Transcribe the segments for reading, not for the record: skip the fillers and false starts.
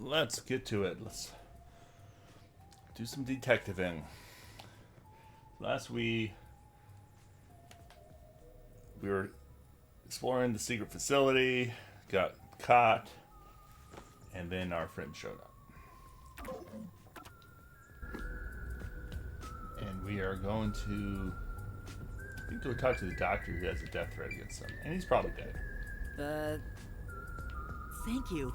let's get to it. Let's do some detectiving. Last we were exploring the secret facility, got caught, and then our friend showed up. And we are going to, I think, go talk to the doctor who has a death threat against him. And he's probably dead. Thank you.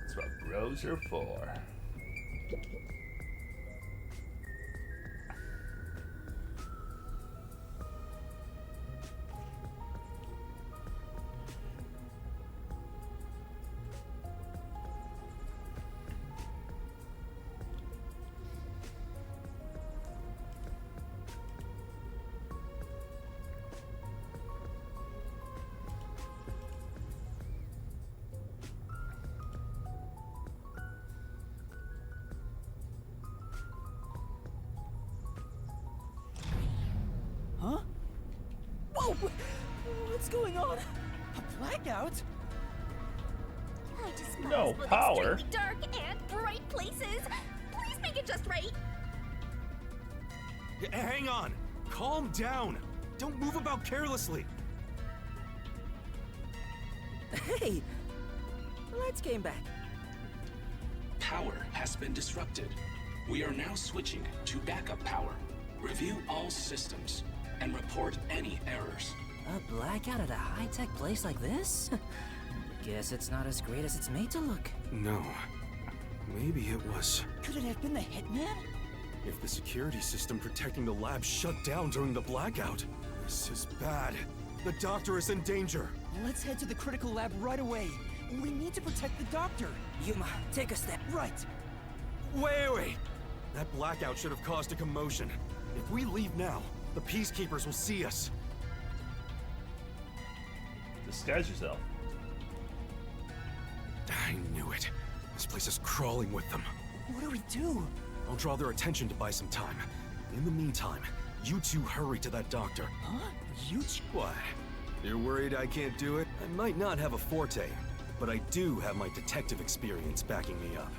That's what bros are for. Huh? Whoa! What's going on? A blackout? I just No power. Extremely dark and bright places. Please make it just right. Hang on! Calm down! Don't move about carelessly! Hey! The lights came back. Power has been disrupted. We are now switching to backup power. Review all systems and report any errors. A blackout at a high-tech place like this? Guess it's not as great as it's made to look. No. Maybe it was. Could it have been the hitman? If the security system protecting the lab shut down during the blackout. This is bad. The doctor is in danger. Let's head to the critical lab right away. We need to protect the doctor. Yuma, take a step. Right. Wait! That blackout should have caused a commotion. If we leave now, the Peacekeepers will see us. Disguise yourself. I knew it. This place is crawling with them. What do we do? I'll draw their attention to buy some time. In the meantime, you two hurry to that doctor. Huh? You What? You're worried I can't do it? I might not have a forte, but I do have my detective experience backing me up.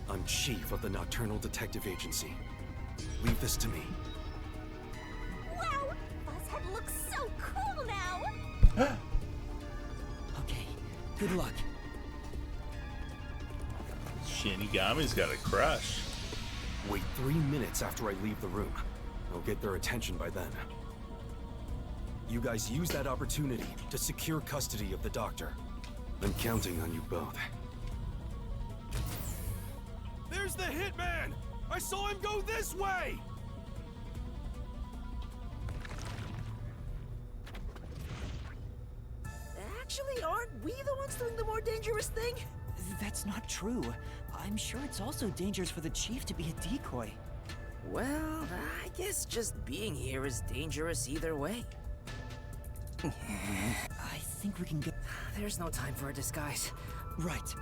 I'm chief of the Nocturnal Detective Agency. Leave this to me. Wow! Buzzhead looks so cool now! Okay, good luck. Shinigami's got a crush. Wait 3 minutes after I leave the room. I'll get their attention by then. You guys use that opportunity to secure custody of the doctor. I'm counting on you both. There's the hitman! I saw him go this way! Actually, aren't we the ones doing the more dangerous thing? That's not true. I'm sure it's also dangerous for the chief to be a decoy. Well, I guess just being here is dangerous either way. I think we can go. There's no time for a disguise. Right.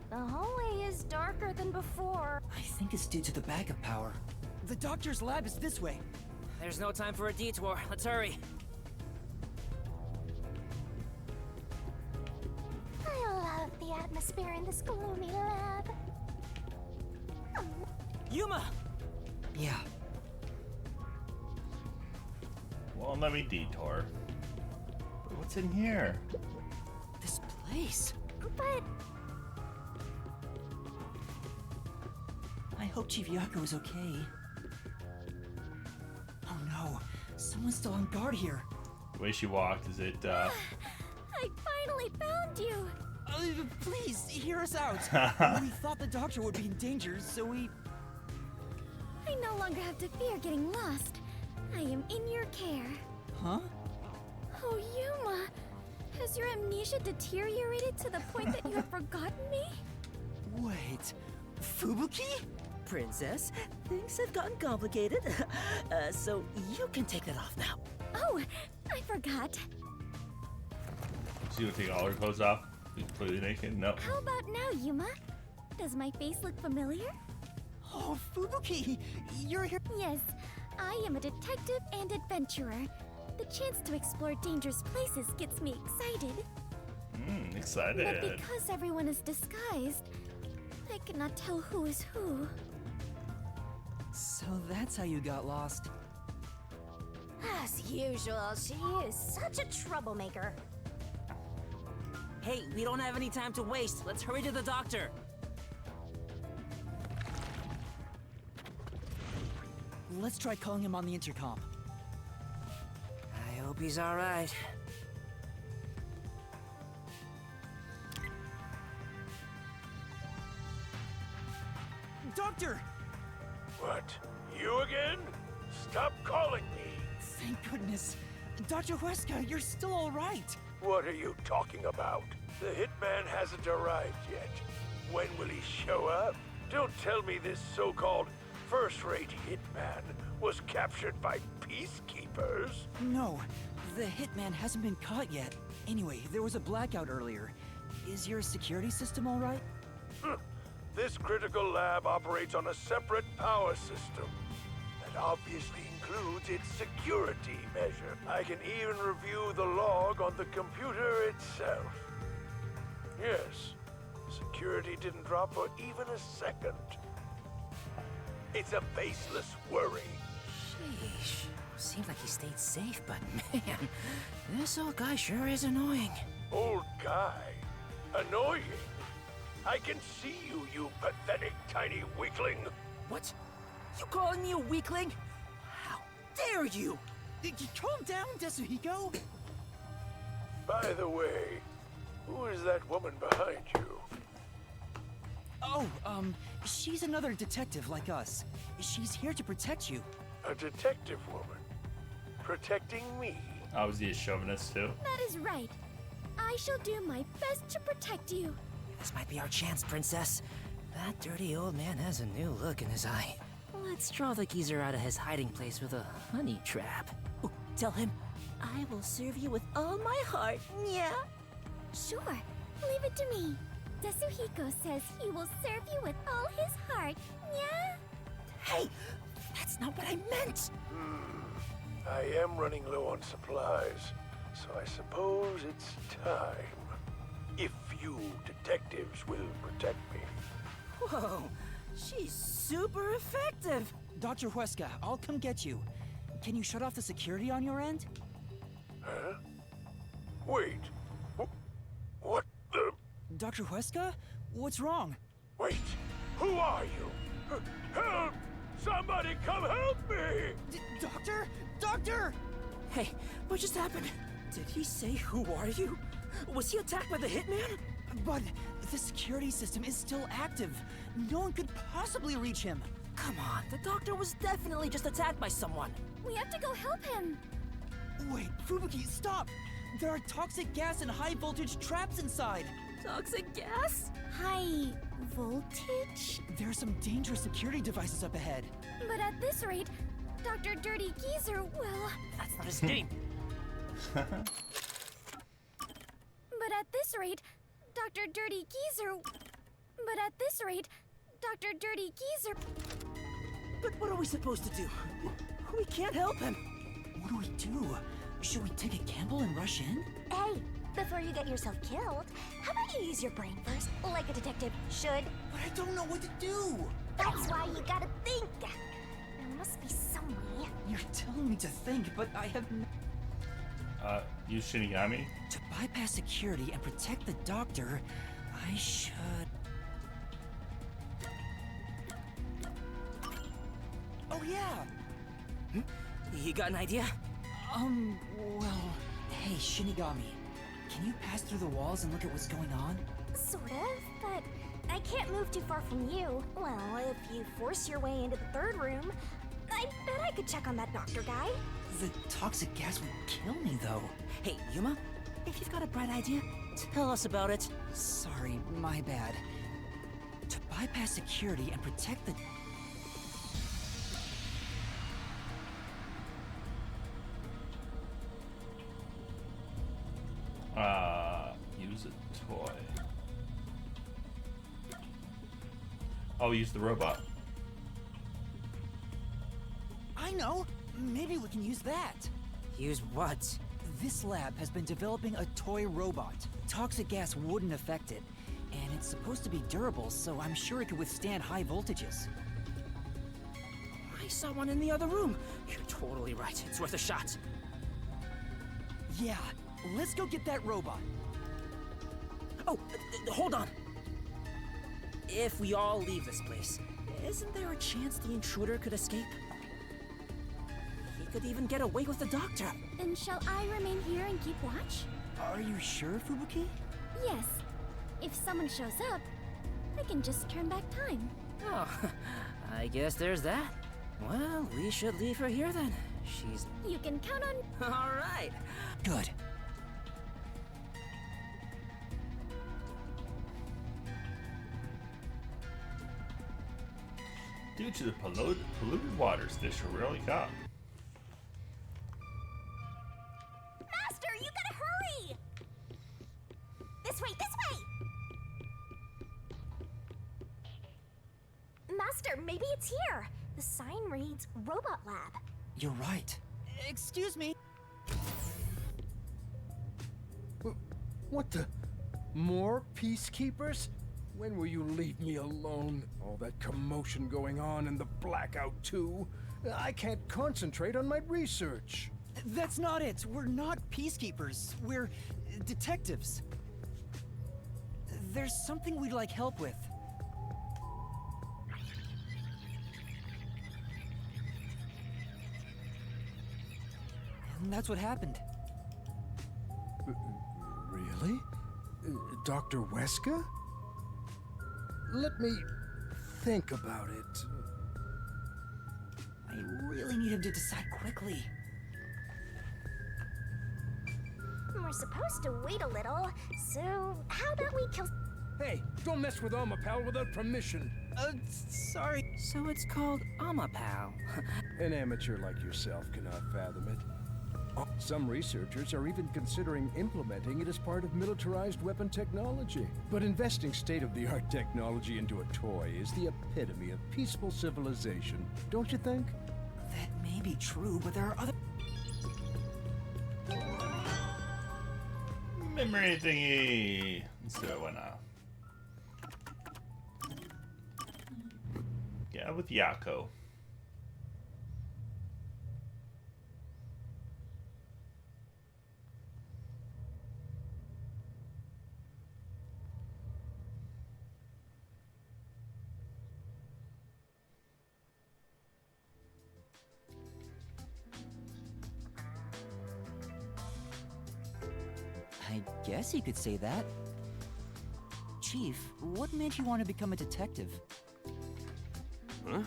The hallway is darker than before. I think it's due to the backup power. The doctor's lab is this way. There's no time for a detour. Let's hurry. I love the atmosphere in this gloomy lab. Yuma! Yeah. Well, let me detour. What's in here? This place. But I hope Chief Yako is okay. Oh no, someone's still on guard here. The way she walked, is it, I finally found you. Please, hear us out. We thought the doctor would be in danger, so we... I no longer have to fear getting lost. I am in your care. Huh? Oh, Yuma, has your amnesia deteriorated to the point that you have forgotten me? Wait, Fubuki? Princess, things have gotten complicated. So you can take that off now. Oh, I forgot. she gonna take all her clothes off? Be completely naked? No. How about now, Yuma? Does my face look familiar? Oh, Fubuki, you're here. Yes, I am a detective and adventurer. The chance to explore dangerous places gets me excited. But Excited. because everyone is disguised, I cannot tell who is who. So that's how you got lost. As usual, she is such a troublemaker. Hey, we don't have any time to waste. Let's hurry to the doctor. Let's try calling him on the intercom. I hope he's all right. Doctor! What? You again? Stop calling me! Thank goodness. Dr. Huesca, you're still all right. What are you talking about? The hitman hasn't arrived yet. When will he show up? Don't tell me this so-called first-rate hitman was captured by peacekeepers. No, the hitman hasn't been caught yet. Anyway, there was a blackout earlier. Is your security system all right? This critical lab operates on a separate power system that obviously includes its security measure. I can even review the log on the computer itself. Yes, security didn't drop for even a second. It's a baseless worry. Sheesh. Seems like he stayed safe, but man, this old guy sure is annoying. Old guy? Annoying? I can see you, you pathetic tiny weakling. What? You calling me a weakling? How dare you? Calm down, Desuhiko. By the way, who is that woman behind you? Oh, she's another detective like us. She's here to protect you. A detective woman? Protecting me? I was he a chauvinist too? That is right. I shall do my best to protect you. This might be our chance, Princess. That dirty old man has a new look in his eye. Let's draw the geezer out of his hiding place with a honey trap. Ooh, tell him, I will serve you with all my heart, yeah? Sure, leave it to me. Desuhiko says he will serve you with all his heart, yeah? Hey, that's not what I meant! I am running low on supplies, so I suppose it's time. If you detectives will protect me. Whoa, she's super effective! Dr. Huesca, I'll come get you. Can you shut off the security on your end? Huh? Wait. What the? Dr. Huesca? What's wrong? Wait. Who are you? Help! Somebody come help me! Doctor? Doctor! Hey, what just happened? Did he say who are you? Was he attacked by the hitman? But the security system is still active. No one could possibly reach him. Come on, the doctor was definitely just attacked by someone. We have to go help him. Wait, Fubuki, stop! There are toxic gas and high voltage traps inside. Toxic gas? High voltage? There are some dangerous security devices up ahead. But at this rate, Dr. Dirty Geezer will... That's not his name. But at this rate, Dr. Dirty Geezer... But at this rate, Dr. Dirty Geezer... But what are we supposed to do? We can't help him. What do we do? Should we take a gamble and rush in? Hey, before you get yourself killed, how about you use your brain first, like a detective should? But I don't know what to do. That's why you gotta think. There must be some way. You're telling me to think, but I have no... Use Shinigami? To bypass security and protect the doctor, I should... Oh yeah! You got an idea? Well... Hey, Shinigami. Can you pass through the walls and look at what's going on? Sort of, but I can't move too far from you. Well, if you force your way into the third room, I bet I could check on that doctor guy. The toxic gas would kill me, though. Hey, Yuma, if you've got a bright idea, tell us about it. Sorry, my bad. To bypass security and protect the... Use a toy. I'll use the robot. I know! Maybe we can use that! Use what? This lab has been developing a toy robot. Toxic gas wouldn't affect it, and it's supposed to be durable, so I'm sure it could withstand high voltages. I saw one in the other room. You're totally right. It's worth a shot. Yeah, let's go get that robot. Oh, hold on. If we all leave this place, isn't there a chance the intruder could escape? He could even get away with the doctor. Then shall I remain here and keep watch? Are you sure, Fubuki? Yes. If someone shows up, I can just turn back time. Oh, I guess there's that. Well, we should leave her here then. She's... You can count on... All right. Good. Due to the polluted waters, this really caught. Master, you gotta hurry! This way, this way! Master, maybe it's here. The sign reads Robot Lab. You're right. Excuse me. What the? More peacekeepers? When will you leave me alone? All that commotion going on and the blackout too. I can't concentrate on my research. That's not it. We're not peacekeepers. We're detectives. There's something we'd like help with. And that's what happened. Really? Dr. Weska? Let me think about it. I really need him to decide quickly. We're supposed to wait a little, so how about we kill... Hey, don't mess with Alma, pal, without permission. Sorry. So it's called Amapal. An amateur like yourself cannot fathom it. Some researchers are even considering implementing it as part of militarized weapon technology. But investing state-of-the-art technology into a toy is the epitome of peaceful civilization, don't you think? That may be true, but there are other... Memory thingy. Let's do it. Why not? Yeah, with Yako. I guess you could say that. Chief, what made you want to become a detective? Huh?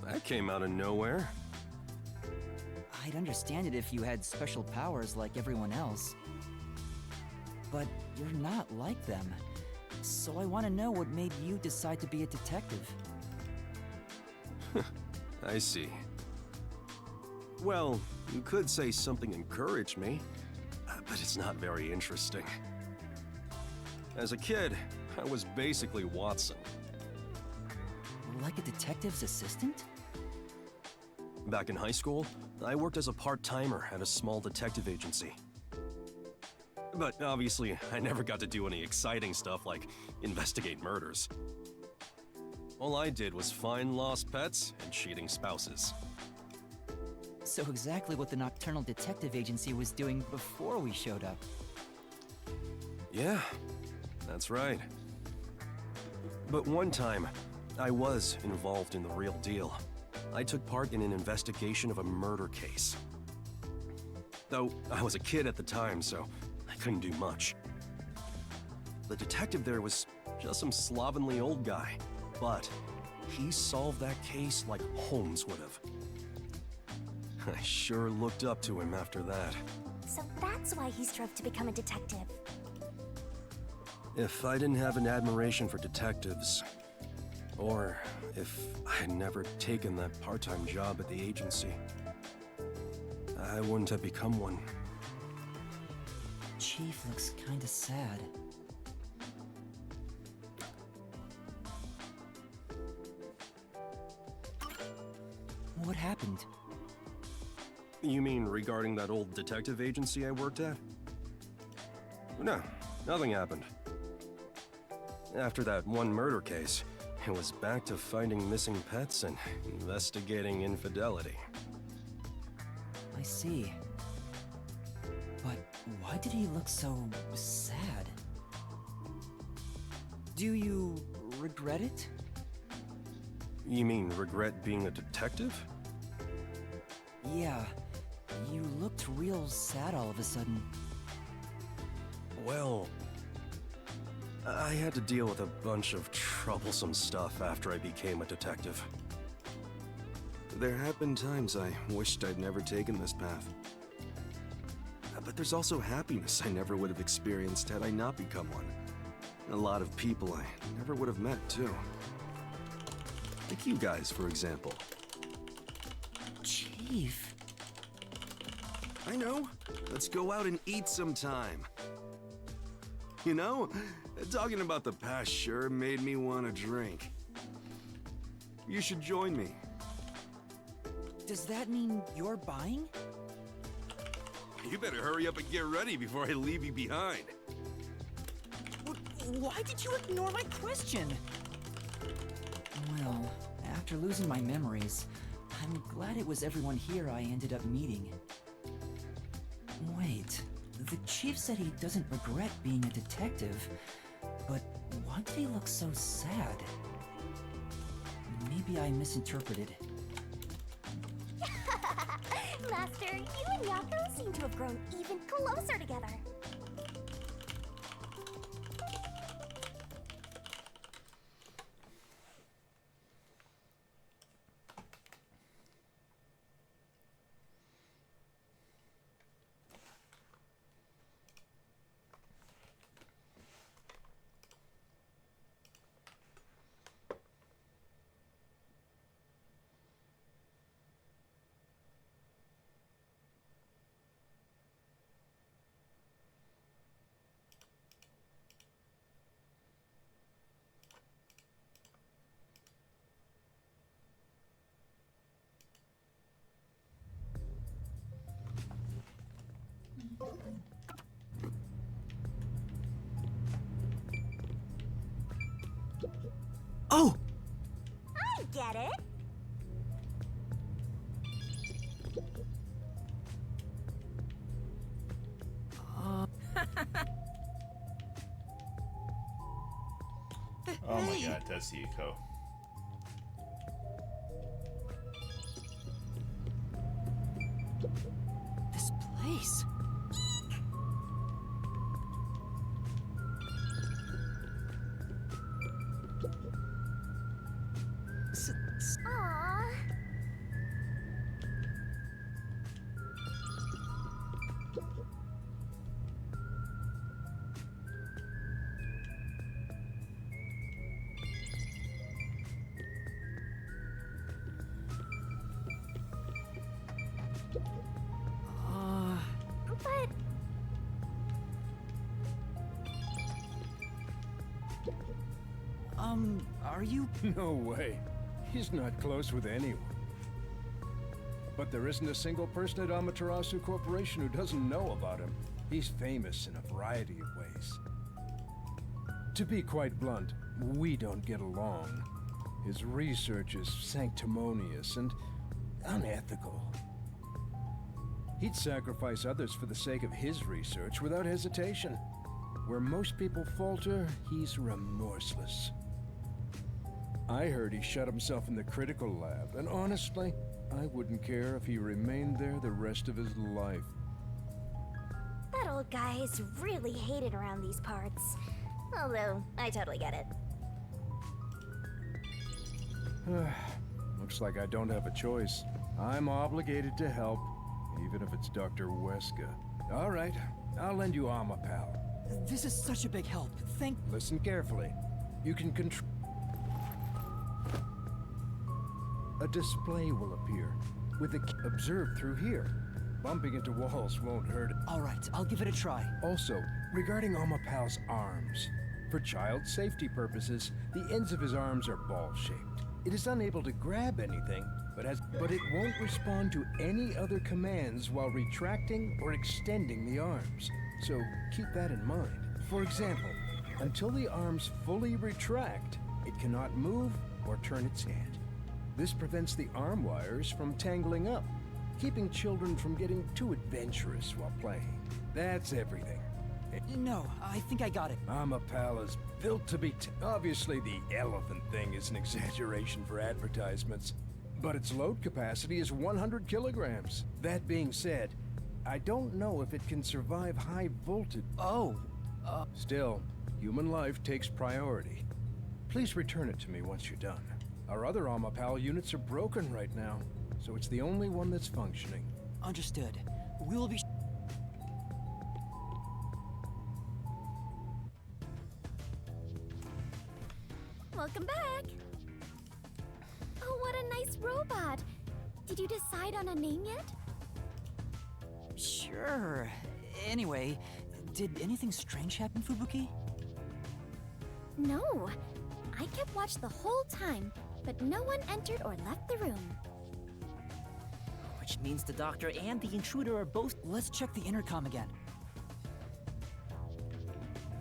That came out of nowhere. I'd understand it if you had special powers like everyone else. But you're not like them. So I want to know what made you decide to be a detective. I see. Well, you could say something encouraged me, but it's not very interesting. As a kid, I was basically Watson. Like a detective's assistant? Back in high school, I worked as a part-timer at a small detective agency. But obviously, I never got to do any exciting stuff like investigate murders. All I did was find lost pets and cheating spouses. So exactly what the Nocturnal Detective Agency was doing before we showed up. Yeah, that's right. But one time, I was involved in the real deal. I took part in an investigation of a murder case. Though I was a kid at the time, so I couldn't do much. The detective there was just some slovenly old guy, but he solved that case like Holmes would have. I sure looked up to him after that. So that's why he strove to become a detective. If I didn't have an admiration for detectives, or if I had never taken that part-time job at the agency, I wouldn't have become one. Chief looks kinda sad. What happened? You mean regarding that old detective agency I worked at? No, nothing happened. After that one murder case, it was back to finding missing pets and investigating infidelity. I see. But why did he look so sad? Do you regret it? You mean regret being a detective? Yeah. You looked real sad all of a sudden. Well, I had to deal with a bunch of troublesome stuff after I became a detective. There have been times I wished I'd never taken this path. But there's also happiness I never would have experienced had I not become one. A lot of people I never would have met, too. Like you guys, for example. Chief. I know. Let's go out and eat sometime. You know, talking about the past sure made me want a drink. You should join me. Does that mean you're buying? You better hurry up and get ready before I leave you behind. Why did you ignore my question? Well, after losing my memories, I'm glad it was everyone here I ended up meeting. Wait, the chief said he doesn't regret being a detective, but why did he look so sad? Maybe I misinterpreted. Master, you and Yako seem to have grown even closer together. Oh! I get it. Oh my god, that's Yuko. This place. Aww. But Are you? No way. He's not close with anyone. But there isn't a single person at Amaterasu Corporation who doesn't know about him. He's famous in a variety of ways. To be quite blunt, we don't get along. His research is sanctimonious and unethical. He'd sacrifice others for the sake of his research without hesitation. Where most people falter, he's remorseless. I heard he shut himself in the critical lab, and honestly, I wouldn't care if he remained there the rest of his life. that old guy is really hated around these parts. Although, I totally get it. Looks like I don't have a choice. I'm obligated to help, even if it's Dr. Weska. All right, I'll lend you Amapal. This is such a big help. Listen carefully. You can control... A display will appear, with the observed through here. Bumping into walls won't hurt. All right, I'll give it a try. Also, regarding Amapal's arms, for child safety purposes, the ends of his arms are ball-shaped. It is unable to grab anything, but it won't respond to any other commands while retracting or extending the arms. So keep that in mind. For example, until the arms fully retract, it cannot move or turn its head. This prevents the arm wires from tangling up, keeping children from getting too adventurous while playing. That's everything. No, I think I got it. Amapal is built to be obviously, the elephant thing is an exaggeration for advertisements, but its load capacity is 100 kilograms. That being said, I don't know if it can survive high voltage. Still, human life takes priority. Please return it to me once you're done. Our other Amapal units are broken right now, so it's the only one that's functioning. Understood. We will be... Welcome back! Oh, what a nice robot! Did you decide on a name yet? Sure. Anyway, did anything strange happen, Fubuki? No. I kept watch the whole time, but no one entered or left the room. Which means the doctor and the intruder are both... Let's check the intercom again.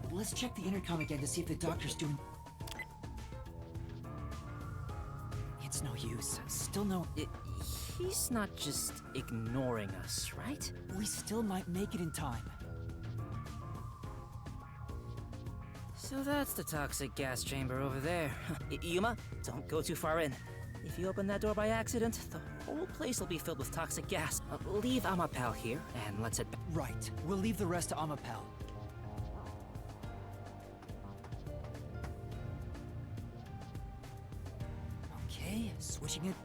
Let's check the intercom again to see if the doctor's doing... It's no use. Still no... He's not just ignoring us, right? We still might make it in time. So that's the toxic gas chamber over there. Yuma, don't go too far in. If you open that door by accident, the whole place will be filled with toxic gas. Leave Amapal here, and let's head back. Right. We'll leave the rest to Amapal. Okay, switching it.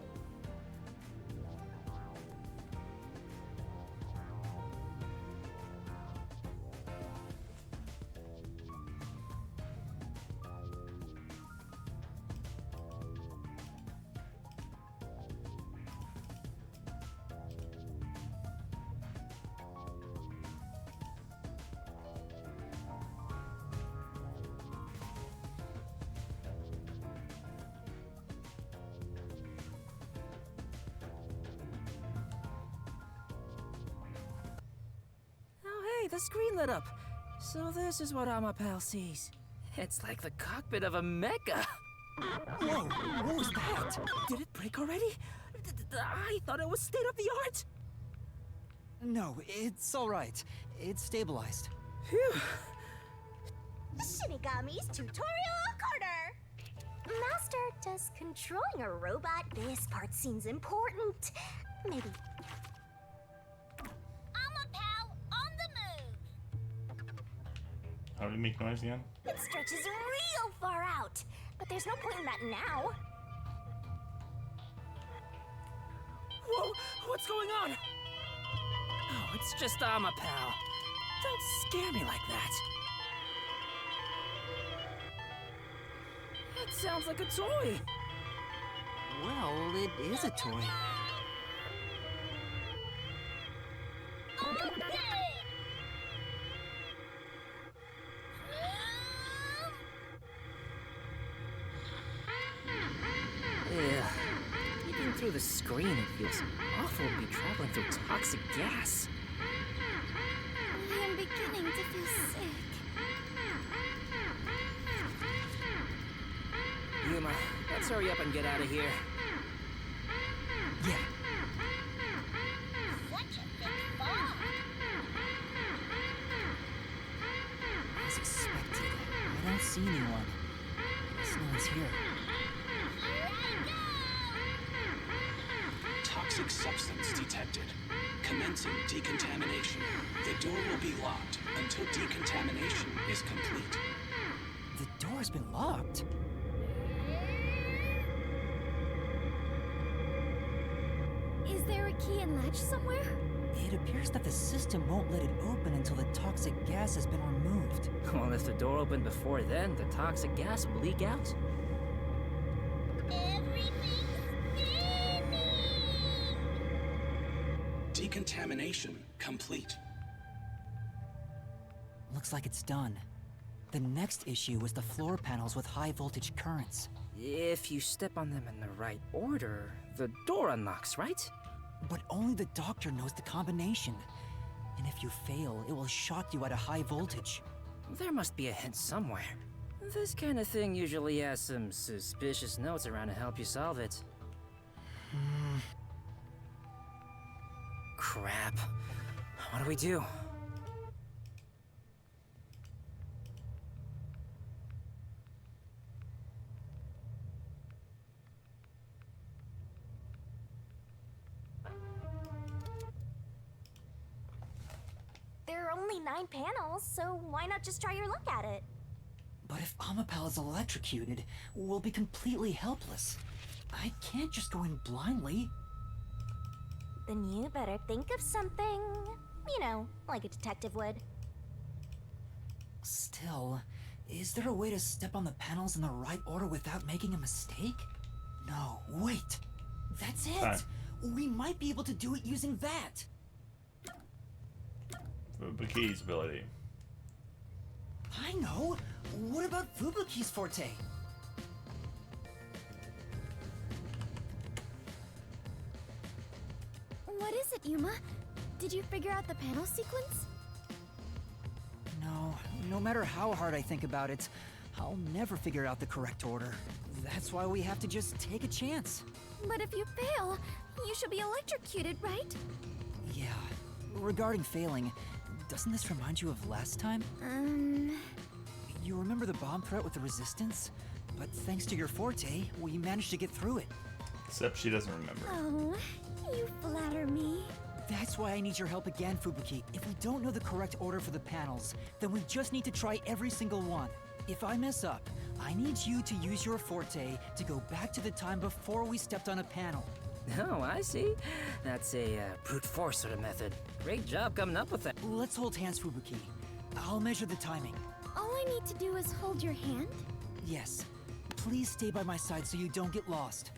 Hey, the screen lit up. So this is what Amapal sees. It's like the cockpit of a mecha. Whoa! What was that? Did it break already? I thought it was state of the art. No, it's alright. It's stabilized. Phew. Shinigami's Tutorial Corner! Master, does controlling a robot this part seems important? Maybe. Amapal on the move! How do you make noise again? It stretches real far out, but there's no point in that now. Whoa, what's going on? Oh, it's just Amapal. Don't scare me like that. It sounds like a toy. Well, it is a toy. Yeah. Even through the screen, it feels awful to be traveling through toxic gas. I am beginning to feel sick. Yuma, let's hurry up and get out of here. Yeah. As expected, I don't see anyone. Guess no one's here. Toxic substance detected. Commencing decontamination. The door will be locked until decontamination is complete. The door's been locked. Is there a key and latch somewhere? It appears that the system won't let it open until the toxic gas has been removed. Well, if the door opened before then, the toxic gas would leak out. Decontamination complete. Looks like it's done. The next issue was the floor panels with high voltage currents. if you step on them in the right order, the door unlocks, right? But only the doctor knows the combination. And if you fail, it will shock you at a high voltage. There must be a hint somewhere. This kind of thing usually has some suspicious notes around to help you solve it. Crap. What do we do? There are only 9 panels, so why not just try your luck at it? But if Amapal is electrocuted, we'll be completely helpless. I can't just go in blindly. Then you better think of something, you know, like a detective would. Still, is there a way to step on the panels in the right order without making a mistake? No, wait. That's it! Time. We might be able to do it using that! Fubuki's ability. I know! What about Fubuki's forte? What is it, Yuma? Did you figure out the panel sequence? No, no matter how hard I think about it, I'll never figure out the correct order. That's why we have to just take a chance. But if you fail, you should be electrocuted, right? Yeah. Regarding failing, doesn't this remind you of last time? You remember the bomb threat with the resistance? But thanks to your forte, we managed to get through it. Except she doesn't remember. Oh, you flatter me. That's why I need your help again, Fubuki. If we don't know the correct order for the panels, then we just need to try every single one. If I mess up, I need you to use your forte to go back to the time before we stepped on a panel. Oh, I see. That's a brute force sort of method. Great job coming up with that. Let's hold hands, Fubuki. I'll measure the timing. All I need to do is hold your hand? Yes. Please stay by my side so you don't get lost.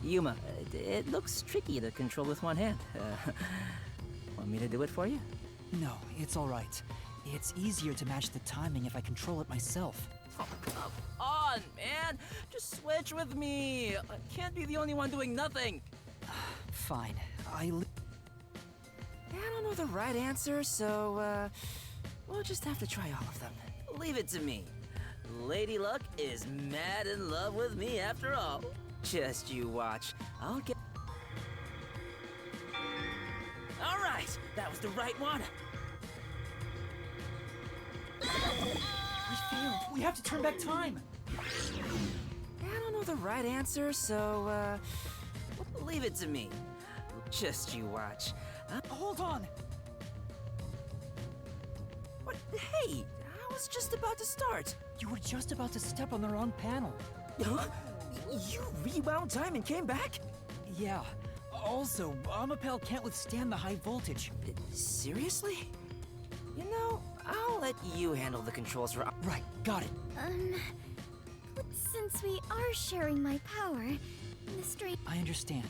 Yuma, it looks tricky to control with one hand. Want me to do it for you? No, it's all right. It's easier to match the timing if I control it myself. Oh, come on, man! Just switch with me! I can't be the only one doing nothing! Fine. I don't know the right answer, so, we'll just have to try all of them. Leave it to me. Lady Luck is mad in love with me after all. Just you watch. I'll get... Alright! That was the right one! We failed. We have to turn back time. I don't know the right answer, so, leave it to me. Just you watch. Hold on. What? Hey, I was just about to start. You were just about to step on the wrong panel. Huh? You rewound time and came back? Yeah. Also, Amapel can't withstand the high voltage. Seriously? You know, I'll let you handle the controls for... Right, got it. But since we are sharing my power, the straight... I understand.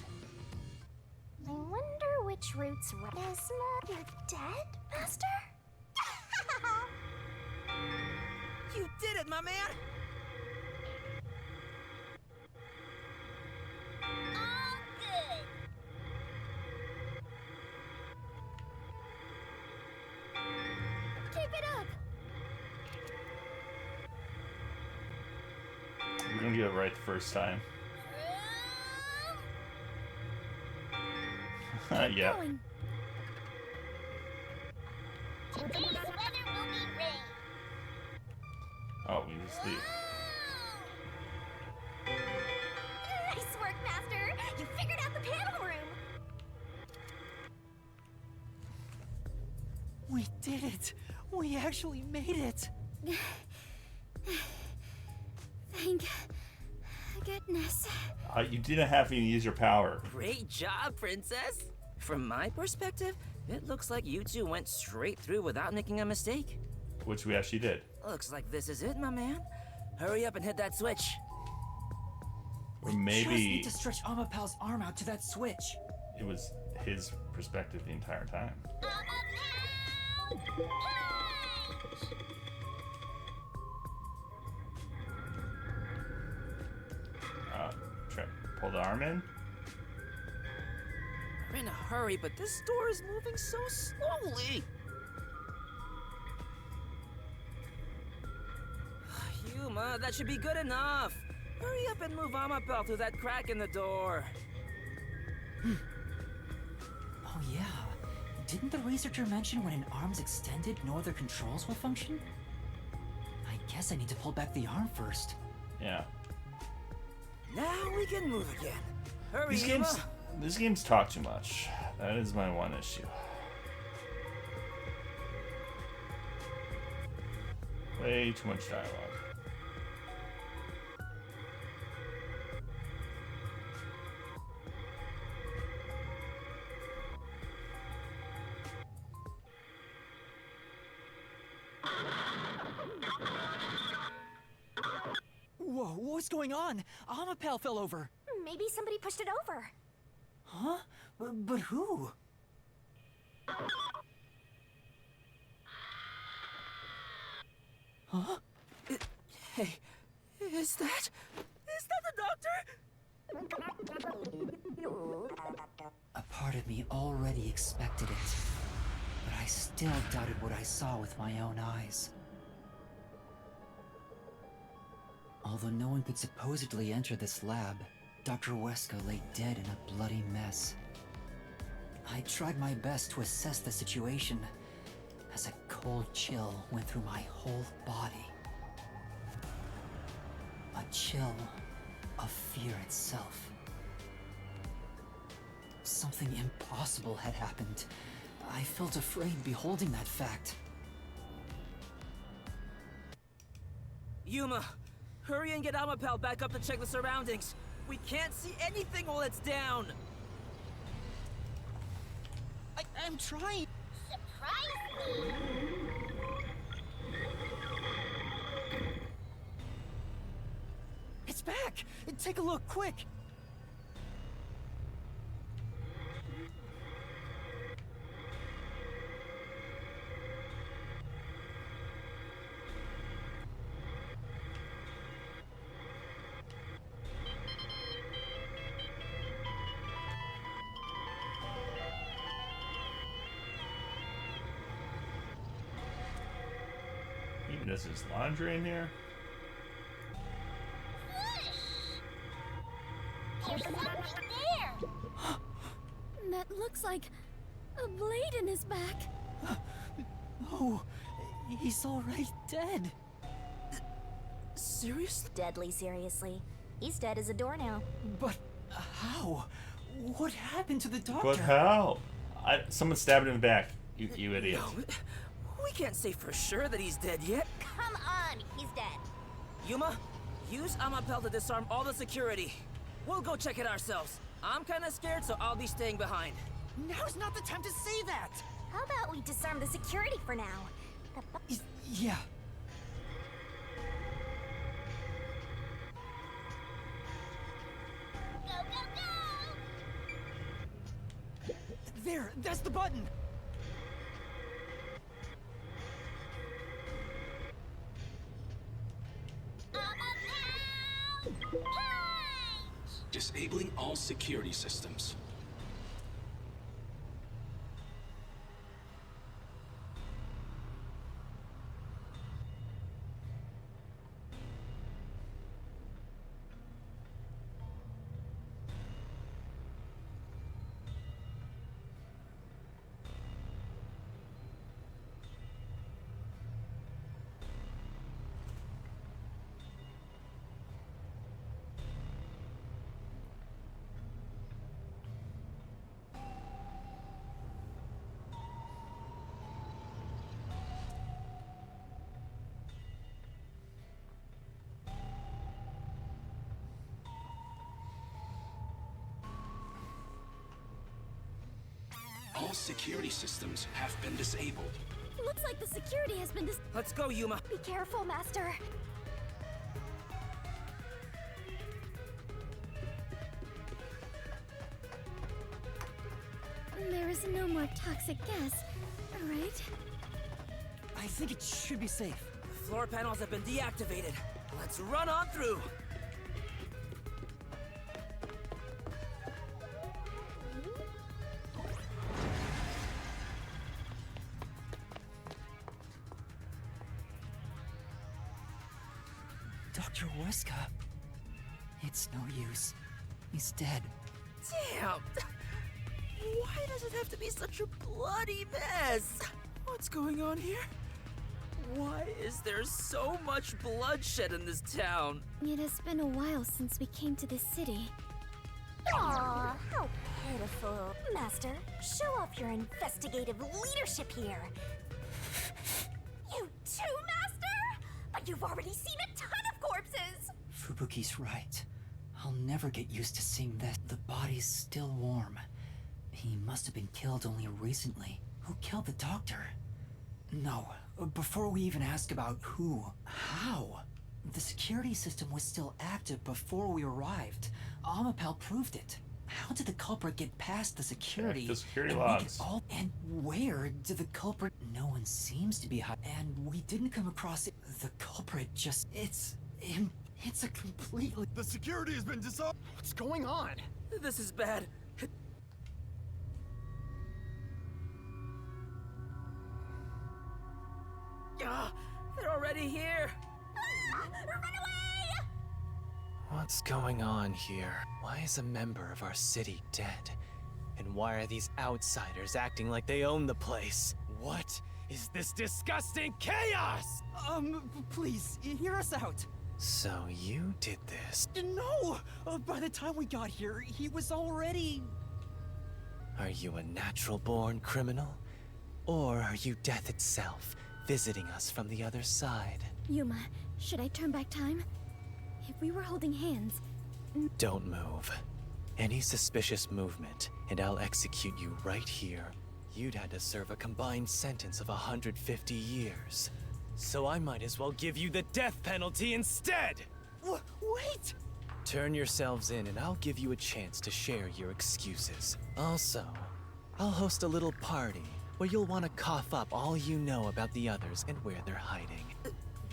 I wonder which routes Resma, you're dead, Master? You did it, my man! All good. Keep it up! We're gonna get it right the first time. Yeah. Going. Today's weather will be rain. Oh, we just leave. Nice work, Master! You figured out the panel room! We did it. We actually made it. Thank goodness. You didn't have to use your power. Great job, Princess! From my perspective, it looks like you two went straight through without making a mistake. Which we actually did. Looks like this is it, my man. Hurry up and hit that switch. Or Just maybe need to stretch Amapal's arm out to that switch. it was his perspective the entire time. Try pull the arm in. We're in a hurry, but this door is moving so slowly. Yuma, that should be good enough. Hurry up and move Amapel through that crack in the door. Oh yeah. Didn't the researcher mention when an arm's extended, no other controls will function? I guess I need to pull back the arm first. Yeah. Now we can move again. Hurry, These games talk too much. That is my one issue. Way too much dialogue. Whoa, what's going on? Amapel fell over. Maybe somebody pushed it over. Huh? But who? Huh? Hey, is that the doctor? A part of me already expected it, but I still doubted what I saw with my own eyes. Although no one could supposedly enter this lab, Dr. Wesker lay dead in a bloody mess. I tried my best to assess the situation as a cold chill went through my whole body. A chill of fear itself. Something impossible had happened. I felt afraid beholding that fact. Yuma, hurry and get Amapel back up to check the surroundings. We can't see anything while it's down. I'm trying. Surprise me! It's back! Take a look, quick! Even does his laundry in here. There's something there! That looks like a blade in his back. Oh, he's already dead. Seriously? Deadly seriously. He's dead as a door now. But how? What happened to the doctor? But how? Someone stabbed him in the back. You idiot. No, we can't say for sure that he's dead yet. Come on, he's dead. Yuma, use Amapel to disarm all the security. We'll go check it ourselves. I'm kinda scared, so I'll be staying behind. Now's not the time to say that! How about we disarm the security for now? Yeah. Go, go, go! There, that's the button! Disabling all security systems. All security systems have been disabled. Looks like the security has been Let's go, Yuma. Be careful, Master. There is no more toxic gas, right? I think it should be safe. The floor panels have been deactivated. Let's run on through. Dr. Weska. It's no use. He's dead. Damn! Why does it have to be such a bloody mess? What's going on here? Why is there so much bloodshed in this town? It has been a while since we came to this city. Aw, how pitiful. Master, show off your investigative leadership here. You too, Master? But you've already seen a ton of corpses! Fubuki's right. I'll never get used to seeing this. The body's still warm. He must have been killed only recently. Who killed the doctor? No, before we even ask about who, how? The security system was still active before we arrived. Amapal proved it. How did the culprit get past the security? Check the security and make it logs. and where did the culprit? No one seems to be and we didn't come across it. The culprit just, it's a completely... The security has been disarmed. What's going on? This is bad. They're already here! Run away! What's going on here? Why is a member of our city dead? And why are these outsiders acting like they own the place? What is this disgusting chaos? Please, hear us out. So you did this. No! By the time we got here, he was already... Are you a natural-born criminal? Or are you death itself, visiting us from the other side? Yuma, should I turn back time? If we were holding hands... Don't move. Any suspicious movement, and I'll execute you right here. You'd had to serve a combined sentence of 150 years. So I might as well give you the death penalty instead! Wait! Turn yourselves in and I'll give you a chance to share your excuses. Also, I'll host a little party where you'll want to cough up all you know about the others and where they're hiding.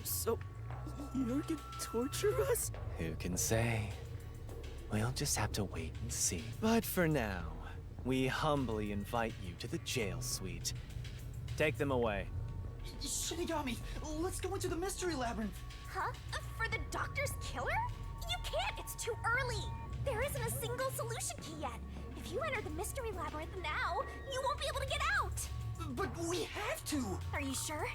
So, you're gonna torture us? Who can say? We'll just have to wait and see. But for now, we humbly invite you to the jail suite. Take them away. Shinigami, let's go into the mystery labyrinth. Huh? For the doctor's killer? You can't, it's too early. There isn't a single solution key yet. If you enter the mystery labyrinth now, you won't be able to get out. But we have to. Are you sure?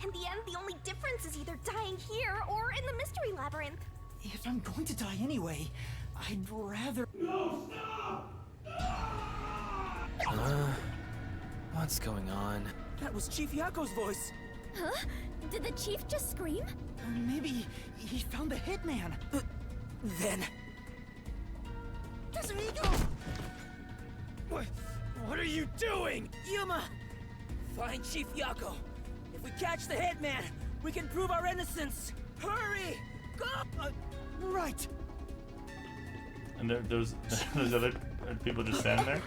In the end, the only difference is either dying here or in the mystery labyrinth. If I'm going to die anyway, I'd rather... What's going on? That was Chief Yako's voice. Huh? Did the chief just scream? Maybe he found the hitman. Then... Kazuhiko! What are you doing? Yuma! Find Chief Yako. If we catch the hitman, we can prove our innocence. Hurry! Go! Right. And those other people just standing there?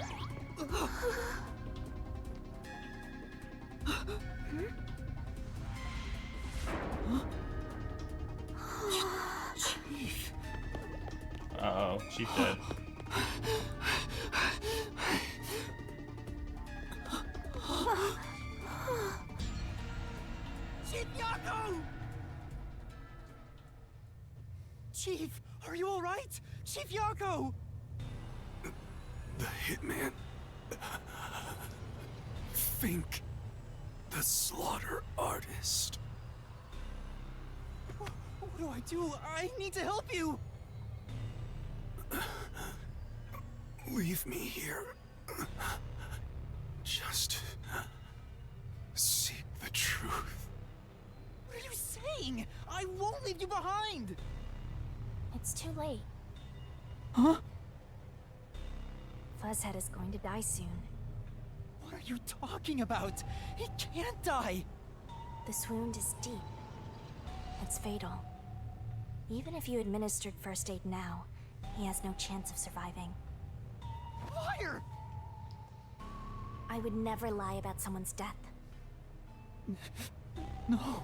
Chief. Uh-oh, Chief dead. Chief Yako! Chief, are you all right? Chief Yako! The hitman. Fink. The slaughter artist. What do I do? I need to help you! Leave me here. Just seek the truth. What are you saying? I won't leave you behind! It's too late. Huh? Fuzzhead is going to die soon. What are you talking about? He can't die! This wound is deep. It's fatal. Even if you administered first aid now, he has no chance of surviving. Liar! I would never lie about someone's death. No,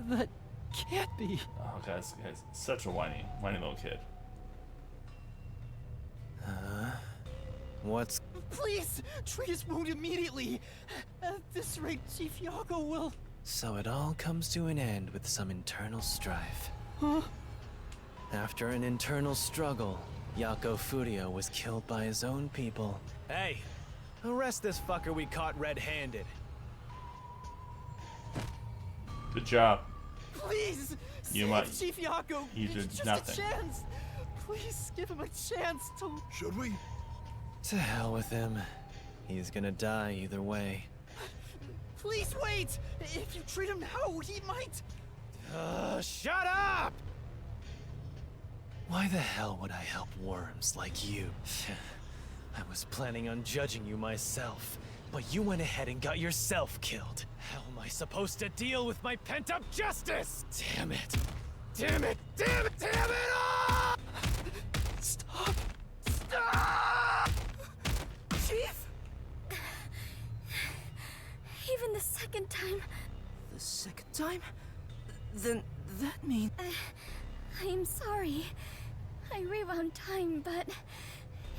that can't be. Oh, guys, such a whiny little kid. What's... Please, treat his wound immediately. At this rate, Chief Yako will... So it all comes to an end with some internal strife. Huh? After an internal struggle, Yako Furio was killed by his own people. Hey! Arrest this fucker we caught red-handed. Good job. Please! You save might- Chief Yako! you did Just nothing. a chance! Please give him a chance to... Should we? To hell with him. He's gonna die either way. Please wait! If you treat him now, he might... Shut up! Why the hell would I help worms like you? I was planning on judging you myself, but you went ahead and got yourself killed. How am I supposed to deal with my pent-up justice? Damn it! Damn it! Damn it! Damn it all! Stop! Stop! Chief! Even the second time, The second time? Then that means... I am sorry. I rewound time, but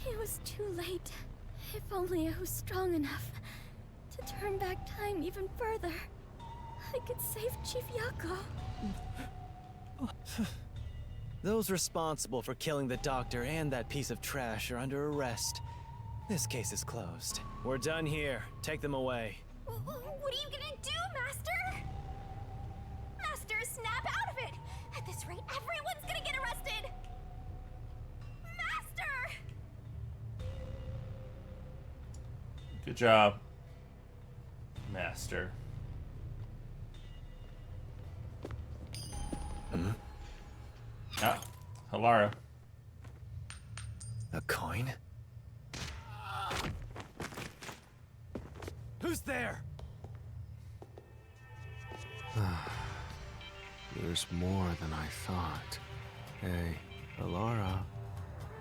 it was too late. If only I was strong enough to turn back time even further, I could save Chief Yako. Those responsible for killing the doctor and that piece of trash are under arrest. This case is closed. We're done here. Take them away. What are you gonna do, Master? Master, snap out of it! At this rate, everyone's gonna get arrested! Master! Good job, Master. Ah, Halara. A coin? Who's there? There's more than I thought. Hey, Alara,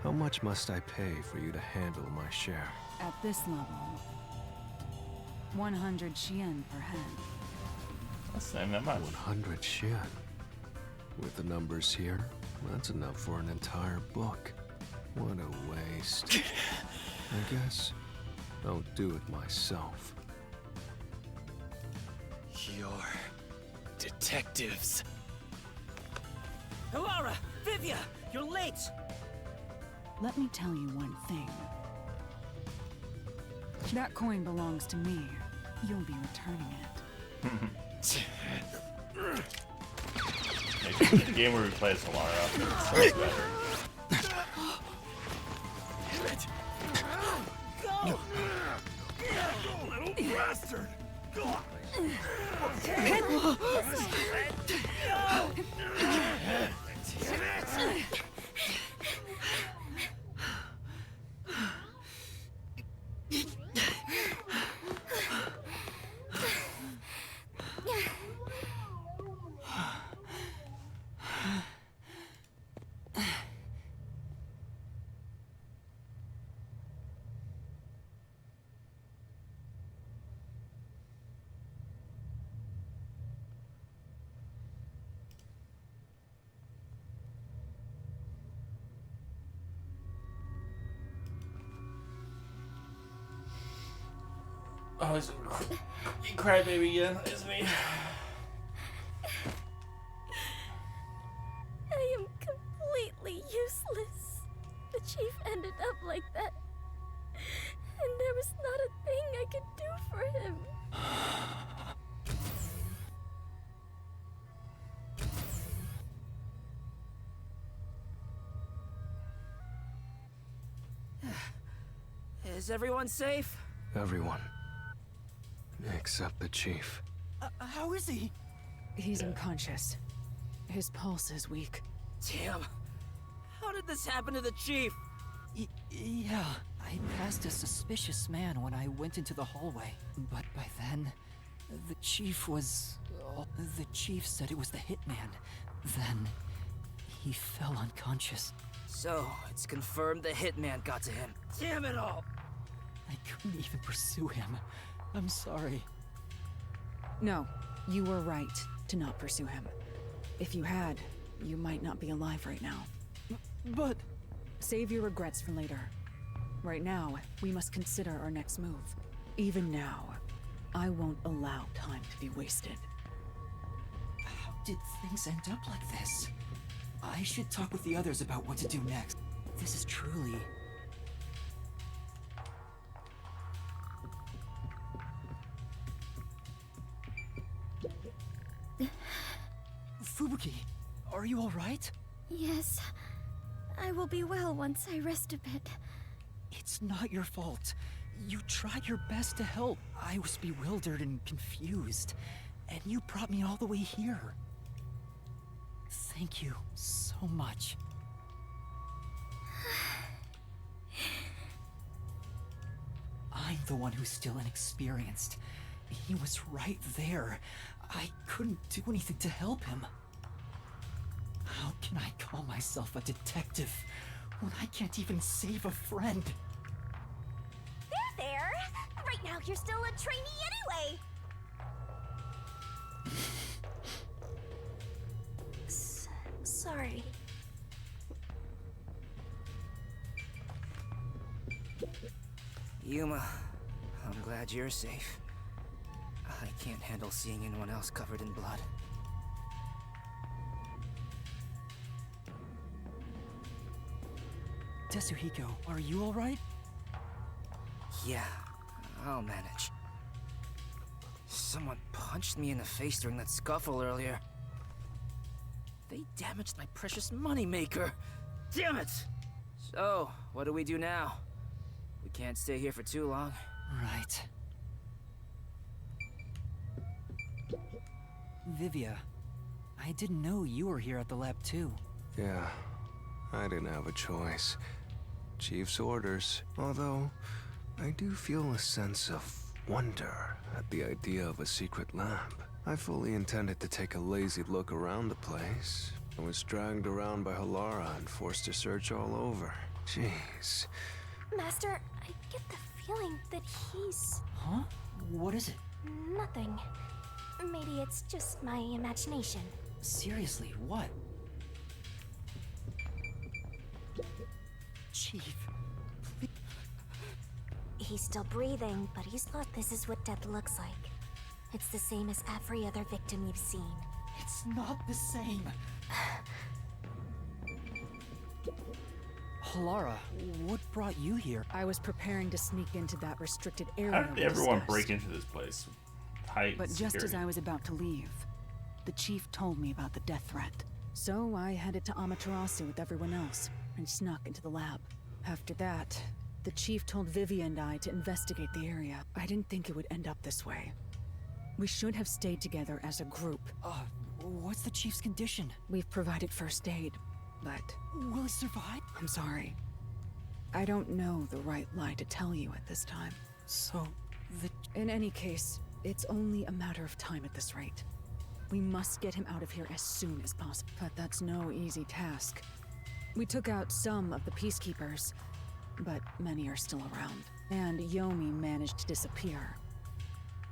how much must I pay for you to handle my share? At this level, 100 Xian per head. That's not that much. 100 Xian. With the numbers here, that's enough for an entire book. What a waste. I guess I'll do it myself. Your detectives. Alara! Vivia! You're late! Let me tell you one thing. That coin belongs to me. You'll be returning it. Maybe the game where we play as Halara sounds better. Damn it! Go! Go, little bastard! Go! Oh, he's you crybaby again, isn't he? I am completely useless. The chief ended up like that. And there was not a thing I could do for him. Is everyone safe? Everyone. Except the chief. How is he? He's unconscious. His pulse is weak. Damn. How did this happen to the chief? Yeah, I passed a suspicious man when I went into the hallway. But by then, the chief was... the chief said it was the hitman. Then, he fell unconscious. So, it's confirmed the hitman got to him. Damn it all! I couldn't even pursue him. I'm sorry. No, you were right to not pursue him. If you had, you might not be alive right now. But... Save your regrets for later. Right now, we must consider our next move. Even now, I won't allow time to be wasted. How did things end up like this? I should talk with the others about what to do next. This is truly... Fubuki, are you alright? Yes. I will be well once I rest a bit. It's not your fault. You tried your best to help. I was bewildered and confused, and you brought me all the way here. Thank you so much. I'm the one who's still inexperienced. He was right there. I couldn't do anything to help him. How can I call myself a detective when I can't even save a friend? There! Right now you're still a trainee anyway! Sorry. Yuma, I'm glad you're safe. I can't handle seeing anyone else covered in blood. Tetsuhiko, are you alright? Yeah, I'll manage. Someone punched me in the face during that scuffle earlier. They damaged my precious moneymaker. Damn it! So, what do we do now? We can't stay here for too long. Right. Vivia, I didn't know you were here at the lab too. Yeah, I didn't have a choice. Chief's orders. Although, I do feel a sense of wonder at the idea of a secret lab. I fully intended to take a lazy look around the place. I was dragged around by Halara and forced to search all over. Jeez. Master, I get the feeling that he's... Huh? What is it? Nothing. Maybe it's just my imagination. Seriously, what? Chief, please. He's still breathing, but he's thought this is what death looks like. It's the same as every other victim you've seen. It's not the same. Halara, what brought you here? I was preparing to sneak into that restricted area. How did we everyone discussed. break into this place? Tight But just as security. I was about to leave, the chief told me about the death threat. So I headed to Amaterasu with everyone else and snuck into the lab. After that, the chief told Vivia and I to investigate the area. I didn't think it would end up this way. We should have stayed together as a group. What's the chief's condition? We've provided first aid, but... Will he survive? I'm sorry. I don't know the right lie to tell you at this time. So, In any case, it's only a matter of time at this rate. We must get him out of here as soon as possible. But that's no easy task. We took out some of the peacekeepers, but many are still around. And Yomi managed to disappear.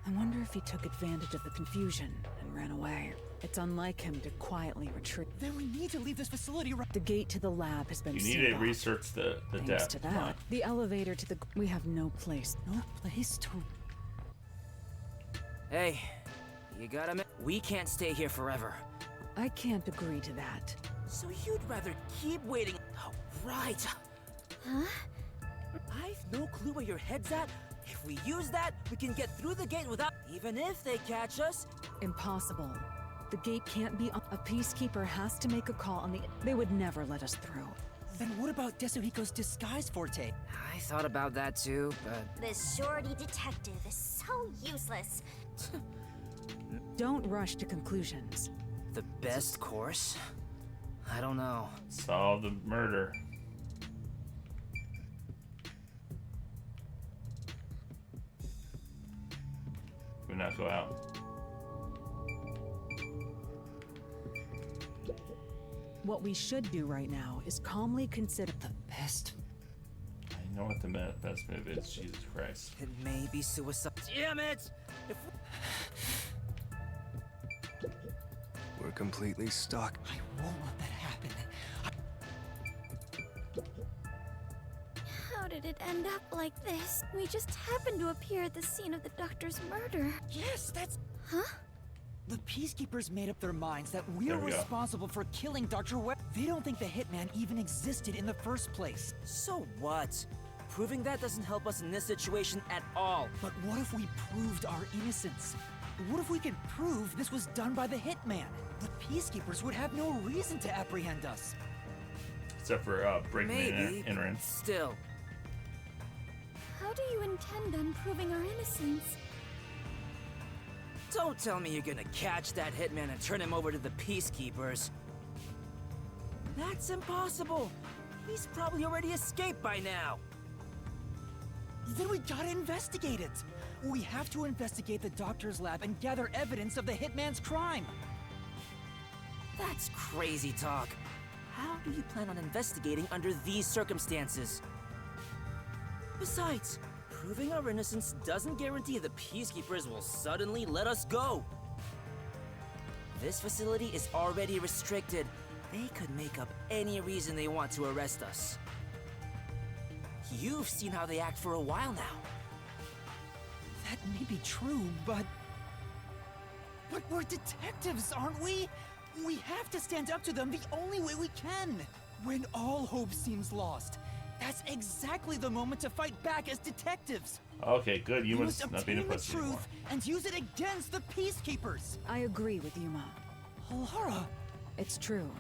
I wonder if he took advantage of the confusion and ran away. It's unlike him to quietly retreat. Then we need to leave this facility right... The gate to the lab has been You sealed need to off. research the Thanks depth. to Come on. that, the elevator to the... We have no place. No place to... Hey, you got him? We can't stay here forever. I can't agree to that. So you'd rather keep waiting? Oh, right. Huh? I've no clue where your head's at. If we use that, we can get through the gate without... Even if they catch us... Impossible. The gate can't be... A peacekeeper has to make a call on the... They would never let us through. Then what about Tetsuhiko's disguise forte? I thought about that too, but... This shorty detective is so useless. Don't rush to conclusions. The best course? I don't know. Solve the murder. Do not go out. What we should do right now is calmly consider... The best... I know what the best move is. Jesus Christ. It may be suicide. Damn it! If We're completely stuck. I won't let that happen. How did it end up like this? We just happened to appear at the scene of the doctor's murder. Yes, that's... Huh? The Peacekeepers made up their minds that we're There we go. responsible for killing Dr. Webb. They don't think the Hitman even existed in the first place. So what? Proving that doesn't help us in this situation at all. But what if we proved our innocence? What if we could prove this was done by the Hitman? The Peacekeepers would have no reason to apprehend us. Except for breaking and Maybe, entering. but still. How do you intend on proving our innocence? Don't tell me you're gonna catch that hitman and turn him over to the Peacekeepers. That's impossible. He's probably already escaped by now. Then we gotta investigate it. We have to investigate the doctor's lab and gather evidence of the Hitman's crime. That's crazy talk. How do you plan on investigating under these circumstances? Besides, proving our innocence doesn't guarantee the Peacekeepers will suddenly let us go. This facility is already restricted. They could make up any reason they want to arrest us. You've seen how they act for a while now. That may be true, but we're detectives, aren't we? We have to stand up to them the only way we can. When all hope seems lost, that's exactly the moment to fight back as detectives. Okay, good. You We must not be in a obtain the pussy anymore. truth and use it against the Peacekeepers. I agree with Yuma. Lara, It's true.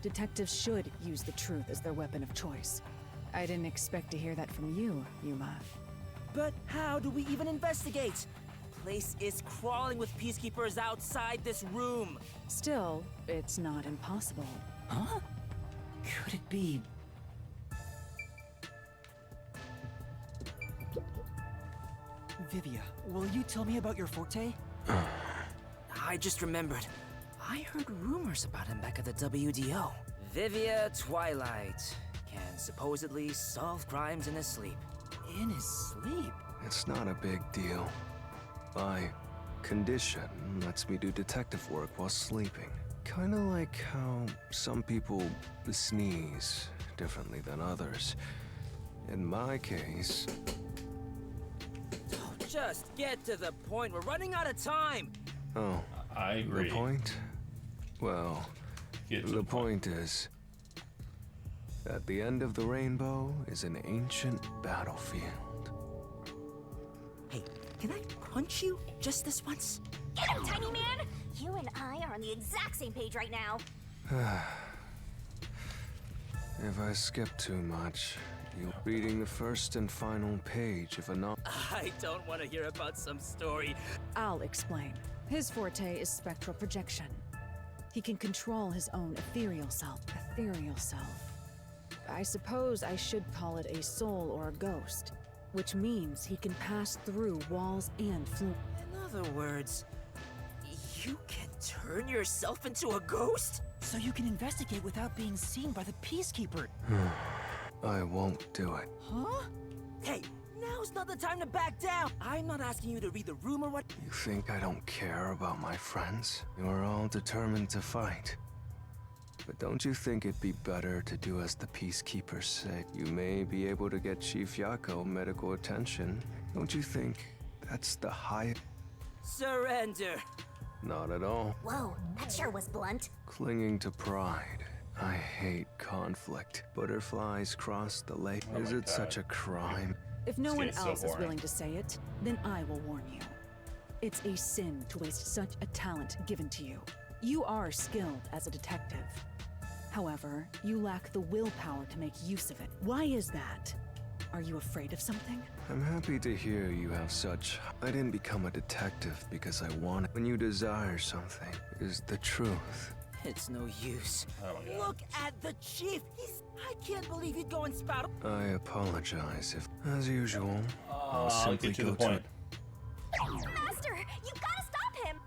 Detectives should use the truth as their weapon of choice. I didn't expect to hear that from you, Yuma. But how do we even investigate? Place is crawling with Peacekeepers outside this room. Still, it's not impossible. huh? Could it be? Vivia, will you tell me about your forte? I just remembered. I heard rumors about him back at the WDO. Vivia Twilight can supposedly solve crimes in his sleep. In his sleep? It's not a big deal. My condition lets me do detective work while sleeping. Kinda like how some people sneeze differently than others. In my case... Just get to the point. We're running out of time. Oh, I agree. the point? Well, Get to the point is... at the end of the rainbow is an ancient battlefield. Hey, can I punch you just this once? Get him, tiny man! You and I are on the exact same page right now. If I skip too much, you'll be reading the first and final page of a novel. I don't want to hear about some story. I'll explain. His forte is spectral projection. He can control his own ethereal self. Ethereal self. I suppose I should call it a soul or a ghost, which means he can pass through walls and floor. In other words, you can turn yourself into a ghost? So you can investigate without being seen by the Peacekeeper. I won't do it. Huh? Hey, now's not the time to back down. I'm not asking you to read the room or what. You think I don't care about my friends? You're all determined to fight. But don't you think it'd be better to do as the Peacekeepers say? You may be able to get Chief Yako medical attention. Don't you think that's the highest? Surrender. Not at all. Whoa, that sure was blunt. Clinging to pride. I hate conflict. Butterflies cross the lake. Oh Is my it such a God. crime? If no This one game's so else is boring. willing to say it, then I will warn you. It's a sin to waste such a talent given to you. You are skilled as a detective. However, you lack the willpower to make use of it. Why is that? Are you afraid of something? I'm happy to hear you have such... I didn't become a detective because I want it. When you desire something, is the truth. It's no use. Oh my God. Look at the chief. I can't believe he'd go and spout. I apologize if, as usual, I'll simply get to go the point. Master, you gotta stop him!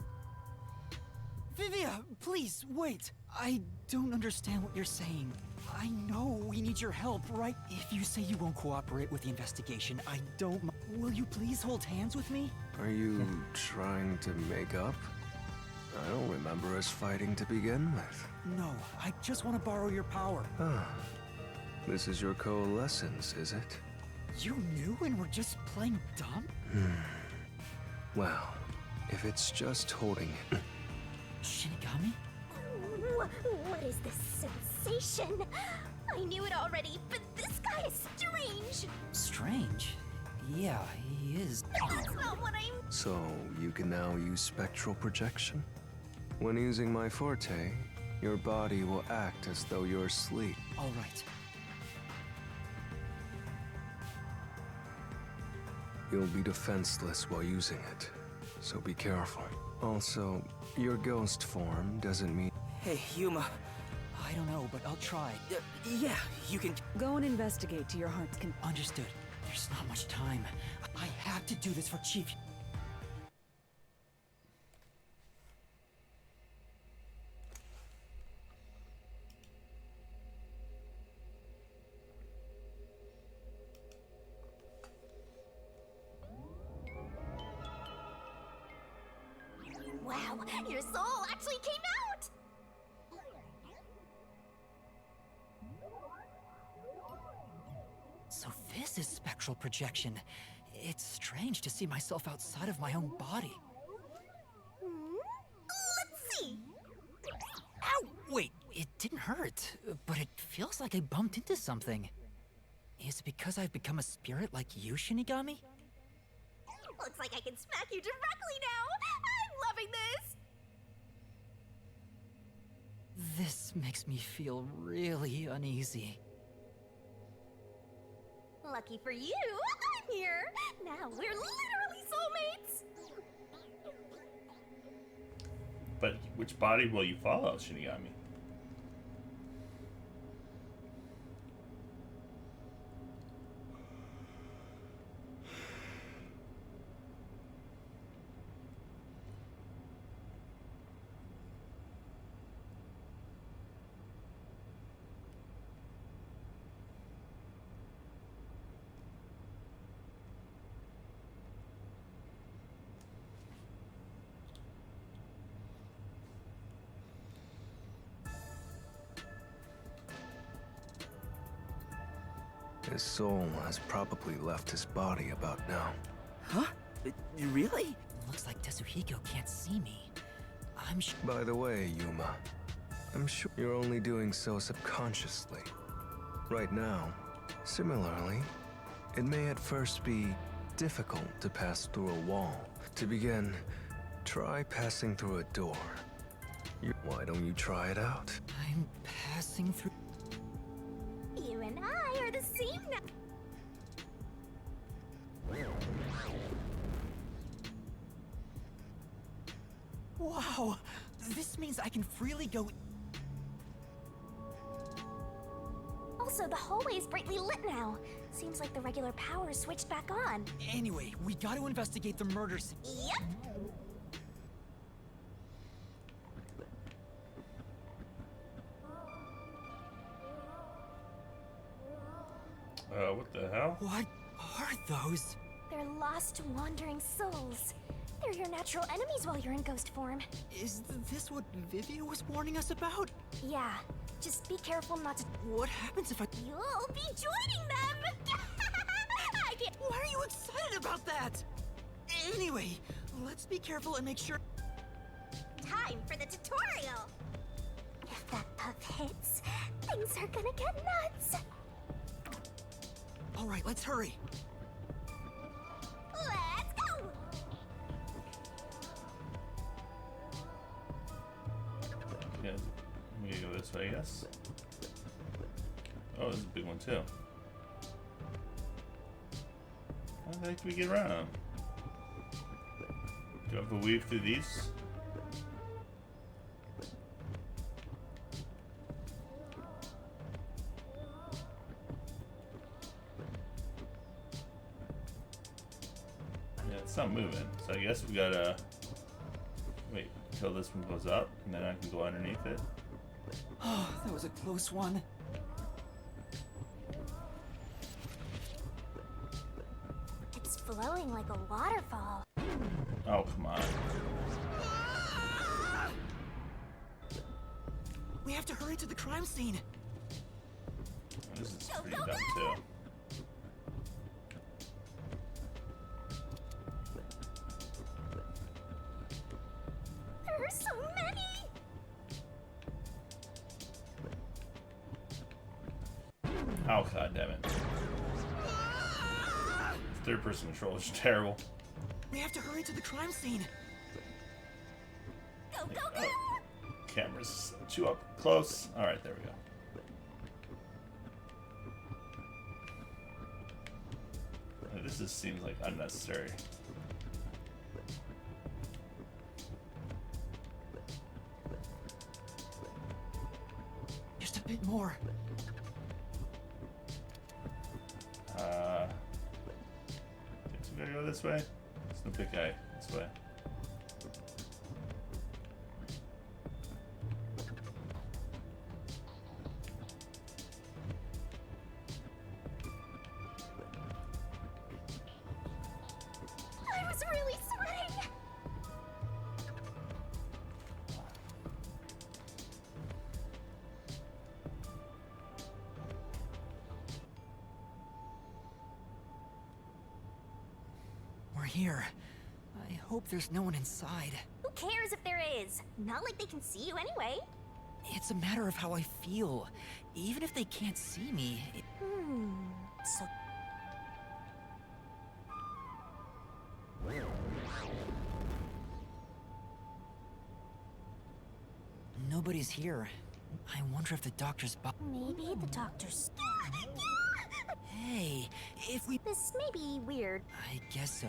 Vivia, please, wait. I don't understand what you're saying. I know we need your help, right? If you say you won't cooperate with the investigation, I don't... Will you please hold hands with me? Are you trying to make up? I don't remember us fighting to begin with. No, I just want to borrow your power. Ah, this is your coalescence, is it? You knew and were just playing dumb? Well, if it's just holding... Shinigami? What is this sensation? I knew it already, but this guy is strange. Strange? Yeah, he is. That's not what I'm... So, you can now use spectral projection? When using my forte, your body will act as though you're asleep. All right. You'll be defenseless while using it, so be careful. Also, your ghost form doesn't mean... Hey, Yuma. I don't know, but I'll try. Yeah, you can... Go and investigate to your heart's content. Understood. There's not much time. I have to do this for Chief. Wow, your soul actually came out! So this is spectral projection. It's strange to see myself outside of my own body. Let's see. Ow! Wait, it didn't hurt, but it feels like I bumped into something. Is it because I've become a spirit like you, Shinigami? Looks like I can smack you directly now. I'm loving this. This makes me feel really uneasy. Lucky for you, I'm here. Now we're literally soulmates. But which body will you follow, Shinigami? His soul has probably left his body about now. Huh? Really? Looks like Tetsuhiko can't see me. I'm sure. By the way, Yuma, I'm sure you're only doing so subconsciously. Right now, similarly, it may at first be difficult to pass through a wall. To begin, try passing through a door. Why don't you try it out? I'm passing through. You and I are the same now. Wow! This means I can freely go. Also, the hallway is brightly lit now. Seems like the regular power is switched back on. Anyway, we got to investigate the murders. Yep. What the hell? What are those? They're lost, wandering souls. They're your natural enemies while you're in ghost form. Is this what Vivia was warning us about? Yeah, just be careful not to... What happens if I... You'll be joining them! I can't... Why are you excited about that? Anyway, let's be careful and make sure... Time for the tutorial! If that puff hits, things are gonna get nuts! All right, let's hurry. Let's go! Yeah, I'm gonna go this way, I guess. Oh, this is a big one too. How the heck do we get around? Do I have to weave through these? Yeah, it's not moving, so I guess we gotta wait until this one goes up, and then I can go underneath it. Oh, that was a close one. It's flowing like a waterfall. Oh, come on. We have to hurry to the crime scene. This is pretty dumb too. There are so many! God damn it. Third-person control is terrible. We have to hurry to the crime scene. Go, go, go! Cameras too up close. Alright, there we go. This just seems like unnecessary. Just a bit more. Guess we gotta go this way. It's the big guy. This way. I was really sweating! We're here. I hope there's no one inside. Who cares if there is? Not like they can see you anyway. It's a matter of how I feel. Even if they can't see me, So... nobody's here. I wonder if the doctor's Maybe the doctor's... Hey, if we... This may be weird. I guess so.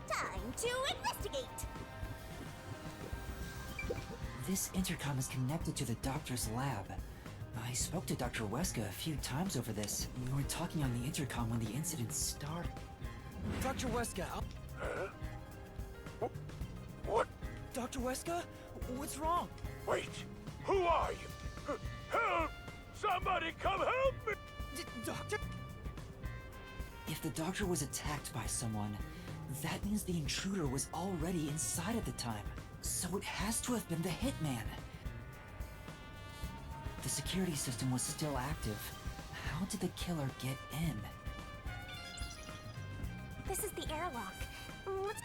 Time to investigate! This intercom is connected to the doctor's lab. I spoke to Dr. Weska a few times over this. We were talking on the intercom when the incident started. Dr. Weska, What? Dr. Weska? What's wrong? Wait, who are you? Help! Somebody come help me! Doctor? If the doctor was attacked by someone, that means the intruder was already inside at the time. So it has to have been the hitman. The security system was still active. How did the killer get in? This is the airlock. Let's...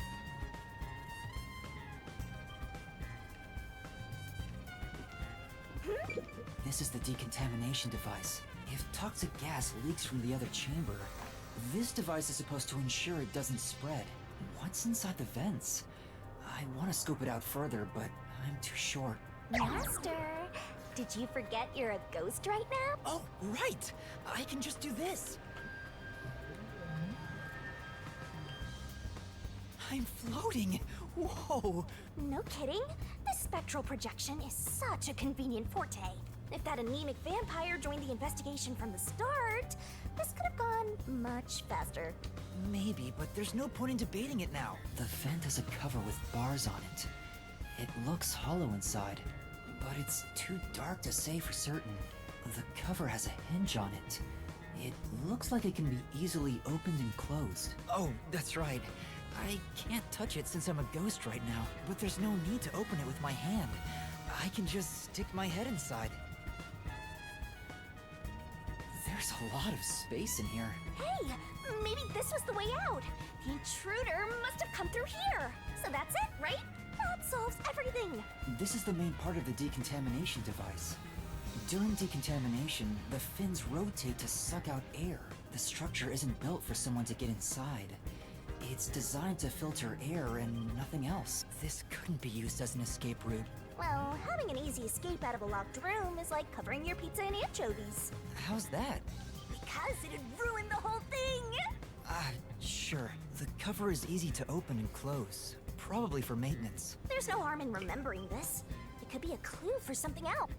This is the decontamination device. If toxic gas leaks from the other chamber, this device is supposed to ensure it doesn't spread. What's inside the vents? I want to scope it out further, but I'm too short. Master, did you forget you're a ghost right now? Oh, right! I can just do this! I'm floating! Whoa! No kidding. This spectral projection is such a convenient forte. If that anemic vampire joined the investigation from the start, this could have gone much faster. Maybe, but there's no point in debating it now. The vent has a cover with bars on it. It looks hollow inside, but it's too dark to say for certain. The cover has a hinge on it. It looks like it can be easily opened and closed. Oh, that's right. I can't touch it since I'm a ghost right now, but there's no need to open it with my hand. I can just stick my head inside. There's a lot of space in here. Hey, maybe this was the way out. The intruder must have come through here. So that's it, right? That solves everything. This is the main part of the decontamination device. During decontamination, the fins rotate to suck out air. The structure isn't built for someone to get inside. It's designed to filter air and nothing else. This couldn't be used as an escape route. Well, having an easy escape out of a locked room is like covering your pizza in anchovies. How's that? Because it'd ruin the whole thing! Sure. The cover is easy to open and close. Probably for maintenance. There's no harm in remembering this. It could be a clue for something else.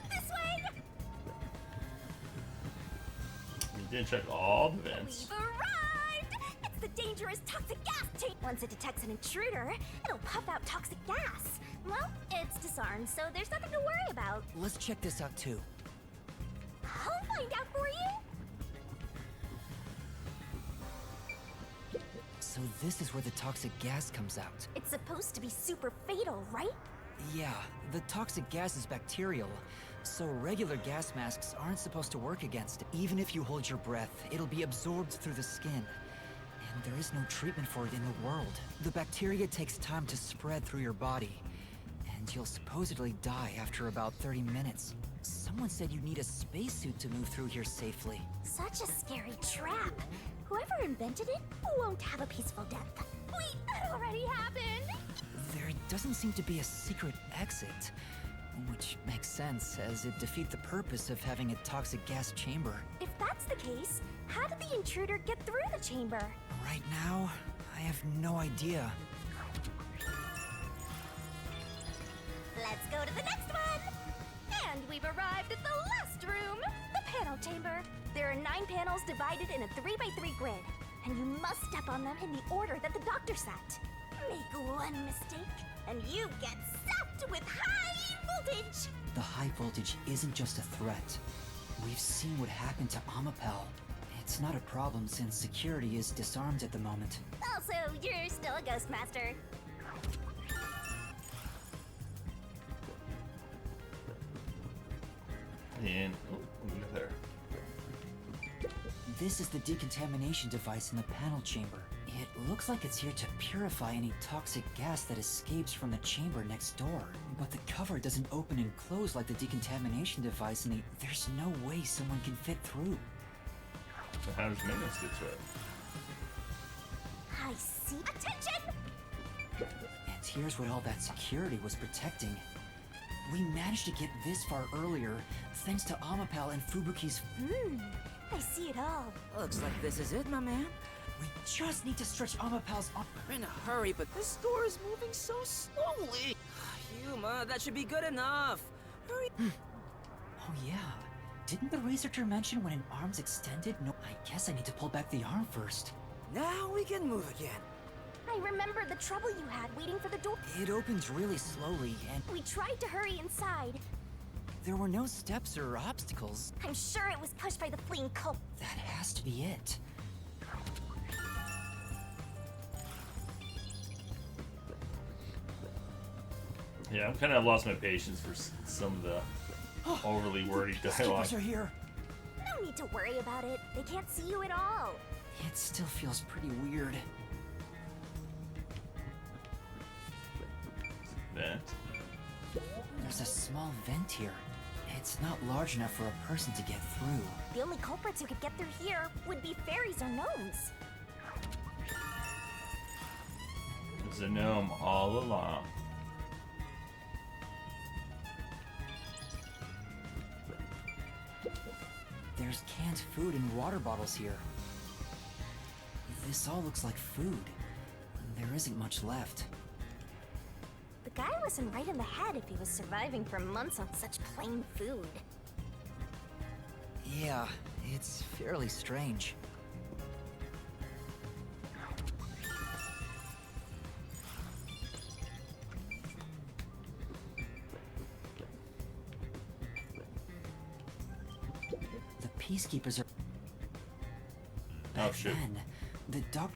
This way! You didn't check all the vents. We've arrived! It's the dangerous toxic gas tank. Once it detects an intruder, it'll puff out toxic gas. Well, it's disarmed, so there's nothing to worry about. Let's check this out too. I'll find out for you! So this is where the toxic gas comes out. It's supposed to be super fatal, right? Yeah, the toxic gas is bacterial, so regular gas masks aren't supposed to work against it. Even if you hold your breath, it'll be absorbed through the skin. and there is no treatment for it in the world. The bacteria takes time to spread through your body, and you'll supposedly die after about 30 minutes. Someone said you need a spacesuit to move through here safely. Such a scary trap. Whoever invented it won't have a peaceful death. Wait, that already happened! There doesn't seem to be a secret exit, which makes sense, as it defeats the purpose of having a toxic gas chamber. If that's the case, how did the intruder get through the chamber? Right now, I have no idea. Let's go to the next one! And we've arrived at the last room! The panel chamber. There are 9 panels divided in a 3x3 grid, and you must step on them in the order that the doctor set. Make one mistake, and you get zapped with high voltage! The high voltage isn't just a threat. We've seen what happened to Amapel. It's not a problem since security is disarmed at the moment. Also, you're still a ghost master. And oh, look there. This is the decontamination device in the panel chamber. It looks like it's here to purify any toxic gas that escapes from the chamber next door. But the cover doesn't open and close like the decontamination device, and there's no way someone can fit through. So how does Minos get to it? I see. Attention! And here's what all that security was protecting. We managed to get this far earlier, thanks to Amapel and Fubuki's... I see it all. Looks like this is it, my man. We just need to stretch Amapel's arm. We're in a hurry, but this door is moving so slowly. Yuma, that should be good enough. Hurry. Oh yeah. Didn't the researcher mention when an arm's extended? No, I guess I need to pull back the arm first. Now we can move again. I remember the trouble you had waiting for the door. It opens really slowly, and We tried to hurry inside. there were no steps or obstacles. I'm sure it was pushed by the fleeing cult. That has to be it. Yeah, I'm kind of lost my patience for some of the overly wordy dialogue. Peacekeepers are here. No need to worry about it. They can't see you at all. It still feels pretty weird. Vent. There's a small vent here. It's not large enough for a person to get through. The only culprits who could get through here would be fairies or gnomes. There's a gnome all along. There's canned food and water bottles here. This all looks like food. There isn't much left. The guy wasn't right in the head if he was surviving for months on such plain food. Yeah, it's fairly strange. The peacekeepers are... Oh shit. Then, the doc...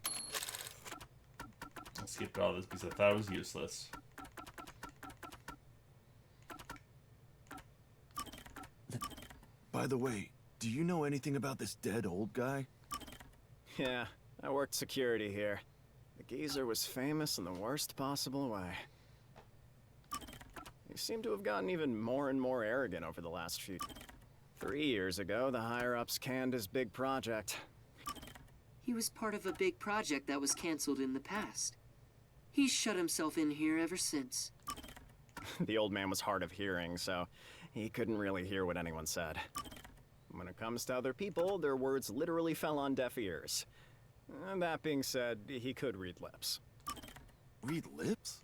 I skipped all this because I thought it was useless. By the way, do you know anything about this dead old guy? Yeah, I worked security here. The geezer was famous in the worst possible way. He seemed to have gotten even more and more arrogant over the last few... 3 years ago, the higher-ups canned his big project. He was part of a big project that was canceled in the past. He's shut himself in here ever since. The old man was hard of hearing, so he couldn't really hear what anyone said. When it comes to other people, their words literally fell on deaf ears. And that being said, he could read lips. Read lips?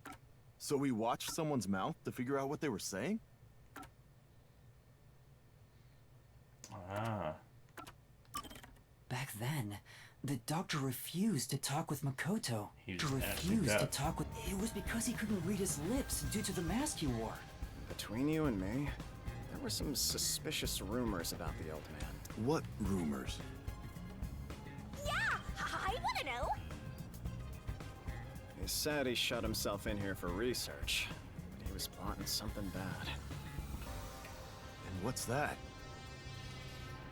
So we watched someone's mouth to figure out what they were saying? Ah. Back then, the doctor refused to talk with Makoto. He was To actually refuse to deaf. talk with... It was because he couldn't read his lips due to the mask he wore. Between you and me, there were some suspicious rumors about the old man. What rumors? Yeah, I want to know. He said he shut himself in here for research, but he was plotting something bad. And what's that?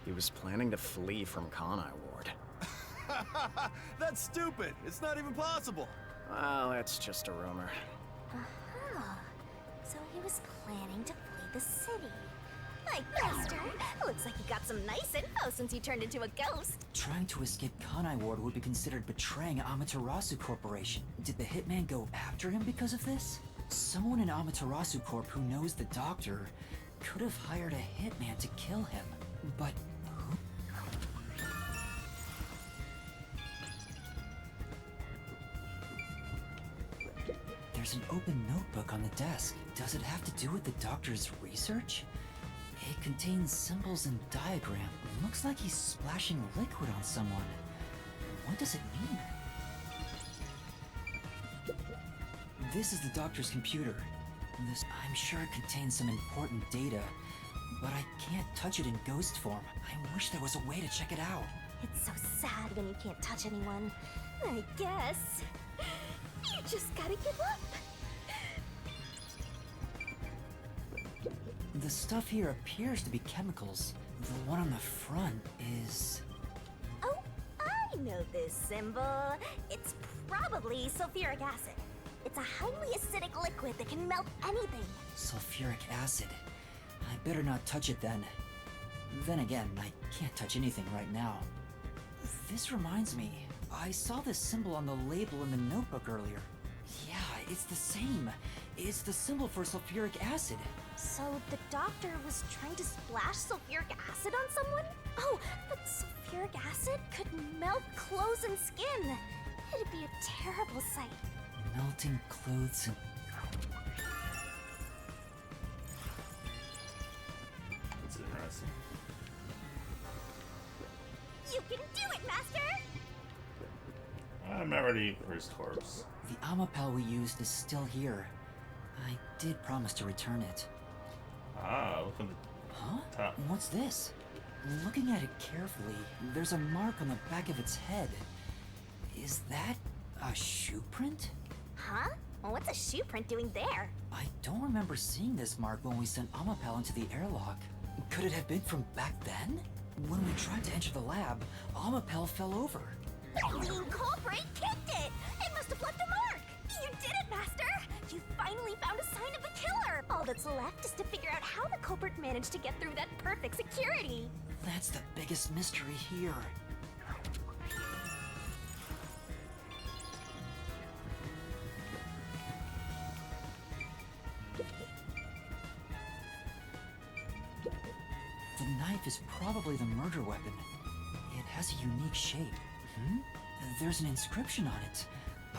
He was planning to flee from Kanai Ward. That's stupid. It's not even possible. Well, it's just a rumor. Uh-huh. So he was planning to flee the city. Like, Master, looks like you got some nice info since you turned into a ghost. Trying to escape Kanai Ward would be considered betraying Amaterasu Corporation. Did the hitman go after him because of this? Someone in Amaterasu Corp who knows the doctor could have hired a hitman to kill him. But who? There's an open notebook on the desk. Does it have to do with the doctor's research? It contains symbols and diagrams. Looks like he's splashing liquid on someone. What does it mean? This is the doctor's computer. This, I'm sure it contains some important data, but I can't touch it in ghost form. I wish there was a way to check it out. It's so sad when you can't touch anyone. I guess you just gotta give up. The stuff here appears to be chemicals. The one on the front is... Oh, I know this symbol. It's probably sulfuric acid. It's a highly acidic liquid that can melt anything. Sulfuric acid. I better not touch it then. Then again, I can't touch anything right now. This reminds me, I saw this symbol on the label in the notebook earlier. Yeah, it's the same. It's the symbol for sulfuric acid. So the doctor was trying to splash sulfuric acid on someone? Oh, but sulfuric acid could melt clothes and skin. It'd be a terrible sight. Melting clothes and... That's interesting. You can do it, Master! I'm not ready for his corpse. The Amapel we used is still here. I did promise to return it. Ah, look at the top. What's this? Looking at it carefully, there's a mark on the back of its head. Is that a shoe print? Huh? Well, what's a shoe print doing there? I don't remember seeing this mark when we sent Amapel into the airlock. Could it have been from back then? When we tried to enter the lab, Amapel fell over. The lean culprit kicked it! It must have left a mark! You did it, Master! You finally found a sign of the killer! All that's left is to figure out how the culprit managed to get through that perfect security! That's the biggest mystery here. The knife is probably the murder weapon. It has a unique shape. There's an inscription on it.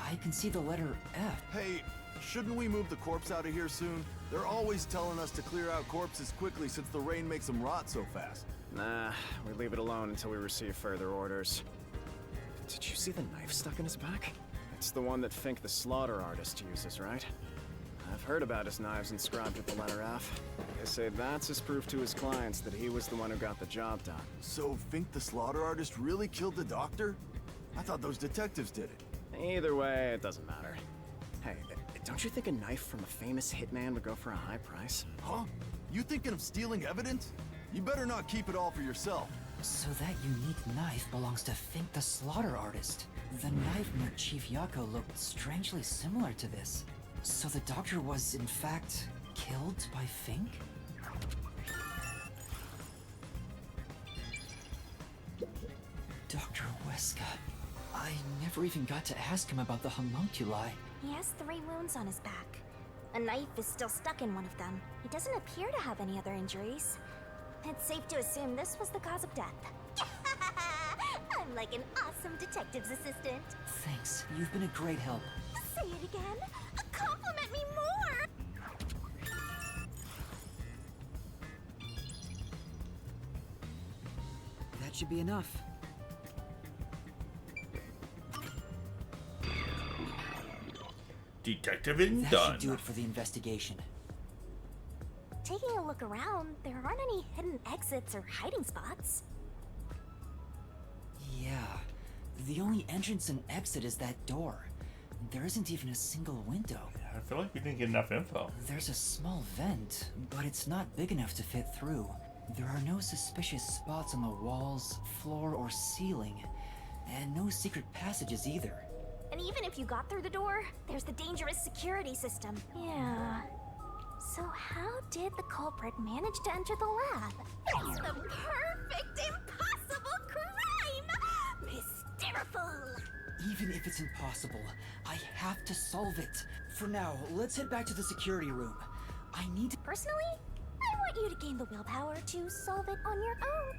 I can see the letter F. Hey, shouldn't we move the corpse out of here soon? They're always telling us to clear out corpses quickly since the rain makes them rot so fast. Nah, we leave it alone until we receive further orders. Did you see the knife stuck in his back? It's the one that Fink the slaughter artist uses, right? I've heard about his knives inscribed with the letter F. They say that's his proof to his clients that he was the one who got the job done. So Fink the slaughter artist really killed the doctor? I thought those detectives did it. Either way, it doesn't matter. Hey, don't you think a knife from a famous hitman would go for a high price? Huh? You thinking of stealing evidence? You better not keep it all for yourself. So that unique knife belongs to Fink the slaughter artist. The knife near Chief Yako looked strangely similar to this. So the doctor was, in fact, killed by Fink? Dr. Weska. I never even got to ask him about the homunculi. He has 3 wounds on his back. A knife is still stuck in one of them. He doesn't appear to have any other injuries. It's safe to assume this was the cause of death. I'm like an awesome detective's assistant. Thanks. You've been a great help. Say it again. Compliment me more! That should be enough. Detective and that done. Should do it for the investigation. Taking a look around, there aren't any hidden exits or hiding spots. Yeah. The only entrance and exit is that door. There isn't even a single window. I feel like we didn't get enough info. There's a small vent, but it's not big enough to fit through. There are no suspicious spots on the walls, floor, or ceiling. And no secret passages either. And even if you got through the door, there's the dangerous security system. Yeah. So how did the culprit manage to enter the lab? It's the perfect impossible crime! Mysteriful! Even if it's impossible, I have to solve it. For now, let's head back to the security room. I need to— Personally, I want you to gain the willpower to solve it on your own.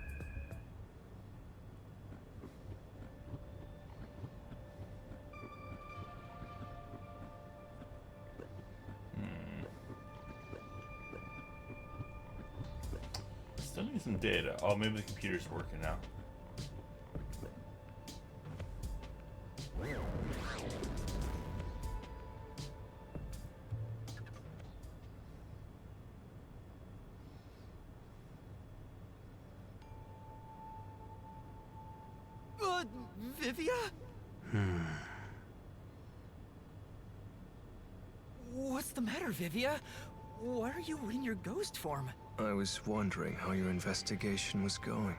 Still need some data. Oh, maybe the computer's working now. Vivia? What's the matter, Vivia? Why are you in your ghost form? I was wondering how your investigation was going.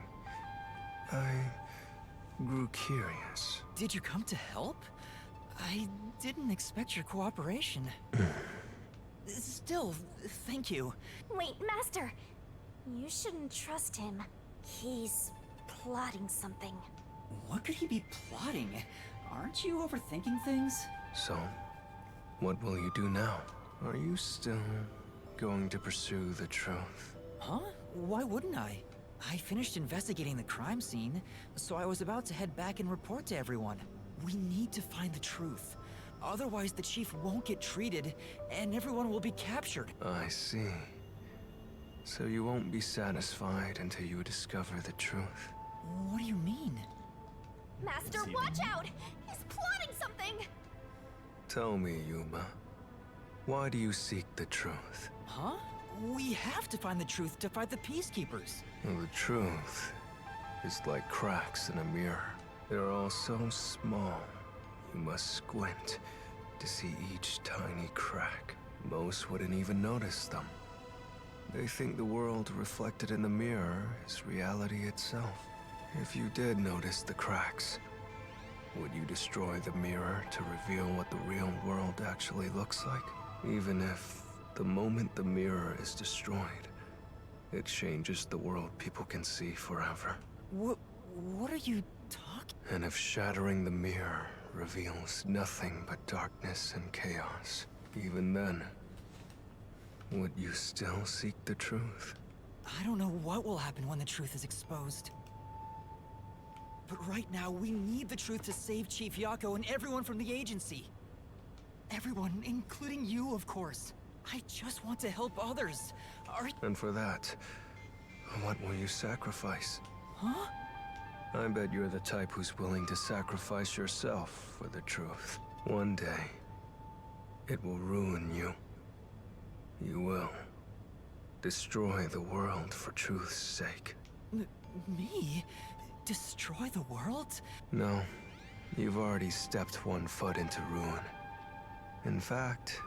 I grew curious. Did you come to help? I didn't expect your cooperation. Still, thank you. Wait, Master! You shouldn't trust him. He's plotting something. What could he be plotting? Aren't you overthinking things? So, what will you do now? Are you still going to pursue the truth? Huh? Why wouldn't I? I finished investigating the crime scene, so I was about to head back and report to everyone. We need to find the truth. Otherwise, the chief won't get treated, and everyone will be captured. I see. So you won't be satisfied until you discover the truth. What do you mean? Master, watch out! He's plotting something! Tell me, Yuma. Why do you seek the truth? Huh? We have to find the truth to fight the Peacekeepers. Well, the truth is like cracks in a mirror. They're all so small, you must squint to see each tiny crack. Most wouldn't even notice them. They think the world reflected in the mirror is reality itself. If you did notice the cracks, would you destroy the mirror to reveal what the real world actually looks like? Even if the moment the mirror is destroyed, it changes the world people can see forever. What are you talking? And if shattering the mirror reveals nothing but darkness and chaos, even then, would you still seek the truth? I don't know what will happen when the truth is exposed. But right now, we need the truth to save Chief Yako and everyone from the agency. Everyone, including you, of course. I just want to help others. And for that, what will you sacrifice? Huh? I bet you're the type who's willing to sacrifice yourself for the truth. One day, it will ruin you. You will destroy the world for truth's sake. Me? Destroy the world? No, you've already stepped one foot into ruin. In fact,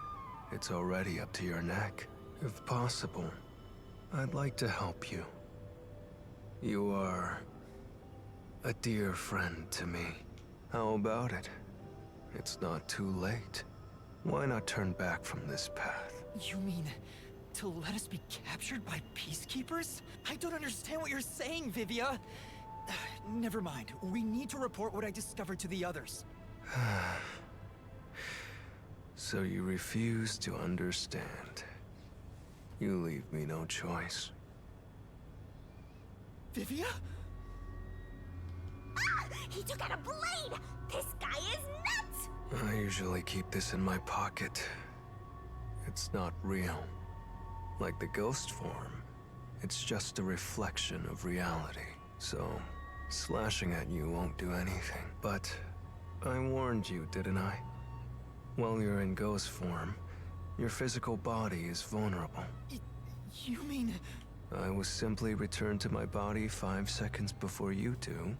it's already up to your neck. If possible, I'd like to help you. You are a dear friend to me. How about it? It's not too late. Why not turn back from this path? You mean to let us be captured by Peacekeepers? I don't understand what you're saying, Vivia. Never mind. We need to report what I discovered to the others. So you refuse to understand. You leave me no choice. Vivia? Ah! He took out a blade! This guy is nuts! I usually keep this in my pocket. It's not real. Like the ghost form, it's just a reflection of reality. So, slashing at you won't do anything. But I warned you, didn't I? While you're in ghost form, your physical body is vulnerable. You mean... I will simply return to my body 5 seconds before you do,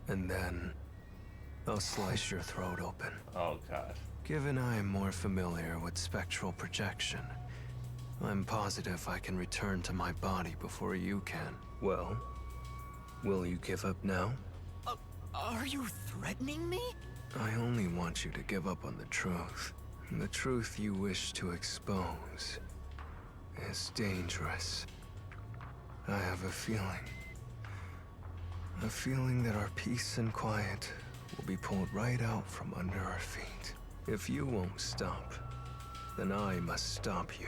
and then I'll slice your throat open. Oh, God. Given I am more familiar with spectral projection, I'm positive I can return to my body before you can. Well, will you give up now? Are you threatening me? I only want you to give up on the truth. The truth you wish to expose is dangerous. I have a feeling that our peace and quiet will be pulled right out from under our feet. If you won't stop, then I must stop you.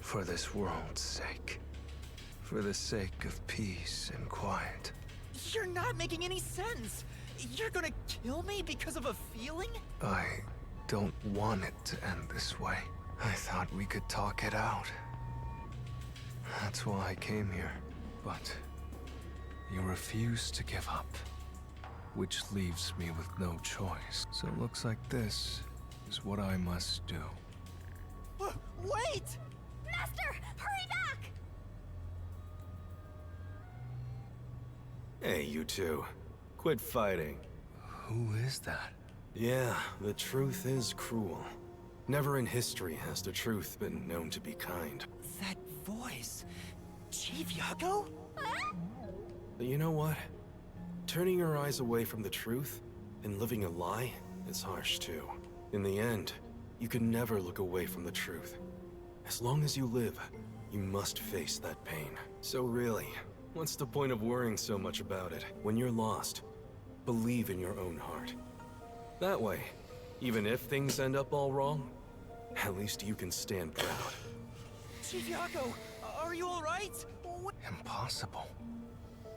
For this world's sake. For the sake of peace and quiet. You're not making any sense. You're gonna kill me because of a feeling? I don't want it to end this way. I thought we could talk it out. That's why I came here. But you refuse to give up, which leaves me with no choice. So it looks like this is what I must do. Wait! Master, hurry back! Hey, you two. Quit fighting. Who is that? Yeah, the truth is cruel. Never in history has the truth been known to be kind. That voice... Chief Yako? But you know what? Turning your eyes away from the truth and living a lie is harsh too. In the end, you can never look away from the truth. As long as you live, you must face that pain. So really, what's the point of worrying so much about it? When you're lost, believe in your own heart. That way, even if things end up all wrong, at least you can stand proud. Chief Yako, are you alright? Impossible.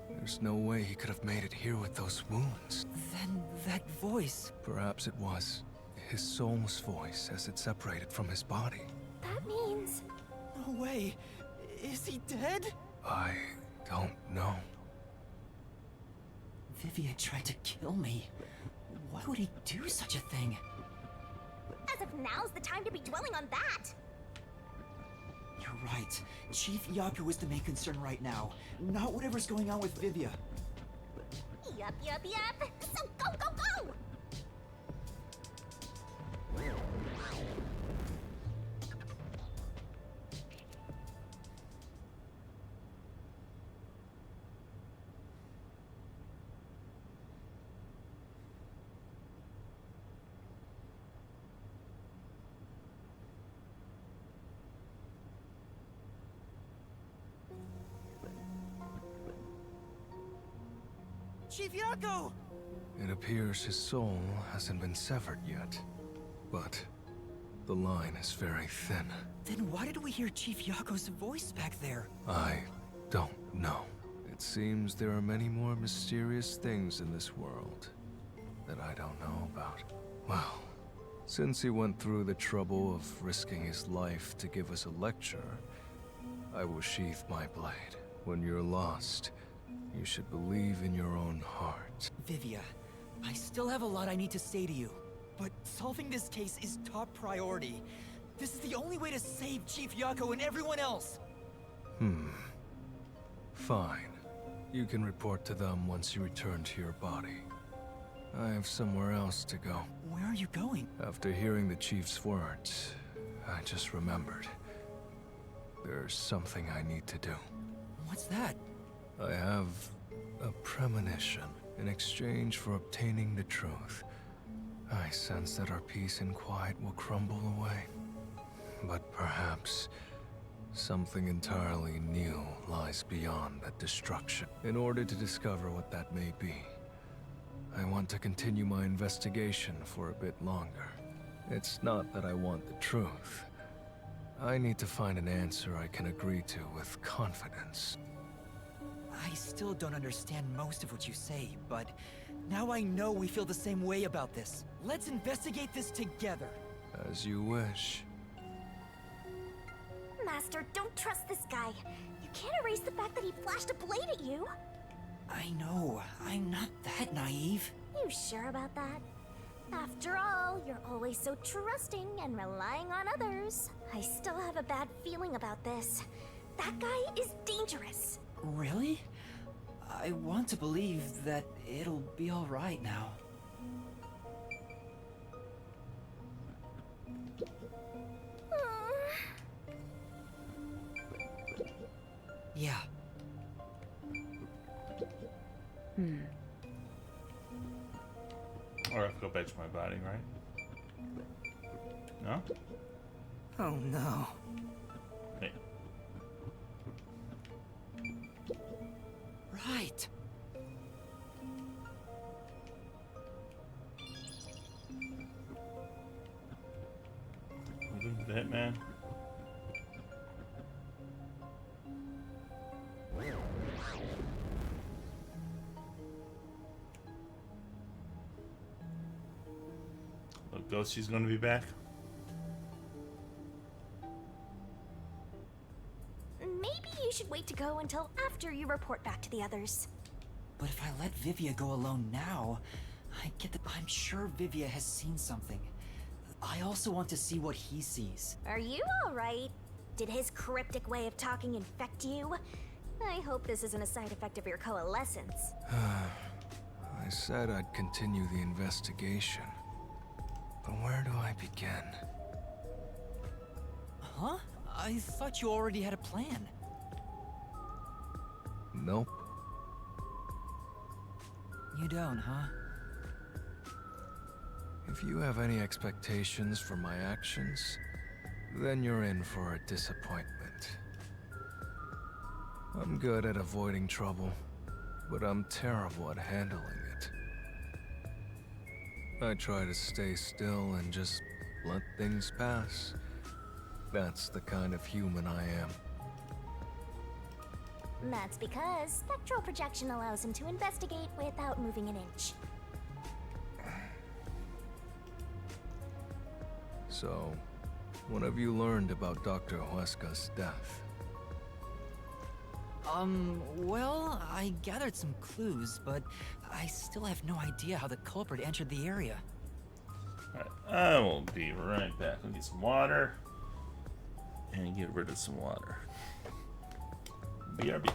There's no way he could have made it here with those wounds. Then that voice... Perhaps it was his soul's voice as it separated from his body. That means... No way. Is he dead? I don't know. Vivia tried to kill me. Why would he do such a thing? As if now's the time to be dwelling on that! You're right. Chief Yaku is the main concern right now, not whatever's going on with Vivia. Yup. So go! Chief Yako! It appears his soul hasn't been severed yet, but the line is very thin. Then why did we hear Chief Yako's voice back there? I don't know. It seems there are many more mysterious things in this world that I don't know about. Well, since he went through the trouble of risking his life to give us a lecture, I will sheath my blade. When you're lost, you should believe in your own heart. Vivia, I still have a lot I need to say to you, but solving this case is top priority. This is the only way to save Chief Yako and everyone else. Fine. You can report to them once you return to your body. I have somewhere else to go. Where are you going? After hearing the Chief's words, I just remembered. There's something I need to do. What's that? I have a premonition. In exchange for obtaining the truth, I sense that our peace and quiet will crumble away. But perhaps something entirely new lies beyond that destruction. In order to discover what that may be, I want to continue my investigation for a bit longer. It's not that I want the truth. I need to find an answer I can agree to with confidence. I still don't understand most of what you say, but now I know we feel the same way about this. Let's investigate this together. As you wish. Master, don't trust this guy. You can't erase the fact that he flashed a blade at you. I know. I'm not that naive. You sure about that? After all, you're always so trusting and relying on others. I still have a bad feeling about this. That guy is dangerous. Really? I want to believe that it'll be all right now. Yeah. back to my body, right? No? Oh no. Hey. Right. Moving to the hitman. Look, Ghosty's gonna be back. Maybe you should wait to go until after you report back to the others. But if I let Vivia go alone now, I'm sure Vivia has seen something. I also want to see what he sees. Are you alright? Did his cryptic way of talking infect you? I hope this isn't a side effect of your coalescence. I said I'd continue the investigation. But where do I begin? Huh? I thought you already had a plan. Nope. You don't, huh? If you have any expectations for my actions, then you're in for a disappointment. I'm good at avoiding trouble, but I'm terrible at handling it. I try to stay still and just let things pass. That's the kind of human I am. That's because spectral projection allows him to investigate without moving an inch. So, what have you learned about Dr. Huesca's death? Well, I gathered some clues, but I still have no idea how the culprit entered the area. Alright, I will be right back. I'll get some water and get rid of some water. BRB.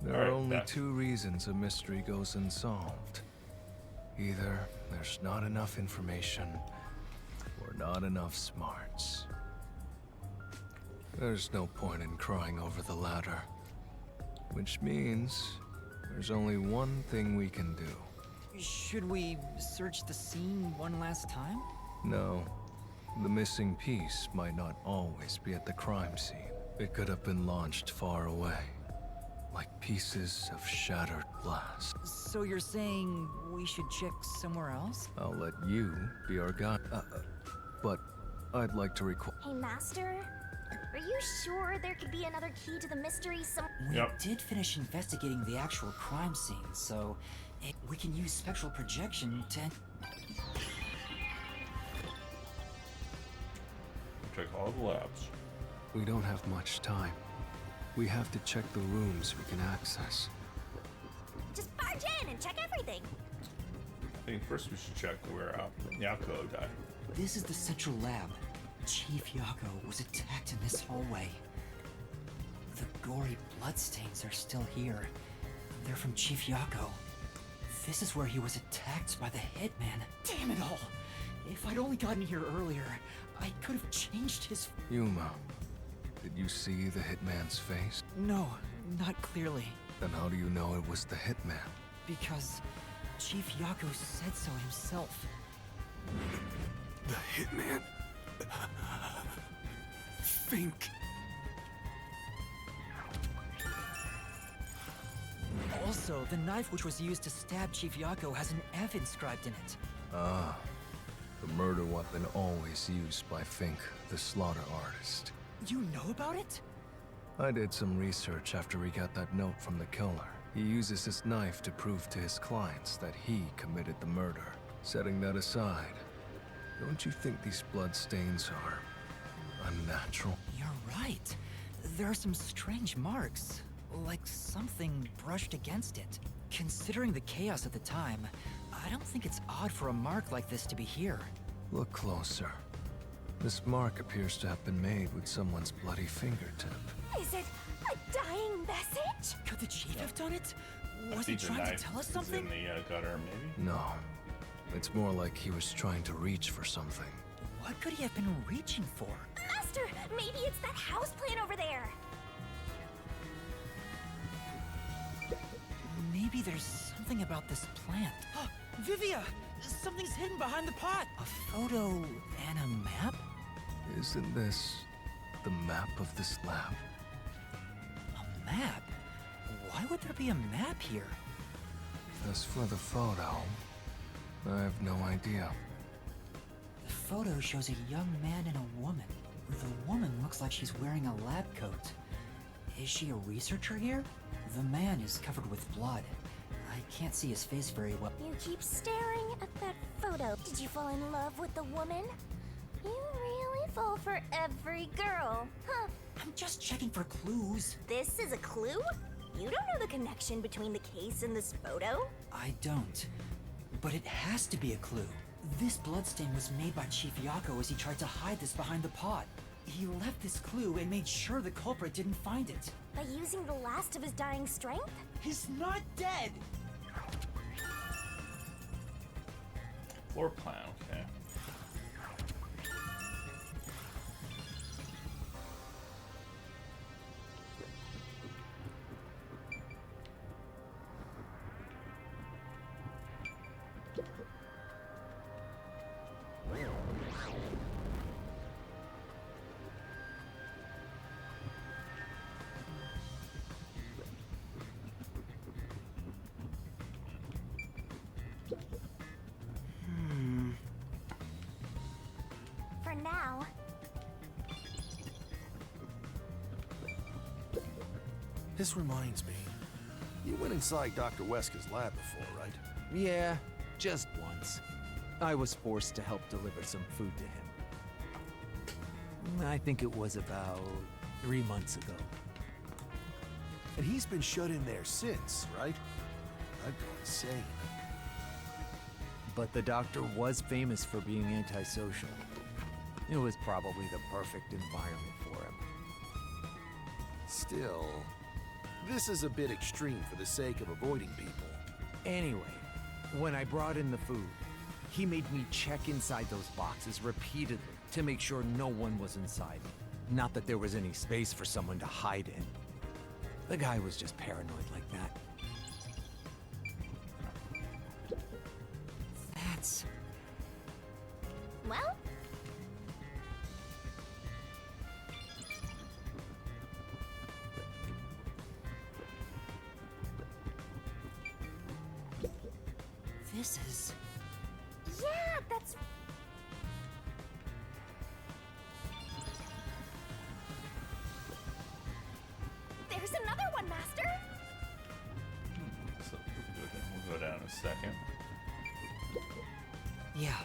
There Alright, are only back. two reasons a mystery goes unsolved. Either there's not enough information, or not enough smarts. There's no point in crying over the latter. Which means there's only one thing we can do. Should we search the scene one last time? No. The missing piece might not always be at the crime scene. It could have been launched far away, like pieces of shattered glass. So you're saying we should check somewhere else? I'll let you be our guide. But I'd like to request. Hey, Master? Are you sure there could be another key to the mystery We did finish investigating the actual crime scene, so we can use spectral projection to... Check all the labs. We don't have much time. We have to check the rooms we can access. Just barge in and check everything. I think first we should check where Yako died. This is the central lab. Chief Yako was attacked in this hallway. The gory bloodstains are still here. They're from Chief Yako. This is where he was attacked by the hitman. Damn it all! If I'd only gotten here earlier, I could have changed his... Yuma, did you see the hitman's face? No, not clearly. Then how do you know it was the hitman? Because Chief Yako said so himself. The hitman... Fink. Also, the knife which was used to stab Chief Yako has an F inscribed in it. Ah, the murder weapon always used by Fink, the slaughter artist. You know about it? I did some research after he got that note from the killer. He uses his knife to prove to his clients that he committed the murder. Setting that aside, don't you think these bloodstains are unnatural? You're right. There are some strange marks, like something brushed against it. Considering the chaos at the time, I don't think it's odd for a mark like this to be here. Look closer. This mark appears to have been made with someone's bloody fingertip. Is it a dying message? Could the chief have done it? Was he think the trying to knife tell us is something? in the gutter, maybe? No. It's more like he was trying to reach for something. What could he have been reaching for? Master, maybe it's that house plant over there. Maybe there's something about this plant. Vivia! Something's hidden behind the pot! A photo and a map? Isn't this the map of this lab? A map? Why would there be a map here? As for the photo, I have no idea. The photo shows a young man and a woman. The woman looks like she's wearing a lab coat. Is she a researcher here? The man is covered with blood. I can't see his face very well. You keep staring at that photo. Did you fall in love with the woman? You really fall for every girl, huh? I'm just checking for clues. This is a clue? You don't know the connection between the case and this photo? I don't. But it has to be a clue. This bloodstain was made by Chief Yako as he tried to hide this behind the pot. He left this clue and made sure the culprit didn't find it. By using the last of his dying strength? He's not dead! Floor plan, okay. For now. This reminds me. You went inside Dr. Wesker's lab before, right? Yeah, just once. I was forced to help deliver some food to him. I think it was about 3 months ago. And he's been shut in there since, right? I'd go insane. But the doctor was famous for being antisocial. It was probably the perfect environment for him. Still, This is a bit extreme for the sake of avoiding people. Anyway, when I brought in the food, he made me check inside those boxes repeatedly to make sure no one was inside. Not that there was any space for someone to hide in. The guy was just paranoid like that. That's... Well? This is... Yeah, that's... There's another one, Master! So we'll go down a second. Yeah.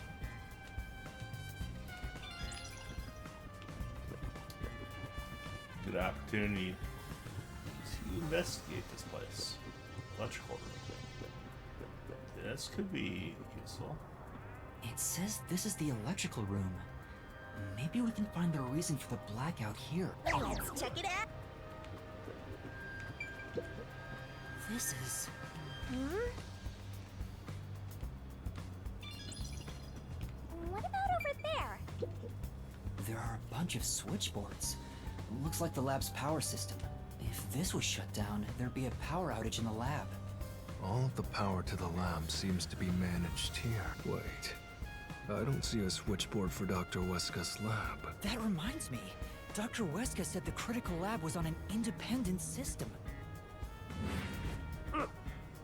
Good opportunity to investigate this place. Electrical room. This could be useful. It says this is the electrical room. Maybe we can find the reason for the blackout here. Let's check it out! This is... What about over there? There are a bunch of switchboards. Looks like the lab's power system. If this was shut down, there'd be a power outage in the lab. All of the power to the lab seems to be managed here. Wait. I don't see a switchboard for Dr. Weska's lab. That reminds me. Dr. Weska said the critical lab was on an independent system.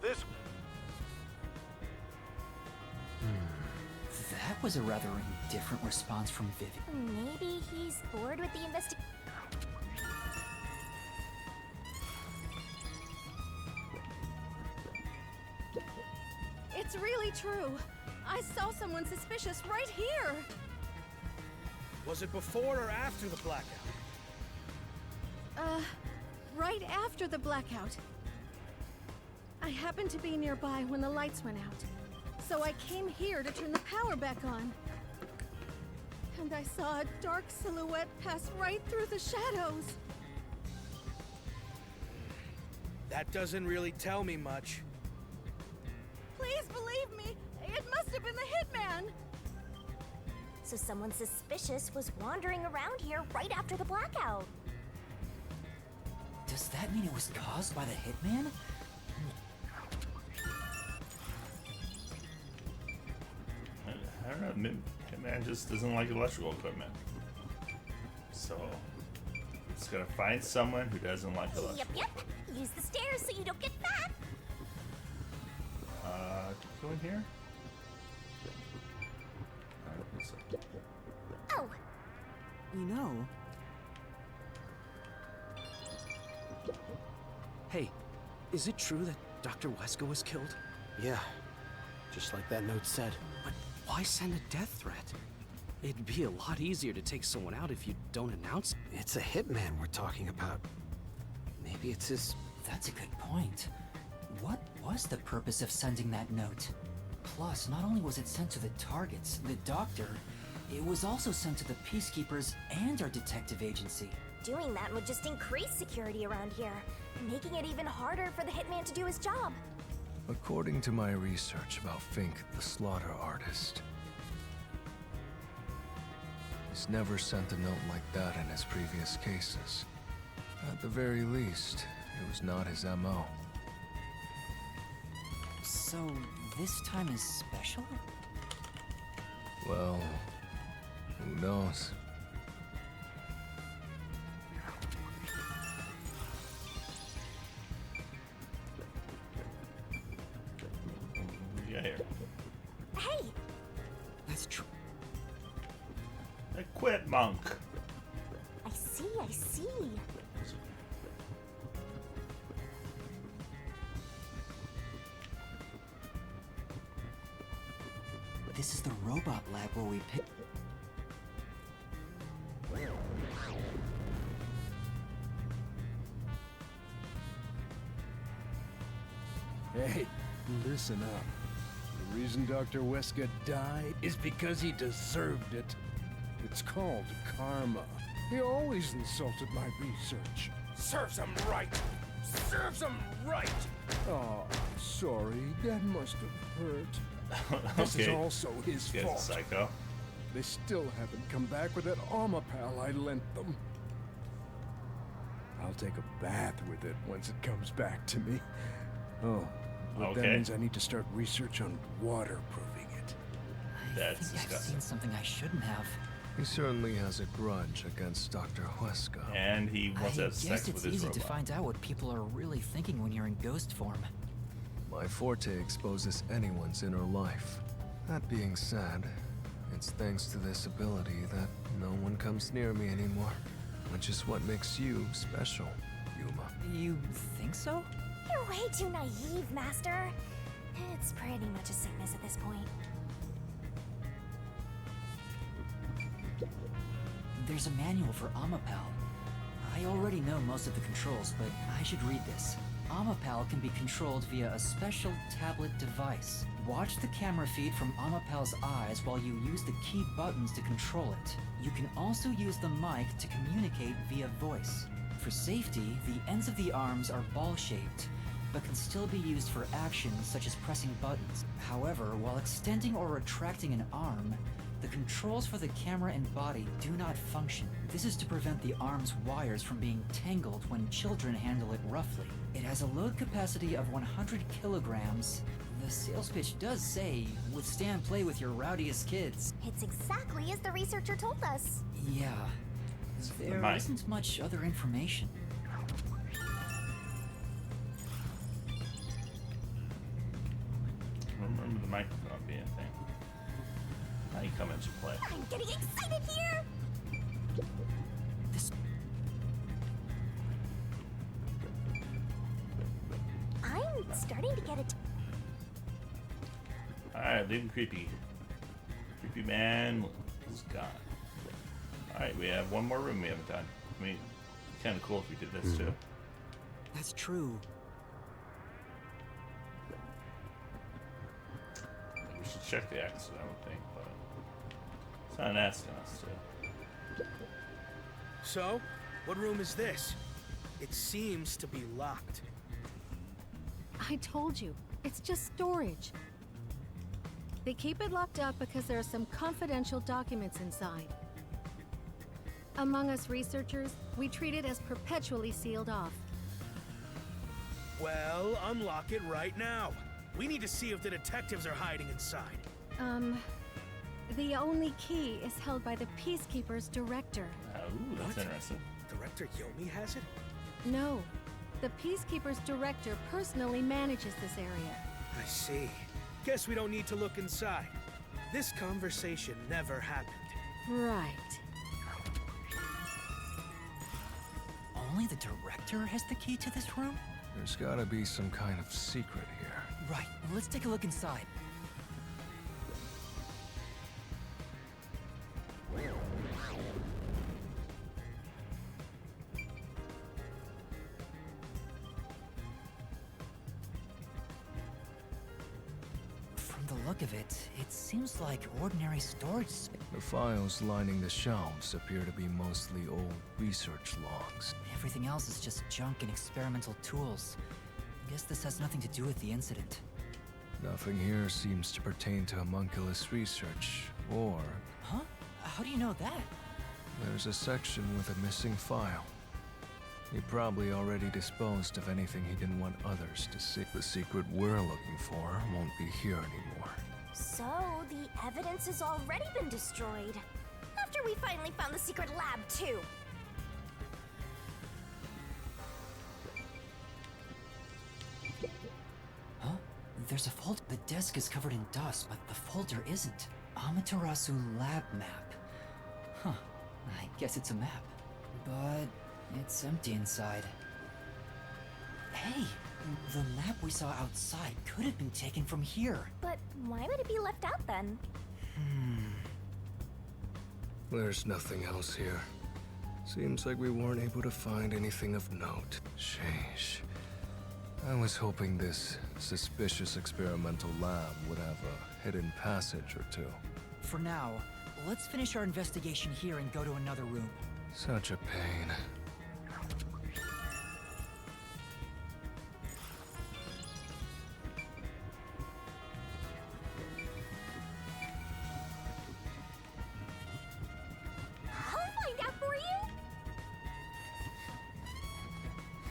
This... That was a rather indifferent response from Vivian. Maybe he's bored with the investigation. It's really true. I saw someone suspicious right here. Was it before or after the blackout? Right after the blackout. I happened to be nearby when the lights went out, so I came here to turn the power back on. And I saw a dark silhouette pass right through the shadows. That doesn't really tell me much. Please believe me, it must have been the hitman. So someone suspicious was wandering around here right after the blackout. Does that mean it was caused by the hitman? I don't know. Hitman just doesn't like electrical equipment. So, it's gotta find someone who doesn't like electrical. Yep. Use the stairs so you don't get fat. Go in here? Oh. You know... Hey, is it true that Dr. Weska was killed? Yeah, just like that note said. But why send a death threat? It'd be a lot easier to take someone out if you don't announce. It's a hitman we're talking about. Maybe it's his... That's a good point. What was the purpose of sending that note? Plus, not only was it sent to the targets, the doctor, it was also sent to the Peacekeepers and our detective agency. Doing that would just increase security around here, making it even harder for the hitman to do his job. According to my research about Fink, the slaughter artist, he's never sent a note like that in his previous cases. At the very least, it was not his MO. So, this time is special? Well, who knows? Yeah, here. Hey! That's true. I quit, monk. I see. This is the robot lab where we pick... Hey, listen up. The reason Dr. Weska died is because he deserved it. It's called karma. He always insulted my research. Serves him right. Serves him right! Oh, I'm sorry. That must have hurt. This is Okay. also his This guy's a fault. psycho. They still haven't come back with that armor pal I lent them. I'll take a bath with it once it comes back to me. Oh, but that Okay. means I need to start research on waterproofing it. That's I've seen disgusting. something I shouldn't have. He certainly has a grudge against Dr. Huesca. And he wants to I have guess sex with it's his easy robot. to find out what people are really thinking when you're in ghost form. My forte exposes anyone's inner life. That being said, it's thanks to this ability that no one comes near me anymore, which is what makes you special, Yuma. You think so? You're way too naive, Master. It's pretty much a sickness at this point. There's a manual for Amapal. I already know most of the controls, but I should read this. Amapal can be controlled via a special tablet device. Watch the camera feed from Amapal's eyes while you use the key buttons to control it. You can also use the mic to communicate via voice. For safety, the ends of the arms are ball-shaped, but can still be used for actions such as pressing buttons. However, while extending or retracting an arm, the controls for the camera and body do not function. This is to prevent the arm's wires from being tangled when children handle it roughly. It has a load capacity of 100 kilograms. The sales pitch does say, withstand play with your rowdiest kids. It's exactly as the researcher told us. Yeah, there mic. isn't much other information. Remember the microphone being a thing. Now you come into play. I'm getting excited here! I'm starting to get it. Alright, leaving creepy. Creepy man is gone. Alright, we have one more room we haven't done. I mean, kind of cool if we did this too. That's true. We should check the exit, I would think, but it's not asking us to. So, what room is this? It seems to be locked. I told you, it's just storage. They keep it locked up because there are some confidential documents inside. Among us researchers, we treat it as perpetually sealed off. Well, unlock it right now. We need to see if the detectives are hiding inside. The only key is held by the Peacekeeper's director. Ooh, that's interesting. Director Yomi has it? No, the Peacekeeper's director personally manages this area. I see. Guess we don't need to look inside. This conversation never happened. Right. Only the director has the key to this room? There's gotta be some kind of secret here. Right, let's take a look inside. From the look of it, it seems like ordinary storage space. The files lining the shelves appear to be mostly old research logs. Everything else is just junk and experimental tools. Guess this has nothing to do with the incident. Nothing here seems to pertain to homunculus research, or... Huh? How do you know that? There's a section with a missing file. He probably already disposed of anything he didn't want others to see. The secret we're looking for won't be here anymore. So, the evidence has already been destroyed. After we finally found the secret lab, too. Huh? There's a folder. The desk is covered in dust, but the folder isn't. Amaterasu lab map. Huh. I guess it's a map. But it's empty inside. Hey, the map we saw outside could have been taken from here. But why would it be left out then? There's nothing else here. Seems like we weren't able to find anything of note. Sheesh. I was hoping this suspicious experimental lab would have a hidden passage or two. For now, let's finish our investigation here and go to another room. Such a pain.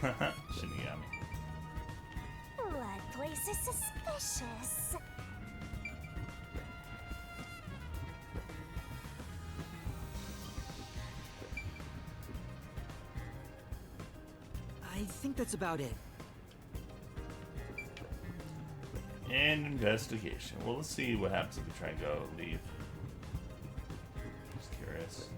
Shinigami. That place is suspicious. I think that's about it. And investigation. Well, let's see what happens if we try and go leave. Just curious.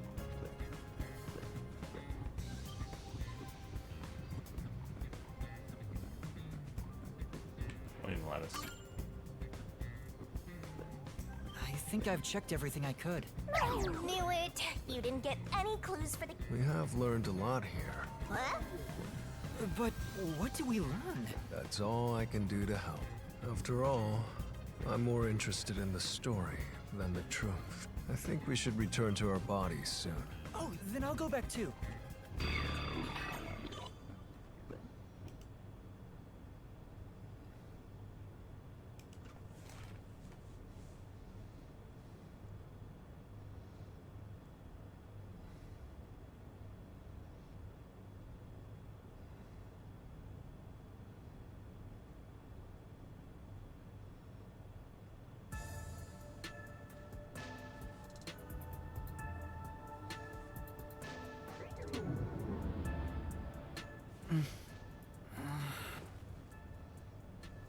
Won't even let us. I think I've checked everything I could. I knew it. You didn't get any clues for the... We have learned a lot here. What? But what did we learn? That's all I can do to help. After all, I'm more interested in the story than the truth. I think we should return to our bodies soon. Oh, then I'll go back too.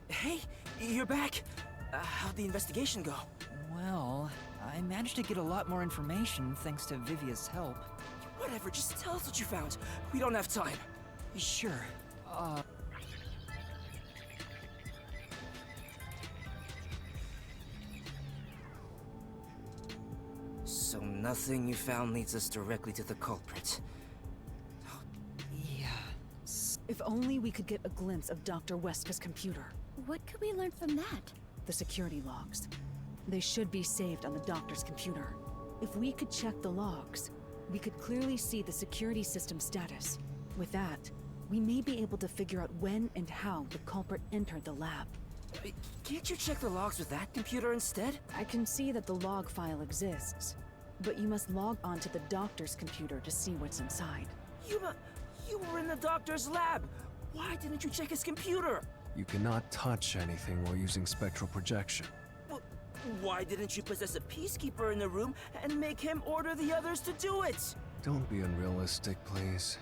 Hey, you're back. How'd the investigation go? Well, I managed to get a lot more information thanks to Vivia's help. Whatever, just tell us what you found. We don't have time. Sure. So nothing you found leads us directly to the culprit. Yeah. If only we could get a glimpse of Dr. Weska's computer. What could we learn from that? The security logs. They should be saved on the doctor's computer. If we could check the logs, we could clearly see the security system status. With that, we may be able to figure out when and how the culprit entered the lab. Can't you check the logs with that computer instead? I can see that the log file exists, but you must log onto the doctor's computer to see what's inside. You were in the doctor's lab. Why didn't you check his computer? You cannot touch anything while using spectral projection. Well, why didn't you possess a peacekeeper in the room and make him order the others to do it? Don't be unrealistic, please.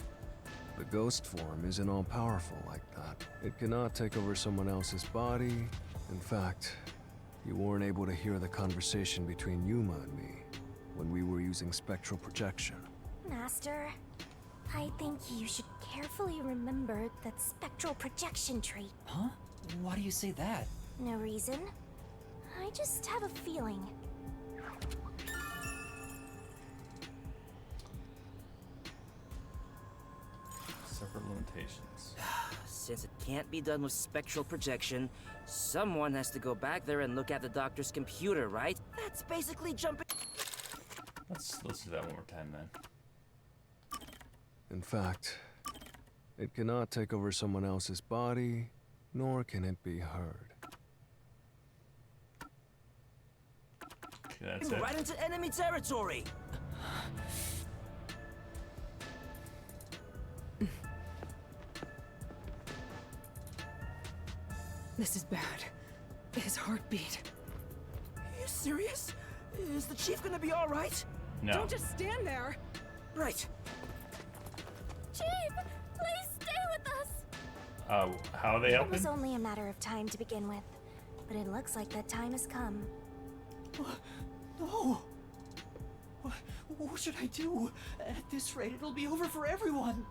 The ghost form isn't all-powerful like that. It cannot take over someone else's body. In fact, you weren't able to hear the conversation between Yuma and me when we were using spectral projection. Master, I think you should carefully remember that spectral projection trait. Huh? Why do you say that? No reason. I just have a feeling. Separate limitations. Since it can't be done with spectral projection, someone has to go back there and look at the doctor's computer, right? That's basically jumping. Let's do that one more time then. In fact, it cannot take over someone else's body, nor can it be heard. Okay, that's it. Right into enemy territory! This is bad. His heartbeat. Are you serious? Is the chief gonna be alright? No. Don't just stand there! Right. Chief, please stay with us. How are they It helping? was only a matter of time to begin with, but it looks like that time has come. No! What should I do? At this rate, it'll be over for everyone!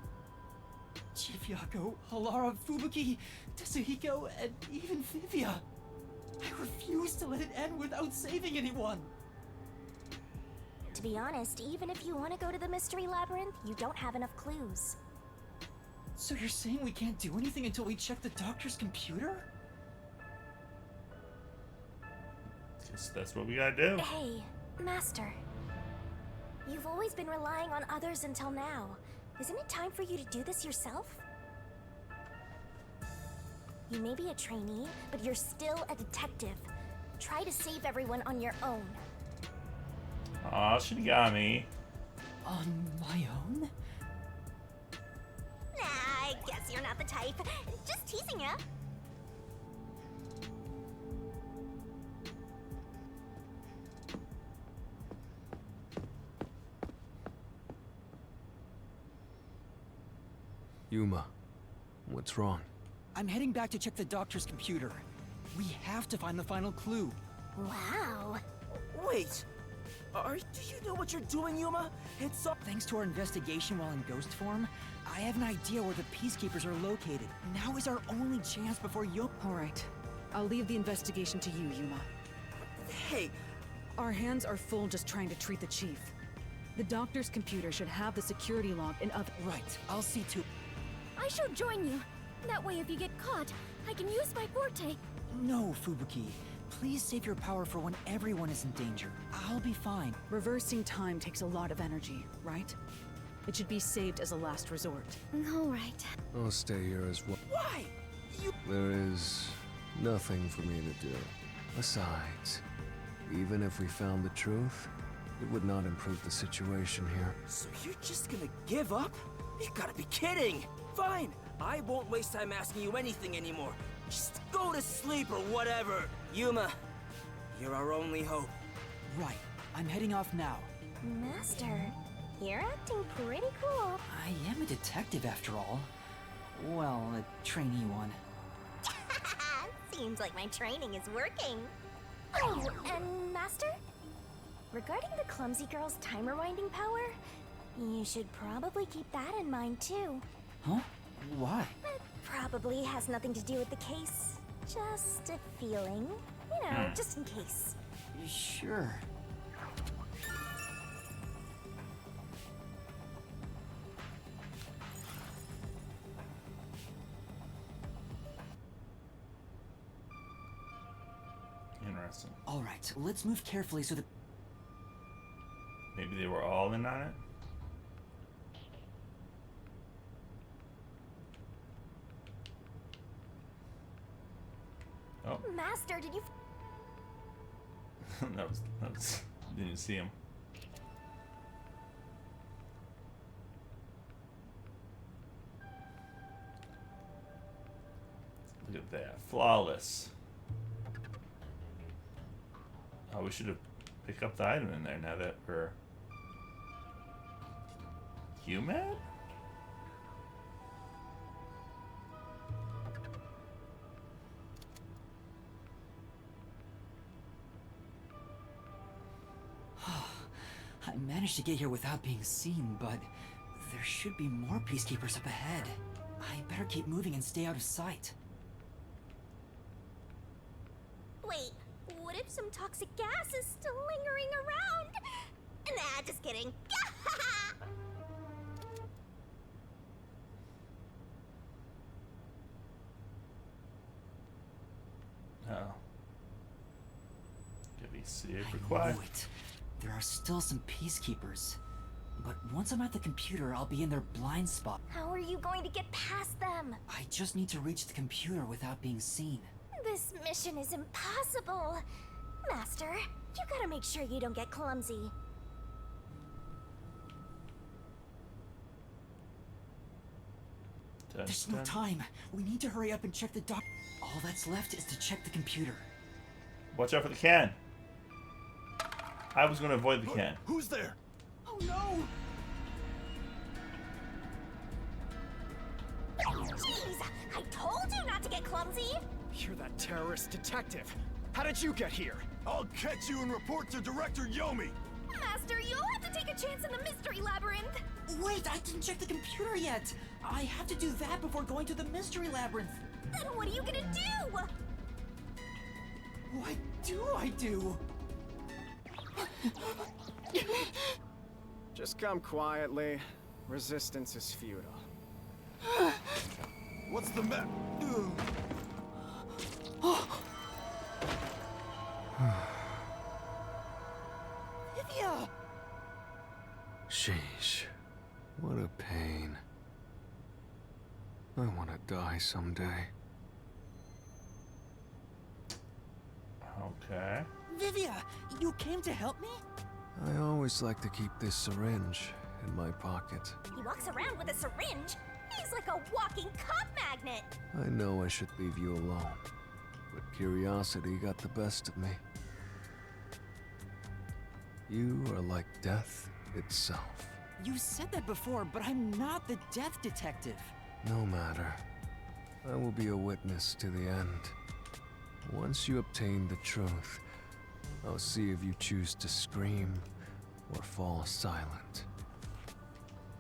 Chief Yako, Halara, Fubuki, Tetsuhiko, and even Vivia. I refuse to let it end without saving anyone! To be honest, even if you want to go to the Mystery Labyrinth, you don't have enough clues. So you're saying we can't do anything until we check the doctor's computer? Guess that's what we gotta do. Hey, Master. You've always been relying on others until now. Isn't it time for you to do this yourself? You may be a trainee, but you're still a detective. Try to save everyone on your own. Aw, On my own? Nah, I guess you're not not the type. Just teasing ya. Yuma, what's wrong? I'm heading back to check the doctor's computer. We have to find the final clue. Wow. Wait! Do you know what you're doing, Yuma? It's all— Thanks to our investigation while in ghost form, I have an idea where the Peacekeepers are located. Now is our only chance before All right. I'll leave the investigation to you, Yuma. Hey! Our hands are full just trying to treat the chief. The doctor's computer should have the security log and other— Right. I'll see to— I shall join you. That way, if you get caught, I can use my forte. No, Fubuki. Please save your power for when everyone is in danger. I'll be fine. Reversing time takes a lot of energy, right? It should be saved as a last resort. All right. I'll stay here as well. Why? There is nothing for me to do. Besides, even if we found the truth, it would not improve the situation here. So you're just gonna give up? You gotta be kidding! Fine, I won't waste time asking you anything anymore. Just go to sleep or whatever. Yuma, you're our only hope. Right. I'm heading off now. Master, you're acting pretty cool. I am a detective after all. Well, a trainee one. Seems like my training is working. Oh, and Master? Regarding the Clumsy Girl's time rewinding power, you should probably keep that in mind too. Huh? Why? It probably has nothing to do with the case. Just a feeling. You know, just in case. Sure. Interesting. All right, let's move carefully so that... Maybe they were all in on it? Oh. Master, did you... that was... Didn't see him. Look at that. Flawless. Oh, we should have picked up the item in there now that we're... Human? I managed to get here without being seen, but there should be more Peacekeepers up ahead. I better keep moving and stay out of sight. Wait, what if some toxic gas is still lingering around? Nah, just kidding. Oh. Could be safe I required. knew it. There are still some Peacekeepers. But once I'm at the computer, I'll be in their blind spot. How are you going to get past them? I just need to reach the computer without being seen. This mission is impossible. Master, you gotta make sure you don't get clumsy. There's no time. We need to hurry up and check the doc. All that's left is to check the computer. Watch out for the can. I was going to avoid the can. Who's there? Oh no! Jeez, I told you not to get clumsy. You're that terrorist detective. How did you get here? I'll catch you and report to Director Yomi. Master, you'll have to take a chance in the mystery labyrinth. Wait, I didn't check the computer yet. I have to do that before going to the mystery labyrinth. Then what are you gonna do? What do I do? Just come quietly. Resistance is futile. What's the matter? Livia! Sheesh. What a pain. I want to die someday. Okay. Vivia, you came to help me? I always like to keep this syringe in my pocket. He walks around with a syringe. He's like a walking cop magnet. I know I should leave you alone, but curiosity got the best of me. You are like death itself. You said that before, but I'm not the death detective. No matter. I will be a witness to the end. Once you obtain the truth, I'll see if you choose to scream or fall silent.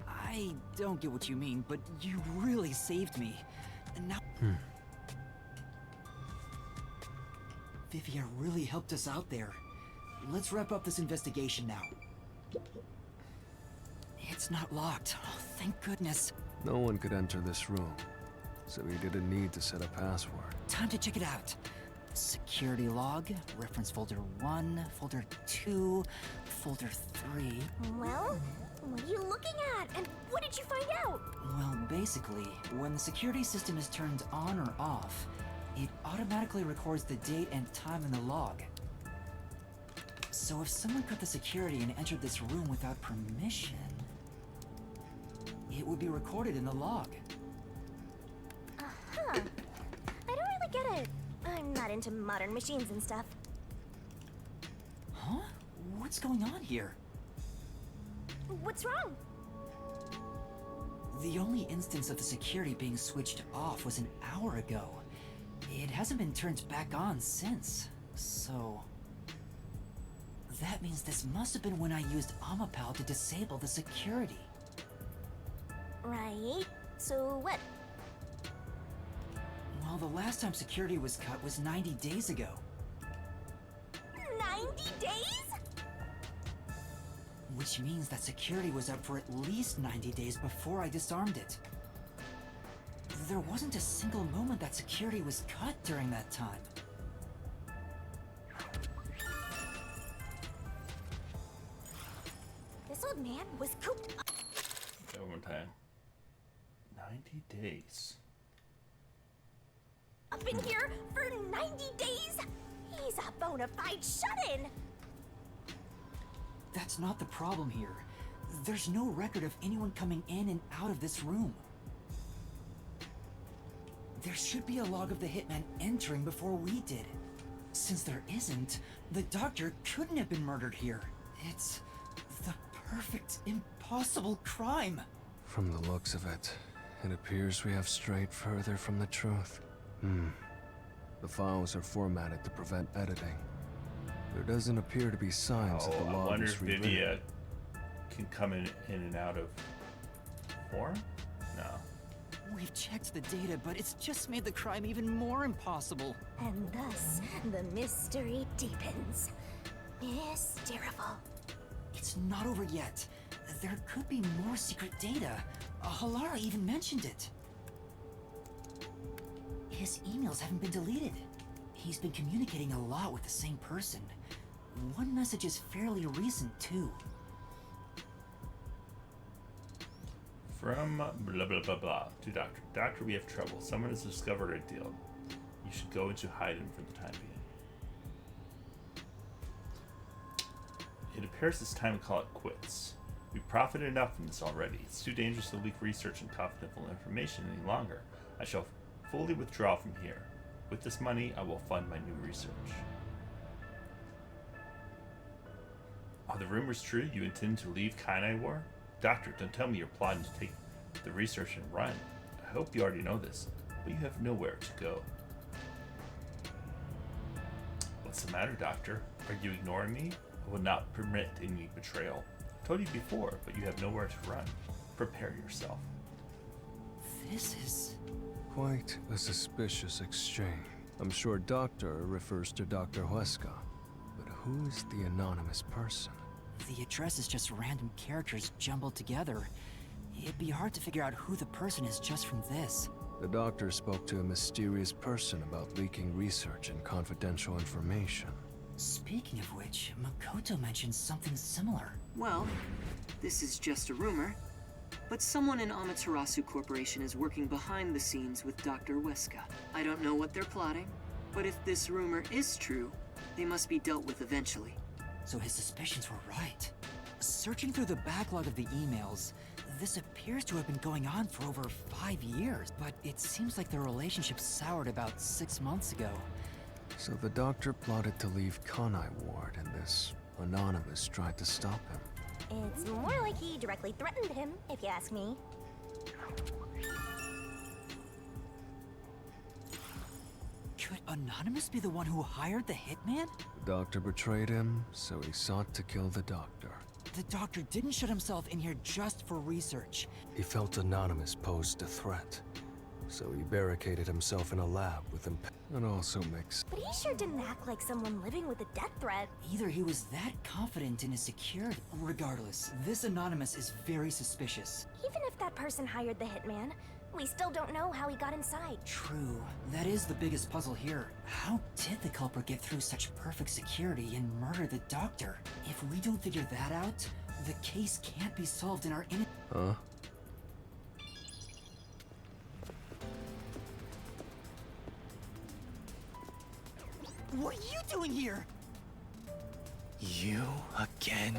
I don't get what you mean, but you really saved me. And now... Vivia really helped us out there. Let's wrap up this investigation now. It's not locked. Oh, thank goodness. No one could enter this room, so we didn't need to set a password. Time to check it out. Security log, reference folder 1, folder 2, folder 3. Well, what are you looking at? And what did you find out? Well, basically, when the security system is turned on or off, it automatically records the date and time in the log. So if someone cut the security and entered this room without permission, it would be recorded in the log. Uh-huh. I don't really get it. I'm not into modern machines and stuff. Huh? What's going on here? What's wrong? The only instance of the security being switched off was an hour ago. It hasn't been turned back on since, so... That means this must have been when I used Omapal to disable the security. Right. So what? Well, the last time security was cut was 90 days ago. 90 days? Which means that security was up for at least 90 days before I disarmed it. There wasn't a single moment that security was cut during that time. This old man was cooped up. Okay, one more time. 90 days. Up in here for 90 days? He's a bona fide shut-in! That's not the problem here. There's no record of anyone coming in and out of this room. There should be a log of the hitman entering before we did. Since there isn't, the doctor couldn't have been murdered here. It's the perfect, impossible crime. From the looks of it, it appears we have strayed further from the truth. The files are formatted to prevent editing. There doesn't appear to be signs that the I log wonder was if rewritten. Vivia can come in and out of form? No. We've checked the data, but it's just made the crime even more impossible. And thus, the mystery deepens. Mysteriful. It's not over yet. There could be more secret data. Halara even mentioned it. His emails haven't been deleted. He's been communicating a lot with the same person. One message is fairly recent, too. From blah blah blah blah to Doctor. Doctor, we have trouble. Someone has discovered our deal. You should go into hiding for the time being. It appears it's time to call it quits. We've profited enough from this already. It's too dangerous to leak research and confidential information any longer. I shall fully withdraw from here. With this money, I will fund my new research. Are the rumors true? You intend to leave Kainai War? Doctor, don't tell me you're plotting to take the research and run. I hope you already know this, but you have nowhere to go. What's the matter, Doctor? Are you ignoring me? I will not permit any betrayal. I told you before, but you have nowhere to run. Prepare yourself. This is... Quite a suspicious exchange. I'm sure Doctor refers to Dr. Huesca, but who is the anonymous person? The address is just random characters jumbled together. It'd be hard to figure out who the person is just from this. The doctor spoke to a mysterious person about leaking research and confidential information. Speaking of which, Makoto mentioned something similar. Well, this is just a rumor, but someone in Amaterasu Corporation is working behind the scenes with Dr. Huesca. I don't know what they're plotting, but if this rumor is true, they must be dealt with eventually. So his suspicions were right. Searching through the backlog of the emails, This appears to have been going on for over 5 years, but it seems like their relationship soured about 6 months ago. So the doctor plotted to leave Kanai Ward, and this Anonymous tried to stop him. It's more like he directly threatened him, if you ask me. Could Anonymous be the one who hired the hitman? The doctor betrayed him, so he sought to kill the doctor. The doctor didn't shut himself in here just for research. He felt Anonymous posed a threat, so he barricaded himself in a lab with him. It also makes... But he sure didn't act like someone living with a death threat. Either he was that confident in his security. Regardless, this Anonymous is very suspicious. Even if that person hired the hitman, we still don't know how he got inside. True. That is the biggest puzzle here. How did the culprit get through such perfect security and murder the doctor? If we don't figure that out, the case can't be solved in our Huh? What are you doing here? You again?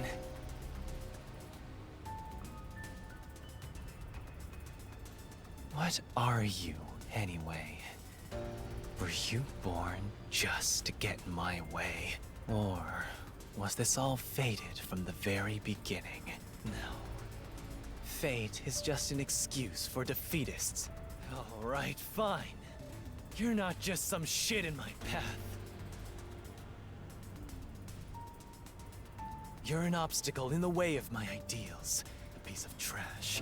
What are you, anyway? Were you born just to get in my way? Or was this all fated from the very beginning? No. Fate is just an excuse for defeatists. Alright, fine. You're not just some shit in my path. You're an obstacle in the way of my ideals. A piece of trash.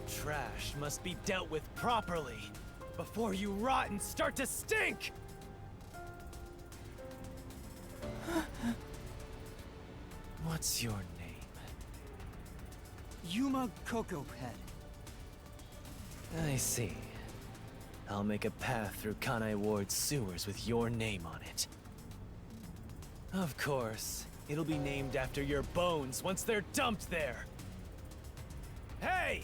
Trash must be dealt with properly before you rot and start to stink! What's your name? Yuma Kokopet. I see. I'll make a path through Kanai Ward's sewers with your name on it. Of course, it'll be named after your bones once they're dumped there. Hey!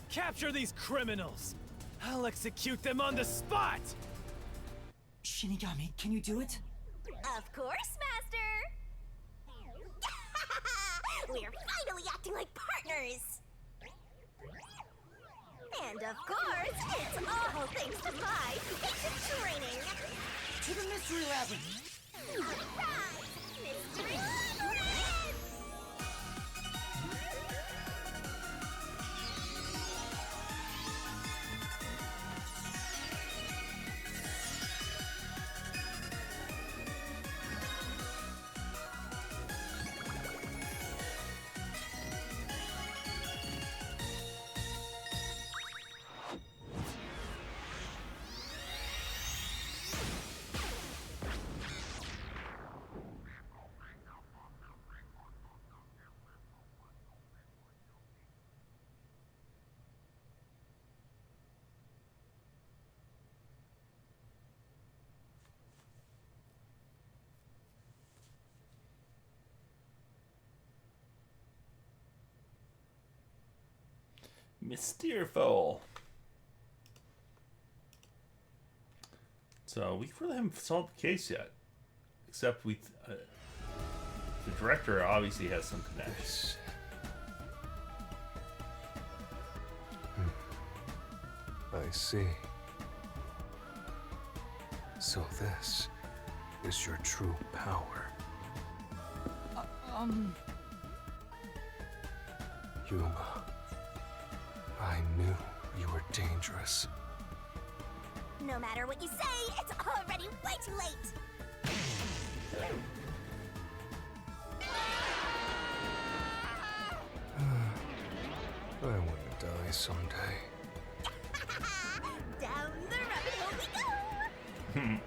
Capture these criminals! I'll execute them on the spot! Shinigami, can you do it? Of course, Master! We're finally acting like partners! And of course, it's all thanks to my patient training! To the Mystery Labyrinth! Surprise! Mystery Labyrinth! Mysterful. So we really haven't solved the case yet, except we. The director obviously has some connections. I see. So this is your true power. Yuma, I knew you were dangerous. No matter what you say, it's already way too late! I want to die someday. Down the rabbit hole we go!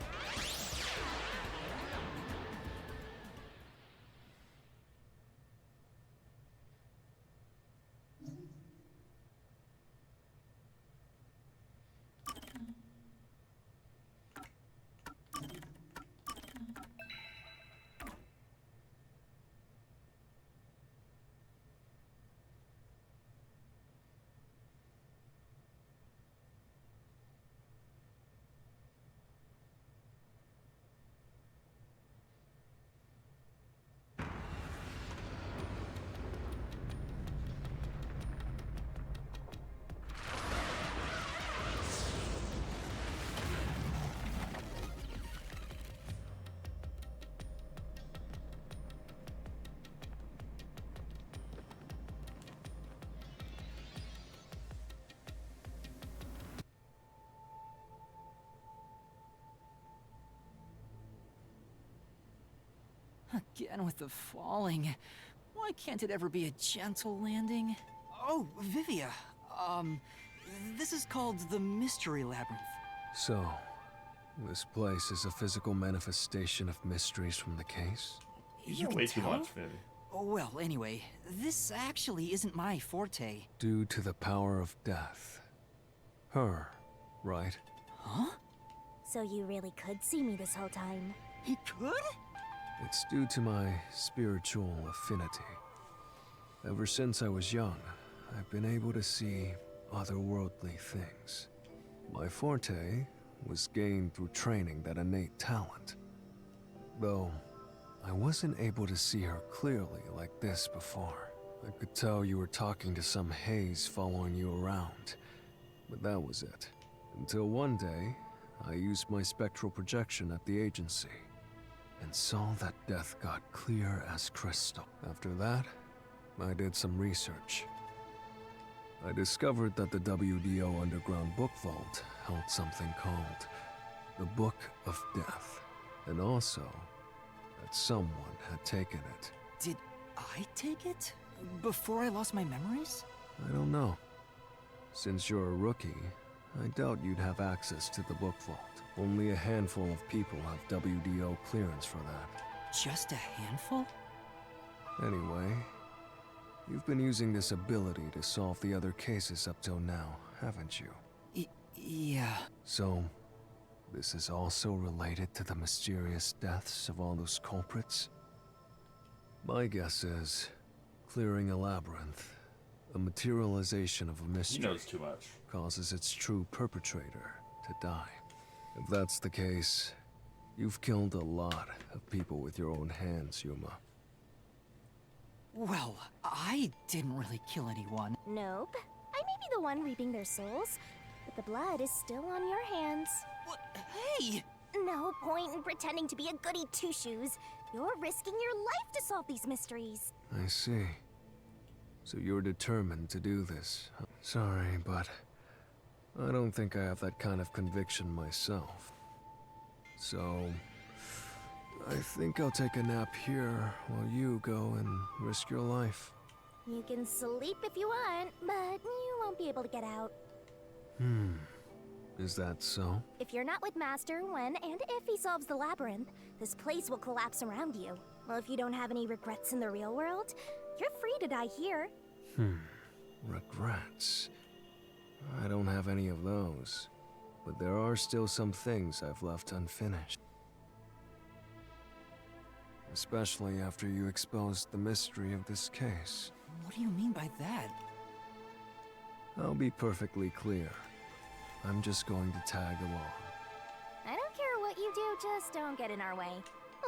again with the falling. Why can't it ever be a gentle landing? Oh, Vivia. This is called the Mystery Labyrinth. So, this place is a physical manifestation of mysteries from the case? You know can way too tell? much, Vivi. Oh, well, anyway, this actually isn't my forte. Due to the power of death. Her, right? Huh? So you really could see me this whole time? He could? It's due to my spiritual affinity. Ever since I was young, I've been able to see otherworldly things. My forte was gained through training that innate talent. Though, I wasn't able to see her clearly like this before. I could tell you were talking to some haze following you around, but that was it. Until one day, I used my spectral projection at the agency, and saw that death got clear as crystal. After that, I did some research. I discovered that the WDO Underground Book Vault held something called the Book of Death, and also that someone had taken it. Did I take it? Before I lost my memories? I don't know. Since you're a rookie, I doubt you'd have access to the book vault. Only a handful of people have WDO clearance for that. Just a handful? Anyway, you've been using this ability to solve the other cases up till now, haven't you? Yeah. So, this is also related to the mysterious deaths of all those culprits? My guess is, clearing a labyrinth, a materialization of a mystery, He knows too much. causes its true perpetrator to die. If that's the case, you've killed a lot of people with your own hands, Yuma. Well, I didn't really kill anyone. Nope. I may be the one reaping their souls, but the blood is still on your hands. What? Hey! No point in pretending to be a goody two-shoes. You're risking your life to solve these mysteries. I see. So you're determined to do this. Sorry, but I don't think I have that kind of conviction myself. So, I think I'll take a nap here while you go and risk your life. You can sleep if you want, but you won't be able to get out. Is that so? If you're not with Master when and if he solves the labyrinth, this place will collapse around you. Well, if you don't have any regrets in the real world, you're free to die here. Regrets. I don't have any of those. But there are still some things I've left unfinished. Especially after you exposed the mystery of this case. What do you mean by that? I'll be perfectly clear. I'm just going to tag along. I don't care what you do, just don't get in our way.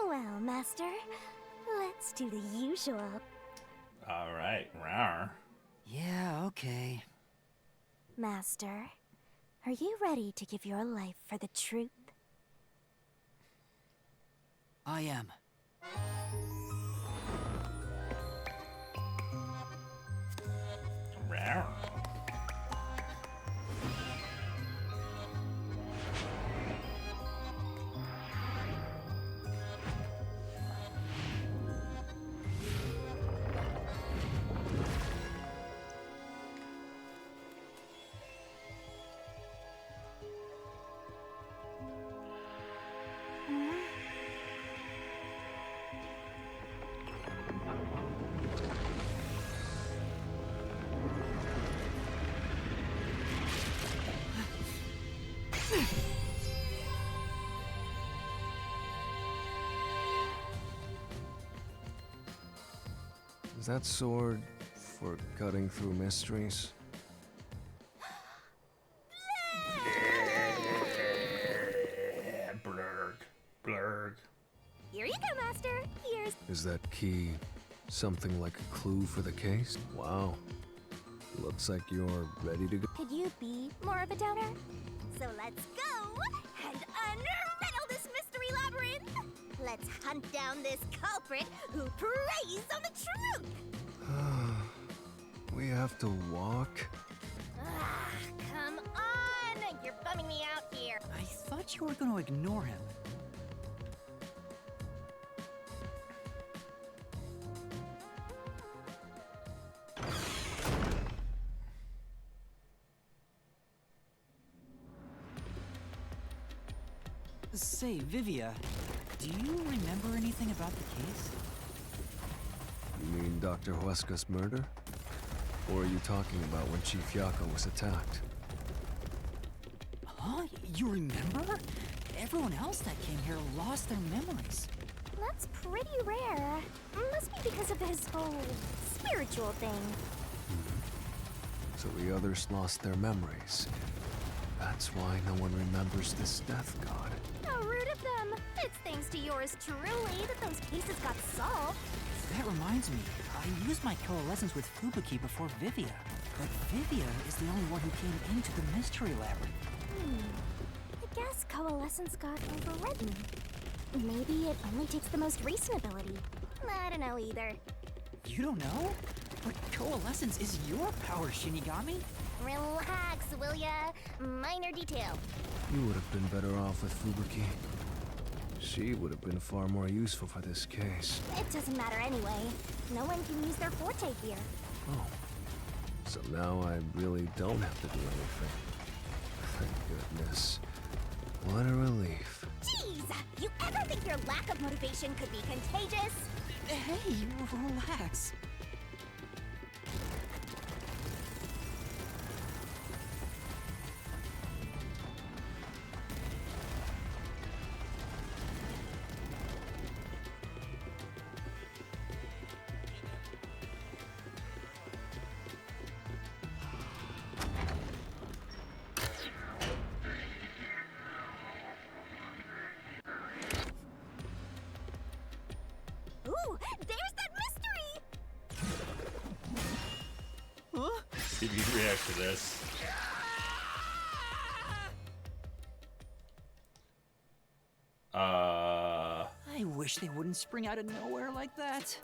Well, Master, let's do the usual. Alright, rawr. Yeah, okay. Master, are you ready to give your life for the truth? I am. Rawr. Is that sword for cutting through mysteries? Blurg. Blurg. Here you go, Master. Here's... Is that key something like a clue for the case? Wow. Looks like you're ready to go. Could you be more of a doubter? So let's go and unravel this mystery labyrinth. Let's hunt down this culprit who preys on the truth. We have to walk? Ah, come on! You're bumming me out here. I thought you were going to ignore him. Say, Vivia, do you remember anything about the case? You mean Dr. Huesca's murder? Or are you talking about when Chief Yako was attacked? Huh? You remember? Everyone else that came here lost their memories. That's pretty rare. Must be because of his whole spiritual thing. So the others lost their memories. That's why no one remembers this death god. How rude of them. It's thanks to yours truly that those cases got solved. That reminds me, I used my coalescence with Fubuki before Vivia. But Vivia is the only one who came into the mystery labyrinth. I guess coalescence got overridden. Maybe it only takes the most recent ability. I don't know either. You don't know? But coalescence is your power, Shinigami. Relax, will ya? Minor detail. You would have been better off with Fubuki. She would have been far more useful for this case. It doesn't matter anyway. No one can use their forte here. Oh. So now I really don't have to do anything. Thank goodness. What a relief. Jeez! You ever think your lack of motivation could be contagious? Hey, relax. Ooh, there's that mystery! Huh? See if you can react to this. I wish they wouldn't spring out of nowhere like that.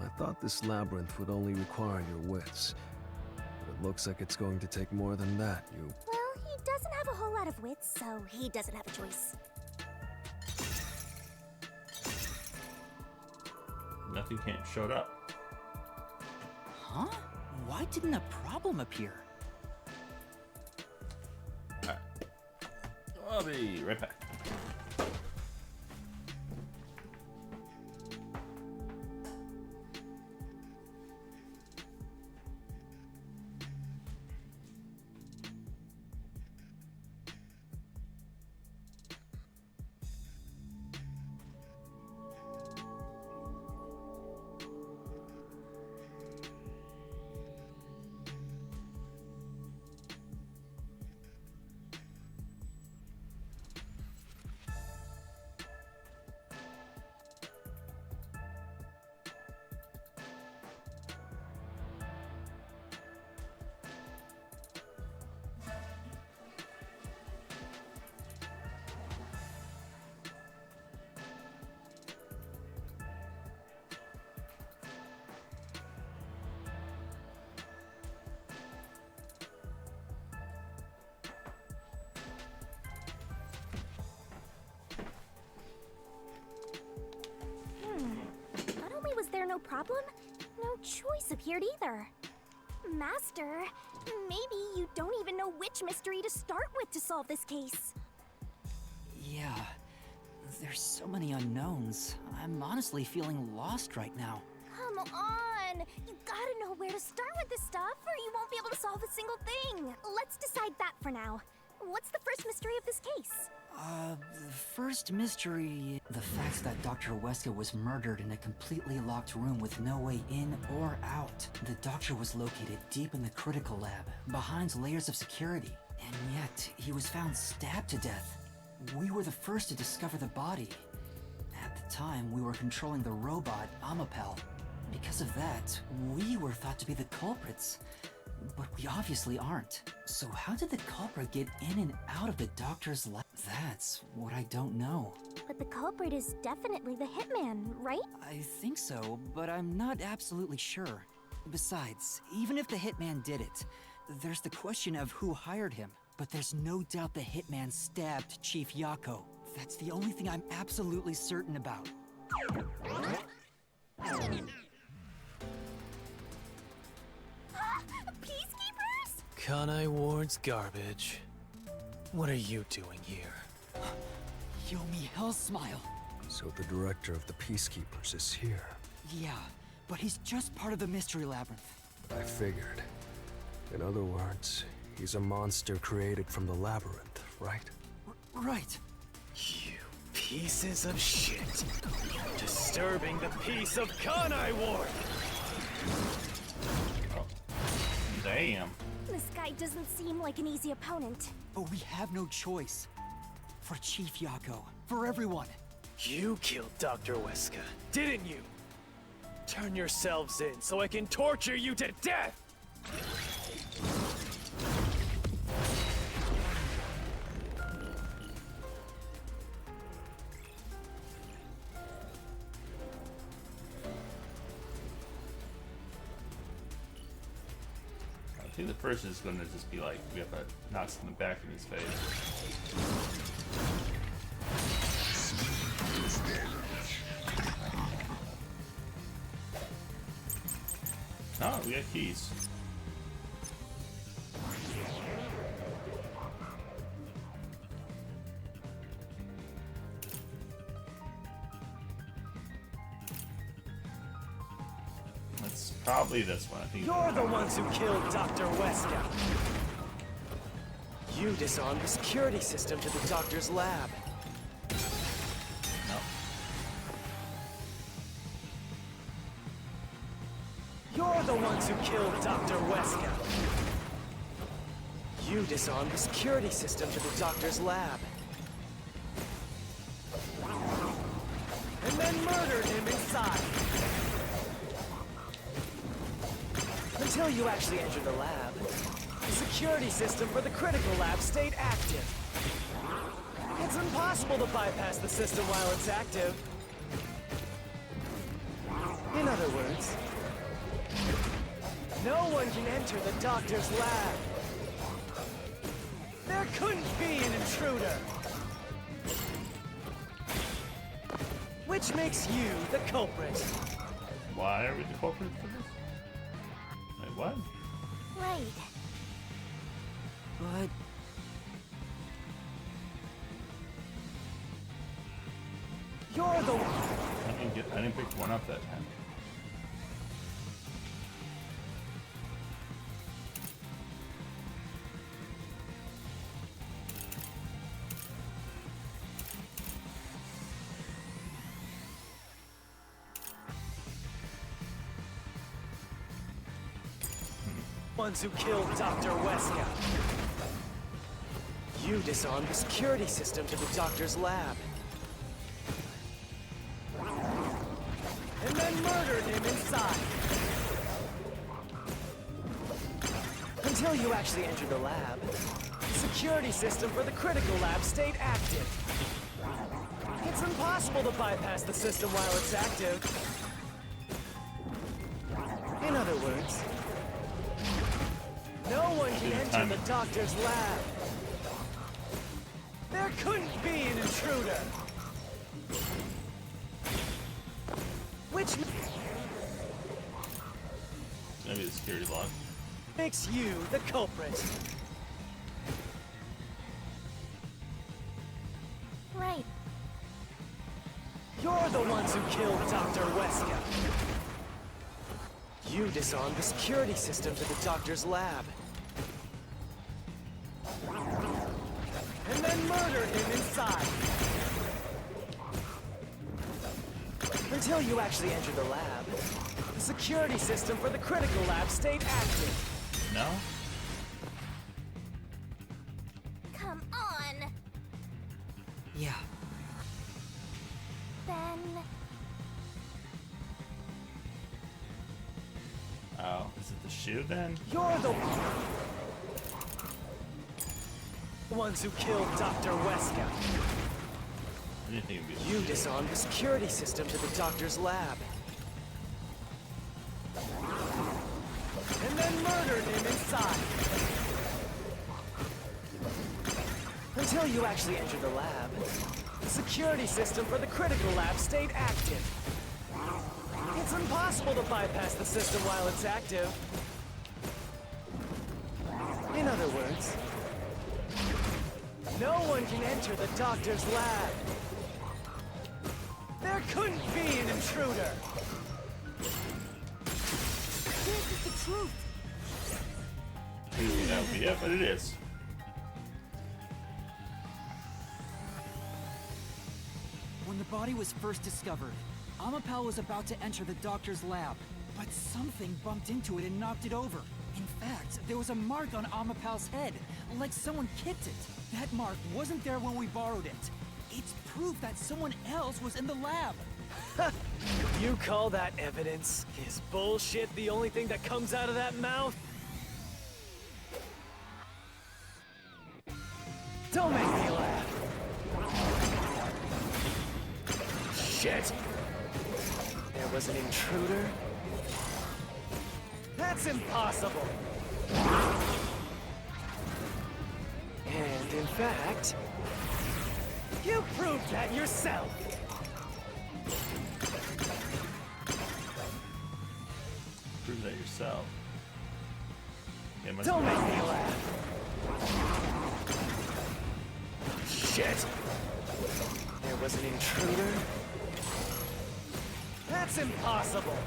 I thought this labyrinth would only require your wits. But it looks like it's going to take more than that, you... Well, he doesn't have a whole lot of wits, so he doesn't have a choice. Nothing camp showed up. Huh? Why didn't a problem appear? Alright. I'll be right back. Not only was there no problem, no choice appeared either. Master, maybe you don't even know which mystery to start with to solve this case. Yeah, there's so many unknowns. I'm honestly feeling lost right now. Come on! You gotta know where to start with this stuff, or you won't be able to solve a single thing. Let's decide that for now. What's the first mystery of this case? The first mystery... The fact that Dr. Huesca was murdered in a completely locked room with no way in or out. The doctor was located deep in the critical lab, behind layers of security. And yet, he was found stabbed to death. We were the first to discover the body. At the time, we were controlling the robot, Amapel. Because of that, we were thought to be the culprits. But we obviously aren't. So how did the culprit get in and out of the doctor's lab? That's what I don't know. But the culprit is definitely the hitman, right? I think so, but I'm not absolutely sure. Besides, even if the hitman did it, there's the question of who hired him. But there's no doubt the hitman stabbed Chief Yako. That's the only thing I'm absolutely certain about. Peacekeepers? Kanai Ward's garbage. What are you doing here? Yomi Hellsmile. So the director of the Peacekeepers is here. Yeah, but he's just part of the Mystery Labyrinth. I figured. In other words, he's a monster created from the labyrinth, right? Right. You pieces of shit. Disturbing the peace of Kanai Ward! Oh. Damn. This guy doesn't seem like an easy opponent. But we have no choice. For Chief Yako. For everyone. You killed Dr. Weska, didn't you? Turn yourselves in so I can torture you to death! I think the first is going to just be like, we have to knock in the back in his face. Oh, we got keys. That's probably this one. I think You're the ones who killed Dr. Weska. You disarmed the security system to the doctor's lab. No. You're the ones who killed Dr. Weska. You disarmed the security system to the doctor's lab. And then murdered him inside. Until you actually entered the lab, the security system for the critical lab stayed active. It's impossible to bypass the system while it's active. In other words, no one can enter the doctor's lab. There couldn't be an intruder. Which makes you the culprit. Why are we the culprit for this? Wait, what? Right. But... You're the one. I didn't pick one up that time. Ones who killed Dr. Weska. You disarmed the security system to the doctor's lab. And then murdered him inside. Until you actually entered the lab, the security system for the critical lab stayed active. It's impossible to bypass the system while it's active. In other words, no one can enter the doctor's lab. There couldn't be an intruder. Which Maybe the security lock. makes you the culprit. Right. You're the ones who killed Dr. Weska. You disarmed the security system to the doctor's lab. And then murdered him inside. Until you actually entered the lab, the security system for the critical lab stayed active. No? Come on. Yeah. Then... Oh, is it the shoe then? You're the ones who killed Dr. Weska. I didn't think it'd be the You shoe. disarmed the security system to the doctor's lab. And then murdered him inside. Until you actually entered the lab, the security system for the critical lab stayed active. It's impossible to bypass the system while it's active. In other words, no one can enter the doctor's lab. couldn't be an intruder! This is the truth! You know, yeah, but it is. When the body was first discovered, Amapal was about to enter the doctor's lab, but something bumped into it and knocked it over. In fact, there was a mark on Amapal's head, like someone kicked it. That mark wasn't there when we borrowed it. It's proof that someone else was in the lab. You call that evidence? Is bullshit the only thing that comes out of that mouth? Don't make me laugh. Shit! There was an intruder? That's impossible! And in fact, you proved that yourself! Prove that yourself. Don't make me laugh! Shit! There was an intruder? That's impossible!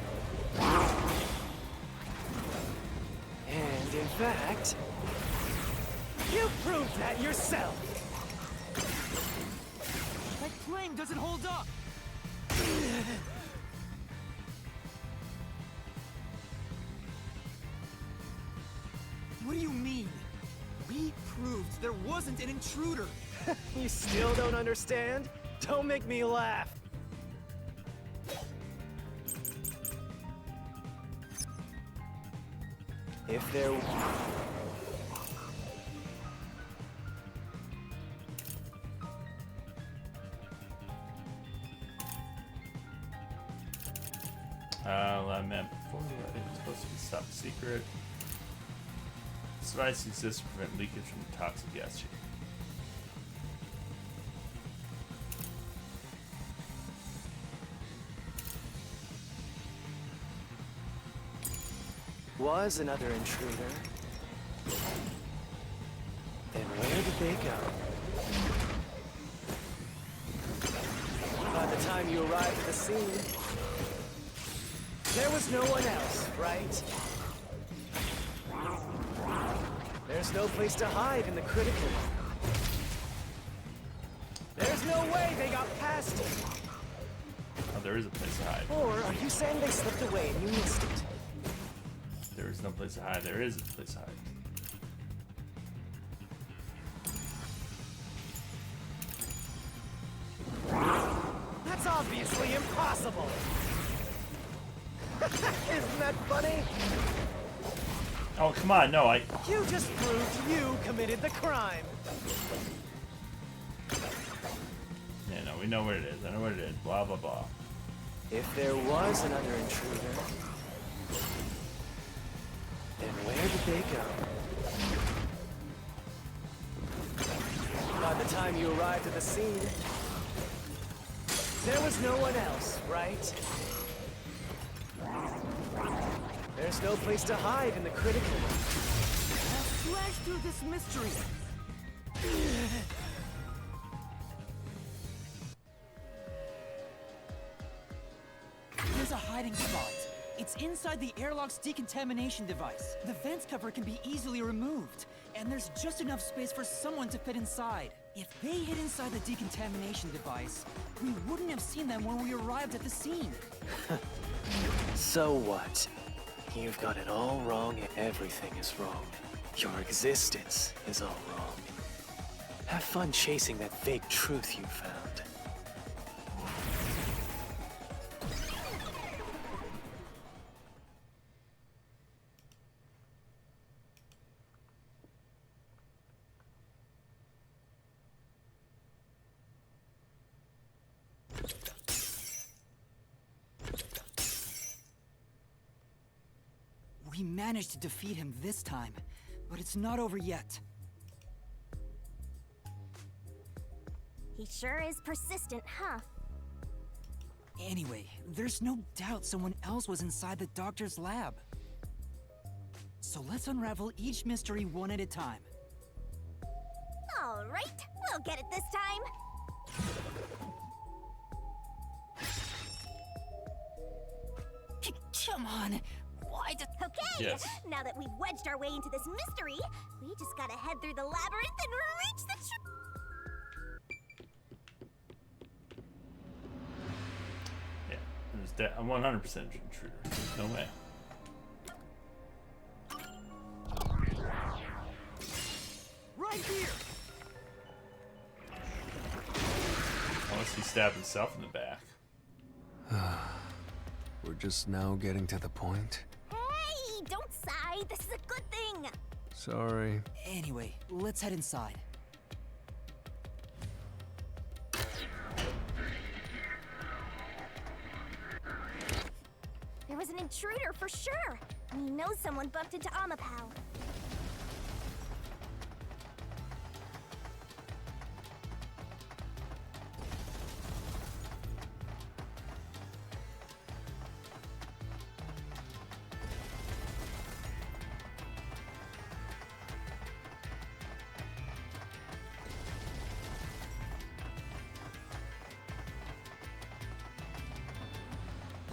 And in fact, you proved that yourself! That claim doesn't hold up! What do you mean? We proved there wasn't an intruder! You still don't understand? Don't make me laugh! If there... I meant before, it's supposed to be top secret. This device exists to prevent leakage from the toxic gas chamber. Was another intruder. Then where did they go? By the time you arrived at the scene, there was no one else, right? There's no place to hide in the critical one. There's no way they got past it. Oh, there is a place to hide. Or are you saying they slipped away and you missed it? There is no place to hide. There is a place to hide. That's obviously impossible! Isn't that funny? Oh, come on, no, You just proved you committed the crime! Yeah, no, we know what it is. I know what it is. Blah, blah, blah. If there was another intruder, then where did they go? By the time you arrived at the scene, there was no one else, right? There's no place to hide in the critical one. Slash through this mystery! There's a hiding spot. It's inside the airlock's decontamination device. The vent cover can be easily removed, and there's just enough space for someone to fit inside. If they hid inside the decontamination device, we wouldn't have seen them when we arrived at the scene. So what? You've got it all wrong and everything is wrong. Your existence is all wrong. Have fun chasing that fake truth you found. We managed to defeat him this time, but it's not over yet. He sure is persistent, huh? Anyway, there's no doubt someone else was inside the doctor's lab. So let's unravel each mystery one at a time. All right, we'll get it this time. Come on. Why did... Okay, Yes. now that we've wedged our way into this mystery, we just gotta head through the labyrinth and reach the Yeah, there's I'm 100% intruder. There's no way. Right here! Unless he stabbed himself in the back. We're just now getting to the point. Hey, don't sigh. This is a good thing. Sorry. Anyway, let's head inside. There was an intruder for sure. We know someone bumped into Amapau.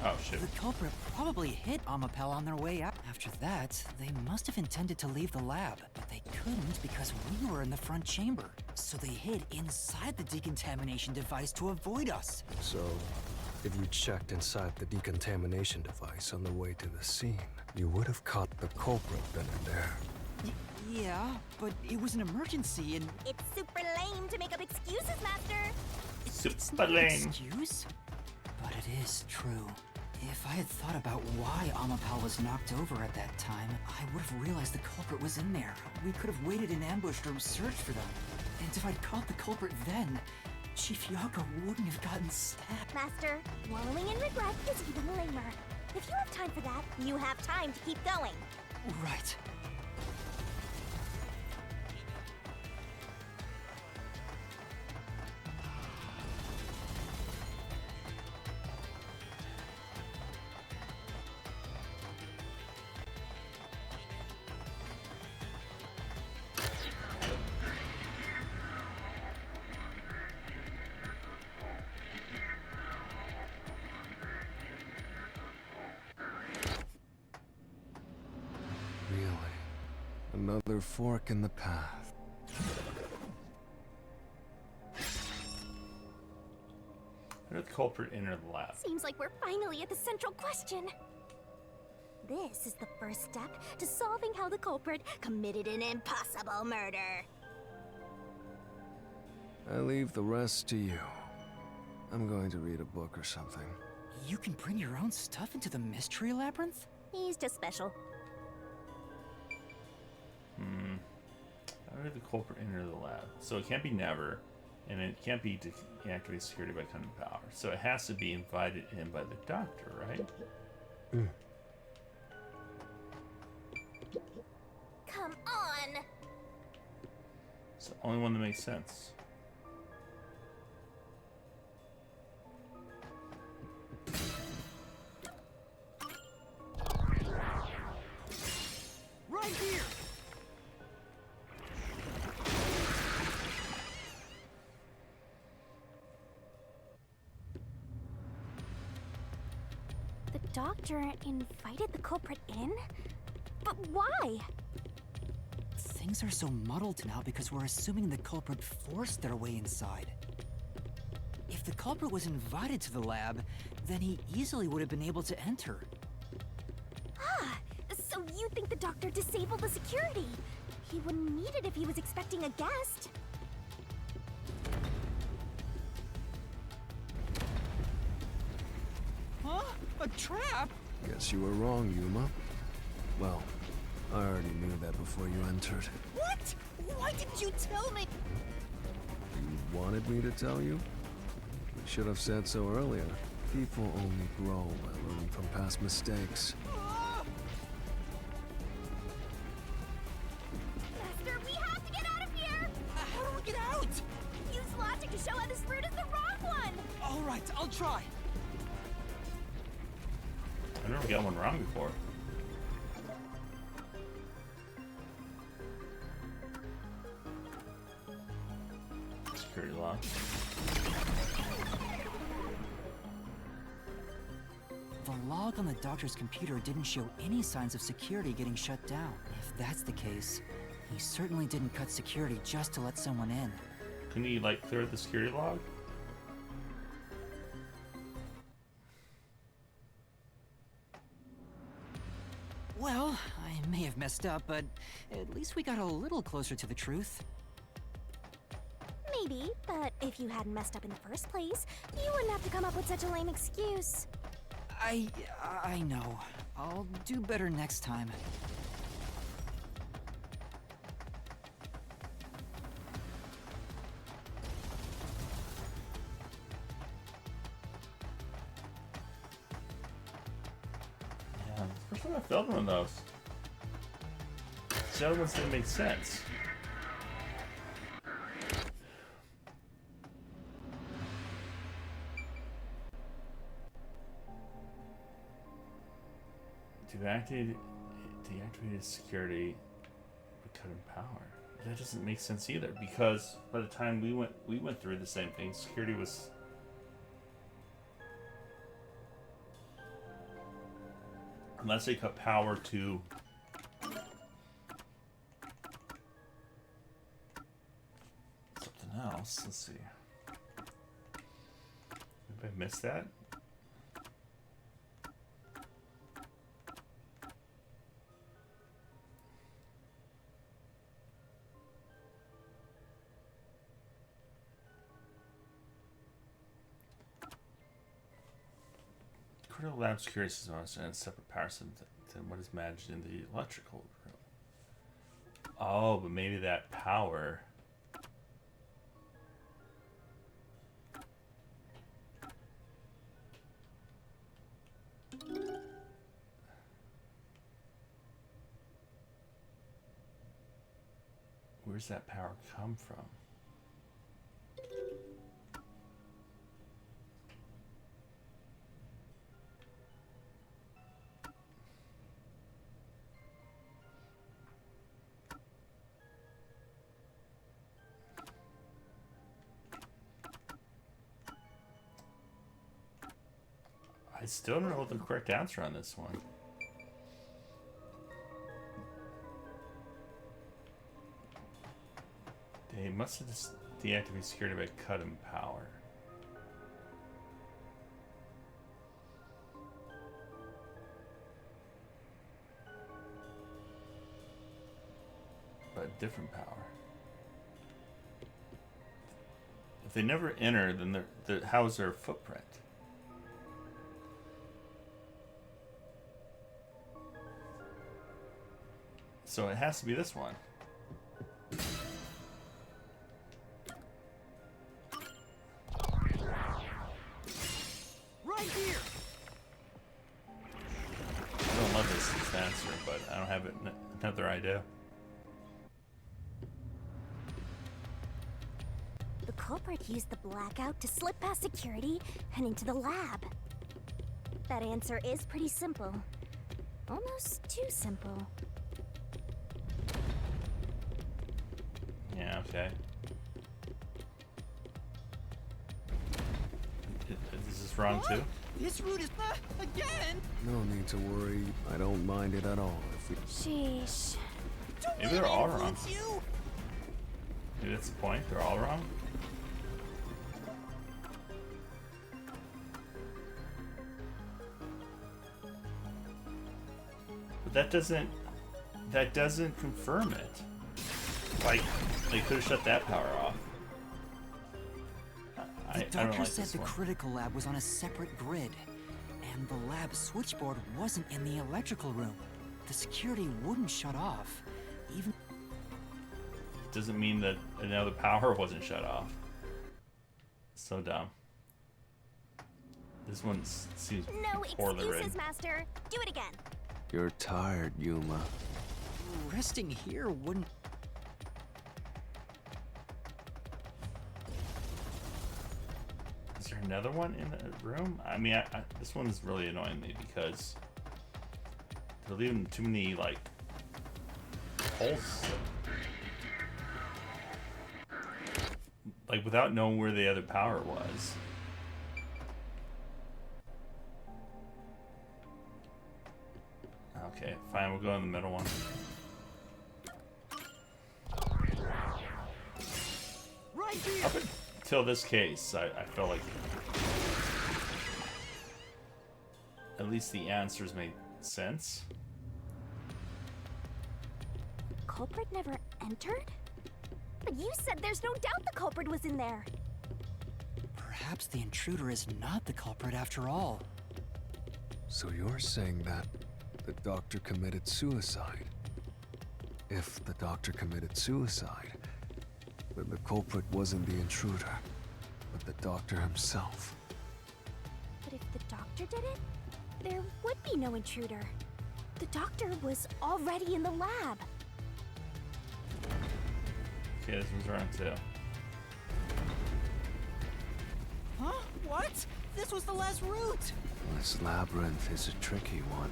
Oh shit. The culprit probably hit Amapel on their way out. After that, they must have intended to leave the lab, but they couldn't because we were in the front chamber. So they hid inside the decontamination device to avoid us. So, if you checked inside the decontamination device on the way to the scene, you would have caught the culprit then and there. Yeah, but it was an emergency and... It's super lame to make up excuses, Master. It's not an excuse, but it is true. If I had thought about why Amapal was knocked over at that time, I would have realized the culprit was in there. We could have waited in ambush or searched for them. And if I'd caught the culprit then, Chief Yako wouldn't have gotten stabbed. Master, wallowing in regret is even lamer. If you have time for that, you have time to keep going. Right. Another fork in the path. How did the culprit enter the lab? Seems like we're finally at the central question. This is the first step to solving how the culprit committed an impossible murder. I leave the rest to you. I'm going to read a book or something. You can bring your own stuff into the mystery labyrinth? He's just special. How did the culprit enter the lab? So it can't be never, and it can't be to deactivate security by cunning power. So it has to be invited in by the doctor, right? Come on! It's the only one that makes sense. Right here! The doctor invited the culprit in? But why? Things are so muddled now because we're assuming the culprit forced their way inside. If the culprit was invited to the lab, then he easily would have been able to enter. Ah, so you think the doctor disabled the security? He wouldn't need it if he was expecting a guest. Huh? A trap? Guess you were wrong, Yuma. Well, I already knew that before you entered. What? Why didn't you tell me? You wanted me to tell you? We should have said so earlier. People only grow by learning from past mistakes. Master, we have to get out of here! How do we get out? Use logic to show how this route is the wrong one! All right, I'll try. I've never got one wrong before. Security lock. The log log on the doctor's computer didn't show any signs of security getting shut down. If that's the case, he certainly didn't cut security just to let someone in. Can he, like, clear the security log? Well, I may have messed up, but at least we got a little closer to the truth. Maybe, but if you hadn't messed up in the first place, you wouldn't have to come up with such a lame excuse. I know. I'll do better next time. Yeah, first time I felt one of those. The other ones didn't make sense. Deactivated security but cut in power. That doesn't make sense either, because by the time we went through the same thing, security was unless they cut power to something else. Let's see. Did I miss that? Critical lab security system understands separate power system than what is managed in the electrical room. Oh, but maybe that power. Where's that power come from? I still don't know what the correct answer on this one. They must have just deactivated security by cutting power. But different power. If they never enter, then how is their footprint? So it has to be this one. Right here. I don't love this answer, but I don't have another idea. The culprit used the blackout to slip past security and into the lab. That answer is pretty simple. Almost too simple. Yeah, okay. Is this wrong too? This route is again. No need to worry. I don't mind it at all. If we... Sheesh. Maybe they're all wrong. Maybe that's the point. They're all wrong. But that doesn't confirm it. Like, they could have shut that power off. The I don't doctor like said this the one. critical lab was on a separate grid, and the lab switchboard wasn't in the electrical room. The security wouldn't shut off, even... Doesn't mean that now the power wasn't shut off. So dumb. This one seems No poorly excuses, written. Master. Do it again. You're tired, Yuma. Resting here wouldn't... Is there another one in the room? I mean, this one is really annoying me because they're leaving too many, like, holes. Like, without knowing where the other power was. Okay, fine, we'll go in the middle one. Right here. Up until this case, I felt like at least the answers made sense. Culprit never entered? But you said there's no doubt the culprit was in there. Perhaps the intruder is not the culprit after all. So you're saying that the doctor committed suicide? If the doctor committed suicide, then the culprit wasn't the intruder, but the doctor himself. But if the doctor did it, there would be no intruder. The doctor was already in the lab. Okay, this one's wrong too. Huh? What? This was the last route! This labyrinth is a tricky one.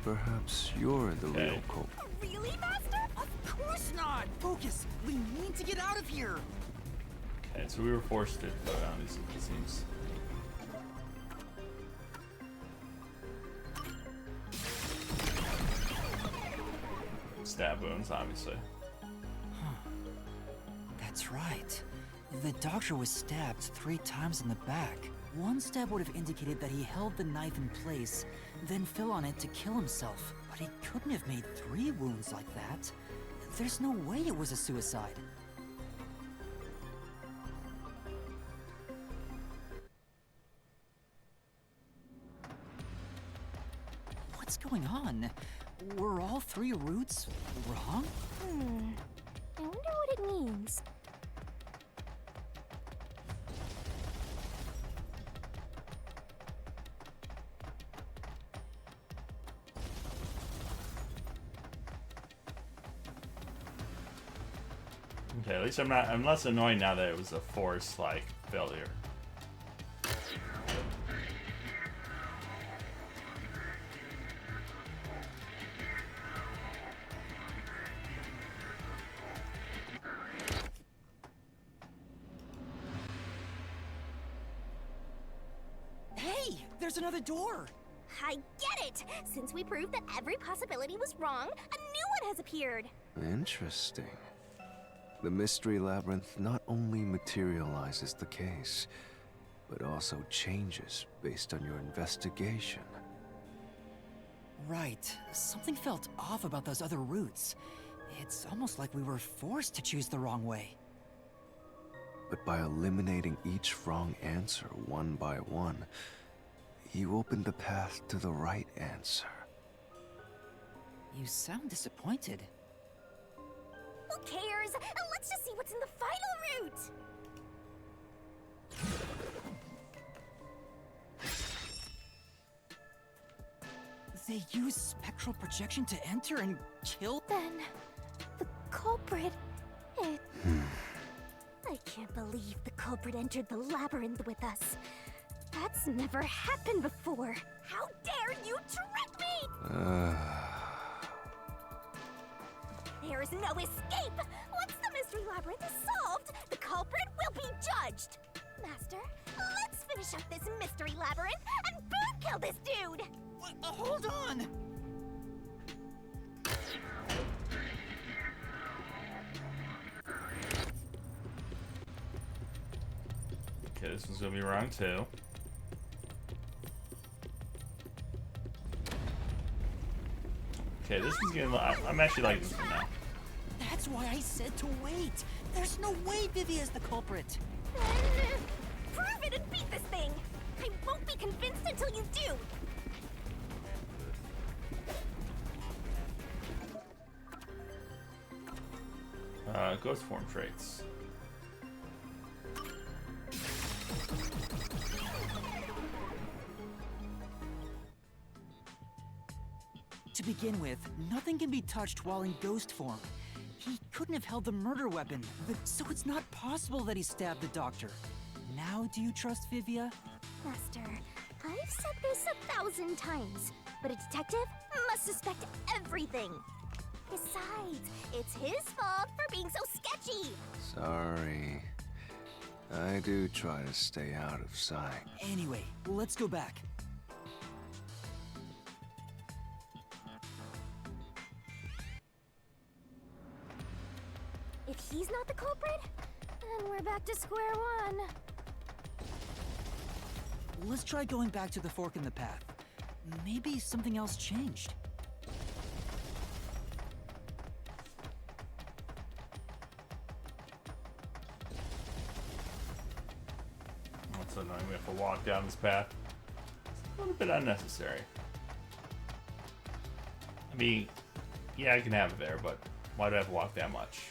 Perhaps you're the real culprit. Really, Master? Of course not! Focus! We need to get out of here! Okay, so we were forced to go down these, it seems. Stab wounds, obviously. That's right. The doctor was stabbed 3 times in the back. One stab would have indicated that he held the knife in place, then fell on it to kill himself. But he couldn't have made 3 wounds like that. There's no way it was a suicide. What's going on? Were all 3 routes wrong? I wonder what it means. Okay, at least I'm less annoyed now that it was a forced, like, failure. Hey! There's another door! I get it! Since we proved that every possibility was wrong, a new one has appeared. Interesting. The Mystery Labyrinth not only materializes the case, but also changes based on your investigation. Right. Something felt off about those other routes. It's almost like we were forced to choose the wrong way. But by eliminating each wrong answer one by one, you opened the path to the right answer. You sound disappointed. Who cares? Let's just see what's in the final route! They use spectral projection to enter and kill? Then, the culprit... I can't believe the culprit entered the labyrinth with us. That's never happened before. How dare you trick me! There is no escape! Once the mystery labyrinth is solved, the culprit will be judged! Master, let's finish up this mystery labyrinth and boom kill this dude! Hold on! Okay, this one's gonna be wrong too. Okay, this one's getting. I'm actually liking this one now. That's why I said to wait. There's no way Vivi is the culprit. Prove it and beat this thing! I won't be convinced until you do! Ghost form traits. To begin with, nothing can be touched while in ghost form. He couldn't have held the murder weapon, so it's not possible that he stabbed the doctor. Now do you trust Vivia? Master, I've said this 1,000 times, but a detective must suspect everything. Besides, it's his fault for being so sketchy. Sorry. I do try to stay out of sight. Anyway, let's go back. If he's not the culprit, then we're back to square one. Let's try going back to the fork in the path. Maybe something else changed. What's so annoying? We have to walk down this path. It's a little bit unnecessary. I mean, yeah, I can have it there, but why do I have to walk that much?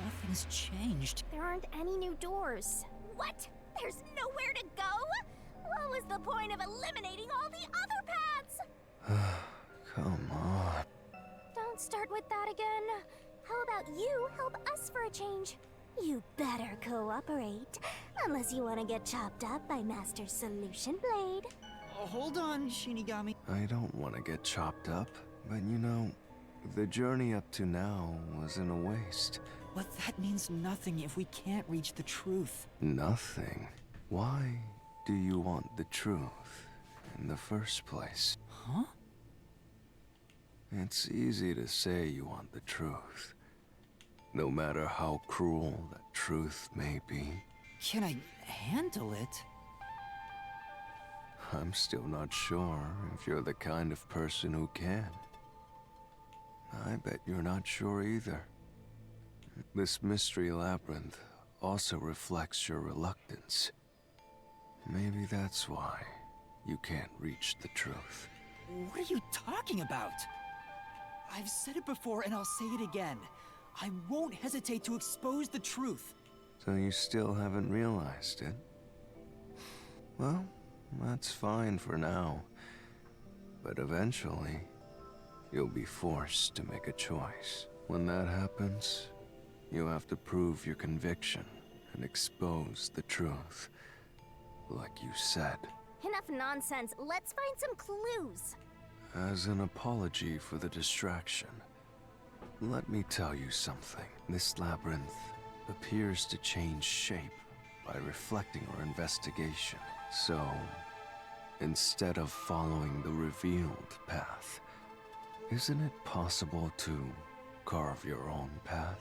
Nothing's changed. There aren't any new doors. What? There's nowhere to go? What was the point of eliminating all the other paths? Come on. Don't start with that again. How about you help us for a change? You better cooperate, unless you want to get chopped up by Master Solution Blade. Hold on, Shinigami. I don't want to get chopped up, but you know, the journey up to now wasn't a waste. But that means nothing if we can't reach the truth. Nothing? Why do you want the truth in the first place? Huh? It's easy to say you want the truth, no matter how cruel that truth may be. Can I handle it? I'm still not sure if you're the kind of person who can. I bet you're not sure either. This mystery labyrinth also reflects your reluctance. Maybe that's why you can't reach the truth. What are you talking about? I've said it before and I'll say it again. I won't hesitate to expose the truth. So you still haven't realized it? Well, that's fine for now. But eventually, you'll be forced to make a choice. When that happens, you have to prove your conviction and expose the truth. Like you said. Enough nonsense. Let's find some clues. As an apology for the distraction, let me tell you something. This labyrinth appears to change shape by reflecting our investigation. So, instead of following the revealed path, isn't it possible to carve your own path?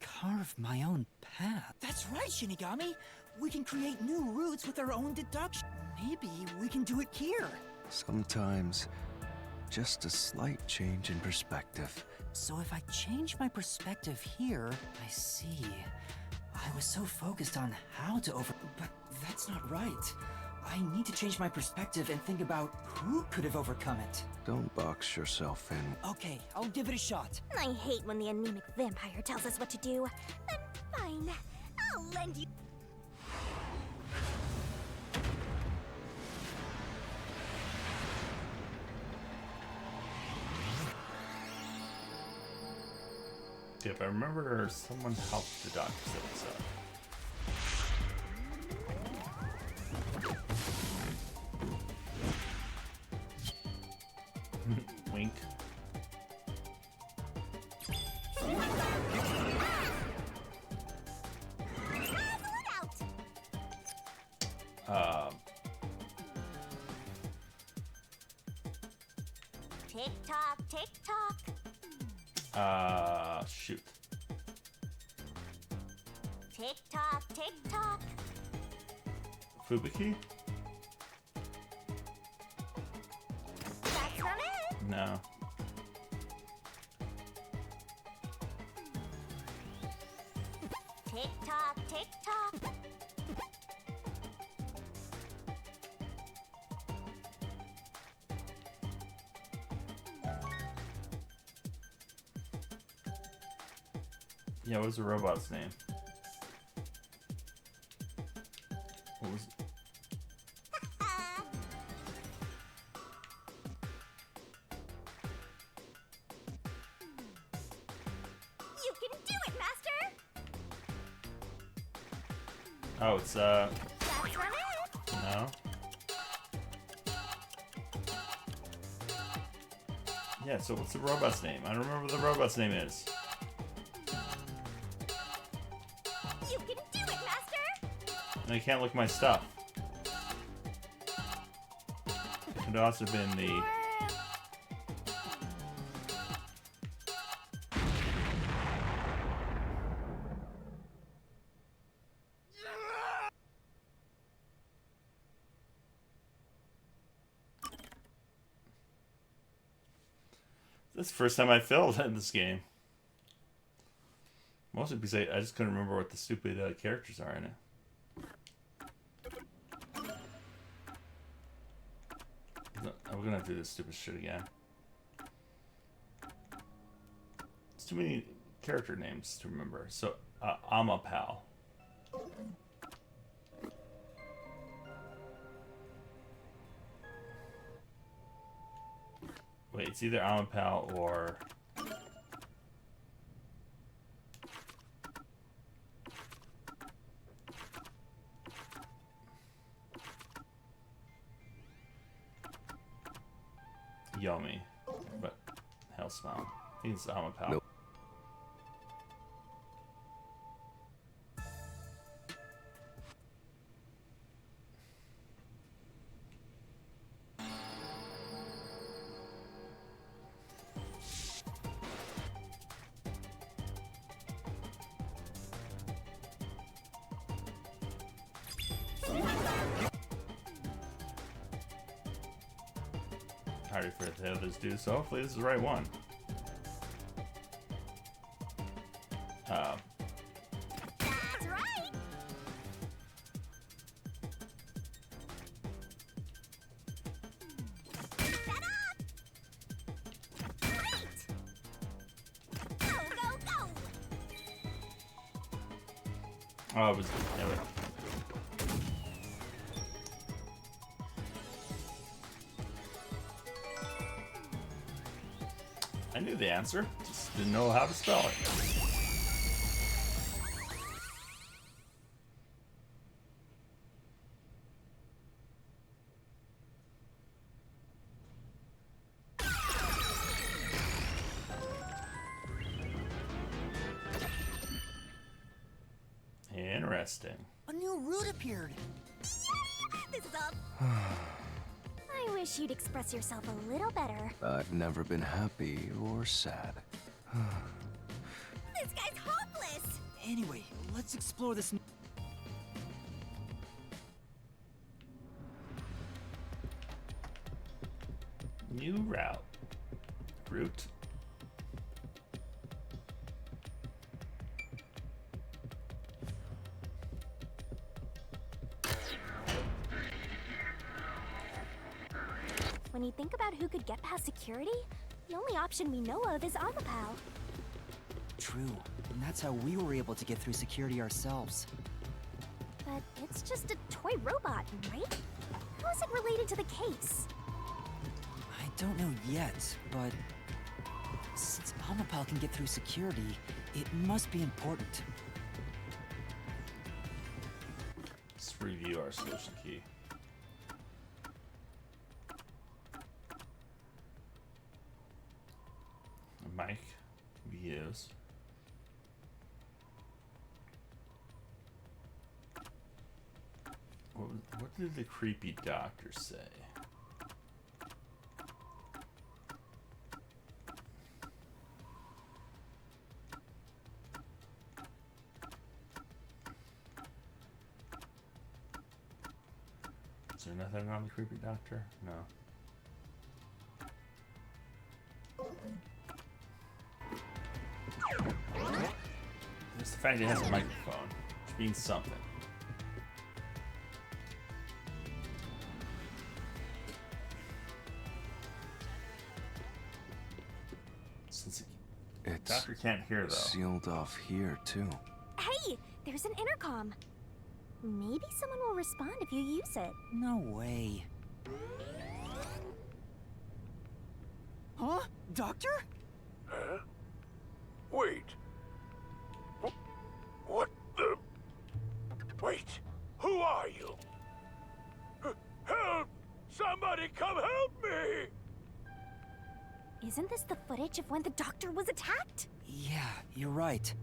Carve my own path? That's right, Shinigami! We can create new routes with our own deduction. Maybe we can do it here. Sometimes, just a slight change in perspective. So if I change my perspective here, I see. I was so focused on how to but that's not right. I need to change my perspective and think about who could have overcome it. Don't box yourself in. Okay, I'll give it a shot. I hate when the anemic vampire tells us what to do. Then fine, I'll lend you... Yep, I remember someone helped the doctor set this up. Wink. Tick tock, tick tock. Shoot. Tick tock, tick tock. Fubuki? That's not it. No. Tick tock, tick tock. Yeah, what was the robot's name? What was it? You can do it, Master! Oh, it's That's not it. no. Yeah, so what's the robot's name? I don't remember what the robot's name is. You can do it, Master! And I can't look my stuff. Could also have been the... That's the first time I failed in this game. Mostly because I just couldn't remember what the stupid characters are in it. No, we're gonna have to do this stupid shit again. It's too many character names to remember. So, Amapal. Wait, it's either Amapal or... Yomi. But Hellspawn. I think it's Amapal. Nope. Harder for the others do, so hopefully this is the right one. That's right. Set up. Right. Go, go, go. Oh, it was... Anyway. I knew the answer, just didn't know how to spell it. Interesting. A new route appeared. This is up. I wish you'd express yourself a little better. I've never been happy or sad. This guy's hopeless! Anyway, let's explore this. New route. Route. When you think about who could get past security, the only option we know of is Amapal. True, and that's how we were able to get through security ourselves. But it's just a toy robot, right? How is it related to the case? I don't know yet, but since Amapal can get through security, it must be important. Let's review our solution key. A mic we use. What did the creepy doctor say? Is there nothing on the creepy doctor? No. Just the fact it has a microphone, which means something. Since the doctor can't hear, though. Sealed off here, too. Hey, there's an intercom. Maybe someone will respond if you use it. No way. Huh? Doctor? Huh? Wait. What the? Wait. Who are you? Help! Somebody come help me! Isn't this the footage of when the doctor was attacked? Yeah, you're right.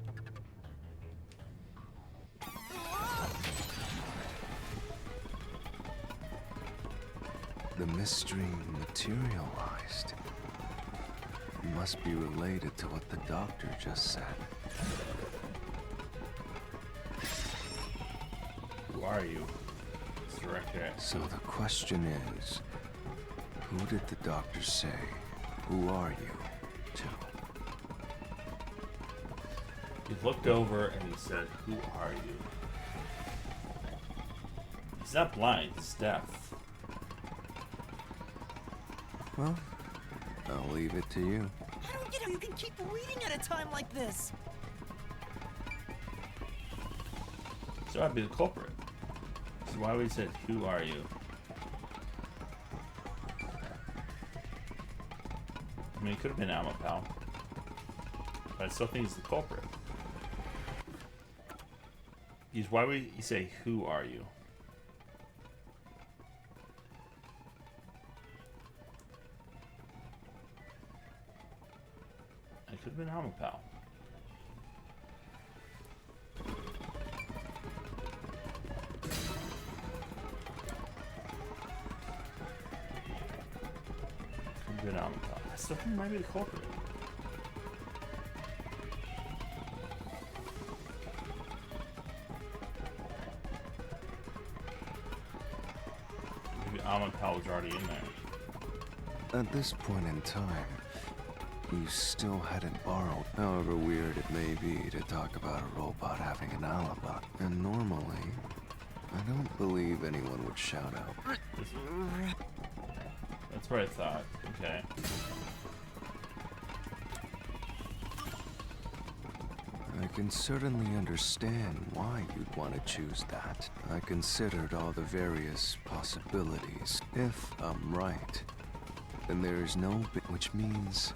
The mystery materialized. It must be related to what the doctor just said. Who are you? It's director. So the question is, who did the doctor say? Who are you? to. He looked over and he said, "Who are you?" He's not blind, he's deaf. Well, I'll leave it to you. I don't get how you can keep reading at a time like this. So I'd be the culprit. So why would he say, "Who are you?" I mean, it could have been Amapal. But I still think he's the culprit. Because why would he say, "Who are you"? It could have been Amapal. Could have been Amapal. I still think he might be the culprit. Maybe Amapal was already in there. At this point in time, you still hadn't borrowed. However weird it may be to talk about a robot having an alibi. And normally, I don't believe anyone would shout out. That's what I thought. Okay. I can certainly understand why you'd want to choose that. I considered all the various possibilities. If I'm right, then there is no bit, which means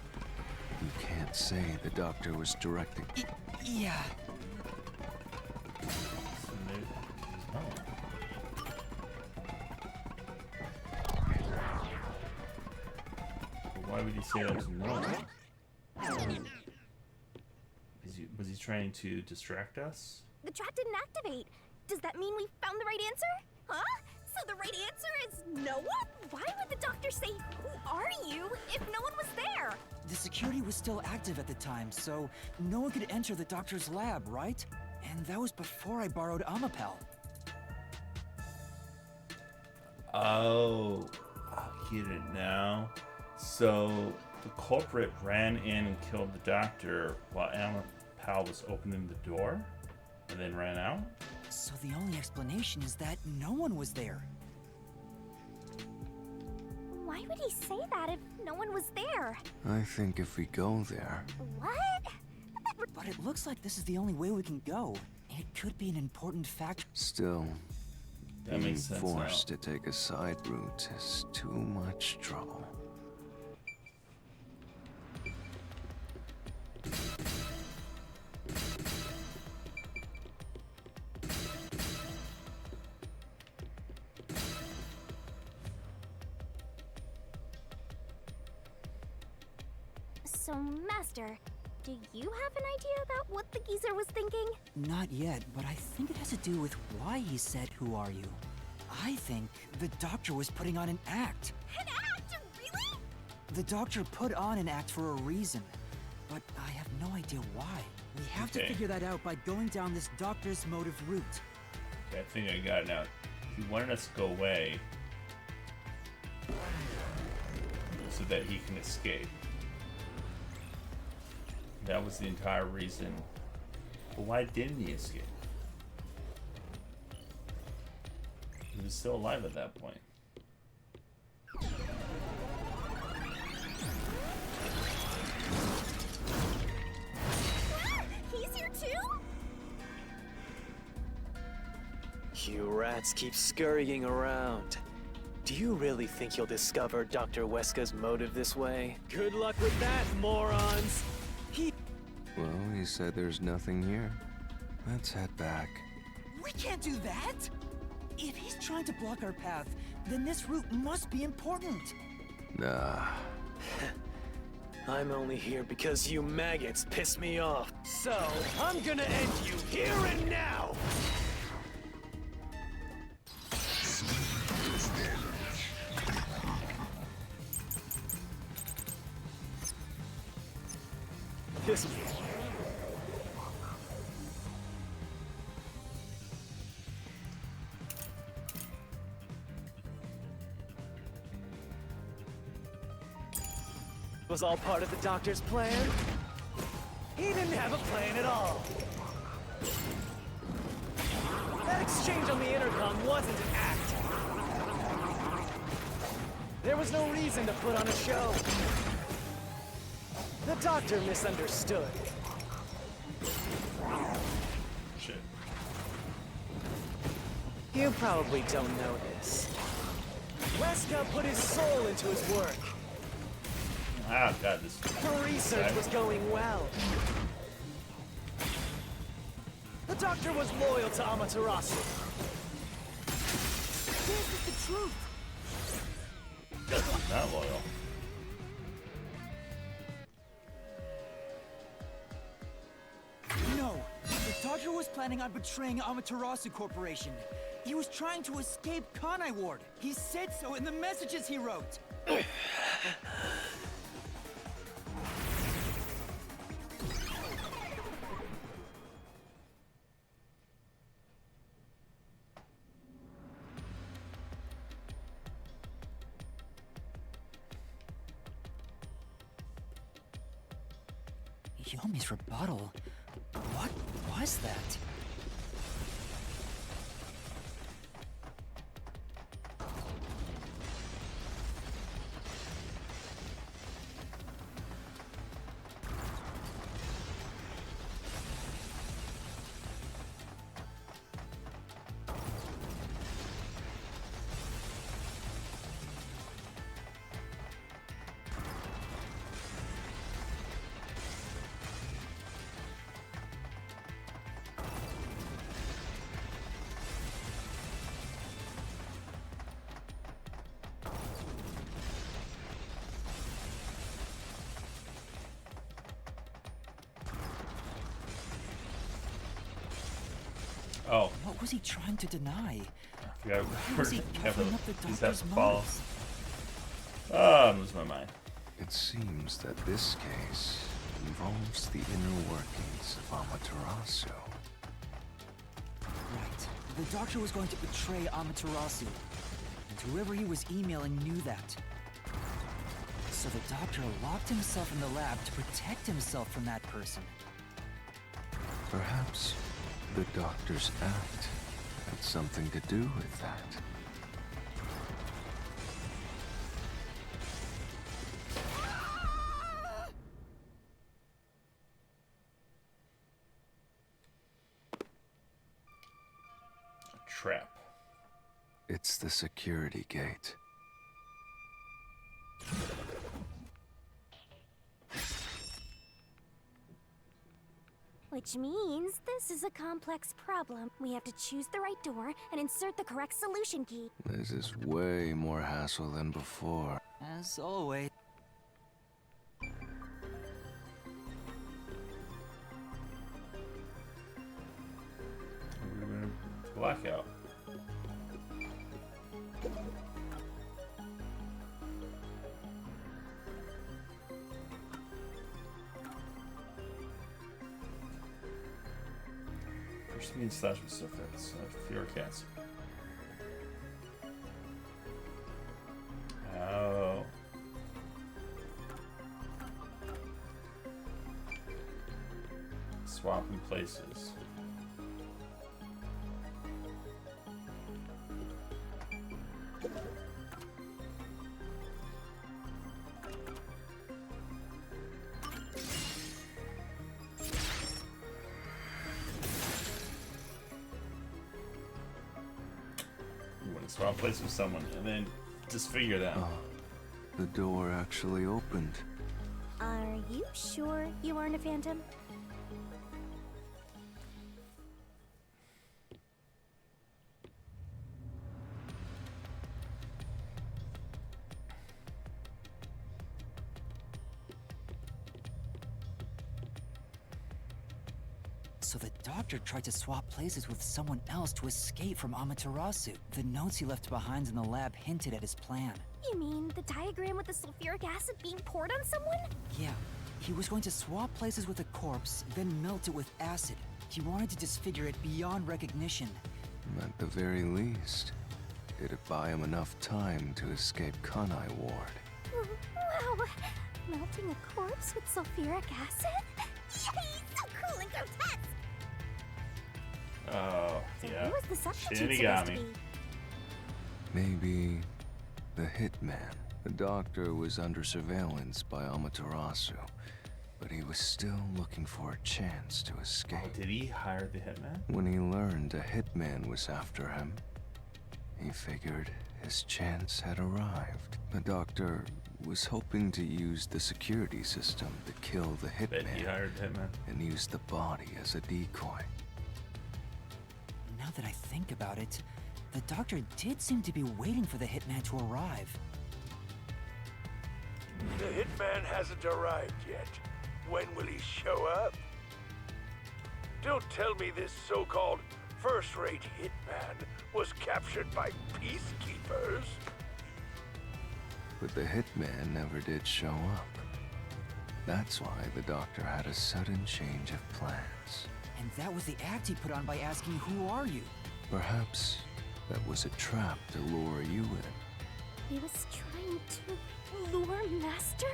you can't say the doctor was directing. Yeah. So maybe, why would he say that to no one? Was he trying to distract us? The trap didn't activate. Does that mean we found the right answer? Huh? So the right answer is no one? Why would the doctor say, "Who are you?" if no one was there? The security was still active at the time, so no one could enter the doctor's lab, right? And that was before I borrowed Amapal. Oh, I get it now. So the culprit ran in and killed the doctor while Amapal was opening the door and then ran out? So the only explanation is that no one was there. Why would he say that if no one was there? I think if we go there, What? But it looks like this is the only way we can go. It could be an important factor. still, That being makes sense now. forced to take a side route is too much trouble. So, Master, do you have an idea about what the geezer was thinking? Not yet, but I think it has to do with why he said, "Who are you?" I think the doctor was putting on an act. An act? Really? The doctor put on an act for a reason, but I have no idea why. We have to Okay. figure that out by going down this doctor's motive route. Okay, I think I got it now. He wanted us to go away so that he can escape. That was the entire reason. But why didn't he escape? He was still alive at that point. He's here too? You rats keep scurrying around. Do you really think you'll discover Dr. Weska's motive this way? Good luck with that, morons! Well, he said there's nothing here. Let's head back. We can't do that! If he's trying to block our path, then this route must be important. Nah. I'm only here because you maggots piss me off. So, I'm gonna end you here and now! This was all part of the doctor's plan? He didn't have a plan at all. That exchange on the intercom wasn't an act. There was no reason to put on a show. The doctor misunderstood. Shit. You probably don't know this. Weska put his soul into his work. Ah, God, this. The research was going well. The doctor was loyal to Amaterasu. This is the truth. Guess he's not loyal. No! The Doctor was planning on betraying Amaterasu Corporation. He was trying to escape Kanai Ward. He said so in the messages he wrote. Yomi's rebuttal. What was that? Oh. What was he trying to deny? Yeah, Why was he covering up the these have Doctor's to follow. motives? I'm losing my mind. It seems that this case involves the inner workings of Amaterasu. Right. The Doctor was going to betray Amaterasu. And whoever he was emailing knew that. So the Doctor locked himself in the lab to protect himself from that person. Perhaps the Doctor's act had something to do with that. A trap. It's the security gate. Which means this is a complex problem. We have to choose the right door and insert the correct solution key. This is way more hassle than before. As always. We're gonna blackout. First means slash with suffix. Furic acid. Oh. Swapping places. You want to swap places with someone and then disfigure them. Oh, the door actually opened. Are you sure you aren't a phantom? So the Doctor tried to swap places with someone else to escape from Amaterasu. The notes he left behind in the lab hinted at his plan. You mean the diagram with the sulfuric acid being poured on someone? Yeah, he was going to swap places with a corpse, then melt it with acid. He wanted to disfigure it beyond recognition. At the very least, it'd buy him enough time to escape Kanai Ward. Wow! Melting a corpse with sulfuric acid? Yay! So cool and grotesque! Oh, yeah. Who was the substitute Shinigami. supposed to be? Maybe the hitman. The doctor was under surveillance by Amaterasu, but he was still looking for a chance to escape. Oh, did he hire the hitman? When he learned a hitman was after him, he figured his chance had arrived. The doctor was hoping to use the security system to kill the Bet he hitman hired the hitman. and use the body as a decoy. Now that I think about it, the doctor did seem to be waiting for the hitman to arrive. The hitman hasn't arrived yet. When will he show up? Don't tell me this so-called first-rate hitman was captured by peacekeepers. But the hitman never did show up. That's why the doctor had a sudden change of plans. And that was the act he put on by asking, "Who are you?" Perhaps that was a trap to lure you in. He was trying to lure Master?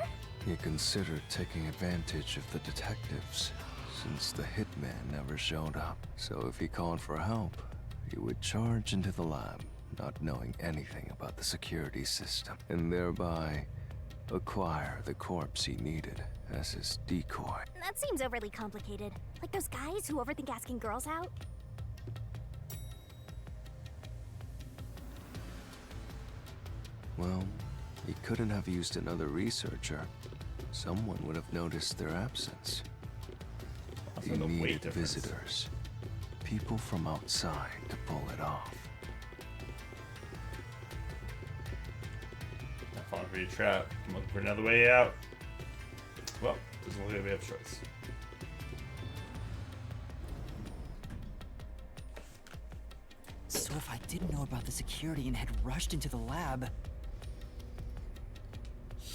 He considered taking advantage of the detectives, since the hitman never showed up. So if he called for help, he would charge into the lab, not knowing anything about the security system, and thereby acquire the corpse he needed as his decoy. That seems overly complicated. Like those guys who overthink asking girls out. Well, he couldn't have used another researcher. Someone would have noticed their absence. Also, He the weight needed difference. visitors, people from outside to pull it off. Not falling for your trap. I'm looking for another way out. Well, doesn't look like we have a choice. So if I didn't know about the security and had rushed into the lab...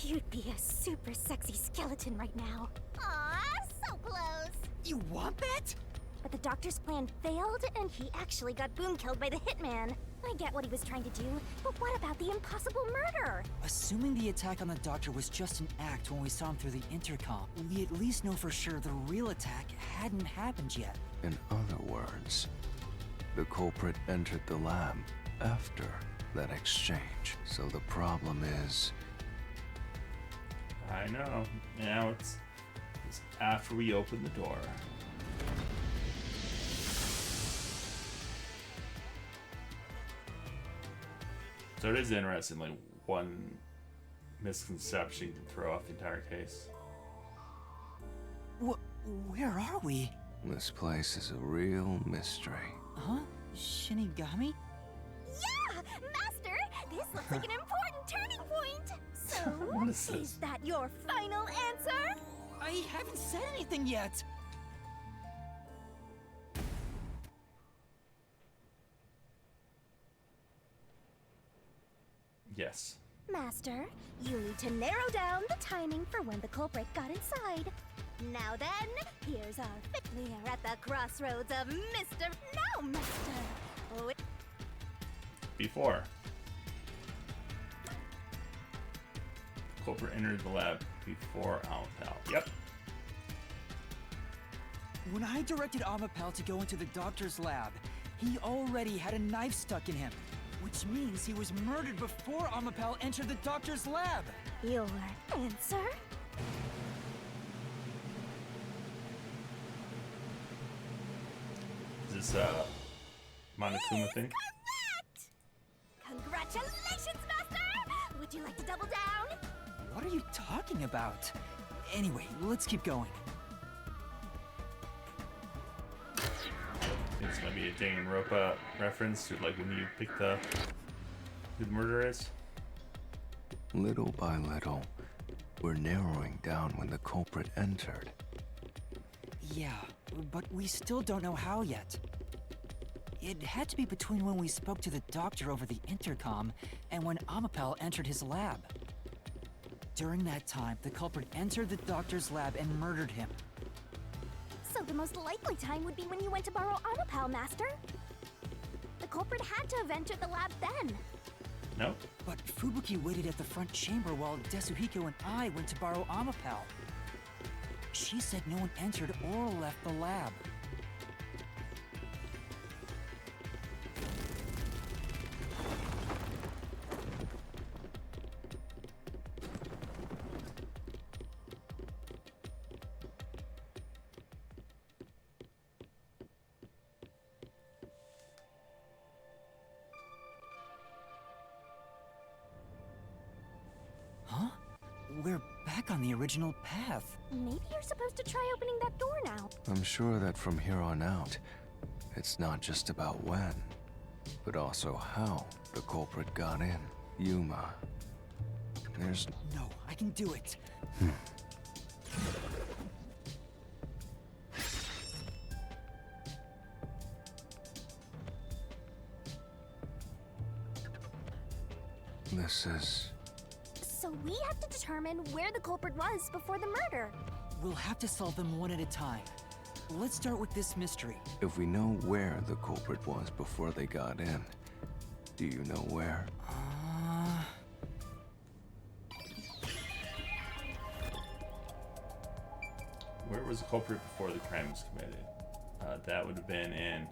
You'd be a super sexy skeleton right now. Aw, so close. You want that? But the doctor's plan failed, and he actually got boom killed by the hitman. I get what he was trying to do, but what about the impossible murder? Assuming the attack on the doctor was just an act when we saw him through the intercom, we at least know for sure the real attack hadn't happened yet. In other words, the culprit entered the lab after that exchange. So the problem is... I know. Now it's after we open the door. So it is interesting, like one misconception can throw off the entire case. Where are we? This place is a real mystery. Huh? Shinigami? Yeah! Master, this looks like an important turning point! So, What is this? is that your final answer? I haven't said anything yet! Yes. Master, you need to narrow down the timing for when the culprit got inside. Now then, here's our fit. We are at the crossroads of Mr. No, Master. Oh, Before. Culprit entered the lab before Alpal. Yep. When I directed Amapel to go into the doctor's lab, he already had a knife stuck in him. Which means he was murdered before Amapel entered the doctor's lab. Your answer? Is this Monokuma thing? Congratulations, Master! Would you like to double down? What are you talking about? Anyway, let's keep going. This might be a Danganronpa reference to like when you pick who the murderer is. Little by little, we're narrowing down when the culprit entered. Yeah, but we still don't know how yet. It had to be between when we spoke to the doctor over the intercom and when Amapel entered his lab. During that time, the culprit entered the doctor's lab and murdered him. So the most likely time would be when you went to borrow Amapel, Master. The culprit had to have entered the lab then. Nope. But Fubuki waited at the front chamber while Desuhiko and I went to borrow Amapal. She said no one entered or left the lab. Huh? We're back on the original path. Maybe you're supposed to try opening that door now. I'm sure that from here on out, it's not just about when, but also how the culprit got in. Yuma. There's... No, I can do it. This is... So we have to determine where the culprit was before the murder. We'll have to solve them one at a time. Let's start with this mystery. If we know where the culprit was before they got in, do you know where? Where was the culprit before the crime was committed? That would have been in...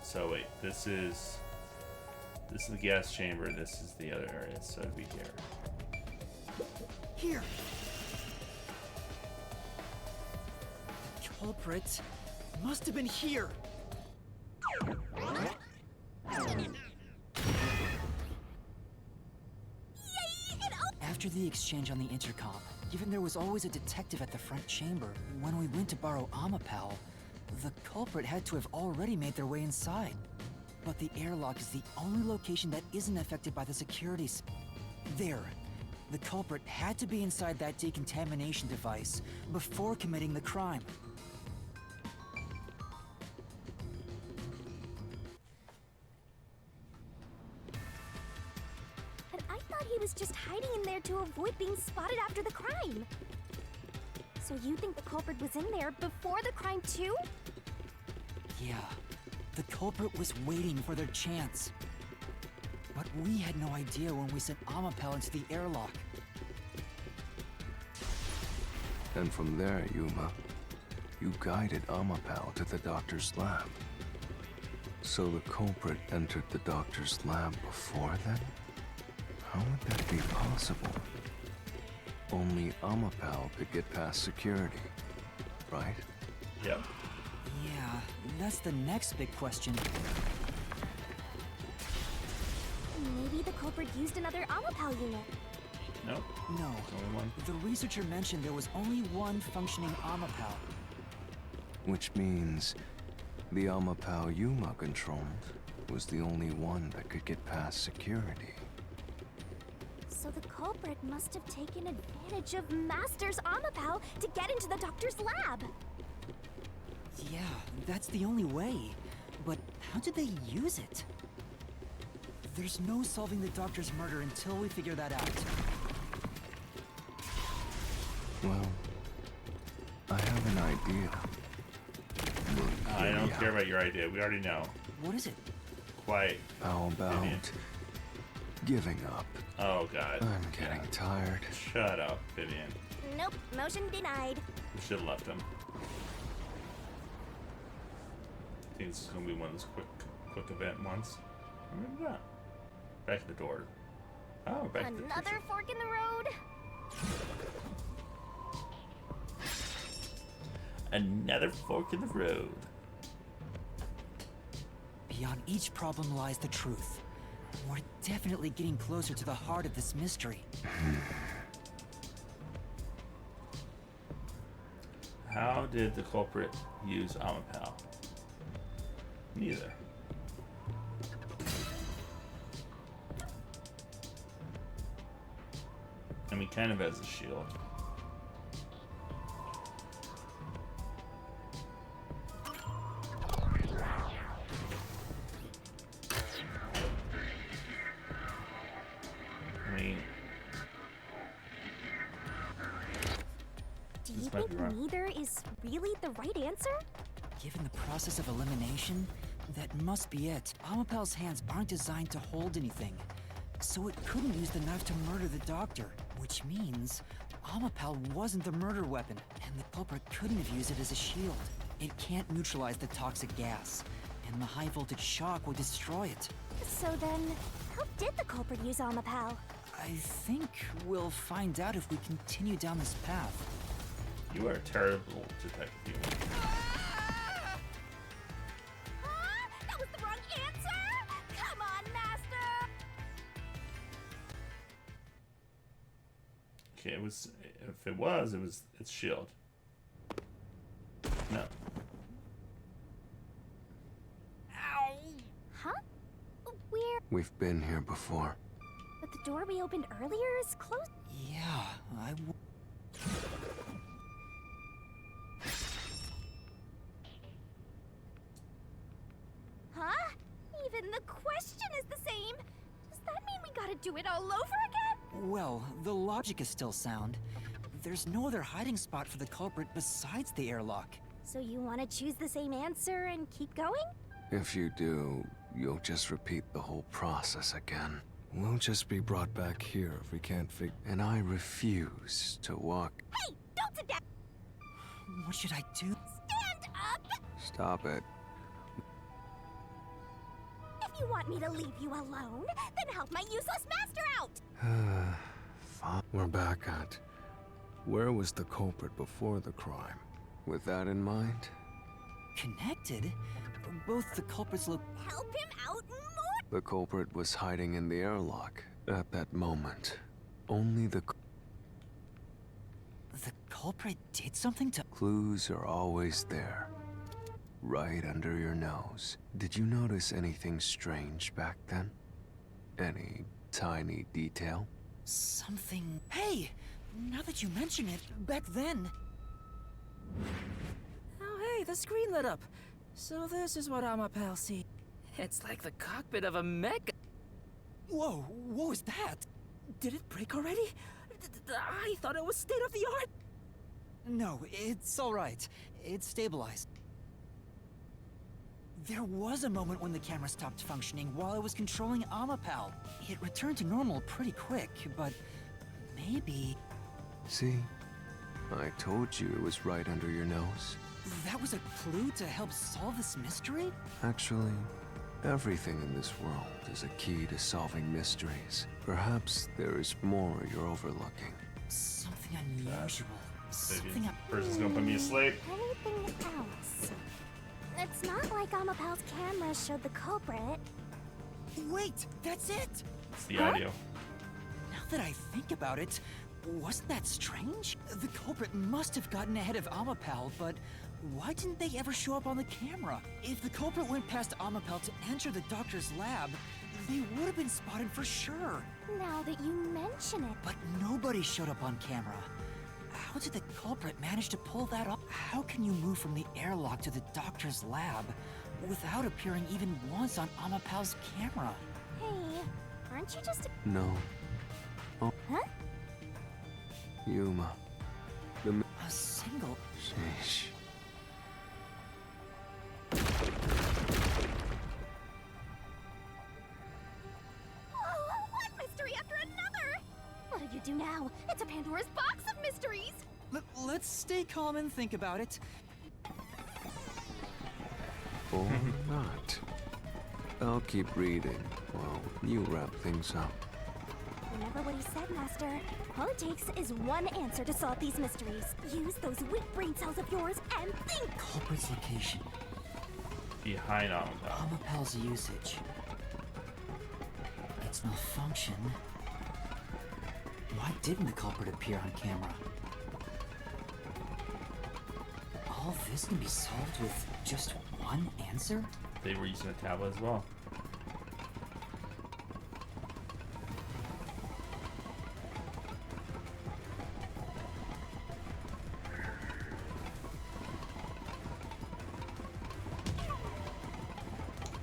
so wait, this is the gas chamber, this is the other area, so it'd be here. Here! The culprit must have been here! After the exchange on the intercom, given there was always a detective at the front chamber, when we went to borrow Amapal, the culprit had to have already made their way inside. But the airlock is the only location that isn't affected by the securities. There. The culprit had to be inside that decontamination device before committing the crime. But I thought he was just hiding in there to avoid being spotted after the crime. So you think the culprit was in there before the crime too? Yeah. The culprit was waiting for their chance. But we had no idea when we sent Amapal into the airlock. And from there, Yuma, you guided Amapal to the doctor's lab. So the culprit entered the doctor's lab before then? How would that be possible? Only Amapal could get past security, right? Yep. Yeah, that's the next big question. Maybe the culprit used another Amapal unit. Nope. No. Only one. The researcher mentioned there was only one functioning Amapal. Which means the Amapal Yuma controlled was the only one that could get past security. So the culprit must have taken advantage of Master's Amapal to get into the doctor's lab. Yeah, that's the only way. But how did they use it? There's no solving the doctor's murder until we figure that out. Well, I have an idea. I don't care about your idea. We already know. What is it? Quiet. How about Vivian. giving up? Oh god. I'm getting tired. Shut up, Vivian. Nope, motion denied. We should have left him. I think this is gonna be one of those quick event ones. Remember that? Back at the door. Oh, back to the Another fork in the road? Another fork in the road. Beyond each problem lies the truth. We're definitely getting closer to the heart of this mystery. How did the culprit use Amapal? Neither. I mean, kind of as a shield. I mean, Do you This might think be wrong. neither is really the right answer? Given the process of elimination, That must be it. Amapal's hands aren't designed to hold anything, so it couldn't use the knife to murder the doctor, which means Amapal wasn't the murder weapon, and the culprit couldn't have used it as a shield. It can't neutralize the toxic gas, and the high-voltage shock would destroy it. So then, how did the culprit use Amapal? I think we'll find out if we continue down this path. You are a terrible detective. That was the wrong answer! Come on, Master! Okay, it was. If it was, it's shield. No. Ow! Huh? Where? We've been here before. But the door we opened earlier is closed. Yeah, Huh? Even the question is the same. Does that mean we gotta do it all over again? Well, the logic is still sound. There's no other hiding spot for the culprit besides the airlock. So you want to choose the same answer and keep going? If you do, you'll just repeat the whole process again. We'll just be brought back here if we can't figure. And I refuse to walk. Hey, don't sit down! What should I do? Stand up! Stop it. If you want me to leave you alone, then help my useless master out! Fine. We're back at... Where was the culprit before the crime? With that in mind? Connected? Both the culprits look... Help him out more! The culprit was hiding in the airlock at that moment. Only the culprit did something to... Clues are always there. Right under your nose. Did you notice anything strange back then? Any tiny detail? Something... Hey! Now that you mention it, back then... Oh hey, the screen lit up. So this is what Amapal sees. It's like the cockpit of a mecha. Whoa, what was that? Did it break already? I thought it was state of the art. No, it's alright. It's stabilized. There was a moment when the camera stopped functioning while I was controlling Amapal. It returned to normal pretty quick, but maybe... See? I told you it was right under your nose. That was a clue to help solve this mystery? Actually, everything in this world is a key to solving mysteries. Perhaps there is more you're overlooking. Something unusual. Something... Person's gonna put me asleep. Anything else? It's not like Amapal's camera showed the culprit. Wait, that's it! It's the audio. Now that I think about it, wasn't that strange? The culprit must have gotten ahead of Amapal, but why didn't they ever show up on the camera? If the culprit went past Amapal to enter the doctor's lab, they would have been spotted for sure. Now that you mention it. But nobody showed up on camera. How did the culprit manage to pull that off? How can you move from the airlock to the doctor's lab without appearing even once on Amapal's camera? Hey, aren't you just a... No. Oh. Huh? Yuma. A single... Sheesh. Oh, one mystery after another! What'll you do now? It's a Pandora's box of mysteries! Let's stay calm and think about it. Or not. I'll keep reading while you wrap things up. Remember what he said, Master. All it takes is one answer to solve these mysteries. Use those weak brain cells of yours and think! Culprit's location. Behind Amapal. Amapal's usage. Its malfunction. Why didn't the culprit appear on camera? All this can be solved with just one answer? They were using a tablet as well.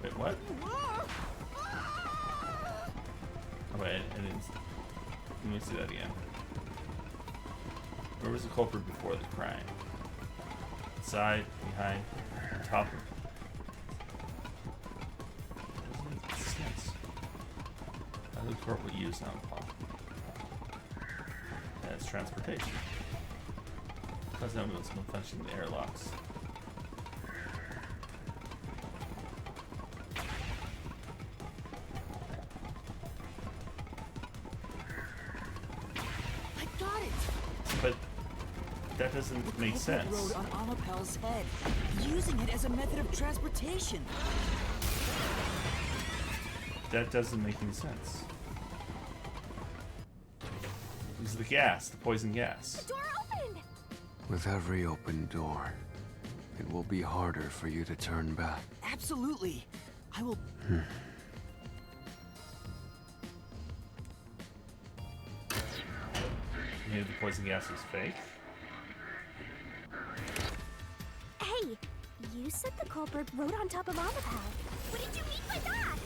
Wait, what? Oh, wait, I didn't. Let me see that again. Where was the culprit before the crime? Side, behind, on top. the court will use Amapal as transportation. Because no one's malfunctioning the airlocks. I got it! But that doesn't make sense. Rode on Amapal's head, using it as a method of transportation. That doesn't make any sense. This is the gas, the poison gas. Door opened! With every open door, it will be harder for you to turn back. Absolutely. I will... Maybe the poison gas is fake? Hey, you said the culprit rode on top of Amapal. What did you mean by that?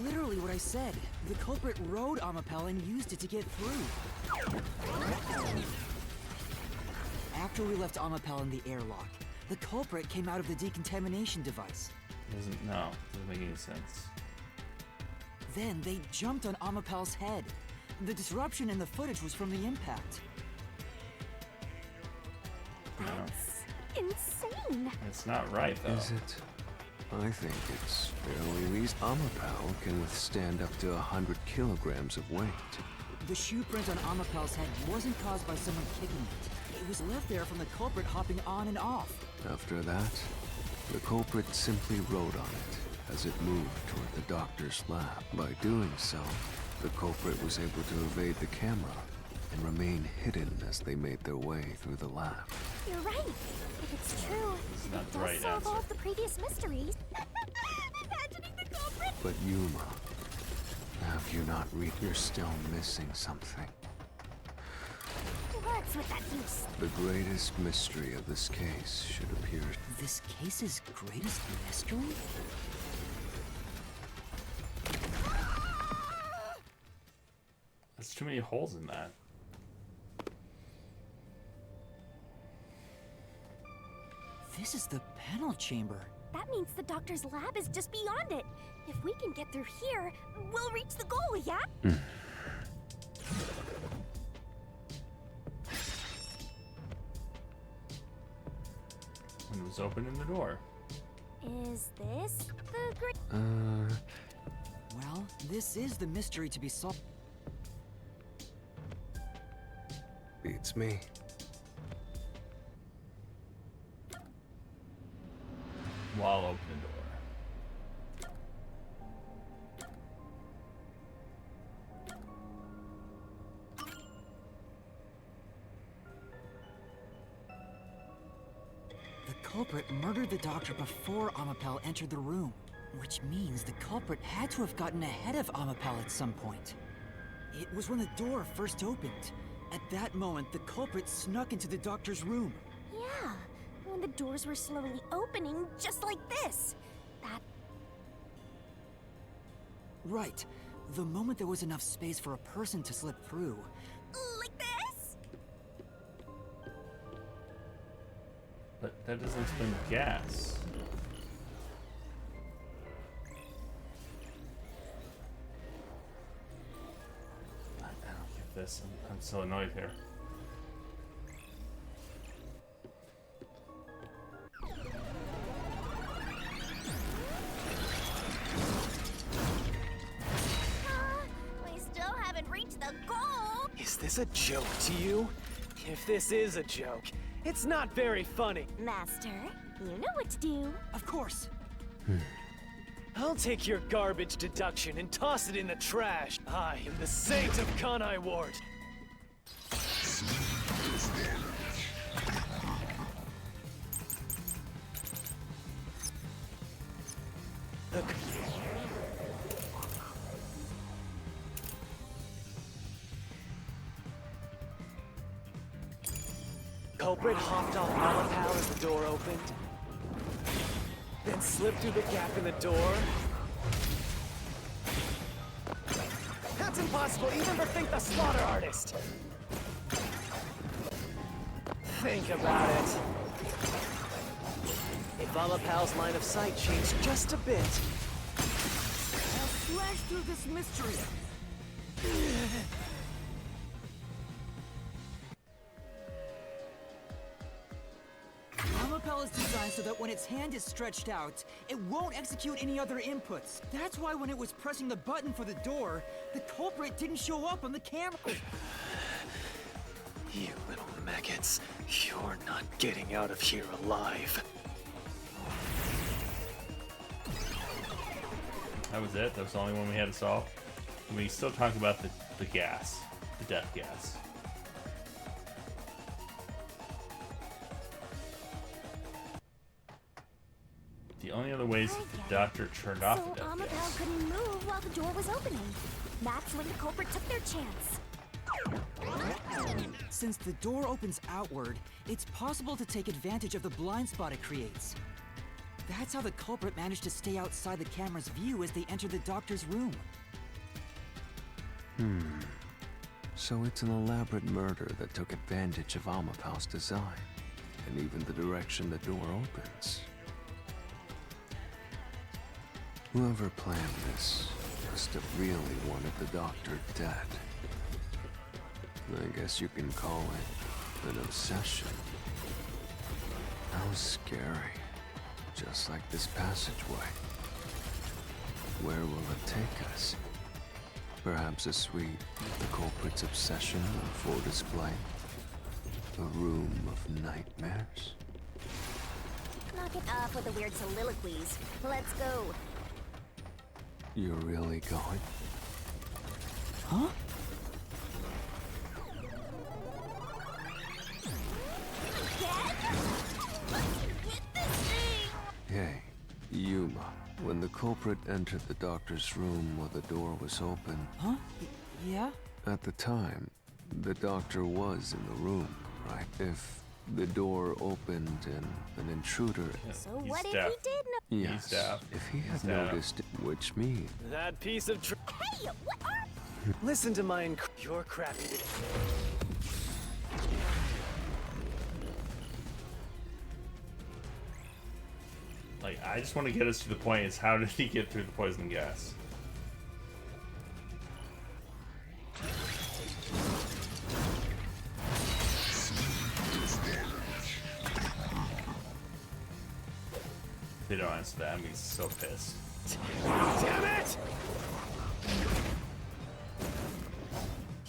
Literally what I said. The culprit rode Amapal and used it to get through. After we left Amapal in the airlock, the culprit came out of the decontamination device. Doesn't make any sense. Then they jumped on Amapal's head. The disruption in the footage was from the impact. That's insane. It's not right, though. Is it? I think it's fairly least Amapal can withstand up to 100 kilograms of weight. The shoe print on Amapal's head wasn't caused by someone kicking it. It was left there from the culprit hopping on and off. After that, the culprit simply rode on it as it moved toward the doctor's lab. By doing so, the culprit was able to evade the camera and remain hidden as they made their way through the lab. You're right. If it's true, not it the does right solve all answer. of the previous mysteries. Imagining the culprit. But Yuma, have you not read? You're still missing something. What's with that use? The greatest mystery of this case should appear. This case's greatest mystery? There's too many holes in that. This is the panel chamber. That means the doctor's lab is just beyond it. If we can get through here, we'll reach the goal, yeah? When it was opening the door. Is this the great... Well, this is the mystery to be solved. Beats me. While opening the door. The culprit murdered the doctor before Amapal entered the room, which means the culprit had to have gotten ahead of Amapal at some point. It was when the door first opened. At that moment, the culprit snuck into the doctor's room. Yeah, when the doors were slowly opening, just like this. That... Right. The moment there was enough space for a person to slip through. Like this? But that doesn't explain the gas. I don't get this. I'm so annoyed here. We still haven't reached the goal! Is this a joke to you? If this is a joke, it's not very funny. Master, you know what to do. Of course. I'll take your garbage deduction and toss it in the trash. I am the saint of Kanai Ward. The culprit hopped off Amapal as the door opened, then slipped through the gap in the door. That's impossible even for Think the Slaughter Artist. Think about it. If Amapal's line of sight changed just a bit, I'll slash through this mystery. Amapel is designed so that when its hand is stretched out, it won't execute any other inputs. That's why when it was pressing the button for the door, the culprit didn't show up on the camera. You little maggots, you're not getting out of here alive. That was it? That was the only one we had to solve? We still talk about the gas. The death gas. The only other ways that the doctor turned off the death Amapel gas. couldn't move while the door was opening. That's when the culprit took their chance. Since the door opens outward, it's possible to take advantage of the blind spot it creates. That's how the culprit managed to stay outside the camera's view as they entered the doctor's room. So it's an elaborate murder that took advantage of Amapel's design, and even the direction the door opens. Whoever planned this must have really wanted the doctor dead. I guess you can call it an obsession. How scary. Just like this passageway. Where will it take us? Perhaps a suite with the culprit's obsession on full display? A room of nightmares? Knock it off with the weird soliloquies. Let's go. You're really going? Huh? Hey, Yuma. When the culprit entered the doctor's room while the door was open... Huh? Yeah? At the time, the doctor was in the room, right? If the door opened and an intruder... So what if he did know? Yes, if he had noticed, which means... That piece of Hey, what are... Listen to mine. You're crappy today. Like, I just want to get us to the point is how did he get through the poison gas? If they don't answer that, I'm gonna be so pissed. Damn it!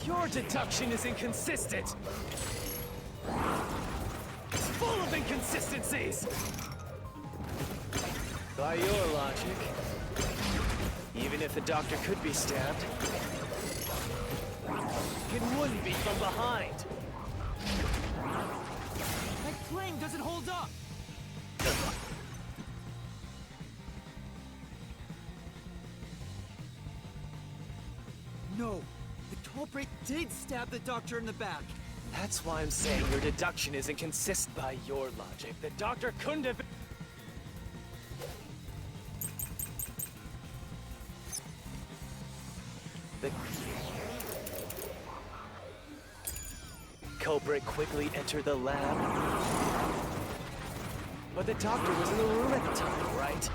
Your deduction is inconsistent. It's full of inconsistencies. By your logic, even if the doctor could be stabbed, it wouldn't be from behind. That flame doesn't hold up! No, the culprit did stab the doctor in the back. That's why I'm saying your deduction is inconsistent. By your logic, the doctor couldn't have... The culprit quickly entered the lab. But the doctor was in the room at the time, right?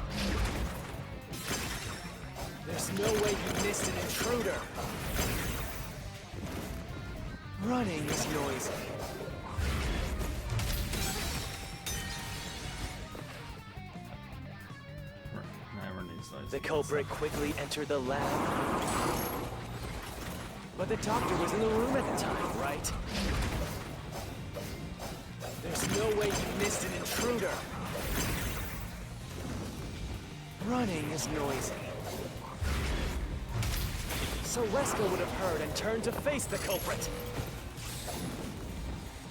There's no way you missed an intruder. Running is noisy. The culprit quickly entered the lab. But the doctor was in the room at the time, right? There's no way you missed an intruder. Running is noisy. So Wesker would have heard and turned to face the culprit.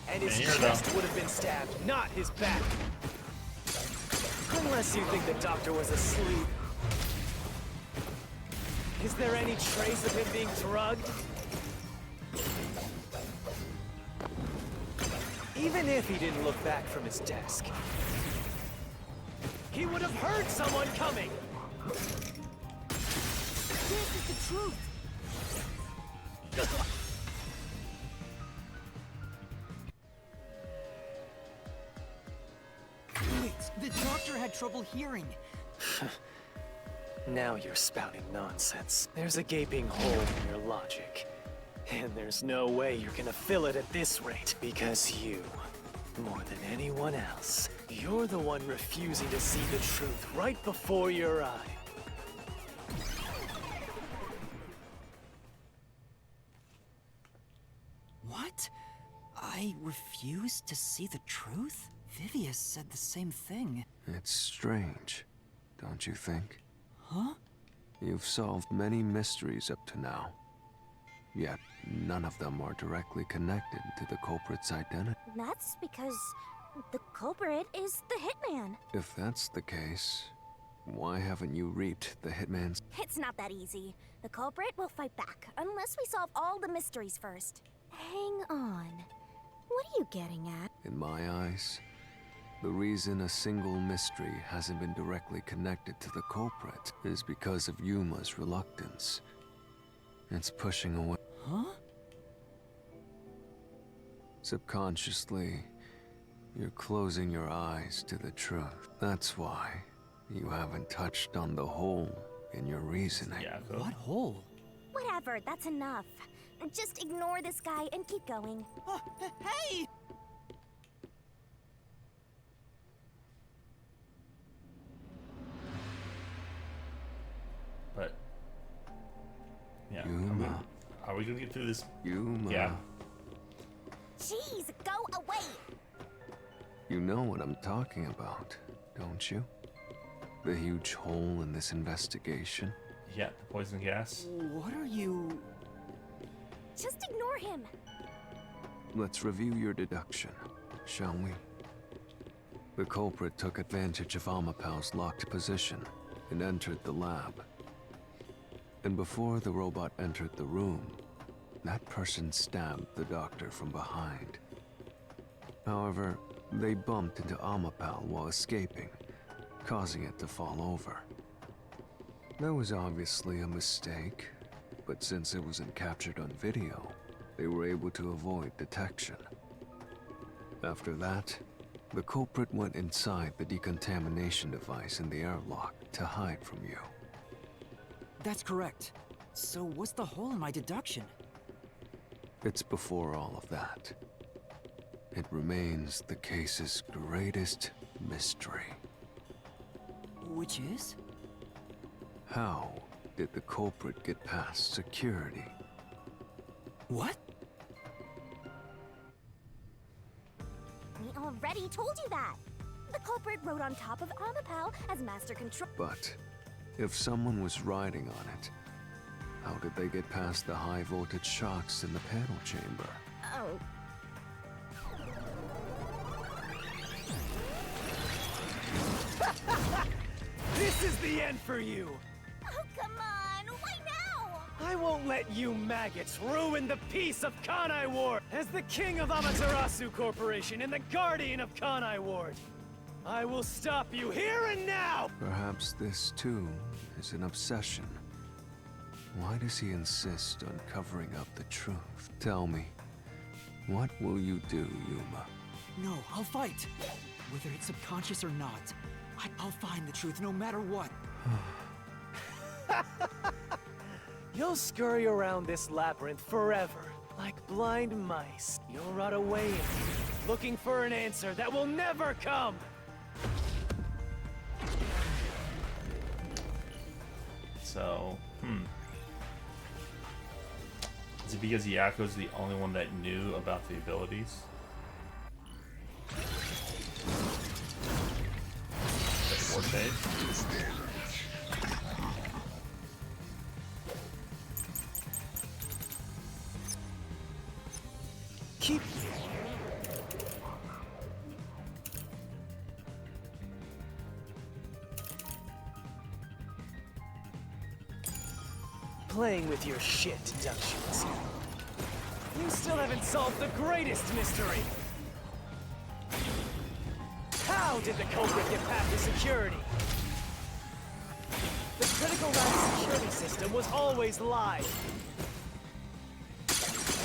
And his chest would have been stabbed, not his back. Unless you think the doctor was asleep. Is there any trace of him being drugged? Even if he didn't look back from his desk, he would have heard someone coming! This is the truth. Wait, the doctor had trouble hearing. Now you're spouting nonsense. There's a gaping hole in your logic. And there's no way you're gonna fill it at this rate. Because you, more than anyone else, you're the one refusing to see the truth right before your eye. What? I refuse to see the truth? Vivius said the same thing. It's strange, don't you think? Huh? You've solved many mysteries up to now. Yet, none of them are directly connected to the culprit's identity. That's because the culprit is the hitman. If that's the case, why haven't you reaped the hitman's... It's not that easy. The culprit will fight back, unless we solve all the mysteries first. Hang on. What are you getting at? In my eyes, the reason a single mystery hasn't been directly connected to the culprit is because of Yuma's reluctance. It's pushing away. Huh? Subconsciously, you're closing your eyes to the truth. That's why you haven't touched on the hole in your reasoning. What hole? Whatever, that's enough. Just ignore this guy and keep going. Hey! But yeah, Yuma. are we gonna get through this? Yuma. Yeah. Jeez, go away! You know what I'm talking about, don't you? The huge hole in this investigation? Yeah, the poison gas. What are you... Just ignore him. Let's review your deduction, shall we? The culprit took advantage of Amapal's locked position and entered the lab. And before the robot entered the room, that person stabbed the doctor from behind. However, they bumped into Amapal while escaping, causing it to fall over. That was obviously a mistake, but since it wasn't captured on video, they were able to avoid detection. After that, the culprit went inside the decontamination device in the airlock to hide from you. That's correct. So what's the hole in my deduction? It's before all of that. It remains the case's greatest mystery. Which is? How did the culprit get past security? What? We already told you that. The culprit rode on top of Amapal as master control. But if someone was riding on it, how did they get past the high voltage shocks in the panel chamber? Oh. This is the end for you! Oh, come on! Why now? I won't let you maggots ruin the peace of Kanai Ward! As the king of Amaterasu Corporation and the guardian of Kanai Ward, I will stop you here and now! Perhaps this, too, is an obsession. Why does he insist on covering up the truth? Tell me, what will you do, Yuma? No, I'll fight. Whether it's subconscious or not, I'll find the truth no matter what. You'll scurry around this labyrinth forever, like blind mice. You'll rot away in it, looking for an answer that will never come! So, is it because Yako's the only one that knew about the abilities? Keep playing with your shit deductions. You still haven't solved the greatest mystery! How did the culprit get past the security? The critical lab security system was always live.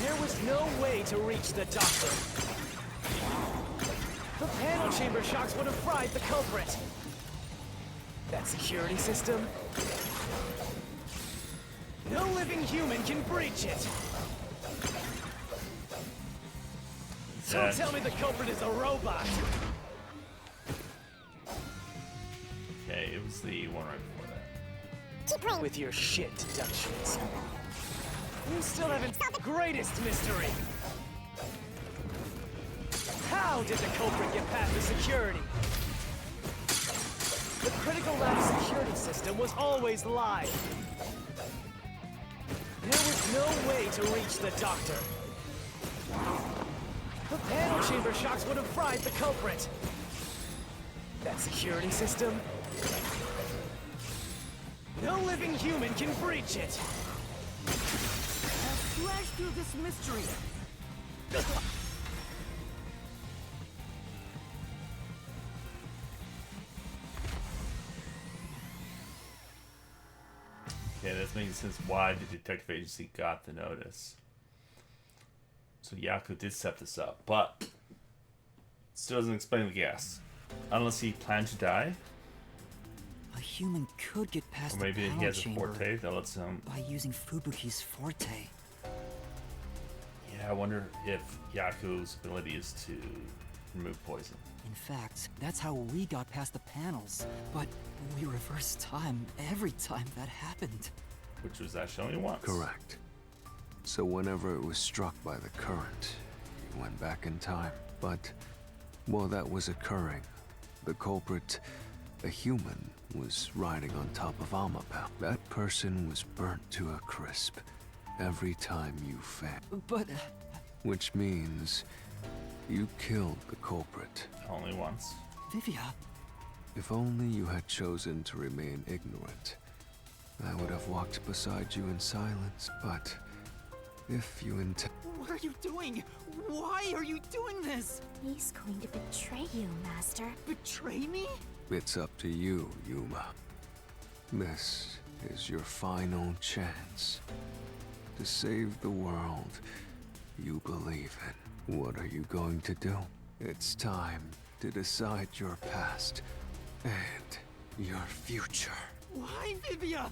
There was no way to reach the doctor. The panel chamber shocks would have fried the culprit. That security system? No living human can breach it! Don't tell me the culprit is a robot! Okay, it was the one right before that. With your shit deductions. You still haven't solved the greatest mystery! How did the culprit get past the security? The critical lab security system was always live. There was no way to reach the doctor. The panel chamber shocks would have fried the culprit. That security system? No living human can breach it. Now slash through this mystery. Okay, that's making sense why the detective agency got the notice. So Yaku did set this up, but still doesn't explain the gas. Unless he planned to die. A human could get past Or maybe the he panel has a chamber forte that lets him. by using Fubuki's forte. Yeah, I wonder if Yaku's ability is to remove poison. In fact, that's how we got past the panels. But we reversed time every time that happened. Which was actually only once. Correct. So whenever it was struck by the current, you went back in time. But while that was occurring, the culprit, a human, was riding on top of Amapel. That person was burnt to a crisp every time you failed. But... Which means you killed the culprit. Only once. Vivia. If only you had chosen to remain ignorant, I would have walked beside you in silence. But if you intend... What are you doing? Why are you doing this? He's going to betray you, Master. Betray me? It's up to you, Yuma. This is your final chance to save the world you believe in. What are you going to do? It's time to decide your past and your future. Why, Vivia?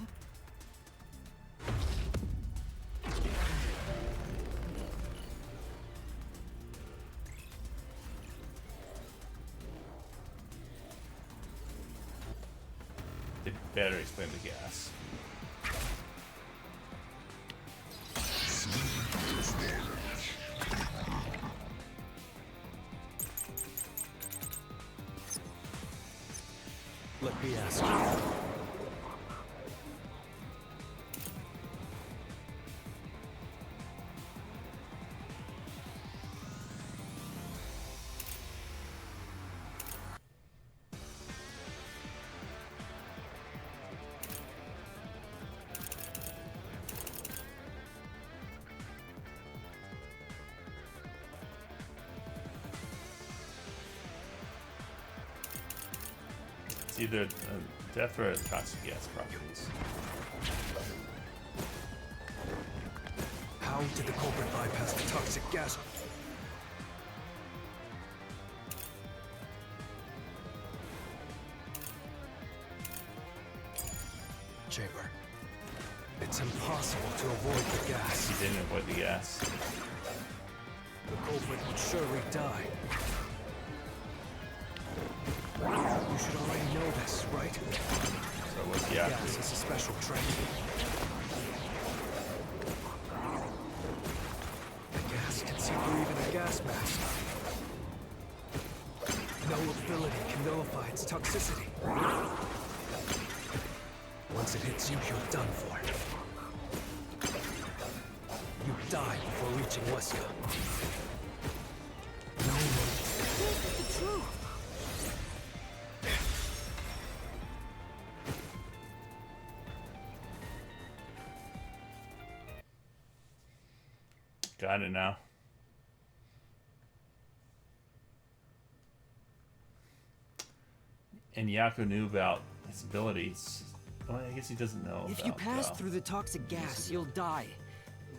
They better explain the gas. Let me ask you. It's either death or toxic gas properties. How did the culprit bypass the toxic gas? Chamber. It's impossible to avoid the gas. He didn't avoid the gas. The culprit would surely die. You should already know this, right? So what's the gas is a special trait. The gas can see through even a gas mask. No ability can nullify its toxicity. Once it hits you, you're done for. You die before reaching Weska. No one. This is the truth. Got it now. And Yaku knew about his abilities. Well, I guess he doesn't know If about, you pass through the toxic gas, you'll die.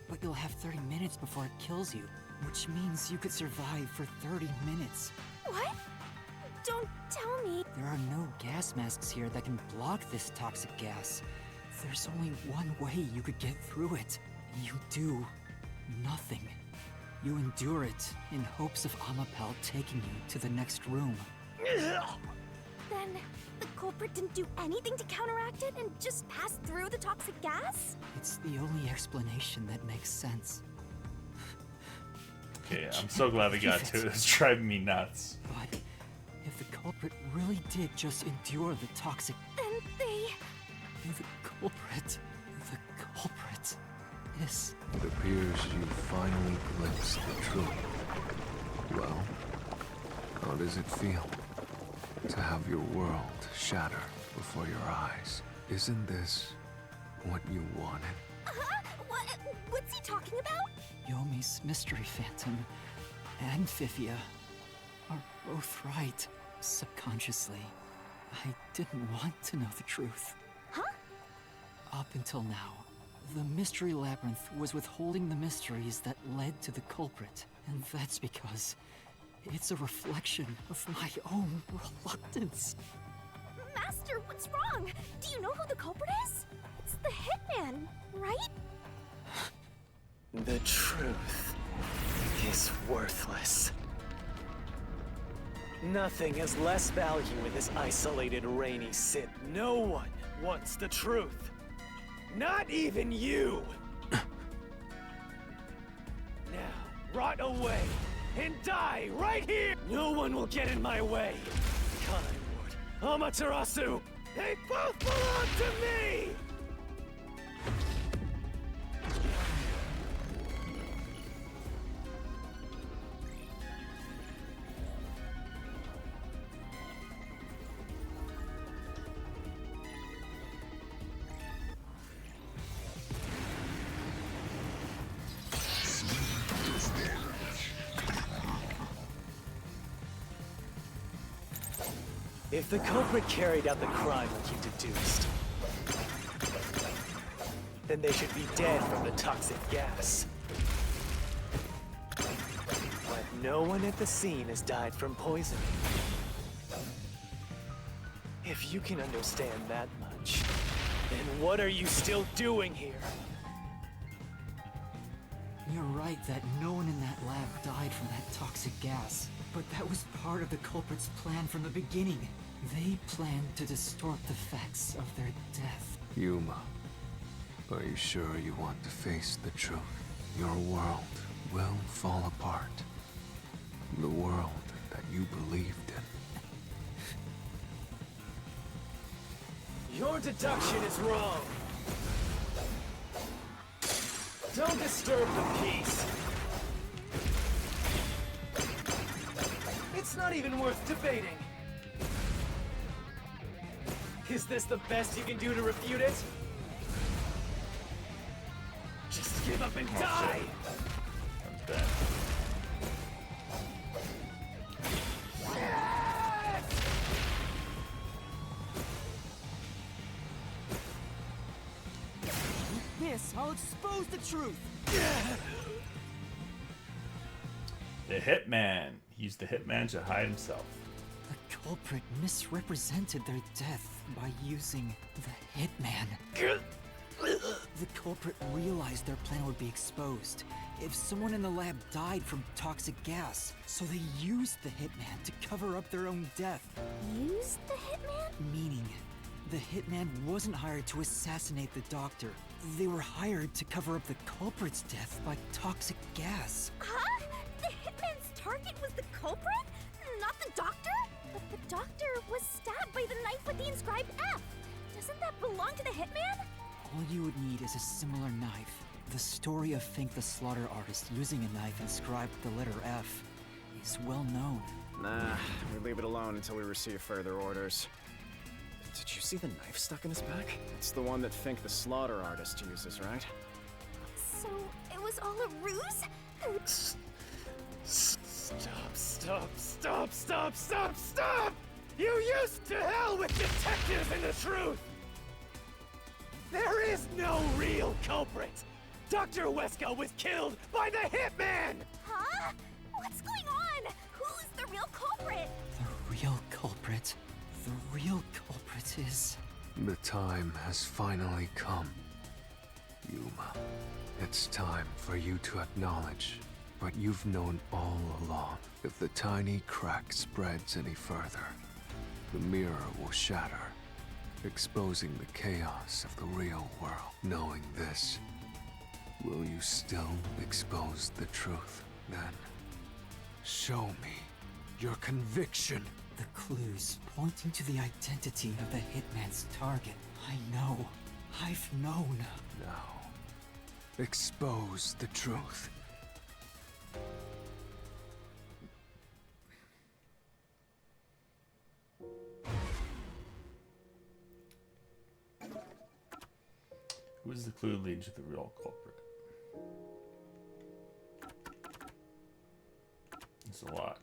But you'll have 30 minutes before it kills you. Which means you could survive for 30 minutes. What? Don't tell me. There are no gas masks here that can block this toxic gas. There's only one way you could get through it. You do nothing. You endure it in hopes of Amapel taking you to the next room. Then the culprit didn't do anything to counteract it and just passed through the toxic gas? It's the only explanation that makes sense. Okay, I'm so glad we got to it. It's driving me nuts. But if the culprit really did just endure the toxic... Then they... The culprit is... It appears you finally glimpsed the truth. Well, how does it feel to have your world shatter before your eyes? Isn't this what you wanted? What's he talking about? Yomi's mystery phantom and Fifia are both right. Subconsciously, I didn't want to know the truth. Huh? Up until now, the Mystery Labyrinth was withholding the mysteries that led to the culprit. And that's because it's a reflection of my own reluctance. Master, what's wrong? Do you know who the culprit is? It's the Hitman, right? The truth is worthless. Nothing has less value in this isolated, rainy city. No one wants the truth. Not even you! Now, rot away and die right here! No one will get in my way! Kai Ward, Amaterasu, they both belong to me! If the culprit carried out the crime like you deduced, then they should be dead from the toxic gas. But no one at the scene has died from poisoning. If you can understand that much, then what are you still doing here? You're right that no one in that lab died from that toxic gas. But that was part of the culprit's plan from the beginning. They planned to distort the facts of their death. Yuma, are you sure you want to face the truth? Your world will fall apart. The world that you believed in. Your deduction is wrong. Don't disturb the peace. It's not even worth debating. Is this the best you can do to refute it? Just give up and die! That's bad. This, I'll expose the truth! The Hitman. He used the Hitman to hide himself. The culprit misrepresented their death by using the Hitman. The culprit realized their plan would be exposed if someone in the lab died from toxic gas, so they used the Hitman to cover up their own death. Used the Hitman? Meaning, the Hitman wasn't hired to assassinate the doctor. They were hired to cover up the culprit's death by toxic gas. Huh? The Hitman's target was the culprit? Not the doctor? But the doctor was stabbed by the knife with the inscribed F. Doesn't that belong to the Hitman? All you would need is a similar knife. The story of Fink the Slaughter Artist using a knife inscribed with the letter F is well known. Nah, we leave it alone until we receive further orders. Did you see the knife stuck in his back? It's the one that Fink the Slaughter Artist uses, right? So, it was all a ruse? Stop! You used to hell with detectives and the truth! There is no real culprit! Dr. Wesker was killed by the Hitman! Huh? What's going on? Who's the real culprit? The real culprit is... The time has finally come. Yuma, it's time for you to acknowledge what you've known all along. If the tiny crack spreads any further, the mirror will shatter, exposing the chaos of the real world. Knowing this, will you still expose the truth? Then, show me your conviction. The clues pointing to the identity of the hitman's target. I know. I've known. Now, expose the truth. Who is the clue leading to the real culprit? It's a lot.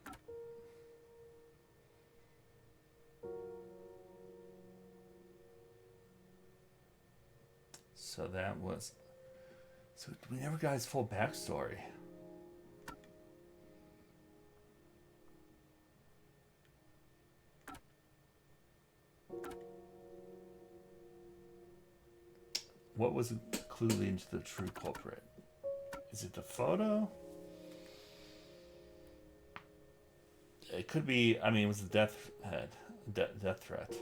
So that was... So we never got his full backstory. What was the clue leading to the true culprit? Is it the photo? It could be, I mean, it was the death threat.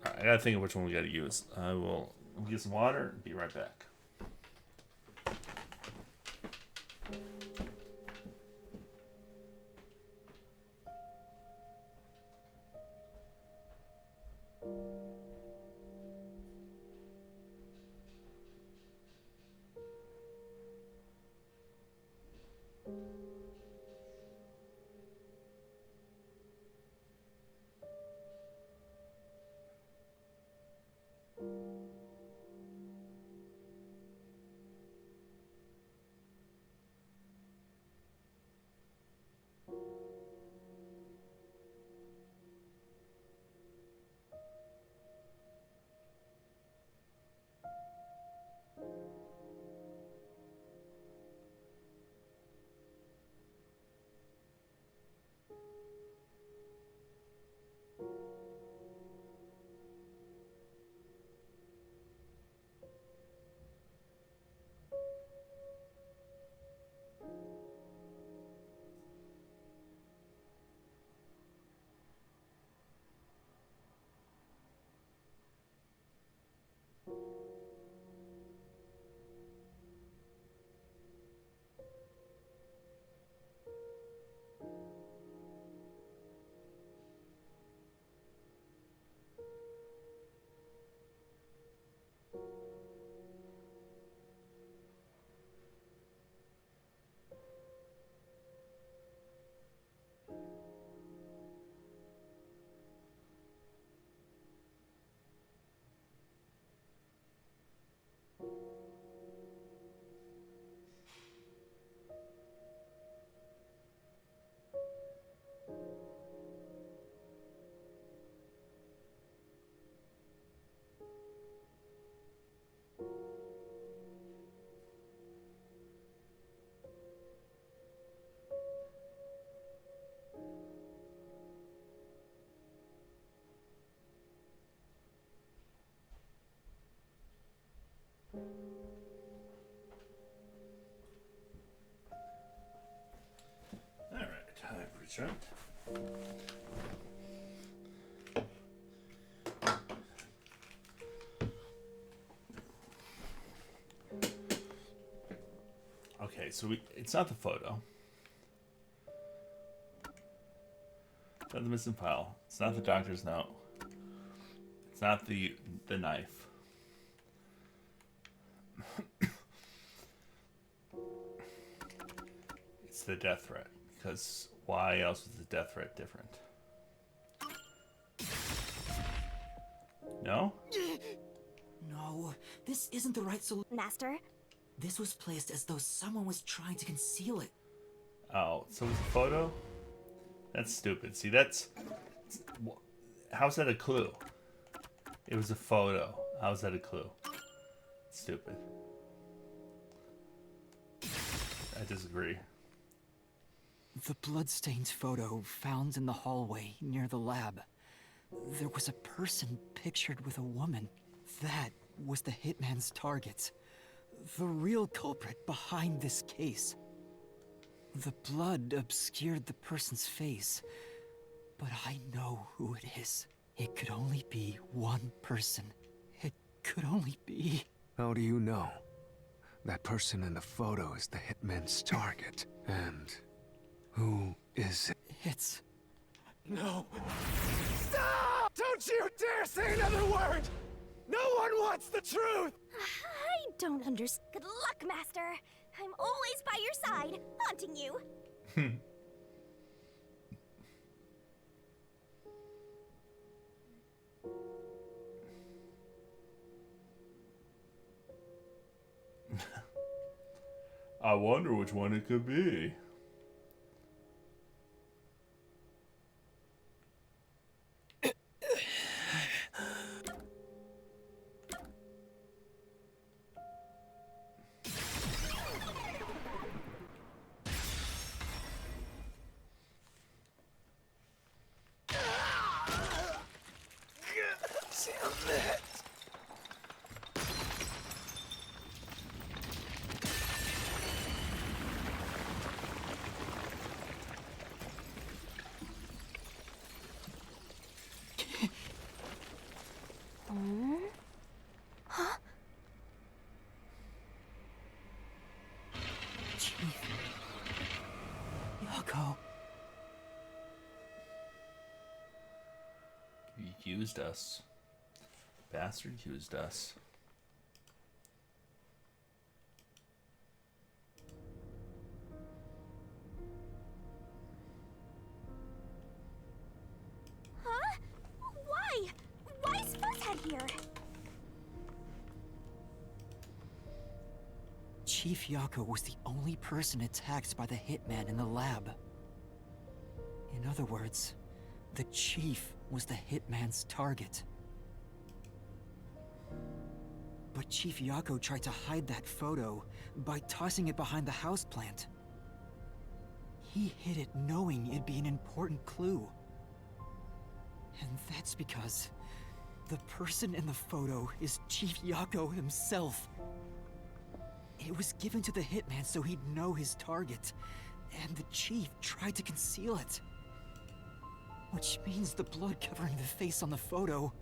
Alright, I gotta think of which one we gotta use. I will get some water and be right back. Alright, I present. Okay, so it's not the photo. It's not the missing file. It's not the doctor's note. It's not the knife. It's the death threat. Because why else was the death threat different? No? No, this isn't the right solution. Master? This was placed as though someone was trying to conceal it. Oh, so it was a photo? That's stupid. See, that's... How's that a clue? It was a photo. How's that a clue? Stupid. I disagree. The bloodstained photo found in the hallway near the lab. There was a person pictured with a woman. That was the hitman's target. The real culprit behind this case. The blood obscured the person's face, but I know who it is. It could only be one person. It could only be... How do you know? That person in the photo is the hitman's target. And who is it? It's... No. Stop! Don't you dare say another word! No one wants the truth! I don't understand. Good luck, Master. I'm always by your side, haunting you. I wonder which one it could be. Huh? Chief... Yako... He used us. Bastard used us. Huh? Why? Why is Fuzzhead here? Chief Yako was the only person attacked by the hitman in the lab. In other words, the Chief was the hitman's target. But Chief Yako tried to hide that photo by tossing it behind the houseplant. He hid it knowing it'd be an important clue. And that's because the person in the photo is Chief Yako himself. It was given to the hitman so he'd know his target, and the Chief tried to conceal it. Which means the blood covering the face on the photo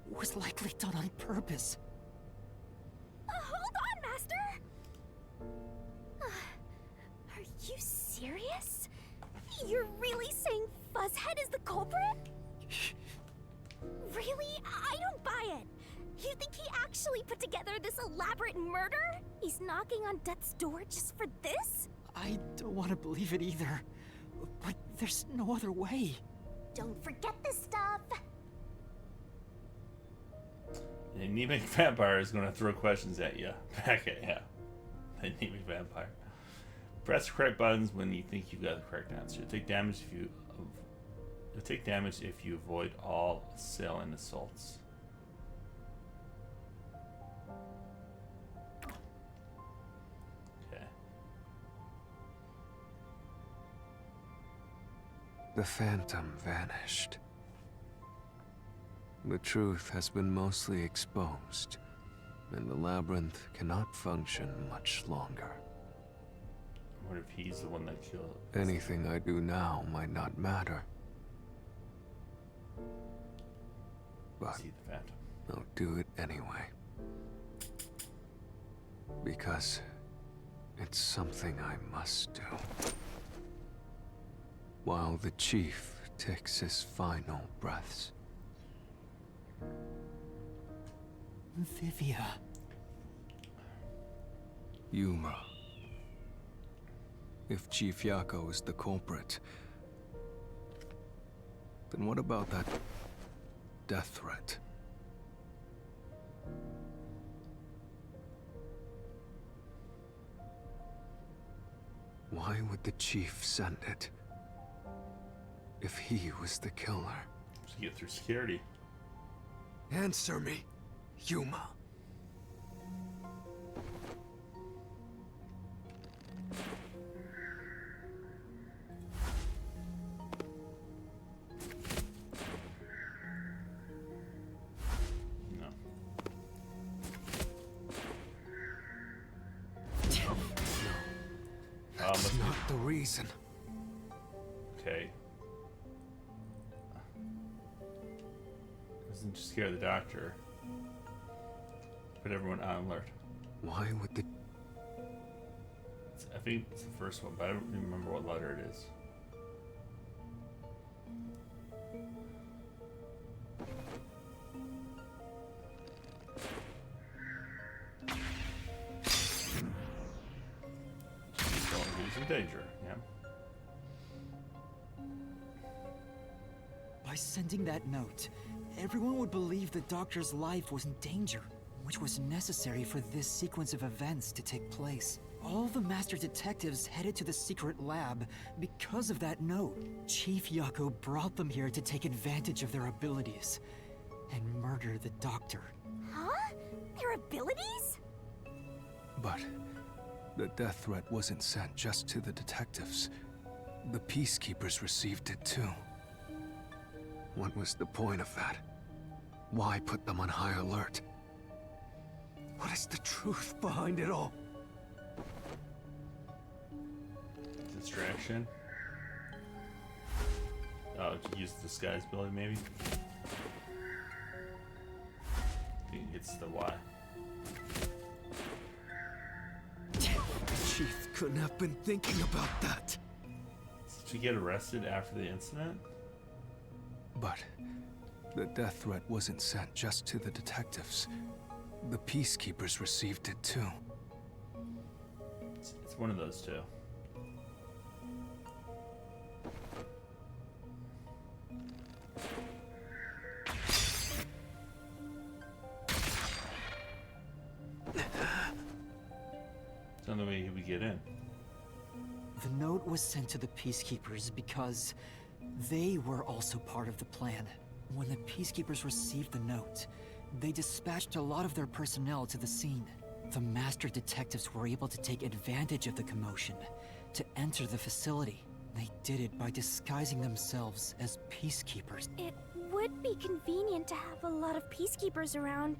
was likely done on purpose. Hold on, Master! Are you serious? You're really saying Fuzzhead is the culprit? Really? I don't buy it. You think he actually put together this elaborate murder? He's knocking on death's door just for this? I don't want to believe it either, but there's no other way. Don't forget this stuff. The anemic vampire is going to throw questions at you. Back at you. The anemic vampire. Press the correct buttons when you think you've got the correct answer. You'll take damage if you avoid all assailant assaults. Okay. The Phantom vanished. The truth has been mostly exposed, and the labyrinth cannot function much longer. What if he's the one that killed? Anything I do now might not matter. But See the Phantom. I'll do it anyway. Because it's something I must do. While the Chief takes his final breaths. Vivia. Yuma. If Chief Yako is the culprit, then what about that death threat? Why would the Chief send it? If he was the killer. To get through security. Answer me, Yuma. the reason. Okay. Doesn't just scare the doctor. Put everyone on alert. Why would the... I think it's the first one, but I don't remember what letter it is. He's in danger, yeah. By sending that note, everyone would believe the doctor's life was in danger, which was necessary for this sequence of events to take place. All the master detectives headed to the secret lab because of that note. Chief Yako brought them here to take advantage of their abilities and murder the doctor. Huh? Their abilities? But the death threat wasn't sent just to the detectives. The Peacekeepers received it too. What was the point of that? Why put them on high alert? What is the truth behind it all? Distraction. Oh, to use the disguise ability, maybe? I think it's the Y. Chief couldn't have been thinking about that. Did she get arrested after the incident? But the death threat wasn't sent just to the detectives. The Peacekeepers received it too. It's one of those two. It's the only way we get in. The note was sent to the Peacekeepers because they were also part of the plan. When the Peacekeepers received the note, they dispatched a lot of their personnel to the scene. The master detectives were able to take advantage of the commotion to enter the facility. They did it by disguising themselves as Peacekeepers. It would be convenient to have a lot of peacekeepers around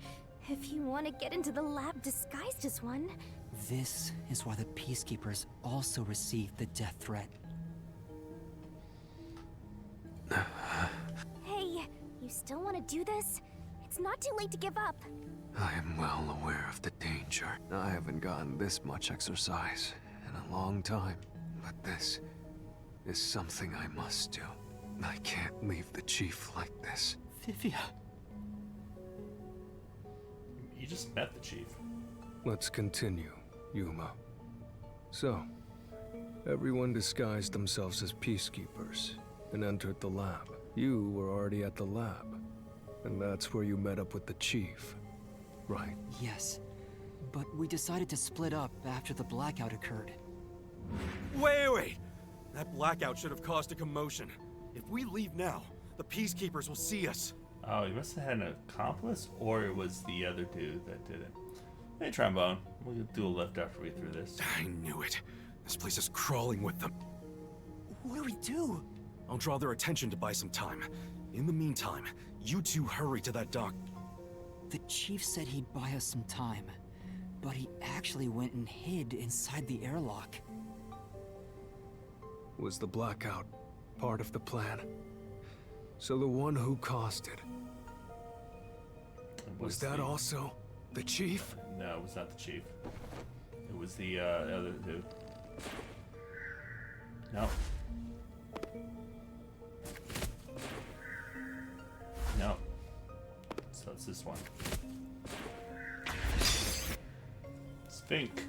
if you want to get into the lab disguised as one. This is why the Peacekeepers also received the death threat. Hey, you still want to do this? It's not too late to give up. I am well aware of the danger. I haven't gotten this much exercise in a long time. But this is something I must do. I can't leave the chief like this. Vivia. You just met the chief. Let's continue, Yuma. So, everyone disguised themselves as peacekeepers and entered the lab. You were already at the lab, and that's where you met up with the chief, right? Yes, but we decided to split up after the blackout occurred. Wait! That blackout should have caused a commotion. If we leave now, the Peacekeepers will see us. Oh, he must have had an accomplice, or it was the other dude that did it. Hey, Trombone, we'll do a lift after we through this. I knew it. This place is crawling with them. What do we do? I'll draw their attention to buy some time. In the meantime, you two hurry to that dock. The chief said he'd buy us some time, but he actually went and hid inside the airlock. Was the blackout part of the plan? So the one who caused it, was that also the chief? No, it was not the chief. It was the other dude. No. No. So it's this one. Spink.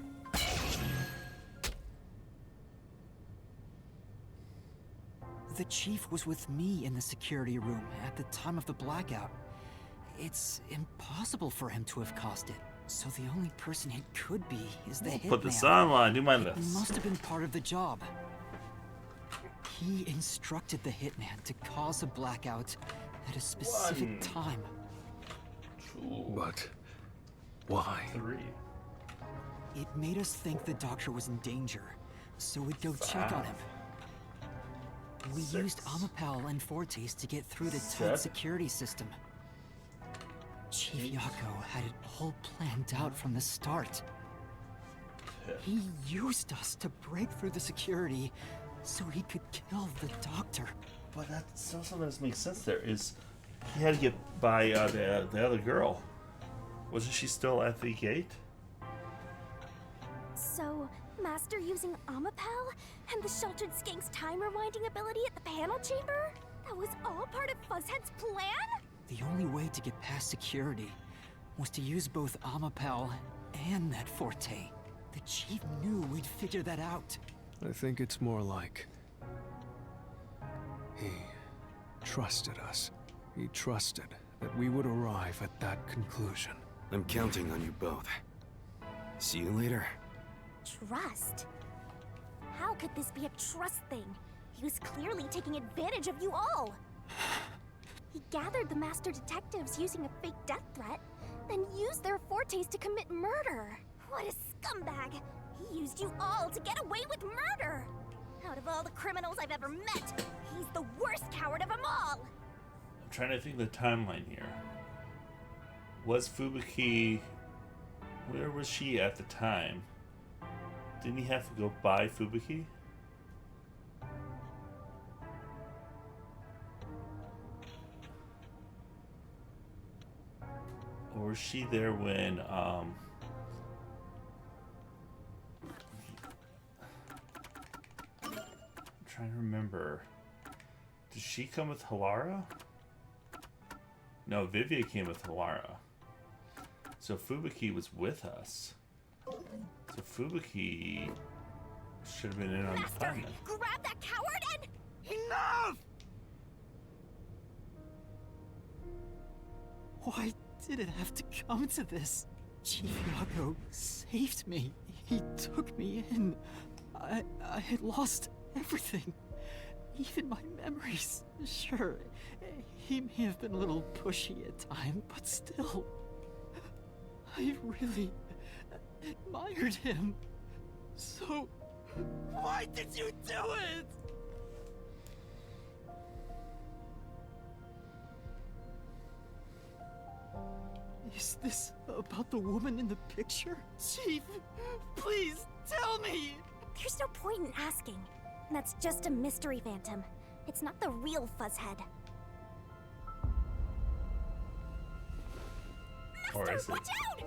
The chief was with me in the security room at the time of the blackout. It's impossible for him to have caused it. So the only person it could be is the hitman. Put this online, do my It list. must have been part of the job. He instructed the hitman to cause a blackout at a specific time. But why? 3. It made us think the doctor was in danger, so we'd go check on him. We used Amapal and Fortes to get through the tight security system. Chief Yako had it all planned out from the start. him. He used us to break through the security so he could kill the doctor. But that still doesn't make sense. There is, he had to get by the other girl. Wasn't she still at the gate? So, Master using Amapel and the Sheltered Skank's time rewinding ability at the panel chamber? That was all part of Fuzzhead's plan? The only way to get past security was to use both Amapel and that Forte. The Chief knew we'd figure that out. I think it's more like he trusted us. He trusted that we would arrive at that conclusion. I'm counting on you both. See you later. Trust? How could this be a trust thing? He was clearly taking advantage of you all. He gathered the Master Detectives using a fake death threat, then used their fortes to commit murder. What a scumbag! He used you all to get away with murder! Out of all the criminals I've ever met, he's the worst coward of them all! I'm trying to think of the timeline here. Was Fubuki... Where was she at the time? Didn't he have to go buy Fubuki? Or was she there when, I'm trying to remember. Did she come with Halara? No, Vivia came with Halara. So Fubuki was with us. So Fubuki should have been in on the fun. Grab that coward and... Enough! Why did it have to come to this? Chief Yago saved me. He took me in. I had lost everything. Even my memories. Sure, he may have been a little pushy at times, but still. I really admired him. So, why did you do it? Is this about the woman in the picture? Chief, please tell me! There's no point in asking. That's just a mystery phantom. It's not the real Fuzzhead. Or is it? Watch out!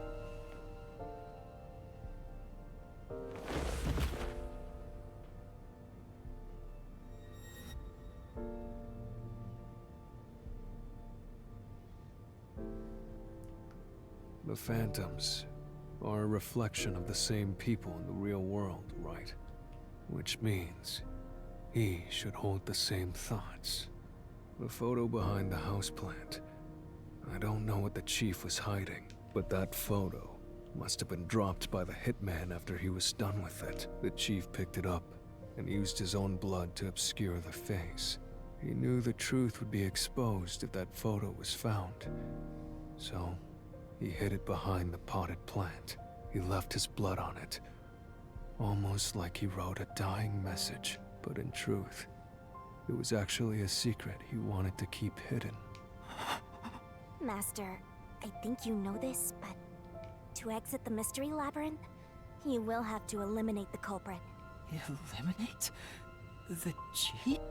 The phantoms are a reflection of the same people in the real world, right? Which means he should hold the same thoughts. The photo behind the houseplant. I don't know what the chief was hiding, but that photo must have been dropped by the hitman after he was done with it. The chief picked it up and used his own blood to obscure the face. He knew the truth would be exposed if that photo was found. So, he hid it behind the potted plant. He left his blood on it. Almost like he wrote a dying message, but in truth, it was actually a secret he wanted to keep hidden. Master, I think you know this, but to exit the mystery labyrinth, you will have to eliminate the culprit. Eliminate? The cheat?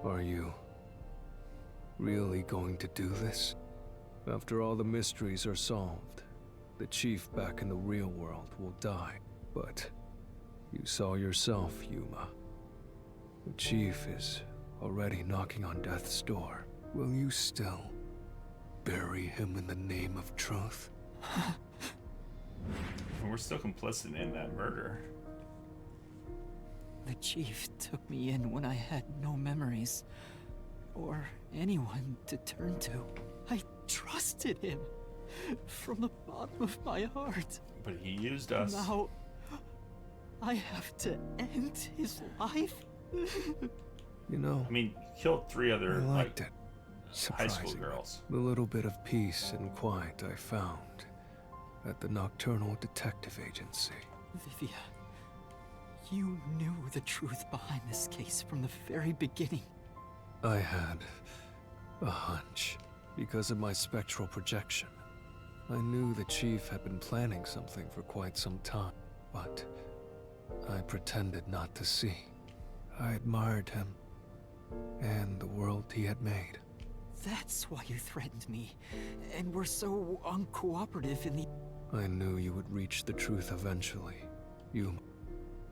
Are you really going to do this? After all the mysteries are solved, the chief back in the real world will die. But you saw yourself, Yuma. The chief is already knocking on death's door. Will you still bury him in the name of truth? We're still complicit in that murder. The chief took me in when I had no memories, or anyone to turn to. I trusted him from the bottom of my heart. But he used us. Now, I have to end his life? You know, I mean, he killed 3 other I liked it. high school girls. The little bit of peace and quiet I found at the Nocturnal Detective Agency. Vivia, you knew the truth behind this case from the very beginning. I had a hunch. Because of my spectral projection, I knew the chief had been planning something for quite some time. but I pretended not to see. I admired him and the world he had made. That's why you threatened me, and were so uncooperative in the... I knew you would reach the truth eventually. Yuma.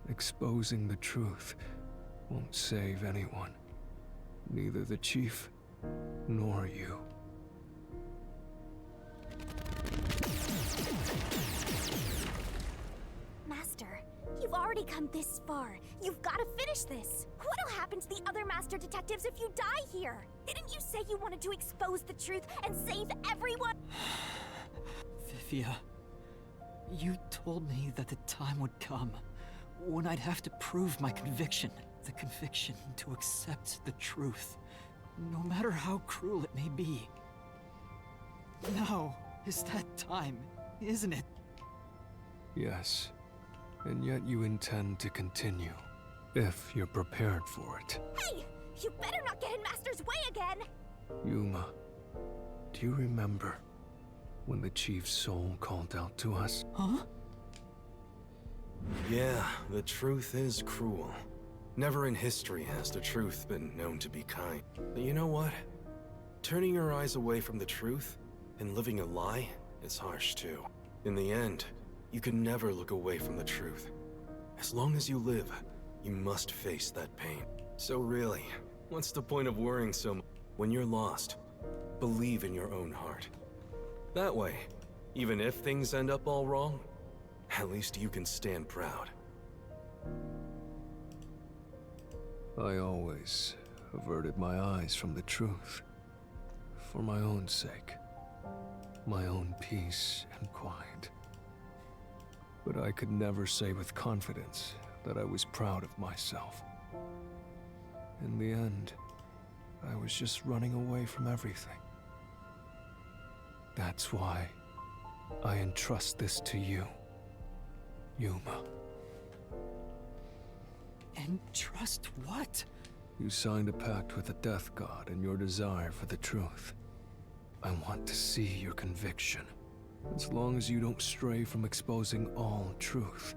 Exposing the truth won't save anyone. Neither the chief, nor you. Master, you've already come this far. You've got to finish this. What'll happen to the other Master Detectives if you die here? Didn't you say you wanted to expose the truth and save everyone? Vivia, you told me that the time would come when I'd have to prove my conviction. The conviction to accept the truth, no matter how cruel it may be. Now is that time, isn't it? Yes, and yet you intend to continue, if you're prepared for it. Hey! You better not get in Master's way again! Yuma, do you remember when the chief's soul called out to us? Huh? Yeah, the truth is cruel. Never in history has the truth been known to be kind. But you know what? Turning your eyes away from the truth and living a lie is harsh too. In the end, you can never look away from the truth. As long as you live, you must face that pain. So really, what's the point of worrying so much? When you're lost, believe in your own heart. That way, even if things end up all wrong, at least you can stand proud. I always averted my eyes from the truth. For my own sake. My own peace and quiet. But I could never say with confidence that I was proud of myself. In the end, I was just running away from everything. That's why I entrust this to you, Yuma. And trust what? You signed a pact with the Death God in your desire for the truth. I want to see your conviction. As long as you don't stray from exposing all truth,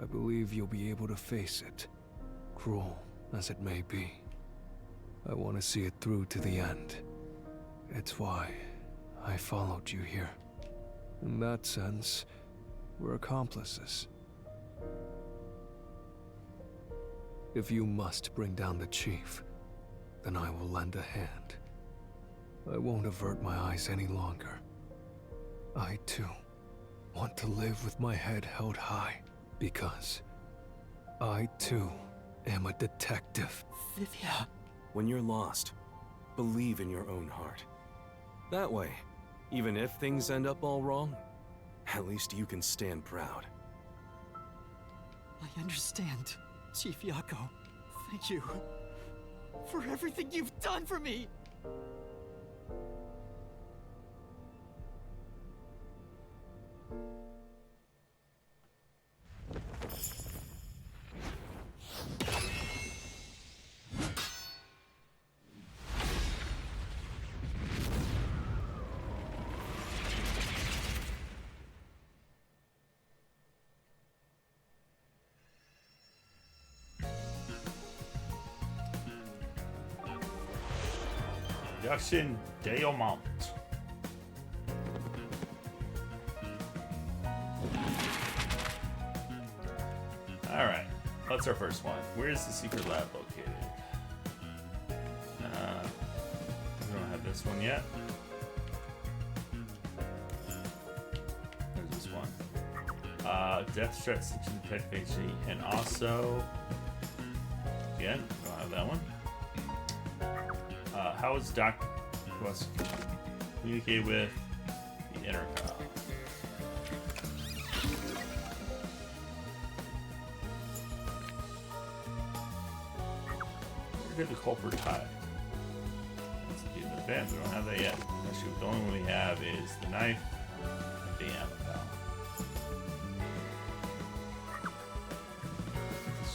I believe you'll be able to face it, cruel as it may be. I want to see it through to the end. It's why I followed you here. In that sense, we're accomplices. If you must bring down the chief, then I will lend a hand. I won't avert my eyes any longer. I, too, want to live with my head held high, because I, too, am a detective. Vivia. When you're lost, believe in your own heart. That way, even if things end up all wrong, at least you can stand proud. I understand, Chief Yako. Thank you for everything you've done for me! Production Deomont. Alright, what's our first one? Where is the secret lab located? We don't have this one yet. There's this one. Death Threat Section Detect HC. And also, again, we don't have that one. How is Dr. Wesker communicate with the intercom? Where did the culprit hide? Let's see the van. We don't have that yet. Actually, the only one we have is the knife and the ammo.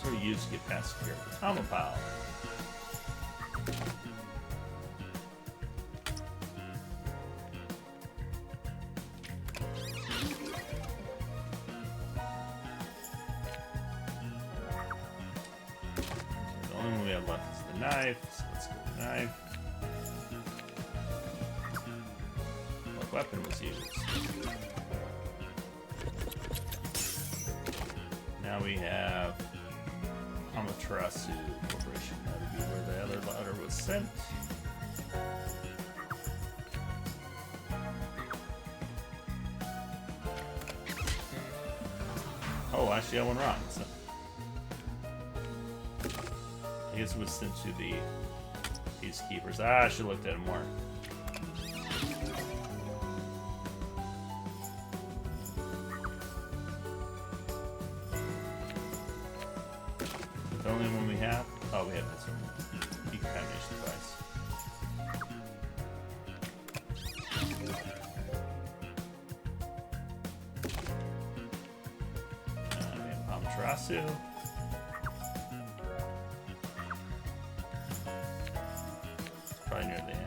Sort of used to get past here. Amapal. the knife, so let's go with the knife. What weapon was used? Now we have Amaterasu Corporation. That would be where the other letter was sent. Oh, actually, I went wrong. So I guess it was sent to the peacekeepers. I should have looked at it more. The only one we have? Oh, we have this one. Decontamination device. We have Amaterasu. It's probably near the end.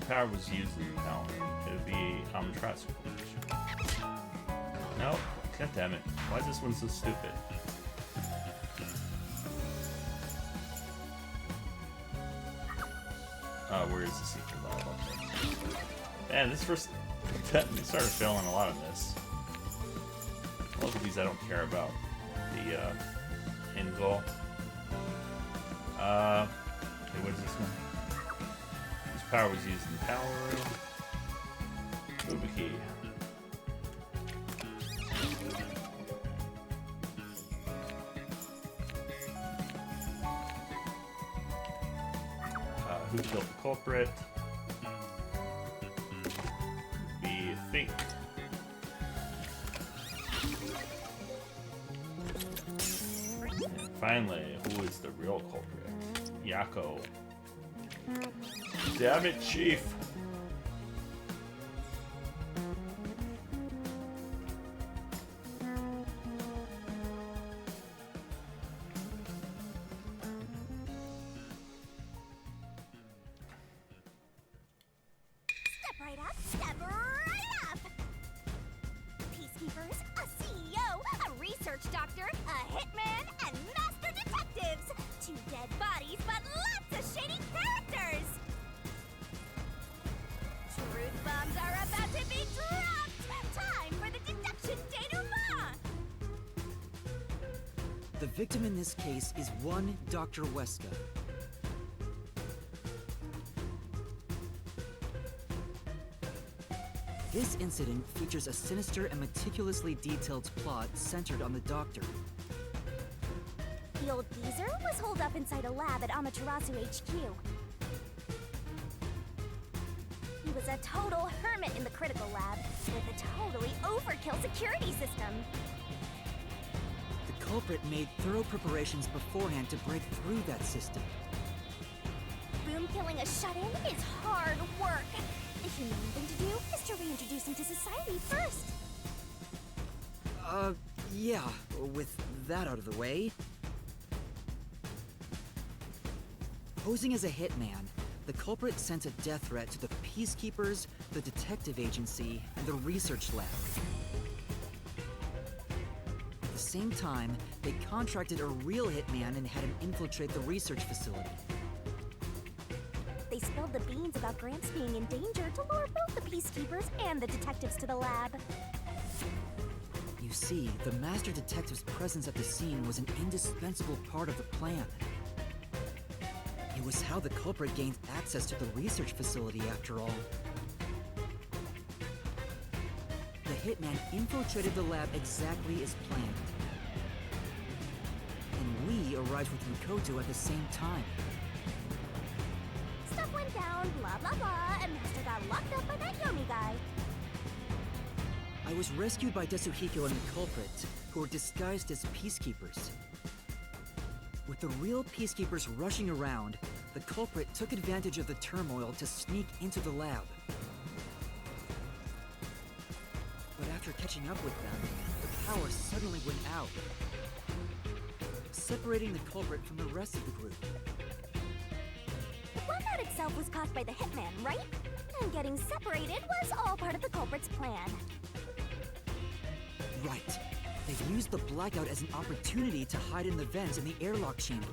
Power was used in the town. It would be Amaterasu Corporation. Nope. God damn it. Why is this one so stupid? Where is the secret lab up there? Man, this first... we started failing a lot of this. Most of these I don't care about. The, end goal. Okay, what is this one? Power was used in the power room. Move a key. Who killed the culprit? We think. And finally, who is the real culprit? Yako. Damn it, Chief! Step right up, step right up! Peacekeepers, a CEO, a research doctor, a hitman, and master detectives! 2 dead bodies, but lots of shady characters! Truth bombs are about to be dropped! Time for the deduction denouement! The victim in this case is one Dr. Weska. This incident features a sinister and meticulously detailed plot centered on the doctor. The old geezer was holed up inside a lab at Amaterasu HQ. He was a total hermit in the critical lab, with a totally overkill security system. The culprit made thorough preparations beforehand to break through that system. Boom killing a shut-in is hard work. The humane thing to do is to reintroduce him to society first. Yeah, with that out of the way. Posing as a hitman, the culprit sent a death threat to the Peacekeepers, the Detective Agency, and the Research Lab. At the same time, they contracted a real hitman and had him infiltrate the research facility. They spilled the beans about Gramps being in danger to lure both the Peacekeepers and the detectives to the lab. You see, the Master Detective's presence at the scene was an indispensable part of the plan. It was how the culprit gained access to the research facility, after all. The hitman infiltrated the lab exactly as planned. And we arrived with Mikoto at the same time. Stuff went down, blah blah blah, and Master got locked up by that Yomi guy. I was rescued by Tetsuhiko and the culprit, who were disguised as peacekeepers. With the real peacekeepers rushing around, the culprit took advantage of the turmoil to sneak into the lab. But after catching up with them, the power suddenly went out, separating the culprit from the rest of the group. that itself was caused by the Hitman, right? And getting separated was all part of the culprit's plan. Right. They used the blackout as an opportunity to hide in the vents in the airlock chamber.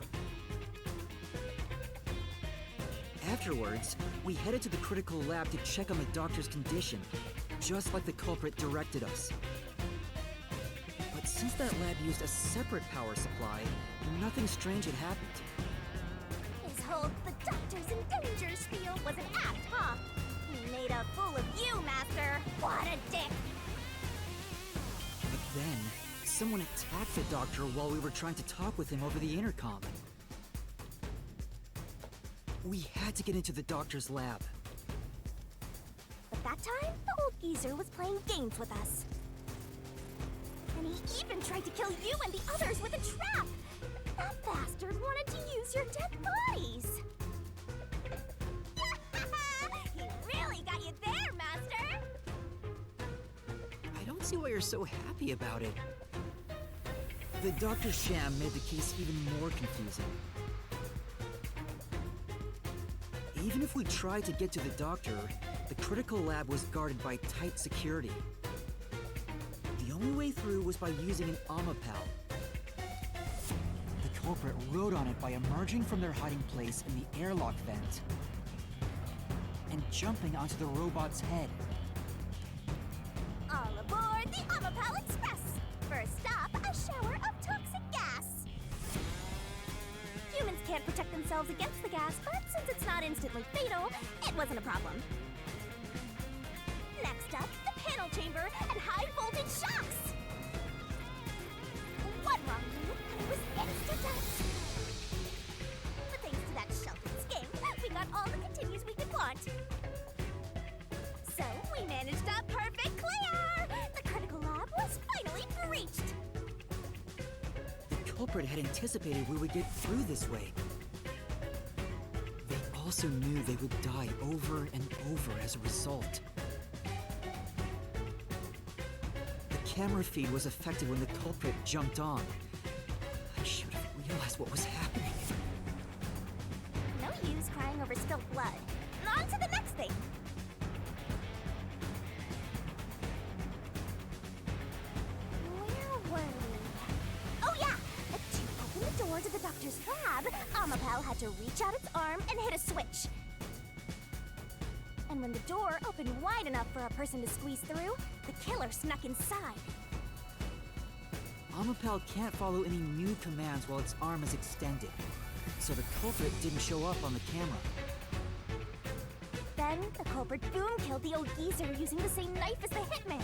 Afterwards, we headed to the critical lab to check on the doctor's condition, just like the culprit directed us. But since that lab used a separate power supply, nothing strange had happened. His whole "the doctor's in danger" spiel was an act, huh? He made a fool of you, Master! What a dick! But then, someone attacked the doctor while we were trying to talk with him over the intercom. We had to get into the doctor's lab. But that time, the old geezer was playing games with us. And he even tried to kill you and the others with a trap! That bastard wanted to use your dead bodies! He really got you there, Master! I don't see why you're so happy about it. The doctor's sham made the case even more confusing. Even if we tried to get to the doctor, the critical lab was guarded by tight security. The only way through was by using an Omapal. The culprit rode on it by emerging from their hiding place in the airlock vent and jumping onto the robot's head. All aboard the Omapal Express! First stop, a shower of toxic gas! Humans can't protect themselves against the gas, but since it's not instantly fatal, it wasn't a problem. Next up, the panel chamber and high-voltage shocks! One wrong move, and it was instant death! But thanks to that sheltered skin, we got all the continues we could want. So, we managed a perfect clear! The critical lab was finally breached! The culprit had anticipated we would get through this way. They also knew they would die over and over as a result. The camera feed was affected when the culprit jumped on. I should have realized what was happening. No use crying over spilt blood. On to the next thing! Where were we? Oh yeah! To open the door to the doctor's lab, Omapal had to reach out its arm and hit a switch. And when the door opened wide enough for a person to squeeze through, the killer snuck inside. Omapal can't follow any new commands while its arm is extended, so the culprit didn't show up on the camera. Then, the culprit boom killed the old geezer using the same knife as the hitman.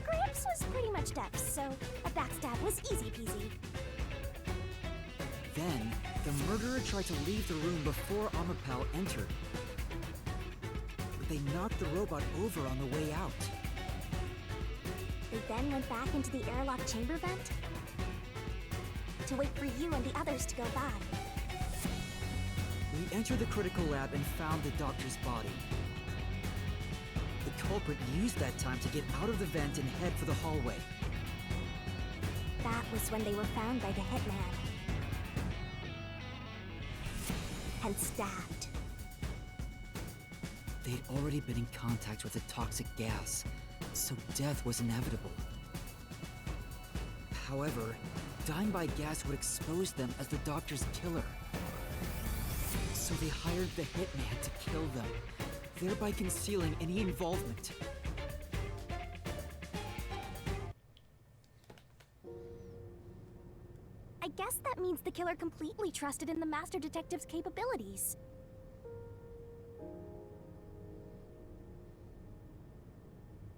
Gramps was pretty much deaf, so a backstab was easy peasy. Then, the murderer tried to leave the room before Omapal entered. But they knocked the robot over on the way out. They then went back into the airlock chamber vent to wait for you and the others to go by. We entered the critical lab and found the doctor's body. The culprit used that time to get out of the vent and head for the hallway. That was when they were found by the hitman. And stabbed. They'd already been in contact with the toxic gas, so death was inevitable. However, dying by gas would expose them as the doctor's killer. So they hired the hitman to kill them, thereby concealing any involvement. I guess that means the killer completely trusted in the Master Detective's capabilities.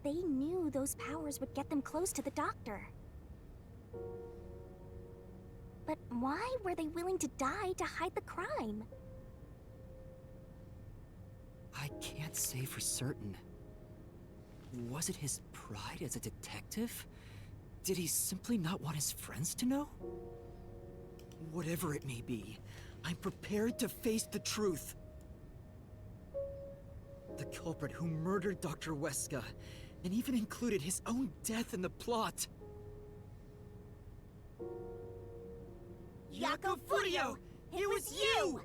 They knew those powers would get them close to the Doctor. But why were they willing to die to hide the crime? I can't say for certain. Was it his pride as a detective? Did he simply not want his friends to know? Whatever it may be, I'm prepared to face the truth. The culprit who murdered Dr. Weska, and even included his own death in the plot. Jaco Furio! It was you!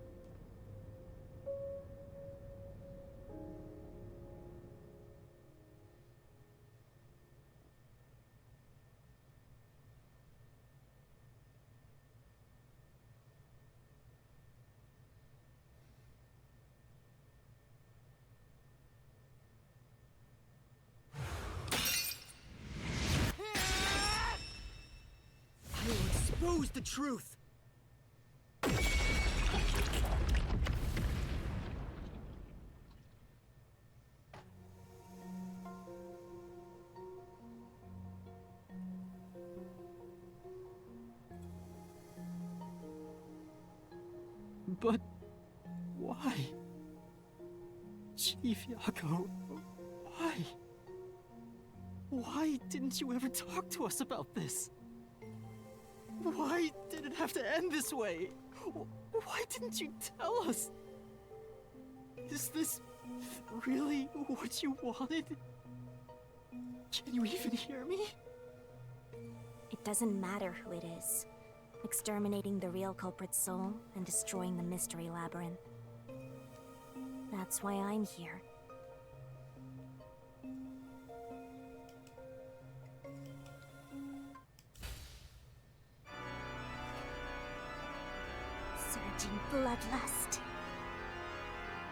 expose the truth! But why? Chief Yako, why? Why didn't you ever talk to us about this? Why did it have to end this way? Why didn't you tell us? Is this really what you wanted? Can you even hear me? It doesn't matter who it is. Exterminating the real culprit's soul and destroying the mystery labyrinth. That's why I'm here. Surging bloodlust.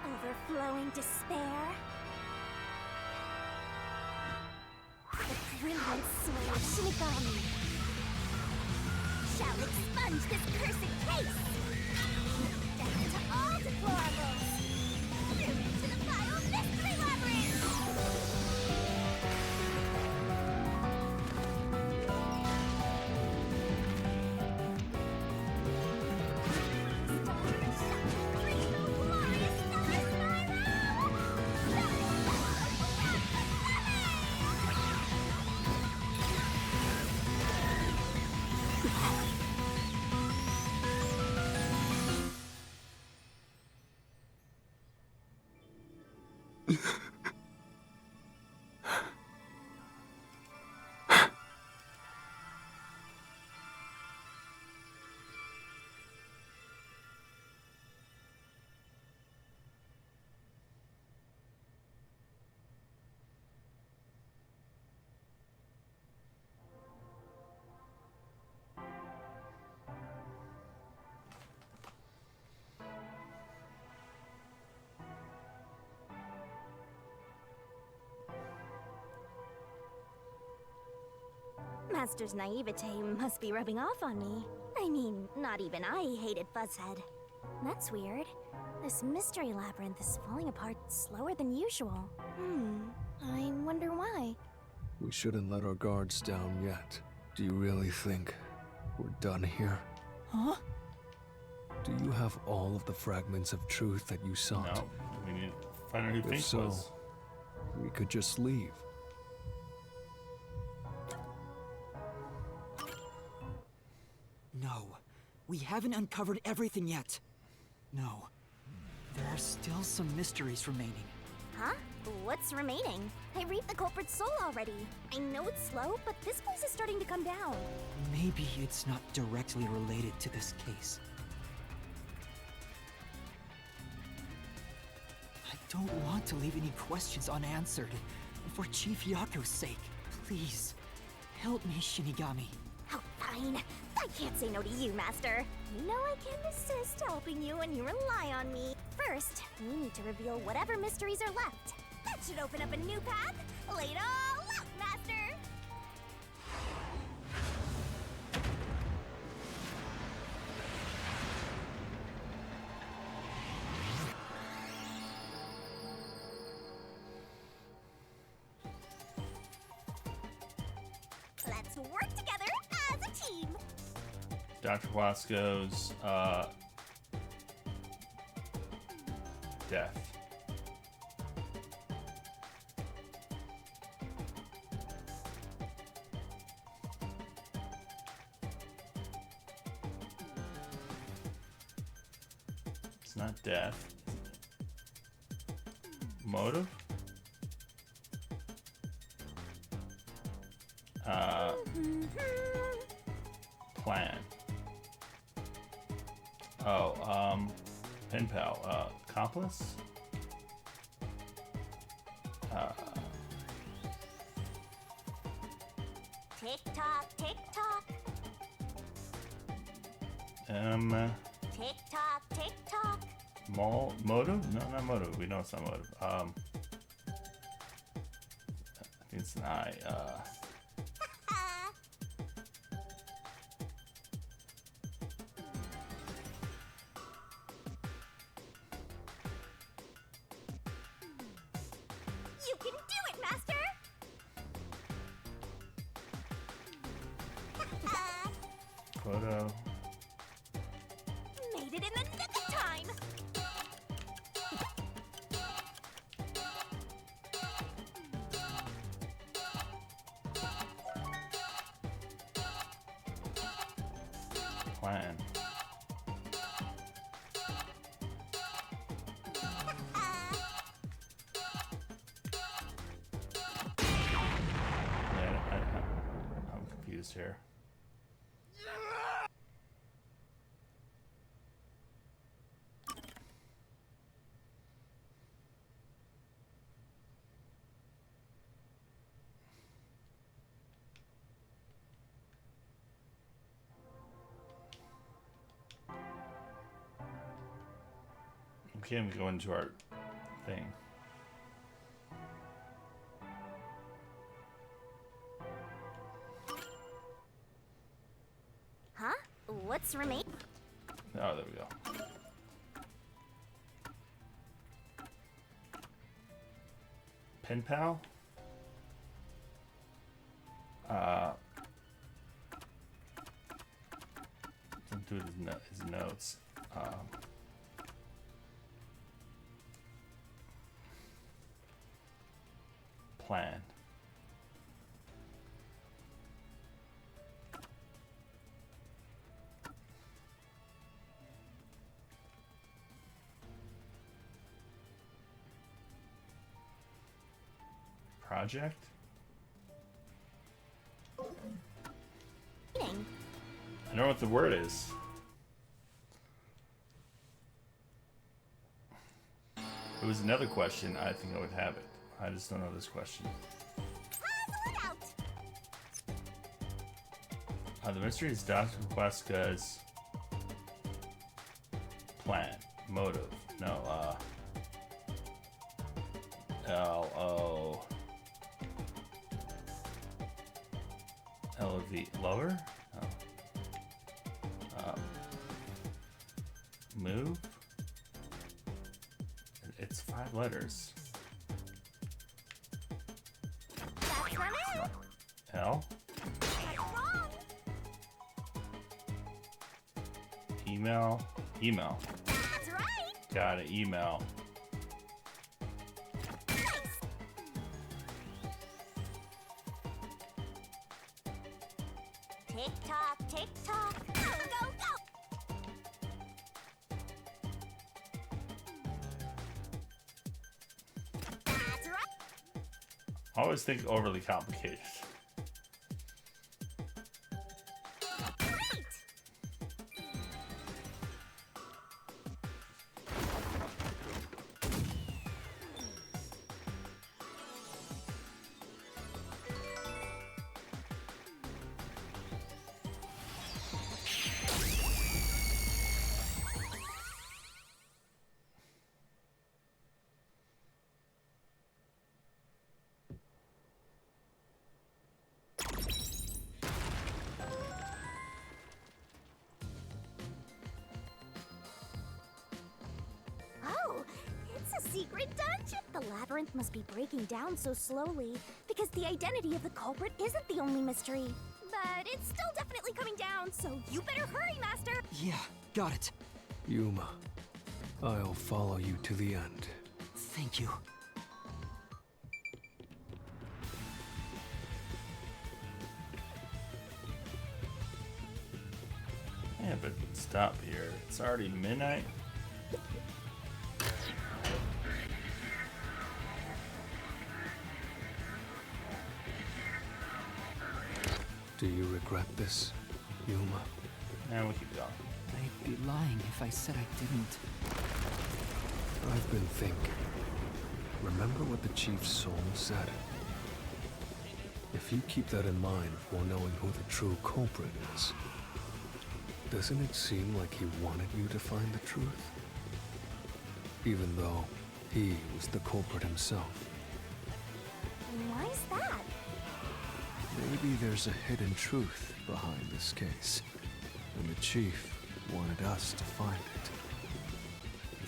Overflowing despair. The brilliant soul of Shinigami shall expunge this cursed case! Down to all deplorables! Through into the vile mystery labyrinth! Master's naivete must be rubbing off on me. I mean, not even I hated Fuzzhead. That's weird. This mystery labyrinth is falling apart slower than usual. I wonder why. We shouldn't let our guards down yet. Do you really think we're done here? Huh? Do you have all of the fragments of truth that you sought? No, we need to find out who If Fink so, was. we could just leave. No, we haven't uncovered everything yet. No, there are still some mysteries remaining. Huh? What's remaining? I reaped the culprit's soul already. I know it's slow, but this place is starting to come down. Maybe it's not directly related to this case. I don't want to leave any questions unanswered. For Chief Yako's sake, please, help me, Shinigami. Oh, fine. I can't say no to you, Master. You know I can't resist helping you when you rely on me. First, we need to reveal whatever mysteries are left. That should open up a new path. Lay it all out, Master! Let's work together as a team. Dr. Wasco's death. It's not death. Motive? Plan. Oh, pen pal. Accomplice? Tick tock, tick tock. Tick tock, tick tock. Motive? No, not motive. We know it's not motive. I think it's an I. Photo. Made it in the nick of time! Plan. I'm confused here. Okay, we go into our thing. Huh? What's remain? Oh, there we go. Pen pal? Something to do with his notes. Plan. Project? I know what the word is. If it was another question, I think I would have it. I just don't know this question. The mystery is Dr. Weska's plan. Motive. No, L-O... L-O-V... Lower? Oh. Move? It's 5 letters. That's not it! L? Email? Email. That's right! Got it, email. Tick-tock, tick-tock. Go, go, go! That's right! I always think overly complicated. Oh, it's a secret dungeon! The labyrinth must be breaking down so slowly because the identity of the culprit isn't the only mystery. But it's still definitely coming down, so you better hurry, Master! Yeah, got it. Yuma, I'll follow you to the end. Thank you. Yeah, but stop here. It's already midnight. Do you regret this, Yuma? And we keep going. I'd be lying if I said I didn't. I've been thinking. Remember what the Chief's soul said? If you keep that in mind before knowing who the true culprit is, doesn't it seem like he wanted you to find the truth? Even though he was the culprit himself. Why's that? Maybe there's a hidden truth behind this case, and the Chief wanted us to find it.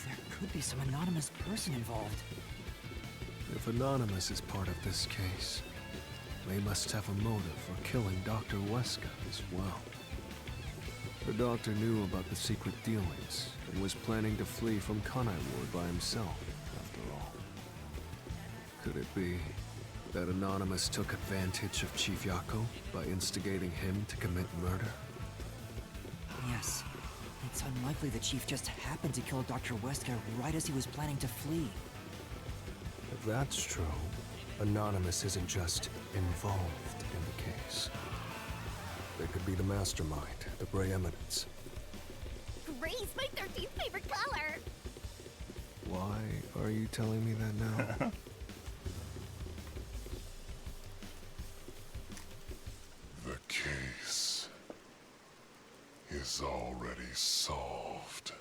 There could be some anonymous person involved. If Anonymous is part of this case, they must have a motive for killing Dr. Weska as well. The doctor knew about the secret dealings and was planning to flee from Kanai Ward by himself, after all. Could it be that Anonymous took advantage of Chief Yako by instigating him to commit murder? Yes. It's unlikely the Chief just happened to kill Dr. Wesker right as he was planning to flee. If that's true, Anonymous isn't just involved in the case. They could be the mastermind, the Grey Eminence. Gray's my 13th favorite color! Why are you telling me that now? The case is already solved.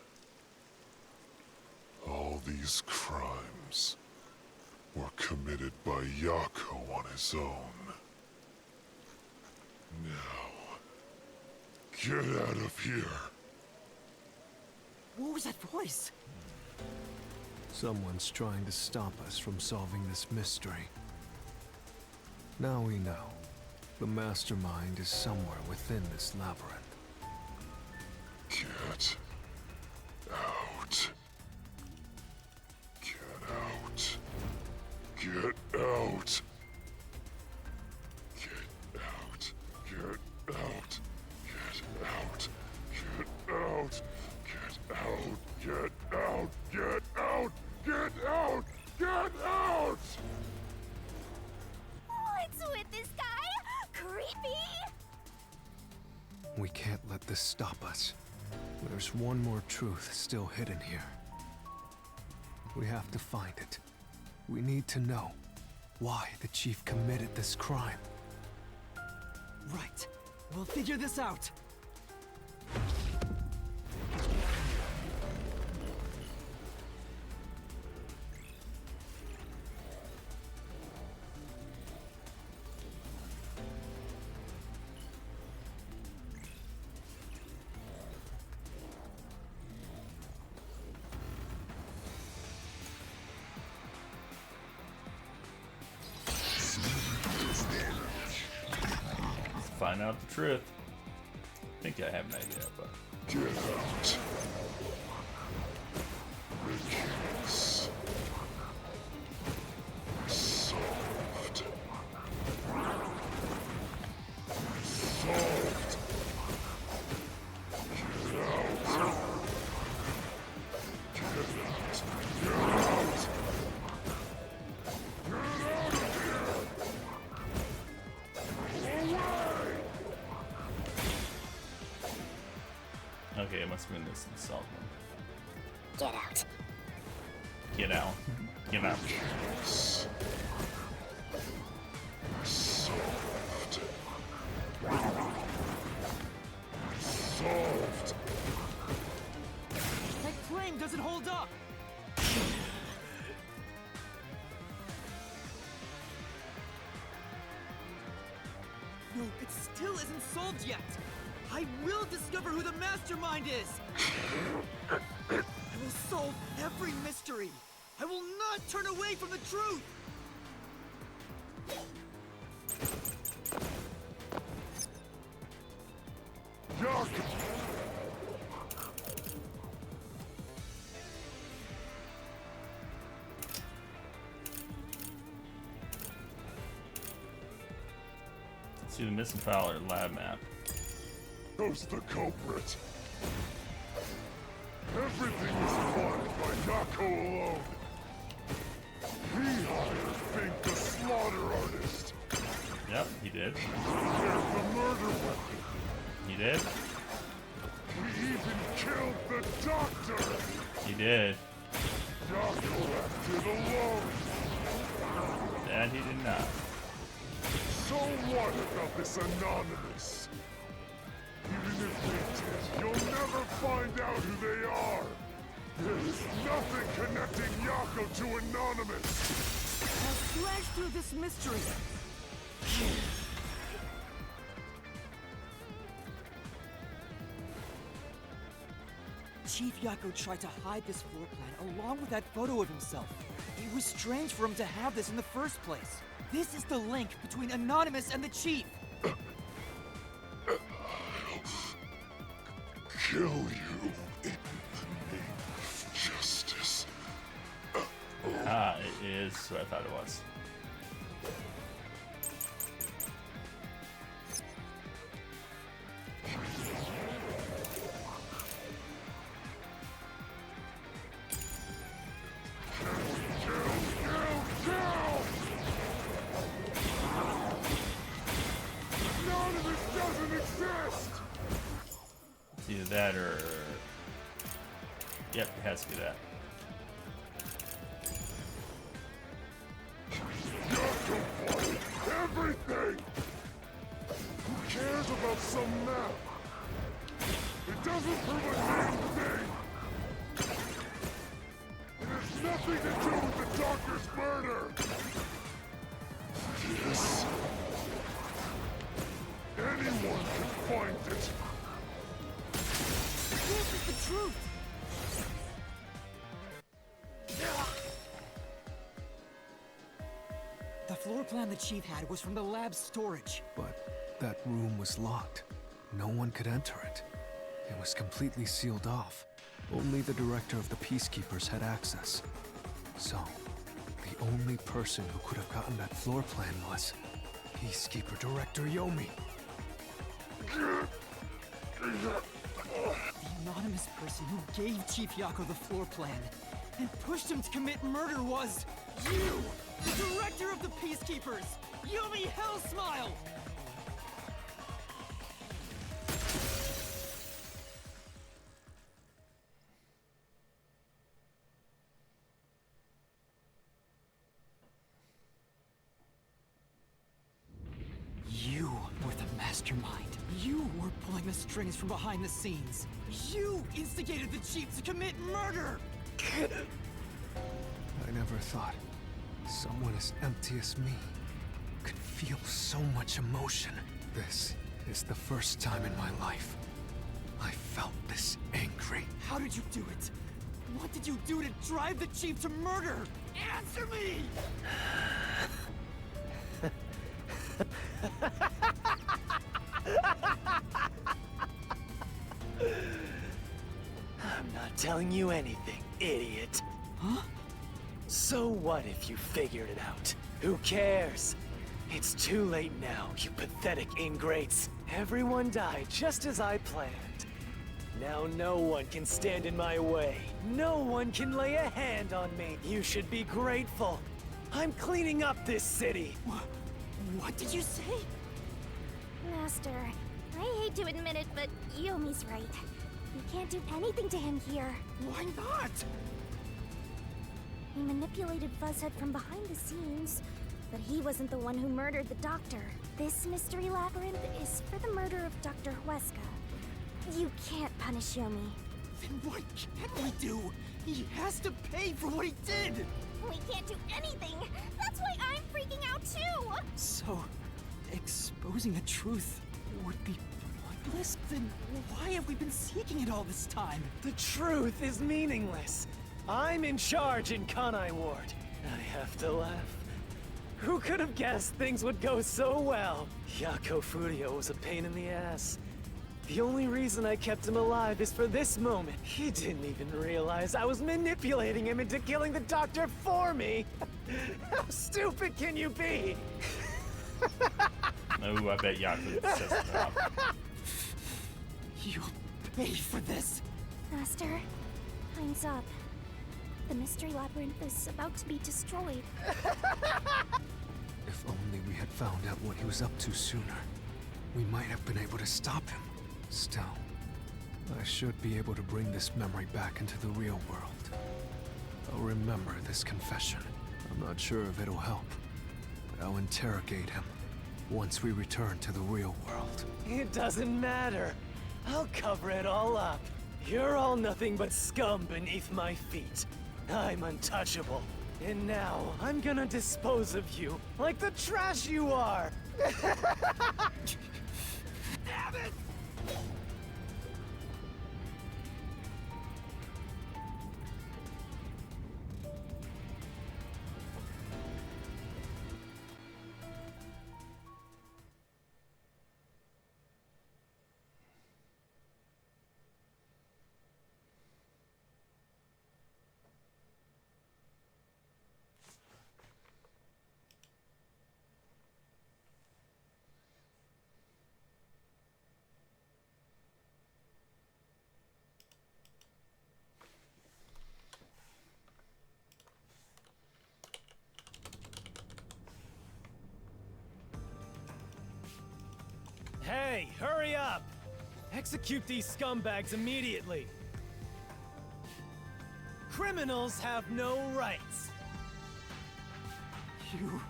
All these crimes were committed by Yako on his own. Now, get out of here. What was that voice? Someone's trying to stop us from solving this mystery. Now we know. The mastermind is somewhere within this labyrinth. Get out. Get out. Get out. Get out. Get out. Get out. Get out. Get out. Get out. Get out. Get out. Get out. What's with this guy? Creepy! We can't let this stop us. There's one more truth still hidden here. We have to find it. We need to know why the Chief committed this crime. Right. We'll figure this out. Find out the truth. I think I have an idea, but get out. The case solved. Solved. Get out. Get out. Get out. Get out of here. Away. okay, it must have been this insult one. Get out. Get out. Get out. Solved. Solved. That flame doesn't hold up! No, it still isn't solved yet! I will discover who the mastermind is! I will solve every mystery! I will not turn away from the truth! Yako! See the missing Fowler lab map. Who's the culprit? Everything was plotted by Yako alone. He hired Fink the slaughter artist. Yep, he did. There's the murder weapon. He did. He even killed the doctor. He did. Yako acted alone. And he did not. So what about this Anonymous? Even if they did, you'll never find out who they are. There is nothing connecting Yako to Anonymous. I'll slash through this mystery! Chief Yako tried to hide this floor plan along with that photo of himself. It was strange for him to have this in the first place. This is the link between Anonymous and the Chief. kill you in the name of justice. Ah, it is what I thought it was. None of this doesn't exist! It's either that or... Yep, it has to be that. Everything! Who cares about some map? It doesn't prove a damn thing! It has nothing to do with the doctor's murder! Yes. Anyone can find it! This is the truth! The floor plan the Chief had was from the lab's storage. But that room was locked. No one could enter it. It was completely sealed off. Only the director of the Peacekeepers had access. So, the only person who could have gotten that floor plan was Peacekeeper Director Yomi. The anonymous person who gave Chief Yako the floor plan and pushed him to commit murder was you! The director of the Peacekeepers! Yomi Hellsmile! You were the mastermind. You were pulling the strings from behind the scenes. You instigated the Chief to commit murder! I never thought someone as empty as me could feel so much emotion. This is the first time in my life I felt this angry. How did you do it? What did you do to drive the Chief to murder? Answer me! I'm not telling you anything, idiot. Huh? So what if you figured it out? Who cares? It's too late now, you pathetic ingrates. Everyone died just as I planned. Now no one can stand in my way. No one can lay a hand on me. You should be grateful. I'm cleaning up this city. What did you say? Master, I hate to admit it, but Yomi's right. You can't do anything to him here. Why not? He manipulated Fuzzhead from behind the scenes, but he wasn't the one who murdered the Doctor. This mystery labyrinth is for the murder of Dr. Huesca. You can't punish Yomi. Then what can we do? He has to pay for what he did! We can't do anything! That's why I'm freaking out too! So, exposing the truth would be pointless? Then why have we been seeking it all this time? The truth is meaningless. I'm in charge in Kanai Ward. I have to laugh. Who could have guessed things would go so well? Yako Furio was a pain in the ass. The only reason I kept him alive is for this moment. He didn't even realize I was manipulating him into killing the Doctor for me. How stupid can you be? Ooh, I bet Yaku says that. You'll pay for this. Master, time's up. The mystery labyrinth is about to be destroyed. If only we had found out what he was up to sooner, we might have been able to stop him. Still, I should be able to bring this memory back into the real world. I'll remember this confession. I'm not sure if it'll help, but I'll interrogate him once we return to the real world. It doesn't matter. I'll cover it all up. You're all nothing but scum beneath my feet. I'm untouchable. And now, I'm gonna dispose of you like the trash you are! Damn it! Hey, hurry up! Execute these scumbags immediately! Criminals have no rights! You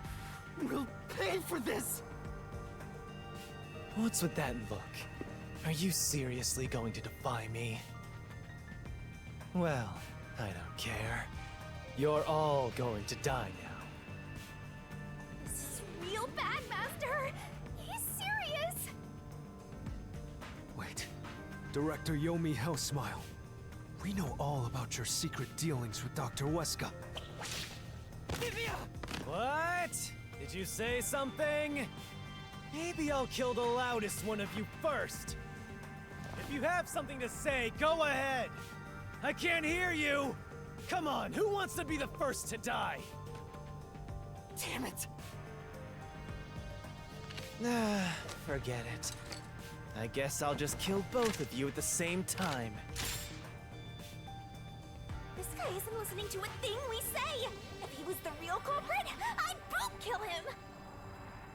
will pay for this! What's with that look? Are you seriously going to defy me? Well, I don't care. You're all going to die now. This is real bad, Master! He's serious! Wait. Director Yomi Hellsmile. We know all about your secret dealings with Dr. Weska. What? Did you say something? Maybe I'll kill the loudest one of you first. If you have something to say, go ahead. I can't hear you. Come on, who wants to be the first to die? Damn it! Forget it. I guess I'll just kill both of you at the same time. This guy isn't listening to a thing we say! If he was the real culprit, I'd boot kill him!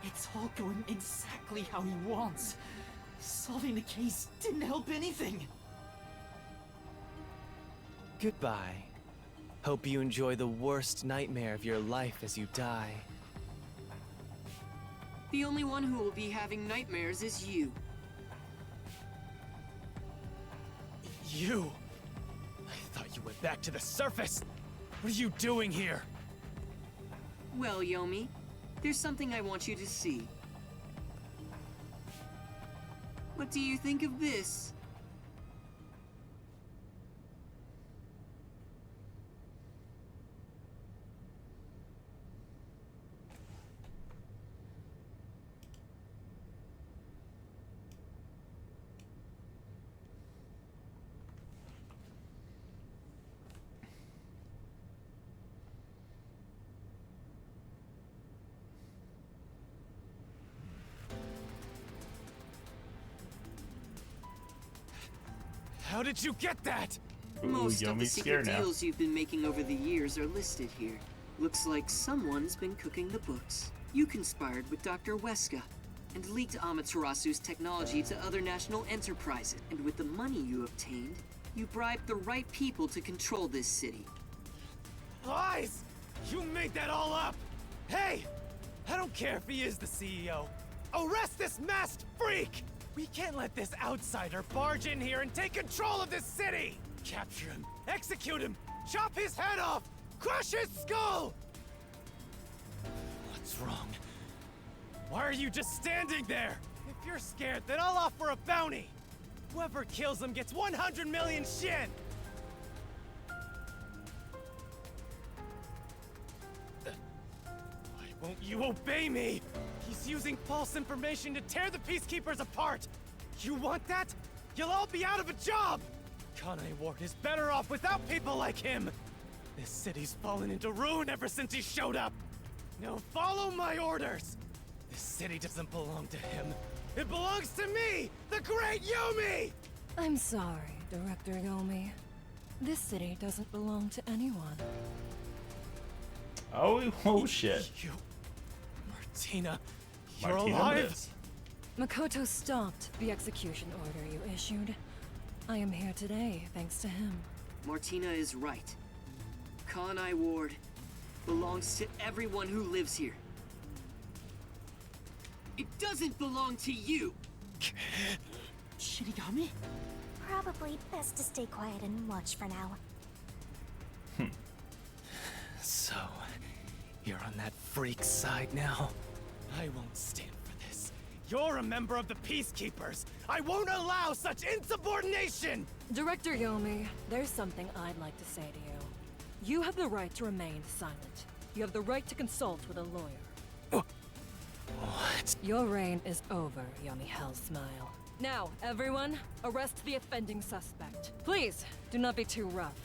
It's all going exactly how he wants. Solving the case didn't help anything. Goodbye. Hope you enjoy the worst nightmare of your life as you die. The only one who will be having nightmares is you. You? I thought you went back to the surface. What are you doing here? Well, Yomi, there's something I want you to see. What do you think of this? How did you get that? Most of the Yomi's secret scared now. deals you've been making over the years are listed here. Looks like someone's been cooking the books. You conspired with Dr. Weska and leaked Amaterasu's technology to other national enterprises. And with the money you obtained, you bribed the right people to control this city. Lies! You made that all up! Hey! I don't care if he is the CEO. Arrest this masked freak! We can't let this outsider barge in here and take control of this city! Capture him, execute him, chop his head off, crush his skull! What's wrong? Why are you just standing there? If you're scared, then I'll offer a bounty! Whoever kills him gets 100 million Shin! Why won't you obey me? He's using false information to tear the Peacekeepers apart! You want that? You'll all be out of a job! Kanai Ward is better off without people like him! This city's fallen into ruin ever since he showed up! Now follow my orders! This city doesn't belong to him. It belongs to me, the great Yomi! I'm sorry, Director Yomi. This city doesn't belong to anyone. Oh shit. You... Martina, you're Martina alive? lives. Makoto stopped the execution order you issued. I am here today, thanks to him. Martina is right. Kanai Ward belongs to everyone who lives here. It doesn't belong to you! Shinigami? Probably best to stay quiet and watch for now. So, you're on that freak's side now? I won't stand for this. You're a member of the Peacekeepers! I won't allow such insubordination! Director Yomi, there's something I'd like to say to you. You have the right to remain silent. You have the right to consult with a lawyer. What? Your reign is over, Yomi Hellsmile. Now, everyone, arrest the offending suspect. Please, do not be too rough.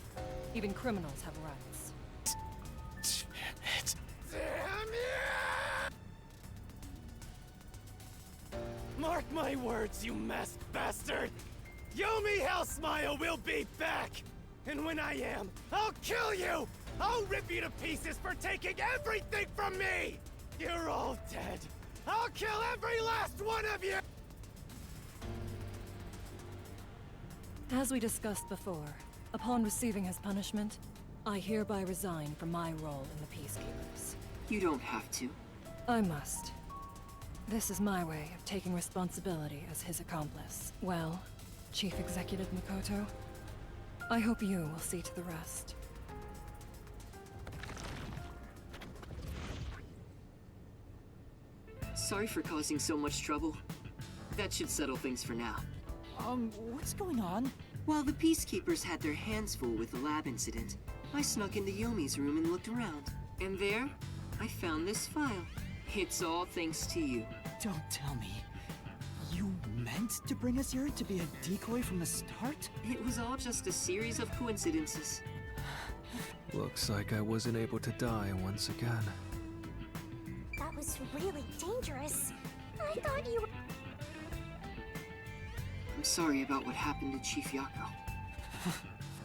Even criminals have rights. Damn you! Mark my words, you masked bastard! Yomi Hellsmile will be back! And when I am, I'll kill you! I'll rip you to pieces for taking everything from me! You're all dead! I'll kill every last one of you! As we discussed before, upon receiving his punishment, I hereby resign from my role in the Peacekeepers. You don't have to. I must. This is my way of taking responsibility as his accomplice. Well, Chief Executive Makoto, I hope you will see to the rest. Sorry for causing so much trouble. That should settle things for now. What's going on? While the Peacekeepers had their hands full with the lab incident, I snuck into Yomi's room and looked around. And there, I found this file. It's all thanks to you. Don't tell me. You meant to bring us here to be a decoy from the start? It was all just a series of coincidences. Looks like I wasn't able to die once again. That was really dangerous. I thought you were... I'm sorry about what happened to Chief Yako.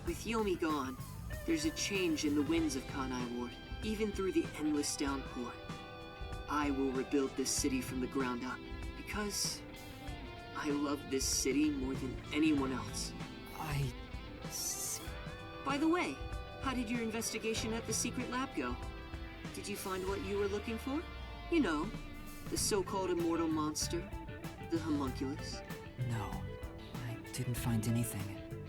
With Yomi gone, there's a change in the winds of Kanai Ward, even through the endless downpour. I will rebuild this city from the ground up, because I love this city more than anyone else. By the way, how did your investigation at the secret lab go? Did you find what you were looking for? You know, the so-called immortal monster, the homunculus. No, I didn't find anything.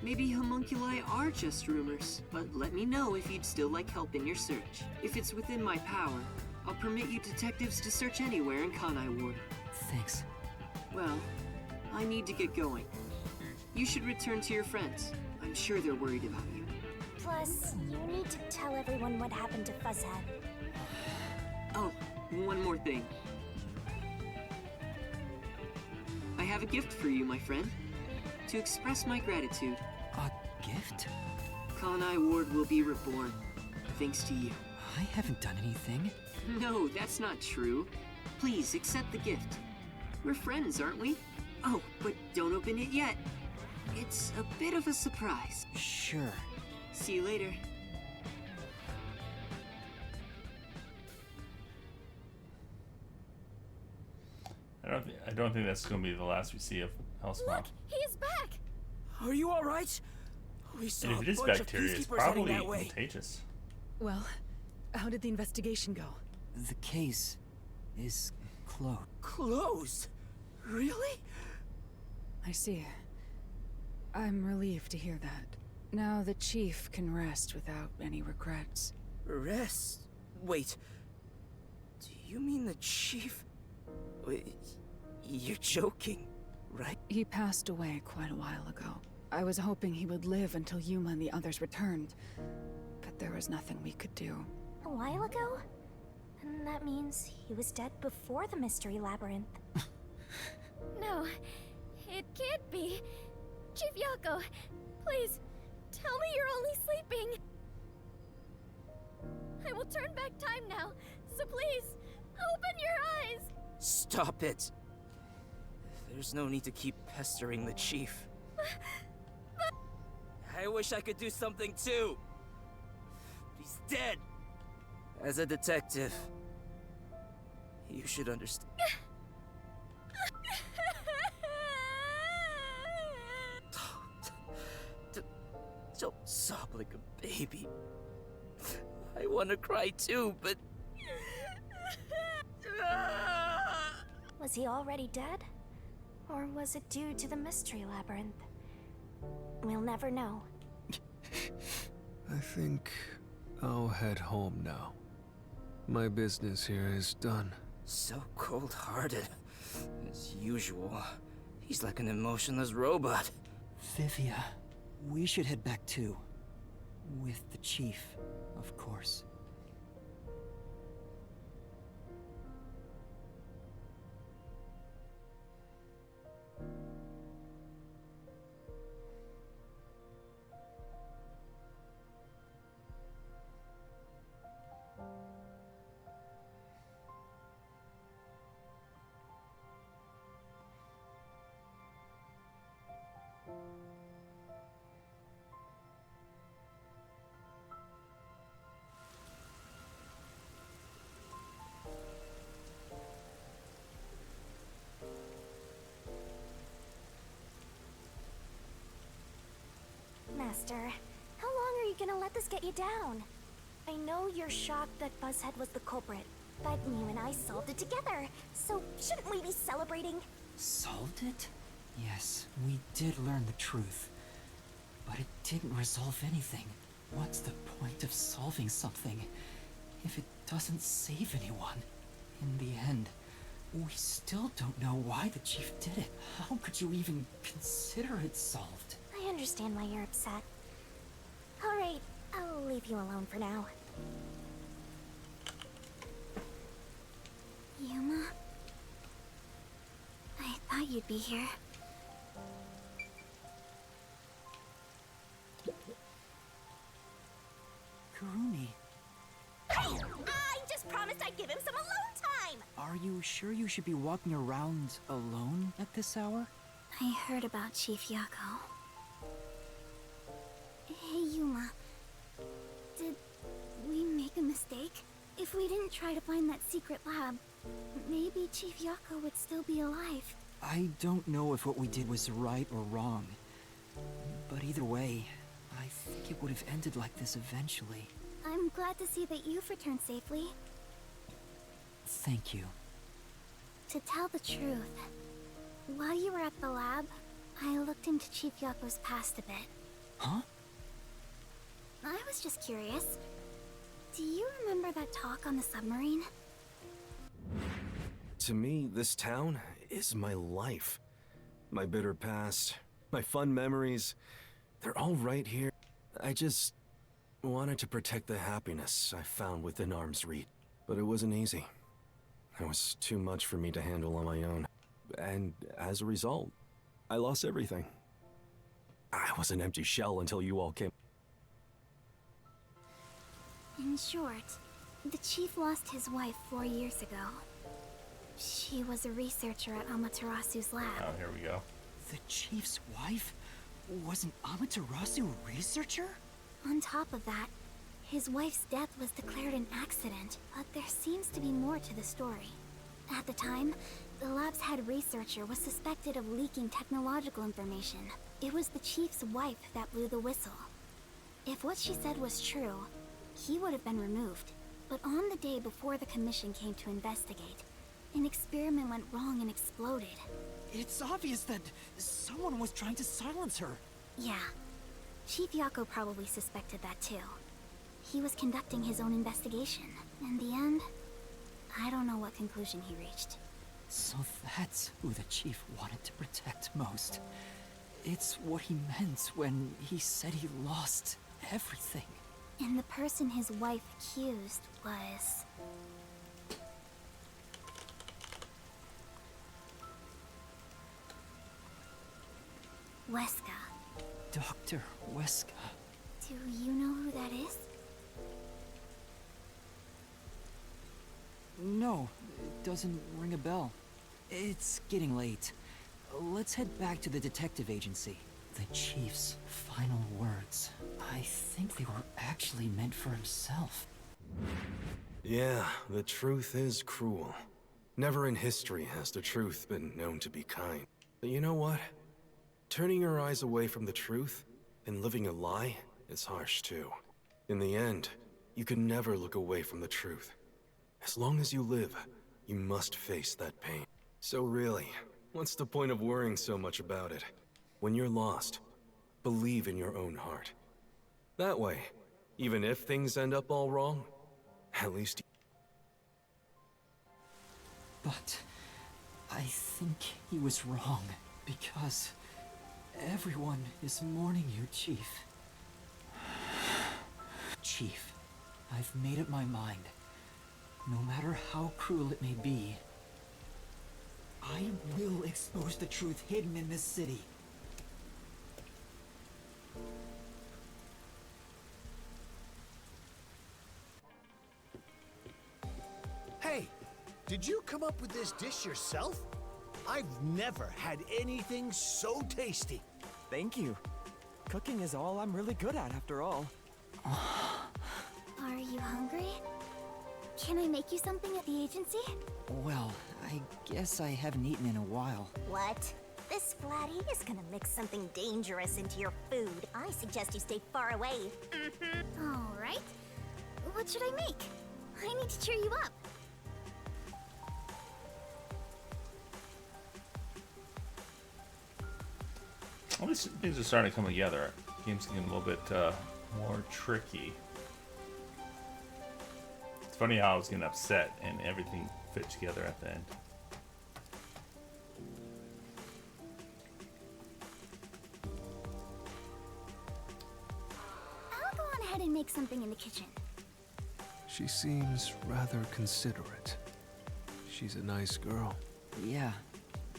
Maybe homunculi are just rumors, but let me know if you'd still like help in your search. If it's within my power, I'll permit you detectives to search anywhere in Kanai Ward. Thanks. Well, I need to get going. You should return to your friends. I'm sure they're worried about you. Plus, you need to tell everyone what happened to Fuzzhead. Oh, one more thing. I have a gift for you, my friend. To express my gratitude. A gift? Kanai Ward will be reborn, thanks to you. I haven't done anything. No, that's not true. Please, accept the gift. We're friends, aren't we? Oh, but don't open it yet. It's a bit of a surprise. Sure. See you later. I don't think that's going to be the last we see of Hellspawn. Look, he's back. Are you all right? We saw And if it is a bunch bacteria, of it's peacekeepers heading probably that way. contagious. Well, how did the investigation go? The case is closed. Closed? Really? I see. I'm relieved to hear that. Now the chief can rest without any regrets. Rest? Wait. Do you mean the chief? Wait, you're joking, right? He passed away quite a while ago. I was hoping he would live until Yuma and the others returned, but there was nothing we could do. A while ago? And that means he was dead before the Mystery Labyrinth. No, it can't be. Chief Yako, please, tell me you're only sleeping. I will turn back time now, so please, open your eyes. Stop it. There's no need to keep pestering the chief. I wish I could do something too. He's dead. As a detective, you should understand. Don't sob like a baby. I want to cry too, but... Was he already dead? Or was it due to the Mystery Labyrinth? We'll never know. I think I'll head home now. My business here is done. So cold-hearted. As usual. He's like an emotionless robot. Vivia, we should head back too. With the chief, of course. Master. How long are you gonna let this get you down? I know you're shocked that Buzzhead was the culprit, but you and I solved it together, so shouldn't we be celebrating? Solved it? Yes, we did learn the truth. But it didn't resolve anything. What's the point of solving something if it doesn't save anyone? In the end, we still don't know why the chief did it. How could you even consider it solved? I understand why you're upset. Alright, I'll leave you alone for now. Yuma? I thought you'd be here. Kurumi, Hey! I just promised I'd give him some alone time! are you sure you should be walking around alone at this hour? I heard about Chief Yako. Hey, Yuma. Did we make a mistake? If we didn't try to find that secret lab, maybe Chief Yako would still be alive. I don't know if what we did was right or wrong. But either way, I think it would have ended like this eventually. I'm glad to see that you've returned safely. Thank you. To tell the truth, while you were at the lab, I looked into Chief Yako's past a bit. Huh? I was just curious. Do you remember that talk on the submarine? To me, this town is my life. My bitter past, my fun memories, they're all right here. I just wanted to protect the happiness I found within arm's reach. But it wasn't easy. It was too much for me to handle on my own. And as a result, I lost everything. I was an empty shell until you all came. In short, the chief lost his wife 4 years ago. She was a researcher at Amaterasu's lab. Oh, here we go. The chief's wife was an Amaterasu researcher? On top of that, his wife's death was declared an accident, but there seems to be more to the story. At the time, the lab's head researcher was suspected of leaking technological information. It was the chief's wife that blew the whistle. If what she said was true, he would have been removed. But on the day before the commission came to investigate, an experiment went wrong and exploded. It's obvious that someone was trying to silence her. Yeah. Chief Yako probably suspected that too. He was conducting his own investigation. In the end, I don't know what conclusion he reached. So that's who the chief wanted to protect most. It's what he meant when he said he lost everything. And the person his wife accused was... Weska. Dr. Weska. Do you know who that is? No, it doesn't ring a bell. It's getting late. Let's head back to the detective agency. The chief's final words. I think they were actually meant for himself. Yeah, the truth is cruel. Never in history has the truth been known to be kind. But you know what? Turning your eyes away from the truth and living a lie is harsh too. In the end, you can never look away from the truth. As long as you live, you must face that pain. So really, what's the point of worrying so much about it? When you're lost, believe in your own heart. That way, even if things end up all wrong, at least... But I think he was wrong, because everyone is mourning you, Chief. Chief, I've made up my mind. No matter how cruel it may be, I will expose the truth hidden in this city. Hey, did you come up with this dish yourself? I've never had anything so tasty. Thank you. Cooking is all I'm really good at, after all. Are you hungry? Can I make you something at the agency? Well, I guess I haven't eaten in a while. What? This Flatty is gonna mix something dangerous into your food. I suggest you stay far away. Alright. What should I make? I need to cheer you up. All these things are starting to come together. Game's getting a little bit more tricky. It's funny how I was getting upset and everything fit together at the end. I'll go on ahead and make something in the kitchen. She seems rather considerate. She's a nice girl. Yeah.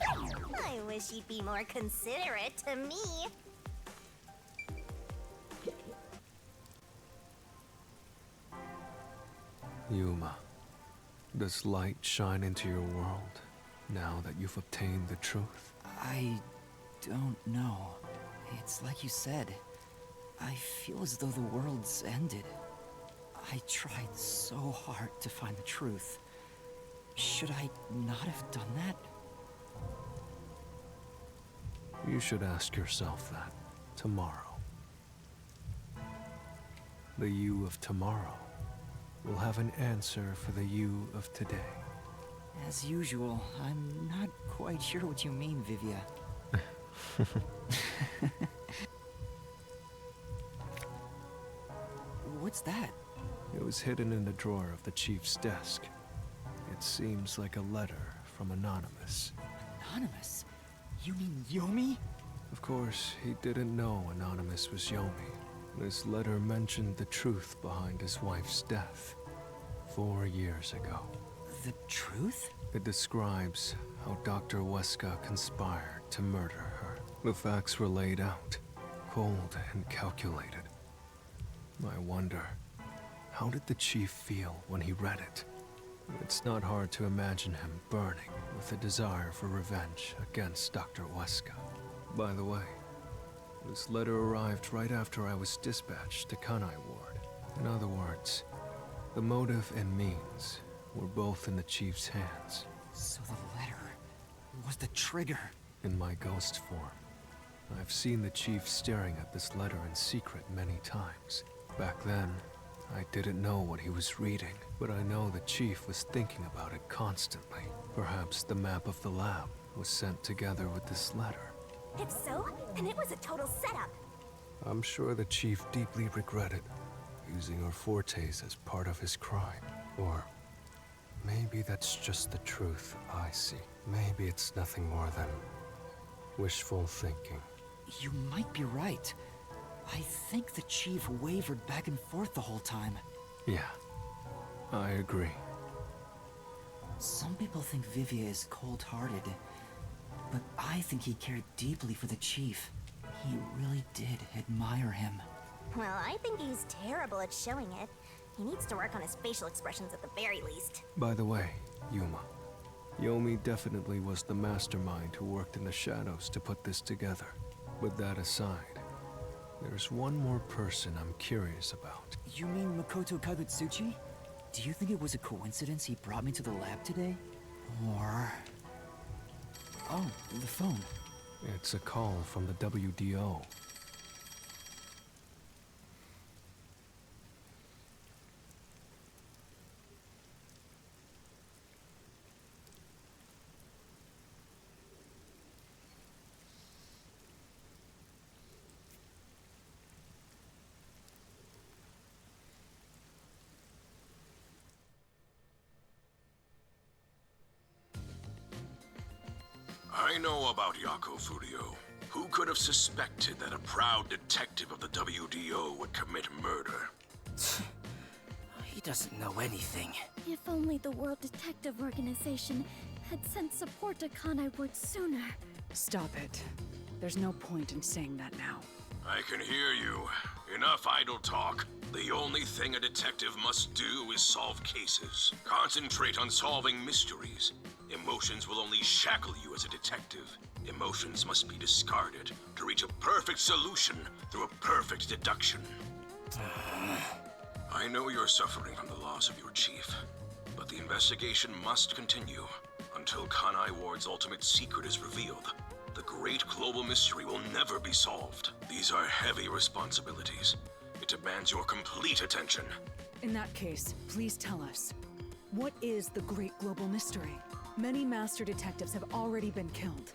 I wish you'd be more considerate to me. Yuma, does light shine into your world now that you've obtained the truth? I don't know. It's like you said. I feel as though the world's ended. I tried so hard to find the truth. Should I not have done that? You should ask yourself that tomorrow. The you of tomorrow will have an answer for the you of today. As usual, I'm not quite sure what you mean, Vivia. What's that? It was hidden in the drawer of the chief's desk. It seems like a letter from Anonymous. Anonymous? You mean Yomi? Of course, he didn't know Anonymous was Yomi. This letter mentioned the truth behind his wife's death 4 years ago. The truth? It describes how Dr. Weska conspired to murder her. The facts were laid out, cold and calculated. I wonder, how did the chief feel when he read it? It's not hard to imagine him burning with a desire for revenge against Dr. Weska. By the way, this letter arrived right after I was dispatched to Kanai Ward. In other words, the motive and means were both in the chief's hands. So the letter was the trigger. In my ghost form, I've seen the chief staring at this letter in secret many times. Back then, I didn't know what he was reading, but I know the chief was thinking about it constantly. Perhaps the map of the lab was sent together with this letter. If so, then it was a total setup. I'm sure the chief deeply regretted using our fortes as part of his crime. Or maybe that's just the truth I see. Maybe it's nothing more than wishful thinking. You might be right. I think the chief wavered back and forth the whole time. Yeah, I agree. Some people think Vivia is cold-hearted, but I think he cared deeply for the chief. He really did admire him. Well, I think he's terrible at showing it. He needs to work on his facial expressions at the very least. By the way, Yuma, Yomi definitely was the mastermind who worked in the shadows to put this together. With that aside, there's one more person I'm curious about. You mean Makoto Kagutsuchi? Do you think it was a coincidence he brought me to the lab today? Or... Oh, the phone. It's a call from the WDO. I know about Yako Furio. Who could have suspected that a proud detective of the WDO would commit murder? He doesn't know anything. If only the World Detective Organization had sent support to Kanai Ward sooner. Stop it. There's no point in saying that now. I can hear you. Enough idle talk. The only thing a detective must do is solve cases. Concentrate on solving mysteries. Emotions will only shackle you as a detective. Emotions must be discarded to reach a perfect solution through a perfect deduction. I know you're suffering from the loss of your chief, but the investigation must continue until Kanai Ward's ultimate secret is revealed. The great global mystery will never be solved. These are heavy responsibilities. It demands your complete attention. In that case, please tell us. What is the great global mystery? Many master detectives have already been killed.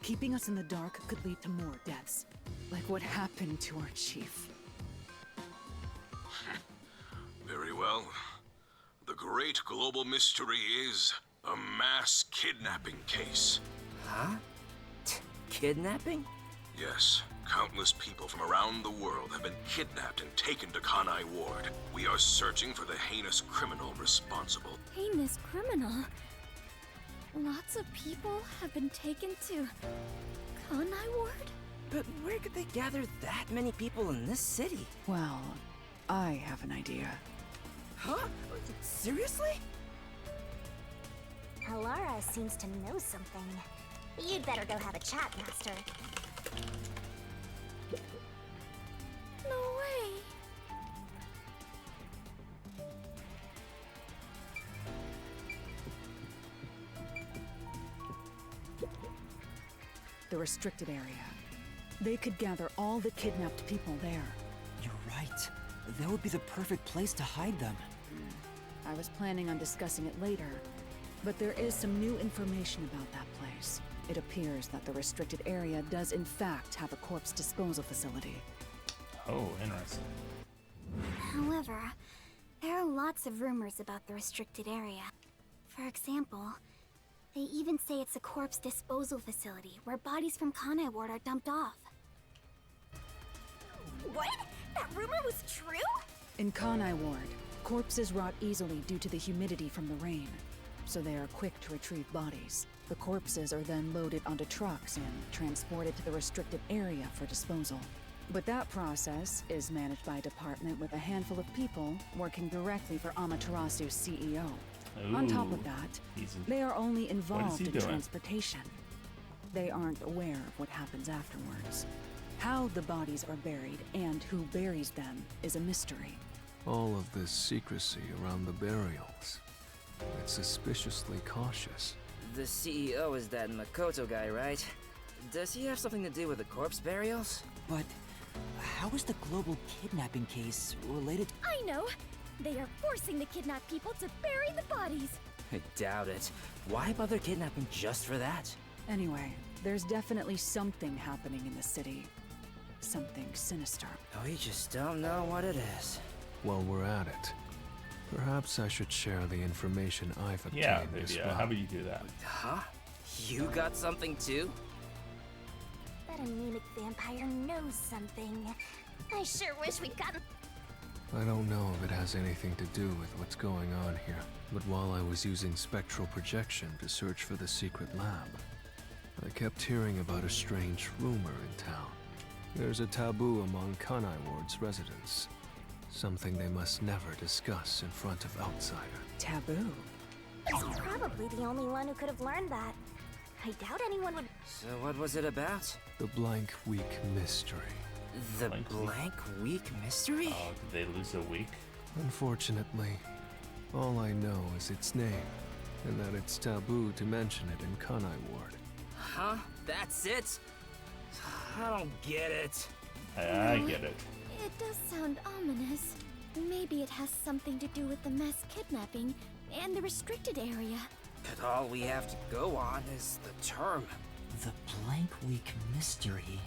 Keeping us in the dark could lead to more deaths. Like what happened to our chief. Very well. The great global mystery is a mass kidnapping case. Huh? Kidnapping? Yes. Countless people from around the world have been kidnapped and taken to Kanai Ward. We are searching for the heinous criminal responsible. Heinous criminal? Lots of people have been taken to Kanai Ward? But where could they gather that many people in this city? Well, I have an idea. Huh? Seriously? Alara seems to know something. You'd better go have a chat, Master. No way. The restricted area. They could gather all the kidnapped people there. You're right. That would be the perfect place to hide them. I was planning on discussing it later, but there is some new information about that place. It appears that the restricted area does in fact have a corpse disposal facility. Oh, interesting. However, there are lots of rumors about the restricted area. For example, they even say it's a corpse disposal facility where bodies from Kanai Ward are dumped off. What? That rumor was true? In Kanai Ward, corpses rot easily due to the humidity from the rain, so they are quick to retrieve bodies. The corpses are then loaded onto trucks and transported to the restricted area for disposal. But that process is managed by a department with a handful of people working directly for Amaterasu's CEO. On top of that, they are only involved in transportation. They aren't aware of what happens afterwards. How the bodies are buried and who buries them is a mystery. All of this secrecy around the burials. It's suspiciously cautious. The CEO is that Makoto guy, right? Does he have something to do with the corpse burials? But how is the global kidnapping case related? I know! They are forcing the kidnapped people to bury the bodies! I doubt it. Why bother kidnapping just for that? Anyway, there's definitely something happening in the city. Something sinister. We just don't know what it is. While we're at it, perhaps I should share the information I've obtained. Yeah, maybe. How about you do that? Huh? You got something too? That anemic vampire knows something. I sure wish we'd gotten... I don't know if it has anything to do with what's going on here, but while I was using spectral projection to search for the secret lab, I kept hearing about a strange rumor in town. There's a taboo among Kanai Ward's residents. Something they must never discuss in front of outsiders. Taboo? He's probably the only one who could have learned that. I doubt anyone would... So what was it about? The Blank Week Mystery. The Blank Week Mystery? Oh, did they lose a week? Unfortunately, all I know is its name, and that it's taboo to mention it in Kanai Ward. Huh? That's it? I don't get it. I get it. It does sound ominous. Maybe it has something to do with the mass kidnapping and the restricted area. But all we have to go on is the term. The Blank Week Mystery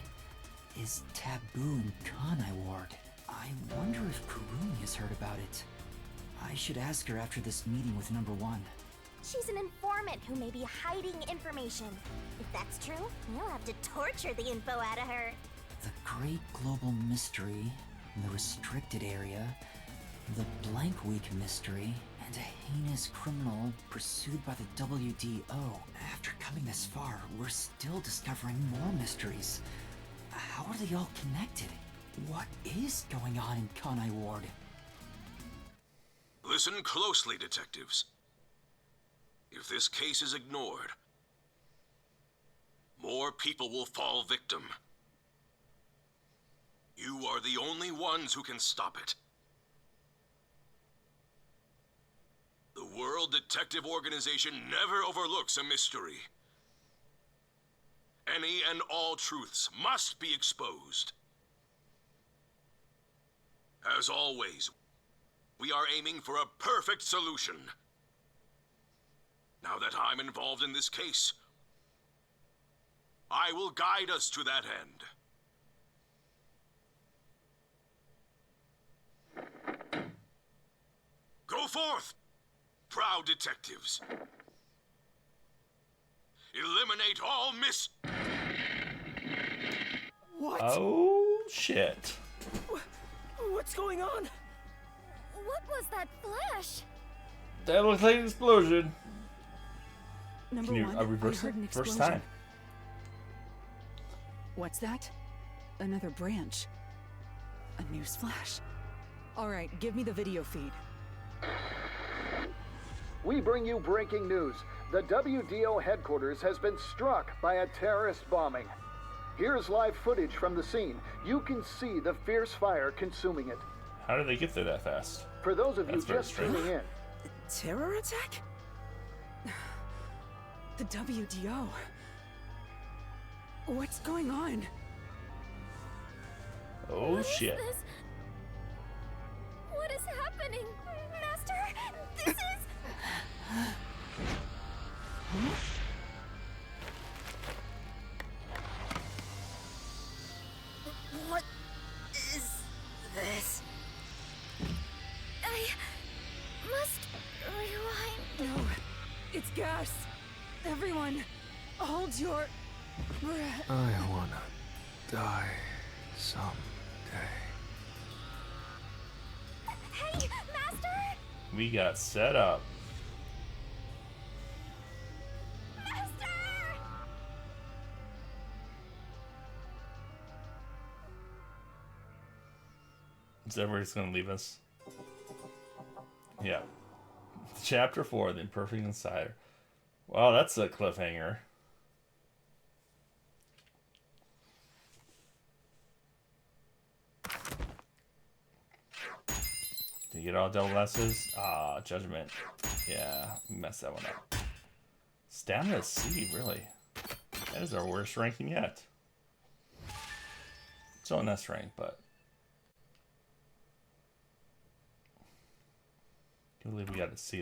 is taboo in Kanai Ward. I wonder if Kurumi has heard about it. I should ask her after this meeting with number 1. She's an informant who may be hiding information. If that's true, you'll have to torture the info out of her. The Great Global Mystery, the Restricted Area, the Blank Week Mystery, and a heinous criminal pursued by the WDO. After coming this far, we're still discovering more mysteries. How are they all connected? What is going on in Kanai Ward? Listen closely, detectives. If this case is ignored, more people will fall victim. You are the only ones who can stop it. The World Detective Organization never overlooks a mystery. Any and all truths must be exposed. As always, we are aiming for a perfect solution. Now that I'm involved in this case, I will guide us to that end. Go forth, proud detectives. Eliminate all What? Oh, shit. What's going on? What was that flash? That looks like an explosion. Number Can you one, reverse I heard it? an First explosion. time. What's that? Another branch. A news flash. All right, give me the video feed. We bring you breaking news. The WDO headquarters has been struck by a terrorist bombing. Here's live footage from the scene. You can see the fierce fire consuming it. How did they get there that fast? For those of That's you very just strange. tuning in, Terror attack? The WDO. What's going on? Oh, shit. What is happening? Master, this is... What is this? I must rewind. No, it's gas. Everyone, hold your breath. I wanna die someday. Hey, Master! We got set up. Is everybody just gonna leave us? Yeah. Chapter 4, The Imperfect Insider. Wow, that's a cliffhanger. Did you get all double S's? Ah, Judgment. Yeah, we messed that one up. Stamina C, really? That is our worst ranking yet. It's on S rank, but... I can't believe we got to see